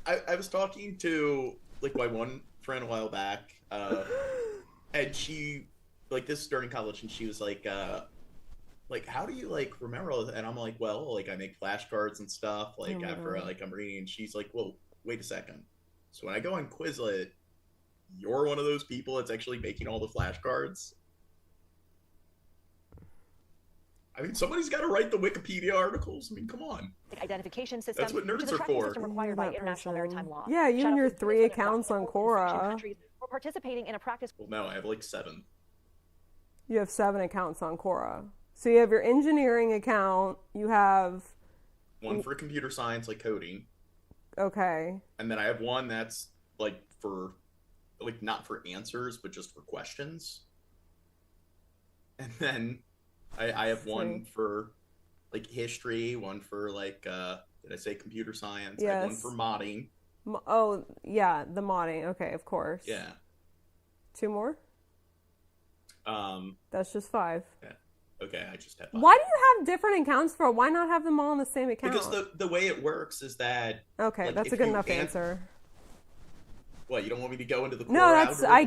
I was talking to like my one friend a while back, and she, like, this is during college, and she was like, how do you like remember all this? And I'm like, well, like I make flashcards and stuff, like after like I'm reading, and she's like, well, wait a second. So when I go on Quizlet, you're one of those people that's actually making all the flashcards? I mean, somebody's got to write the Wikipedia articles. I mean, come on. Identification system. That's what nerds which is a are tracking for. system required by international maritime law. Yeah, you and your 3 accounts on Quora. Countries were participating in a practice. Well, no, I have like 7. You have 7 accounts on Quora. So you have your engineering account. You have 1 for computer science, like coding. Okay. And then I have 1 that's like for, like, not for answers, but just for questions. And then I have 1 for like history, 1 for like, did I say computer science? Yes. I have 1 for modding. Oh, yeah, the modding. Okay, of course. Yeah. 2 more? That's just 5. Yeah. Okay, I just have 5. Why do you have different accounts for? Why not have them all on the same account? Because the way it works is that... Okay, like, that's a good enough answer. What, you don't want me to go into the core No, that's... algorithms? I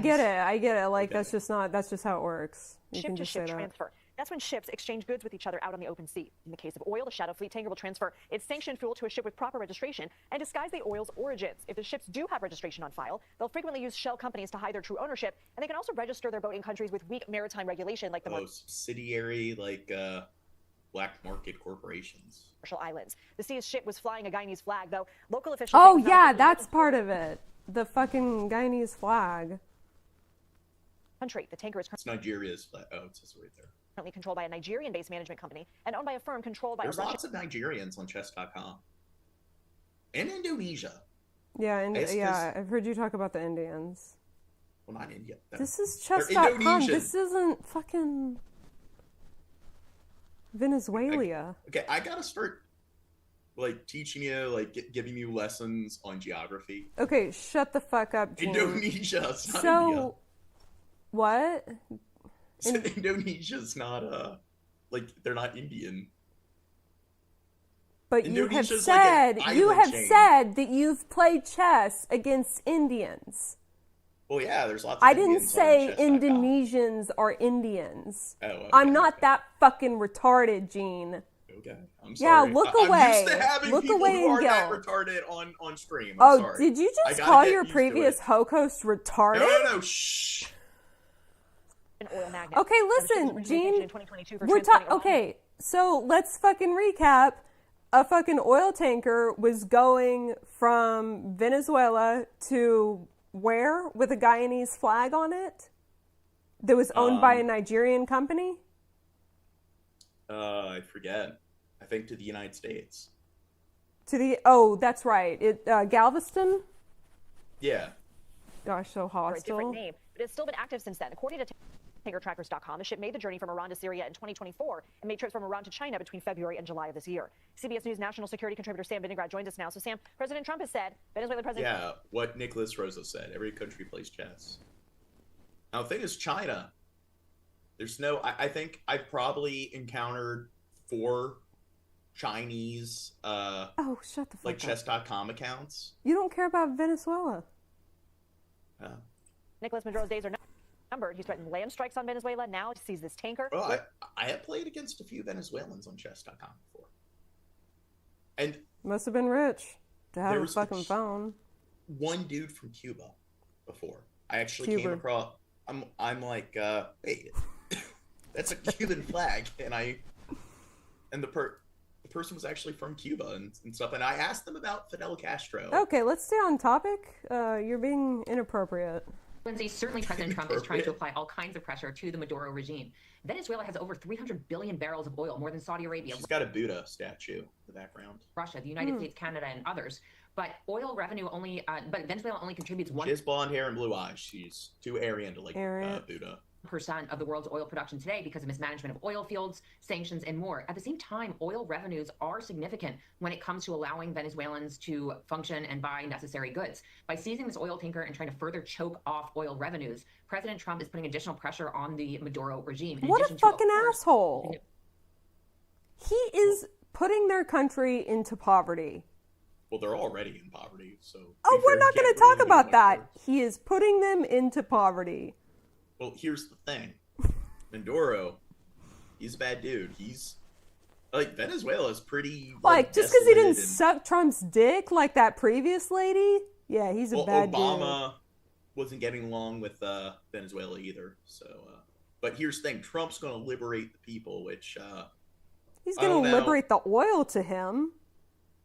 get it. Like, okay. That's just how it works. You can just say Ship-to-ship that. transfer. That's when ships exchange goods with each other out on the open sea. In the case of oil, the shadow fleet tanker will transfer its sanctioned fuel to a ship with proper registration and disguise the oil's origins. If the ships do have registration on file, they'll frequently use shell companies to hide their true ownership, and they can also register their boat in countries with weak maritime regulation, like the subsidiary, like black market corporations. Marshall Islands. The Sea's ship was flying a Guyanese flag, though local officials... Oh, yeah, that's part of it. The fucking Guyanese flag. Country. The tanker is... It's Nigeria's flag. Oh, it says right there. Currently controlled by a Nigerian-based management company and owned by a firm controlled by There's a Russian... lots of Nigerians on chess.com. And Indonesia. Yeah, I've heard you talk about the Indians. Well, not India. This is chess.com. This isn't fucking Venezuela. Okay, I gotta start, like, teaching you, like, giving you lessons on geography. Okay, shut the fuck up, Gene. Indonesia, it's not India. What? Indonesia's not like, they're not Indian. But you have said that you've played chess against Indians. Well, yeah, there's lots of I didn't say Indonesians are Indians. Oh, okay, I'm not that fucking retarded, Gene. Okay, I'm sorry. Yeah, look away. I'm used to having look people away who are and that guilt. retarded on stream. I'm sorry. Did you just call your previous host retarded? No, shh. Okay, listen, Gene. We're talking. Okay, so let's fucking recap. A fucking oil tanker was going from Venezuela to where with a Guyanese flag on it that was owned by a Nigerian company? I forget. I think to the United States. That's right. Galveston? Yeah. Gosh, so hostile. A different name, but it's still been active since then. According to tankertrackers.com, the ship made the journey from Iran to Syria in 2024 and made trips from Iran to China between February and July of this year. CBS News national security contributor Sam Vinograd joins us now. So, Sam, President Trump has said, Venezuelan President... Yeah, what Nicholas Rosa said. Every country plays chess. Now, the thing is, China, there's no... I think I've probably encountered 4 Chinese... shut the fuck like up. chess.com accounts. You don't care about Venezuela. Nicolas Maduro's days are numbered. He's threatened land strikes on Venezuela. Now he sees this tanker. Well, I have played against a few Venezuelans on chess.com before. And must have been rich to have there a was fucking phone. one dude from Cuba before. I actually Cuba. came across. I'm like, wait, that's a Cuban flag, and the person was actually from Cuba and stuff. And I asked them about Fidel Castro. Okay, let's stay on topic. You're being inappropriate. Lindsay, certainly President Trump is trying to apply all kinds of pressure to the Maduro regime. Venezuela has over 300 billion barrels of oil, more than Saudi Arabia. She's got a Buddha statue in the background. Russia, the United States, Canada, and others. But oil revenue only, but Venezuela only contributes 1%. She has blonde hair and blue eyes. She's too Aryan to like Buddha. Of the world's oil production today because of mismanagement of oil fields, sanctions, and more. At the same time, oil revenues are significant when it comes to allowing Venezuelans to function and buy necessary goods. By seizing this oil tanker and trying to further choke off oil revenues, President Trump is putting additional pressure on the Maduro regime. What a fucking asshole. He is putting their country into poverty. Well, they're already in poverty, so... Oh, we're not going to talk about that. He is putting them into poverty. Well, here's the thing. Maduro, he's a bad dude. He's... Like, Venezuela's pretty... Like, just because he didn't suck Trump's dick like that previous lady? Yeah, he's a bad dude. Obama wasn't getting along with Venezuela either, so... But here's the thing. Trump's going to liberate the people, which... he's going to liberate the oil to him.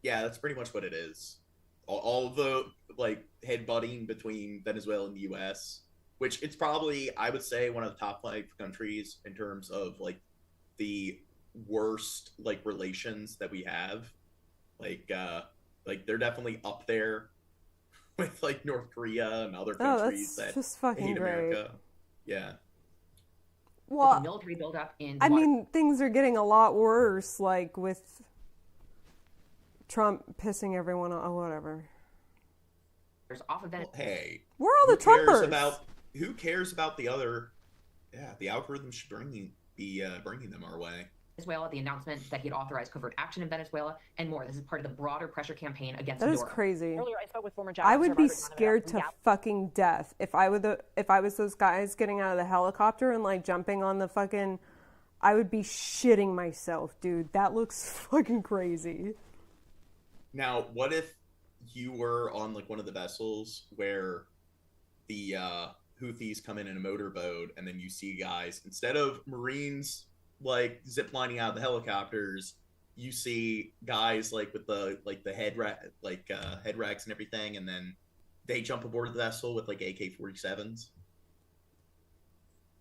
Yeah, that's pretty much what it is. All the, like, headbutting between Venezuela and the U.S., which it's probably, I would say, one of the top 5 countries in terms of, like, the worst, like, relations that we have. Like, they're definitely up there with, like, North Korea and other countries that just fucking hate great. America. Yeah. Well, military buildup in I mean, things are getting a lot worse, like, with Trump pissing everyone off. Oh, whatever. Off of Venezuela. Hey. We're all the Trumpers. Who cares about the other? Yeah, the algorithm should be bringing them our way. Venezuela, the announcement that he had authorized covert action in Venezuela, and more. This is part of the broader pressure campaign against That is Maduro. crazy. Earlier, I spoke with former I would be scared to fucking death if I was those guys getting out of the helicopter and like jumping on the fucking. I would be shitting myself, dude. That looks fucking crazy. Now, what if you were on like one of the vessels where the Houthis come in a motorboat, and then you see guys, instead of Marines like ziplining out of the helicopters, you see guys like with the head racks and everything, and then they jump aboard the vessel with like AK-47s.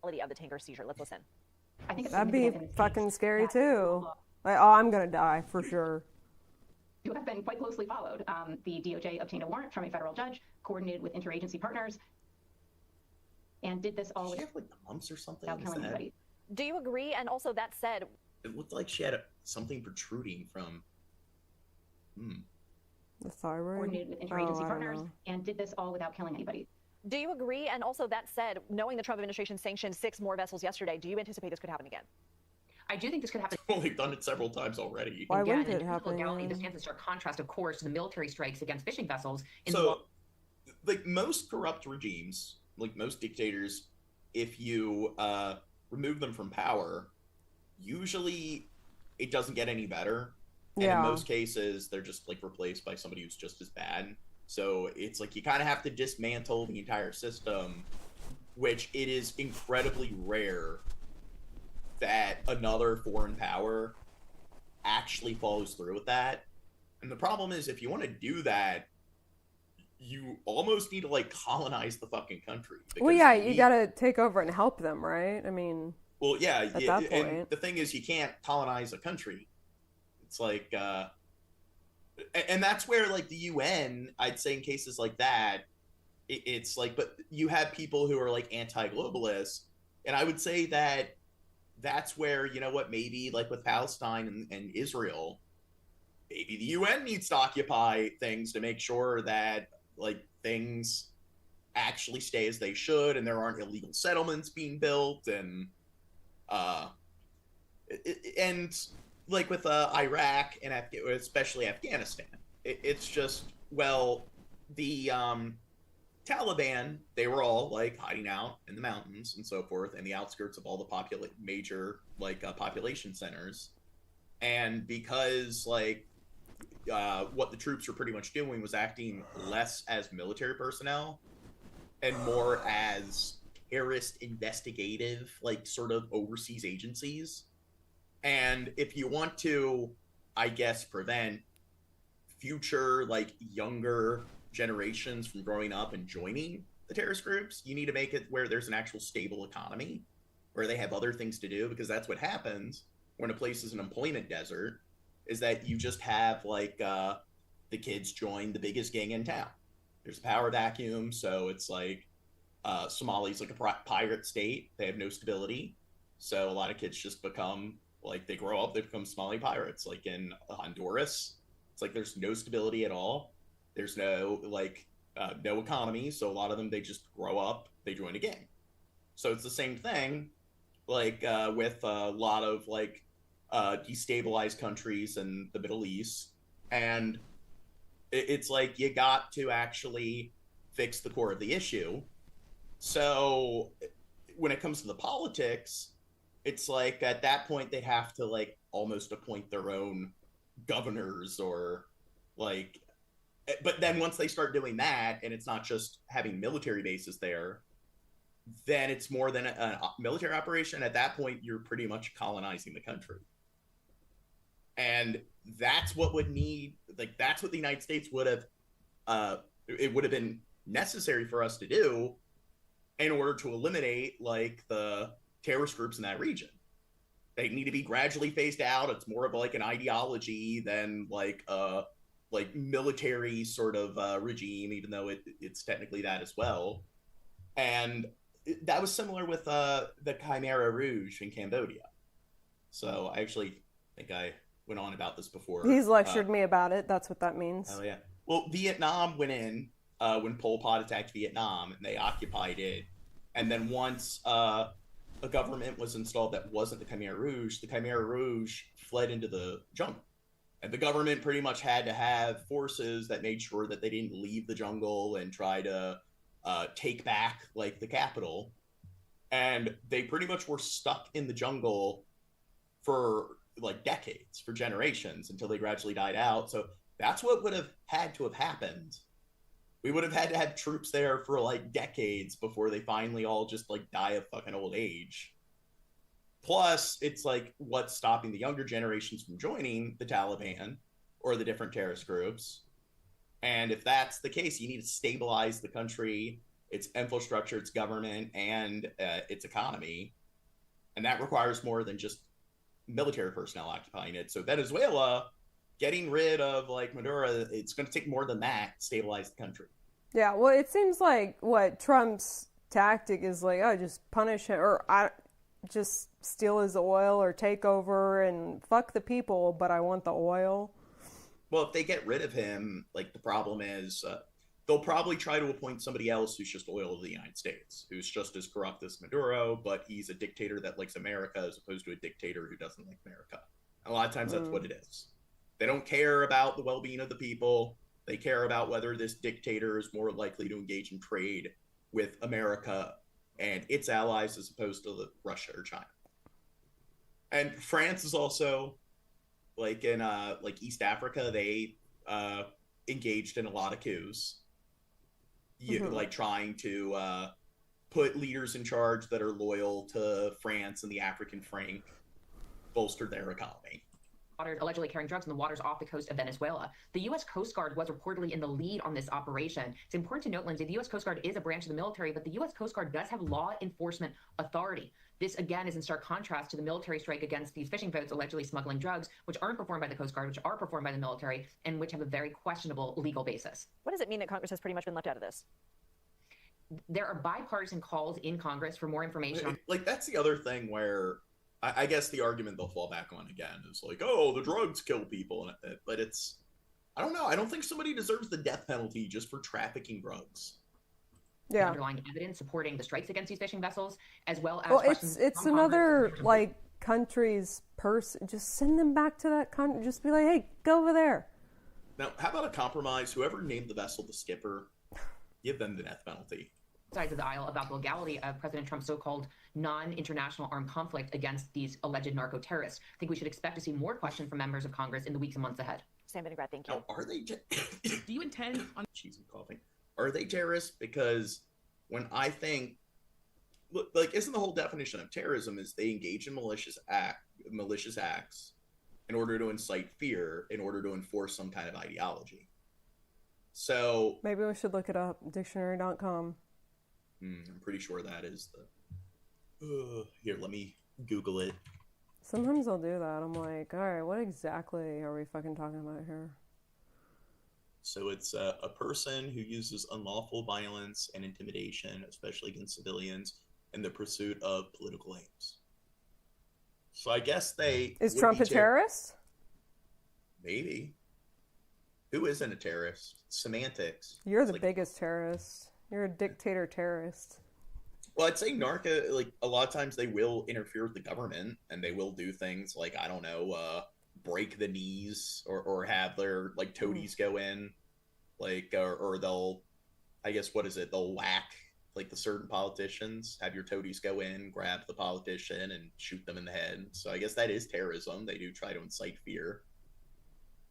Of the tanker seizure. Let's listen. I think That'd be fucking scary too. Like, oh, I'm gonna die for sure. You have been quite closely followed. The DOJ obtained a warrant from a federal judge, coordinated with interagency partners, and did this all with like lumps or something. without killing anybody. Do you agree? And also, that said, it looked like she had something protruding from the thyroid. Coordinated with interagency partners, and did this all without killing anybody. do you agree? And also, that said, knowing the Trump administration sanctioned 6 more vessels yesterday, do you anticipate this could happen again? I do think this could happen. Well, they've done it several times already. Why Again, wouldn't it and happen? legality, this stands in stark contrast, of course, to the military strikes against fishing vessels. Like most corrupt regimes, like most dictators, if you remove them from power, usually it doesn't get any better. And in most cases, they're just like replaced by somebody who's just as bad. So it's like you kind of have to dismantle the entire system, which it is incredibly rare that another foreign power actually follows through with that. And the problem is, if you want to do that, you almost need to like colonize the fucking country. Well, yeah, you gotta take over and help them, right? I mean, well, yeah, at that point. And the thing is, you can't colonize a country. It's like, and that's where like the UN, I'd say in cases like that, it's like, but you have people who are like anti-globalist, and I would say that that's where, you know what, maybe like with Palestine and Israel, maybe the UN needs to occupy things to make sure that like things actually stay as they should, and there aren't illegal settlements being built, and like with Iraq and especially Afghanistan, it's just, well, the Taliban, they were all like hiding out in the mountains and so forth, and the outskirts of all the major like population centers, and because like what the troops were pretty much doing was acting less as military personnel and more as terrorist investigative, like, sort of overseas agencies. And if you want to, I guess, prevent future, like, younger generations from growing up and joining the terrorist groups, you need to make it where there's an actual stable economy, where they have other things to do, because that's what happens when a place is an employment desert, is that you just have, like, the kids join the biggest gang in town. There's a power vacuum, so it's like Somalia's like a pirate state. They have no stability. So a lot of kids just become, like, they grow up, they become Somali pirates. Like in Honduras, it's like there's no stability at all. There's no, like, no economy. So a lot of them, they just grow up, they join a gang. So it's the same thing, like, with a lot of, like, destabilized countries in the Middle East. And it's like you got to actually fix the core of the issue. So when it comes to the politics, it's like at that point they have to, like, almost appoint their own governors, or, like, but then once they start doing that, and it's not just having military bases there, then it's more than a military operation. At that point, you're pretty much colonizing the country. And that's what would need, like, that's what the United States would have, it would have been necessary for us to do in order to eliminate, like, the terrorist groups in that region. They need to be gradually phased out. It's more of, like, an ideology than, like, military sort of regime, even though it's technically that as well. And that was similar with the Khmer Rouge in Cambodia. So I actually think I went on about this before. He's lectured me about it. That's what that means. Oh, yeah. Well, Vietnam went in when Pol Pot attacked Vietnam, and they occupied it. And then once a government was installed that wasn't the Khmer Rouge fled into the jungle. And the government pretty much had to have forces that made sure that they didn't leave the jungle and try to take back, like, the capital. And they pretty much were stuck in the jungle for, like, decades, for generations, until they gradually died out. So that's what would have had to have happened. We would have had to have troops there for, like, decades before they finally all just, like, die of fucking old age. Plus, it's like, what's stopping the younger generations from joining the Taliban or the different terrorist groups? And if that's the case, you need to stabilize the country, its infrastructure, its government, and its economy. And that requires more than just military personnel occupying it. So Venezuela, getting rid of, like, Maduro, it's going to take more than that to stabilize the country. Yeah, well, it seems like what Trump's tactic is, like, oh, just punish him, or just steal his oil or take over and fuck the people, but I want the oil. Well, if they get rid of him, like, the problem is they'll probably try to appoint somebody else who's just loyal to the United States, who's just as corrupt as Maduro, but he's a dictator that likes America as opposed to a dictator who doesn't like America. And a lot of times that's what it is. They don't care about the well-being of the people. They care about whether this dictator is more likely to engage in trade with America and its allies as opposed to Russia or China. And France is also, like, in like East Africa, they engaged in a lot of coups, like trying to put leaders in charge that are loyal to France and the African franc, bolster their economy. Allegedly carrying drugs in the waters off the coast of Venezuela. The U.S. Coast Guard was reportedly in the lead on this operation. It's important to note, Lindsay, the U.S. Coast Guard is a branch of the military, but the U.S. Coast Guard does have law enforcement authority. This, again, is in stark contrast to the military strike against these fishing boats allegedly smuggling drugs, which aren't performed by the Coast Guard, which are performed by the military, and which have a very questionable legal basis. What does it mean that Congress has pretty much been left out of this? There are bipartisan calls in Congress for more information. Like, that's the other thing where I guess the argument they'll fall back on again is like, oh, the drugs kill people. But it's, I don't know. I don't think somebody deserves the death penalty just for trafficking drugs. Yeah. Underlying evidence supporting the strikes against these fishing vessels, as well as it's another, like, country's person. Just send them back to that country. Just be like, hey, go over there. Now, how about a compromise? Whoever named the vessel the skipper, give them the death penalty. Sides of the aisle about the legality of President Trump's so-called non-international armed conflict against these alleged narco-terrorists. I think we should expect to see more questions from members of Congress in the weeks and months ahead. Sam Vinaigrette, thank you. Now, are they? Do you intend on? Jeez, I'm coughing. Are they terrorists? Because when I think, like, isn't the whole definition of terrorism is they engage in malicious acts in order to incite fear, in order to enforce some kind of ideology. So maybe we should look it up. Dictionary.com. I'm pretty sure that is the. Here, let me Google it. Sometimes I'll do that. I'm like, all right, what exactly are we fucking talking about here? So it's a person who uses unlawful violence and intimidation, especially against civilians, in the pursuit of political aims. So I guess they... Is Trump a terrorist? Maybe. Who isn't a terrorist? Semantics. You're the biggest terrorist. You're a dictator terrorist. Well, I'd say NARCA, like, a lot of times they will interfere with the government, and they will do things like, I don't know, break the knees or have their, like, toadies go in, like, or they'll, I guess, what is it? They'll whack, like, the certain politicians, have your toadies go in, grab the politician, and shoot them in the head. So I guess that is terrorism. They do try to incite fear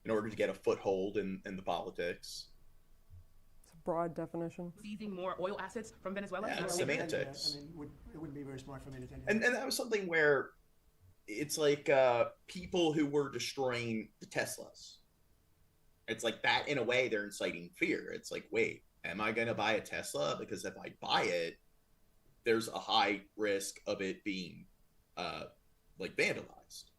in order to get a foothold in the politics. It's a broad definition. Seizing more oil assets from Venezuela? Yeah, semantics. I mean, it wouldn't be very smart for me to tell you. And that was something where it's like people who were destroying the Teslas. It's like that, in a way, they're inciting fear. It's like, wait, am I going to buy a Tesla? Because if I buy it, there's a high risk of it being, like, vandalized.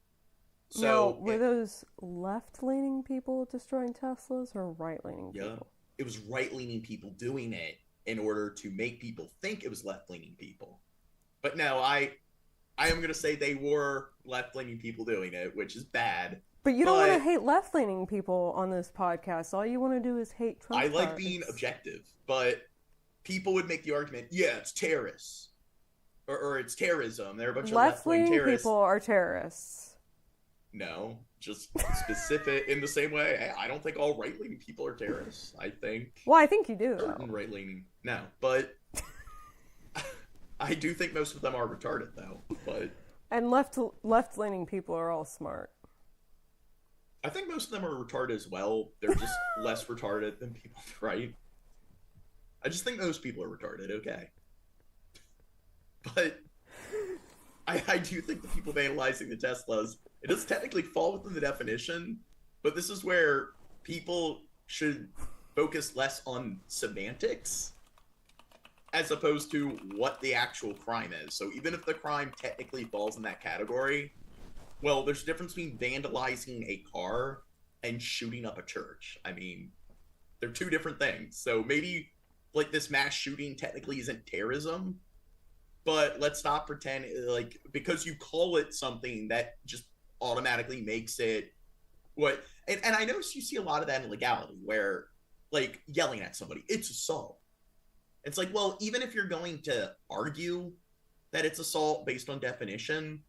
So now, were those left-leaning people destroying Teslas or right-leaning people? Yeah, it was right-leaning people doing it in order to make people think it was left-leaning people. But no, I am going to say they were left-leaning people doing it, which is bad. But you don't want to hate left-leaning people on this podcast. All you want to do is hate Trump. I like being objective, but people would make the argument, yeah, it's terrorists. Or it's terrorism. There are a bunch of left-wing terrorists. People are terrorists. No, just specific in the same way. I don't think all right-leaning people are terrorists. I think... Well, I think you do, certain right-leaning... No, but... I do think most of them are retarded, though, but... And left-leaning people are all smart. I think most of them are retarded as well. They're just less retarded than people, right? I just think most people are retarded, okay. But I do think the people vandalizing the Teslas, it does technically fall within the definition, but this is where people should focus less on semantics as opposed to what the actual crime is. So even if the crime technically falls in that category, well, there's a difference between vandalizing a car and shooting up a church. I mean, they're two different things. So maybe, like, this mass shooting technically isn't terrorism, but let's not pretend, like, because you call it something that just automatically makes it what... And I notice you see a lot of that in legality, where, like, yelling at somebody, it's assault. It's like, well, even if you're going to argue that it's assault based on definition...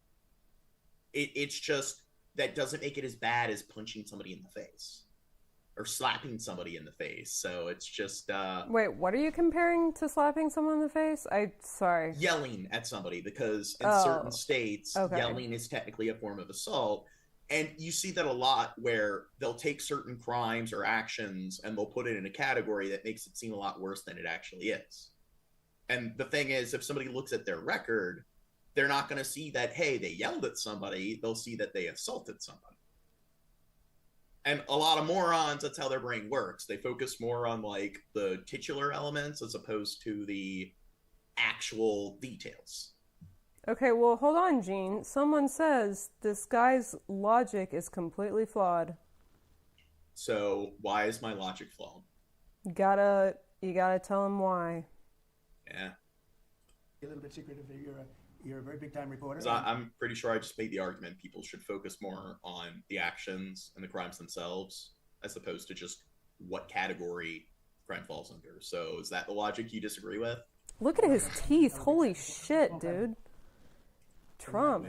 It's just that doesn't make it as bad as punching somebody in the face or slapping somebody in the face. So it's just wait, what are you comparing to slapping someone in the face? Sorry. Yelling at somebody, because in certain states, yelling is technically a form of assault. And you see that a lot where they'll take certain crimes or actions and they'll put it in a category that makes it seem a lot worse than it actually is. And the thing is, if somebody looks at their record, they're not going to see that, hey, they yelled at somebody. They'll see that they assaulted somebody. And a lot of morons, that's how their brain works. They focus more on, like, the titular elements as opposed to the actual details. Okay, well, hold on, Gene. Someone says this guy's logic is completely flawed. So why is my logic flawed? You gotta tell him why. Yeah. A little bit secretive. You're a very big-time reporter. I'm pretty sure I just made the argument people should focus more on the actions and the crimes themselves as opposed to just what category crime falls under. So is that the logic you disagree with? Look at his teeth. Holy shit, dude. Trump.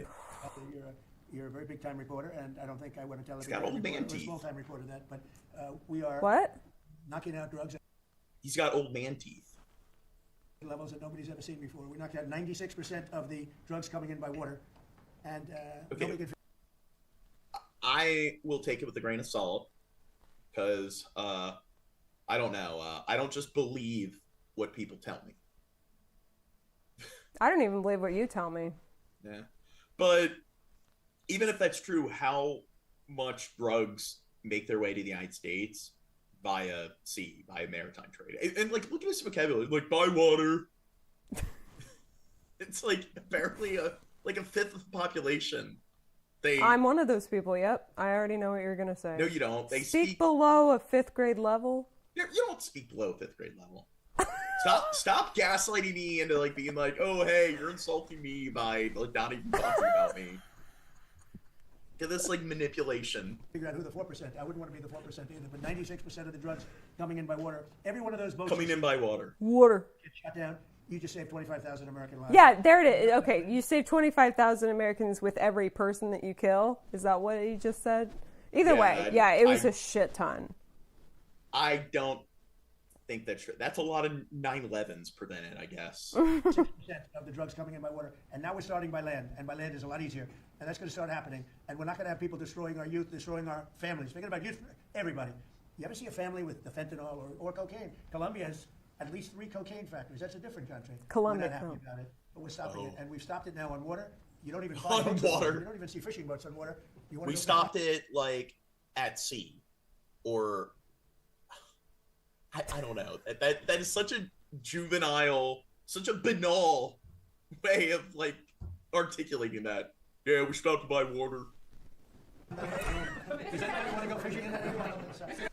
You're a very big-time reporter, and I don't think I want to tell He's got old man teeth. A small-time reporter that, but we are what? Knocking out drugs. He's got old man teeth. Levels that nobody's ever seen before. We knocked out 96% of the drugs coming in by water, and okay. I will take it with a grain of salt, because I don't know. I don't just believe what people tell me. I don't even believe what you tell me. Yeah. But even if that's true, how much drugs make their way to the United States via sea, via maritime trade? And like, look at this vocabulary, like by water. It's like apparently a fifth of the population. I'm one of those people. Yep, I already know what you're gonna say. No, you don't. They speak below a 5th grade level. You don't speak below 5th grade level. Stop gaslighting me into like being like, oh hey, you're insulting me by like not even talking about me. Get this like manipulation. Figure out who the 4%. I wouldn't want to be the 4% either, but 96% of the drugs coming in by water. Every one of those boats coming in by water. Get shut down. You just saved 25,000 American lives. Yeah, there it is. Okay, you save 25,000 Americans with every person that you kill. Is that what you just said? Either way, yeah, it was a shit ton. I don't think that's true. That's a lot of 9/11s prevented, I guess. 60% of the drugs coming in by water, and now we're starting by land, and by land is a lot easier, and that's going to start happening. And we're not going to have people destroying our youth, destroying our families. Thinking about youth, everybody. You ever see a family with the fentanyl or cocaine? Colombia has at least 3 cocaine factories. That's a different country. Colombia, we're not happy about it, but we're stopping it, and we've stopped it now on water. You don't even find boats on water. You don't even see fishing boats on water. We stopped it like at sea, or I don't know. That is such a juvenile, such a banal way of like articulating that. Yeah, we stopped to buy water. Does anybody want to go fishing in that?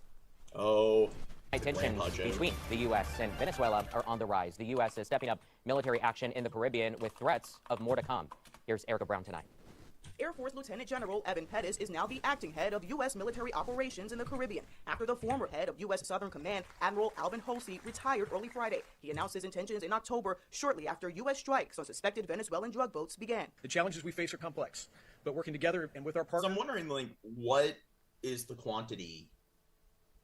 Oh. Tensions between the U.S. and Venezuela are on the rise. The U.S. is stepping up military action in the Caribbean with threats of more to come. Here's Erica Brown tonight. Air Force Lieutenant General Evan Pettis is now the acting head of U.S. military operations in the Caribbean after the former head of U.S. Southern Command, Admiral Alvin Halsey, retired early Friday. He announced his intentions in October, shortly after U.S. strikes on suspected Venezuelan drug boats began. The challenges we face are complex, but working together and with our partners. So I'm wondering, like, what is the quantity,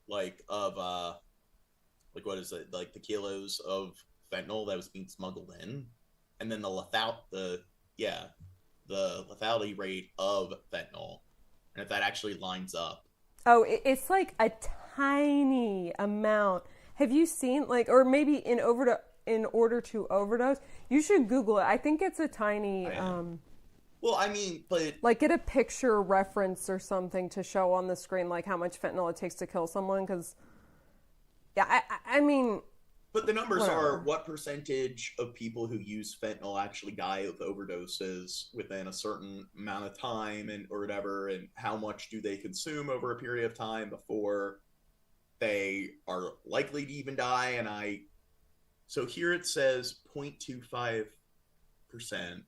like, of, like, what is it, like, the kilos of fentanyl that was being smuggled in, and then the lethality rate of fentanyl, and if that actually lines up. Oh, it's like a tiny amount. Have you seen, like, or maybe in order to overdose, you should Google it. I think it's a tiny. Well, I mean, but like, get a picture reference or something to show on the screen, like how much fentanyl it takes to kill someone. Because, yeah, I mean. But the numbers are what percentage of people who use fentanyl actually die of overdoses within a certain amount of time or whatever, and how much do they consume over a period of time before they are likely to even die. So here it says 0.25%.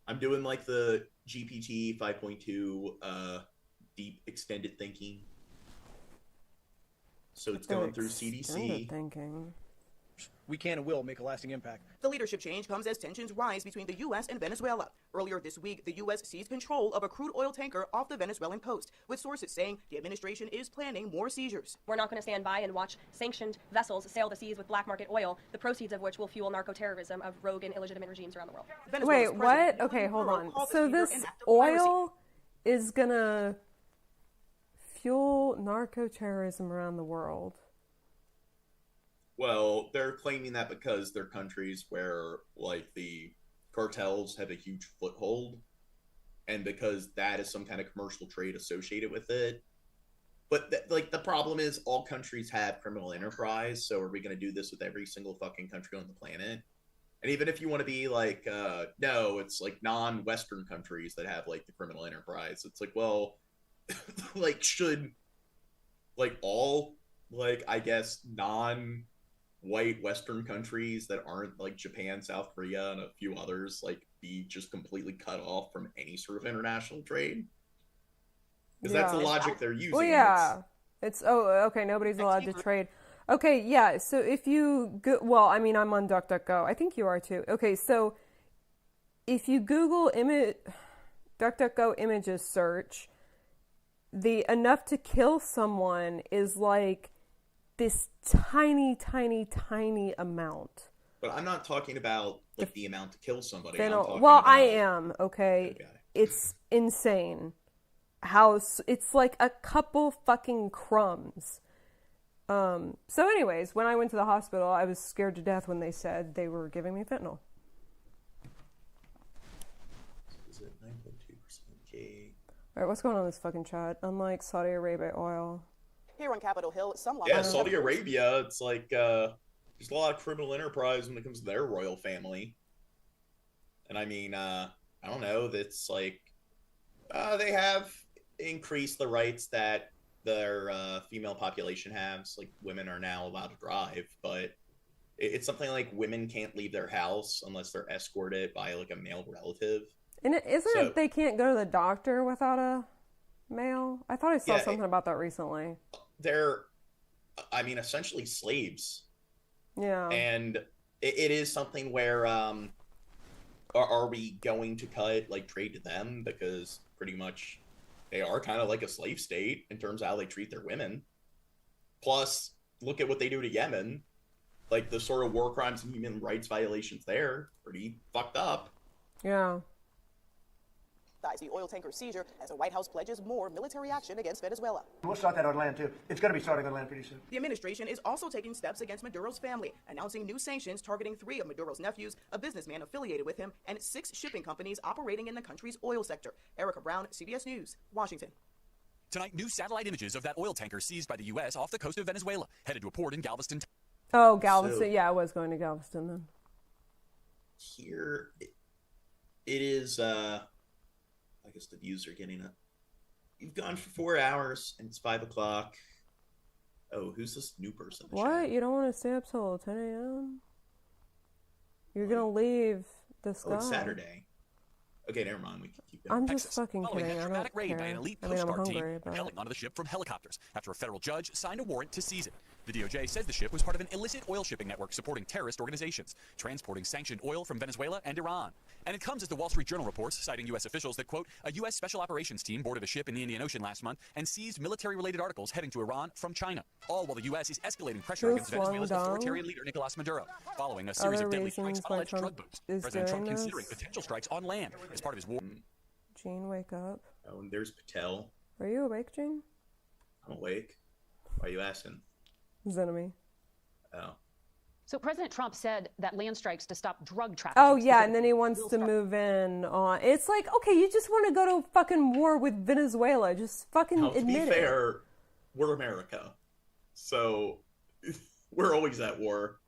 I'm doing like the GPT 5.2 deep extended thinking. So it's going through CDC. Thinking. We can and will make a lasting impact. The leadership change comes as tensions rise between the U.S. and Venezuela. Earlier this week, the U.S. seized control of a crude oil tanker off the Venezuelan coast, with sources saying the administration is planning more seizures. We're not going to stand by and watch sanctioned vessels sail the seas with black market oil, the proceeds of which will fuel narco-terrorism of rogue and illegitimate regimes around the world. Wait, what? Okay, hold on. So this oil is going to fuel narco-terrorism around the world? Well, they're claiming that because they're countries where, like, the cartels have a huge foothold, and because that is some kind of commercial trade associated with it. But, the problem is all countries have criminal enterprise, so are we going to do this with every single fucking country on the planet? And even if you want to be like, no, it's, like, non-Western countries that have, like, the criminal enterprise. It's like, well, like, should, like, all, like, I guess, non-white Western countries that aren't, like, Japan, South Korea, and a few others, like, be just completely cut off from any sort of international trade? Because that's the logic they're using. Well, yeah. Okay, nobody's allowed to trade. Okay, yeah, so if you, well, I mean, I'm on DuckDuckGo. I think you are too. Okay, so if you Google DuckDuckGo images search, the enough to kill someone is like this tiny, tiny, tiny amount. But I'm not talking about like the amount to kill somebody. I am, okay? It's insane. house, it's like a couple fucking crumbs. So anyways, when I went to the hospital, I was scared to death when they said they were giving me fentanyl. Is it 9.2% K? Alright, what's going on in this fucking chat? Unlike Saudi Arabia oil. Here on Capitol Hill, some Yeah, Saudi Arabia, it's like, there's a lot of criminal enterprise when it comes to their royal family. And I mean, I don't know, that's like, they have increased the rights that their female population has. Like, women are now allowed to drive, but it's something like women can't leave their house unless they're escorted by like a male relative. And isn't it they can't go to the doctor without a male? I thought I saw something about that recently. They're, I mean, essentially slaves. Yeah. And it is something where, are we going to cut, like, trade to them? Because pretty much they are kind of like a slave state in terms of how they treat their women. Plus, look at what they do to Yemen. Like, the sort of war crimes and human rights violations there, pretty fucked up. Yeah. The oil tanker seizure as the White House pledges more military action against Venezuela. We'll start that on land, too. It's going to be starting on land pretty soon. The administration is also taking steps against Maduro's family, announcing new sanctions targeting 3 of Maduro's nephews, a businessman affiliated with him, and 6 shipping companies operating in the country's oil sector. Erica Brown, CBS News, Washington. Tonight, new satellite images of that oil tanker seized by the U.S. off the coast of Venezuela, headed to a port in Galveston. Oh, Galveston. Yeah, I was going to Galveston then. Here, it is, I guess the views are getting up. You've gone for 4 hours, and it's 5 o'clock. Oh, who's this new person? What? You don't want to stay up till 10 a.m.? You're going to leave this guy. Oh, it's Saturday. Okay, never mind. We can keep going. I'm just fucking kidding. I don't care. By an elite I mean, Coast I'm Guard team hungry, but... rappelling onto the ship from helicopters after a federal judge signed a warrant to seize it. The DOJ says the ship was part of an illicit oil shipping network supporting terrorist organizations, transporting sanctioned oil from Venezuela and Iran. And it comes as the Wall Street Journal reports, citing U.S. officials, that, quote, a U.S. Special Operations team boarded a ship in the Indian Ocean last month and seized military-related articles heading to Iran from China, all while the U.S. is escalating pressure against Venezuela's authoritarian leader Nicolas Maduro, following a series of deadly strikes on alleged drug boats. President Trump considering potential strikes on land as part of his war. Gene, wake up. Oh, and there's Patel. Are you awake, Gene? I'm awake. Why are you asking? Zenemy. Oh. So President Trump said that land strikes to stop drug trafficking. Oh, yeah, and then he wants to move in on... It's like, okay, you just want to go to fucking war with Venezuela. Just fucking admit it. To be fair, we're America. So, we're always at war.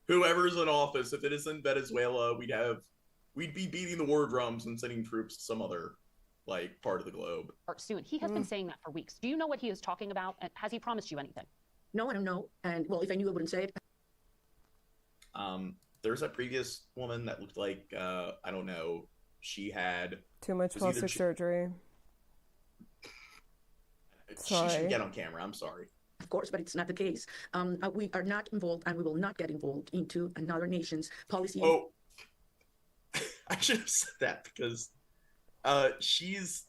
Whoever's in office, if it isn't Venezuela, we'd be beating the war drums and sending troops to some other, like, part of the globe. Soon. He has been saying that for weeks. Do you know what he is talking about? And has he promised you anything? No, I don't know. And, well, if I knew, I wouldn't say it. There's a previous woman that looked like, I don't know, she had... Too much plastic surgery. She should get on camera, I'm sorry. Of course, but it's not the case. We are not involved, and we will not get involved into another nation's policy. Oh, I should have said that because she's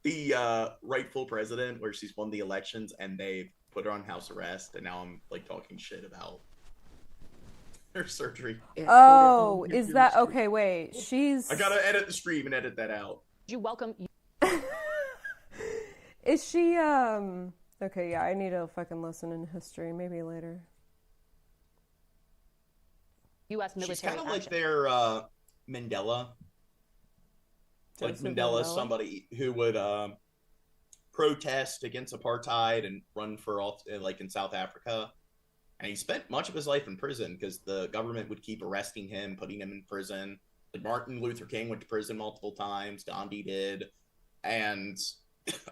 the rightful president where she's won the elections and they put her on house arrest, and now I'm like talking shit about her surgery. Oh, is that okay? Wait, she's. I gotta edit the stream and edit that out. You welcome. Is she? Okay, yeah, I need to fucking listen in history. Maybe later. U.S. military. She's kind of like their Mandela. Like Mandela, somebody who would protest against apartheid and run for like in South Africa. And he spent much of his life in prison because the government would keep arresting him, putting him in prison. Like Martin Luther King went to prison multiple times. Gandhi did. And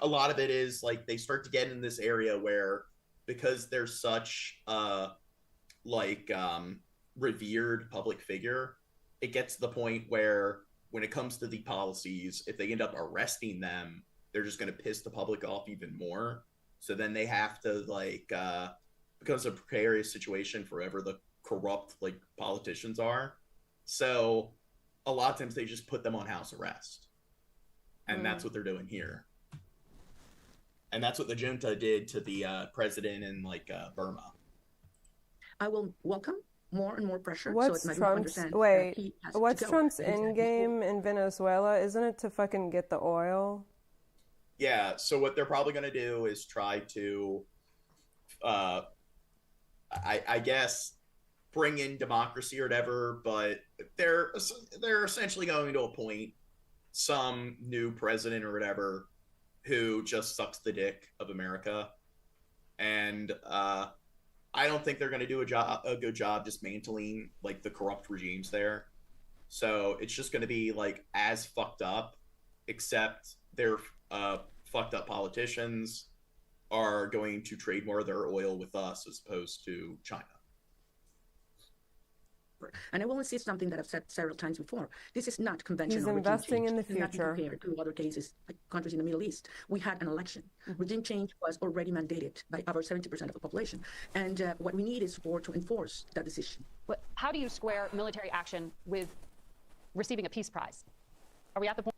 a lot of it is like they start to get in this area where because they're such revered public figure, it gets to the point where when it comes to the policies, if they end up arresting them, they're just going to piss the public off even more. So then they have to becomes a precarious situation for whoever the corrupt politicians are. So a lot of times they just put them on house arrest. And that's what they're doing here. And that's what the junta did to the president in Burma. I will welcome more and more pressure. What's Trump's end game in Venezuela? Isn't it to fucking get the oil? Yeah, so what they're probably going to do is try to, I guess, bring in democracy or whatever, but they're essentially going to appoint some new president or whatever who just sucks the dick of America. And I don't think they're going to do a good job dismantling like the corrupt regimes there. So it's just going to be like as fucked up, except they're fucked up politicians are going to trade more of their oil with us as opposed to China. And I will insist something that I've said several times before. This is not conventional. He's investing in the future. Compared to other cases, like countries in the Middle East. We had an election. Regime change was already mandated by over 70% of the population. And what we need is support to enforce that decision. How do you square military action with receiving a peace prize? Are we at the point?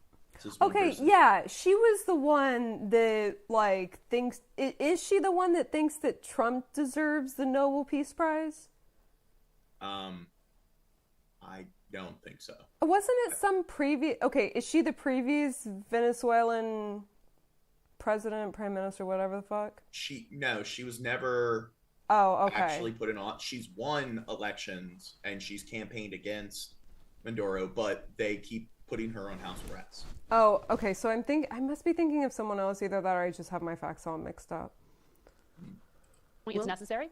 Okay, yeah, she was the one that like thinks. Is she the one that thinks that Trump deserves the Nobel Peace Prize? I don't think so. Wasn't it some previous? Okay, is she the previous Venezuelan president, prime minister, whatever the fuck? She was never. Oh, okay. Actually put in on. She's won elections and she's campaigned against Maduro, but they keep putting her on house arrest. Oh, okay. So I must be thinking of someone else. Either that or I just have my facts all mixed up. It's necessary?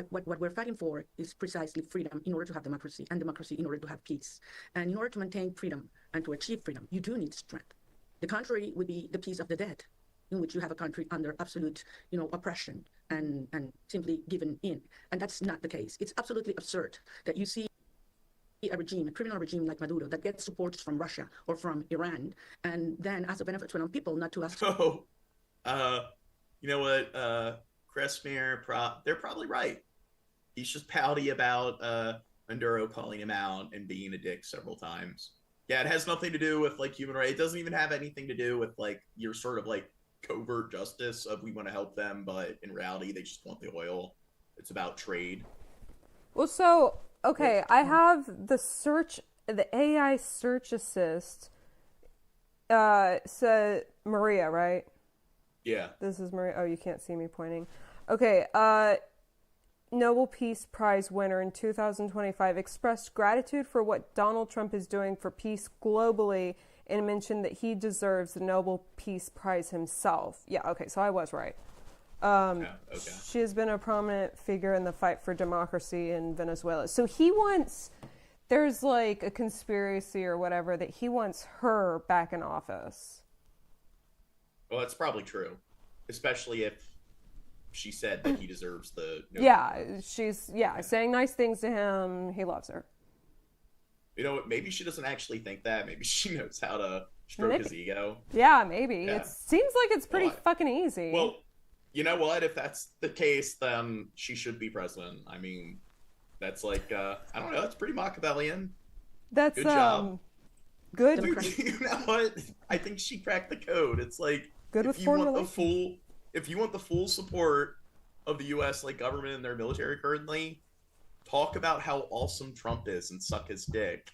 What we're fighting for is precisely freedom in order to have democracy, and democracy in order to have peace. And in order to maintain freedom and to achieve freedom, you do need strength. The contrary would be the peace of the dead, in which you have a country under absolute, oppression and simply given in. And that's not the case. It's absolutely absurd that you see a criminal regime like Maduro that gets support from Russia or from Iran, and then as a benefit to people, not to us. Oh, you know what? Kressmir, they're probably right. He's just pouty about Maduro calling him out and being a dick several times. Yeah, it has nothing to do with like human rights. It doesn't even have anything to do with like your sort of like covert justice of we want to help them, but in reality they just want the oil. It's about trade. Well, so okay, I have the AI search assist. Said Maria, right? Yeah. This is Maria. Oh, you can't see me pointing. Okay. Nobel Peace Prize winner in 2025 expressed gratitude for what Donald Trump is doing for peace globally and mentioned that he deserves the Nobel Peace Prize himself. Yeah, okay, so I was right. Okay. She has been a prominent figure in the fight for democracy in Venezuela. So there's like a conspiracy or whatever that he wants her back in office. Well, that's probably true, especially if she said that he deserves the Nobel. Yeah, she's saying nice things to him. He loves her. You know what? Maybe she doesn't actually think that. Maybe she knows how to stroke his ego. Yeah, maybe. Yeah. It seems like it's pretty fucking easy. Well, you know what? If that's the case, then she should be president. I mean, that's like, I don't know. It's pretty Machiavellian. That's good job. Good. Dude, you know what? I think she cracked the code. It's like, good with if you want the full support of the U.S. like government and their military currently, talk about how awesome Trump is and suck his dick.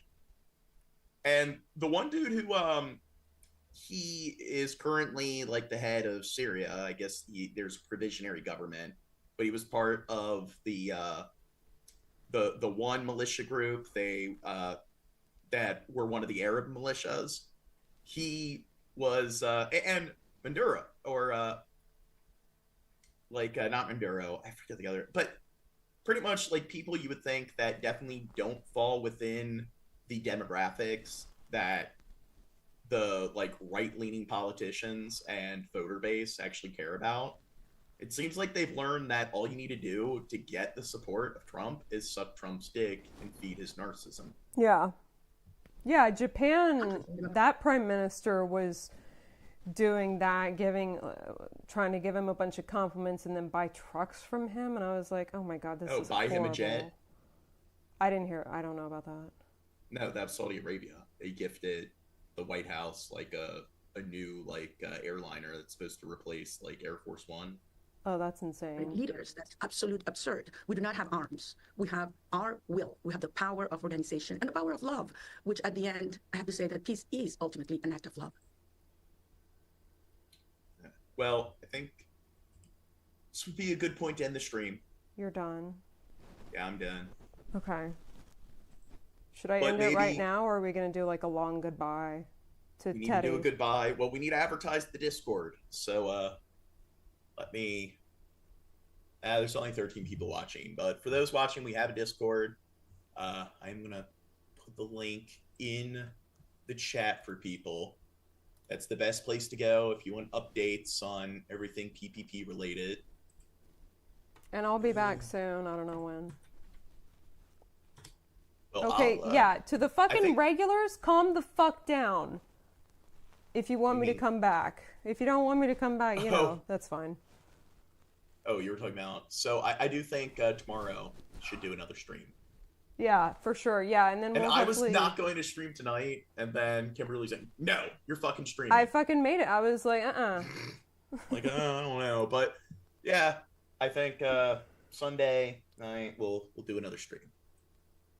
And the one dude who he is currently like the head of Syria. I guess there's a provisionary government, but he was part of the one militia group. They that were one of the Arab militias. He was and Maduro or not Maduro. I forget the other, but pretty much like people you would think that definitely don't fall within the demographics that the like right-leaning politicians and voter base actually care about. It seems like they've learned that all you need to do to get the support of Trump is suck Trump's dick and feed his narcissism. Yeah. Yeah, Japan, that prime minister was doing that, trying to give him a bunch of compliments and then buy trucks from him. And I was like, oh my God, this is buy horrible. him a jet? I don't know about that. No, that's Saudi Arabia. They gifted the White House like a new airliner that's supposed to replace like Air Force One. Oh, that's insane. Leaders, that's absolute absurd. We do not have arms. We have our will. We have the power of organization and the power of love, which at the end, I have to say that peace is ultimately an act of love. Well, I think this would be a good point to end the stream. You're done. Yeah, I'm done. Okay. Should I But end it right maybe- now, or are we going to do like a long goodbye to We need Teddy? to do a goodbye. Well, we need to advertise the Discord. So let me... there's only 13 people watching. But for those watching, we have a Discord. I'm going to put the link in the chat for people. That's the best place to go if you want updates on everything PPP related. And I'll be back soon. I don't know when. Well, Okay, I'll, yeah. To the fucking think- regulars, calm the fuck down. If you want me to come back. If you don't want me to come back, you know, that's fine. Oh, you were talking about... So I do think tomorrow should do another stream. Yeah, for sure. Yeah, and then And we'll I was hopefully... not going to stream tonight, and then Kimberly's like, no, you're fucking streaming. I fucking made it. I was like, Like, I don't know. But, yeah, I think Sunday night we'll do another stream.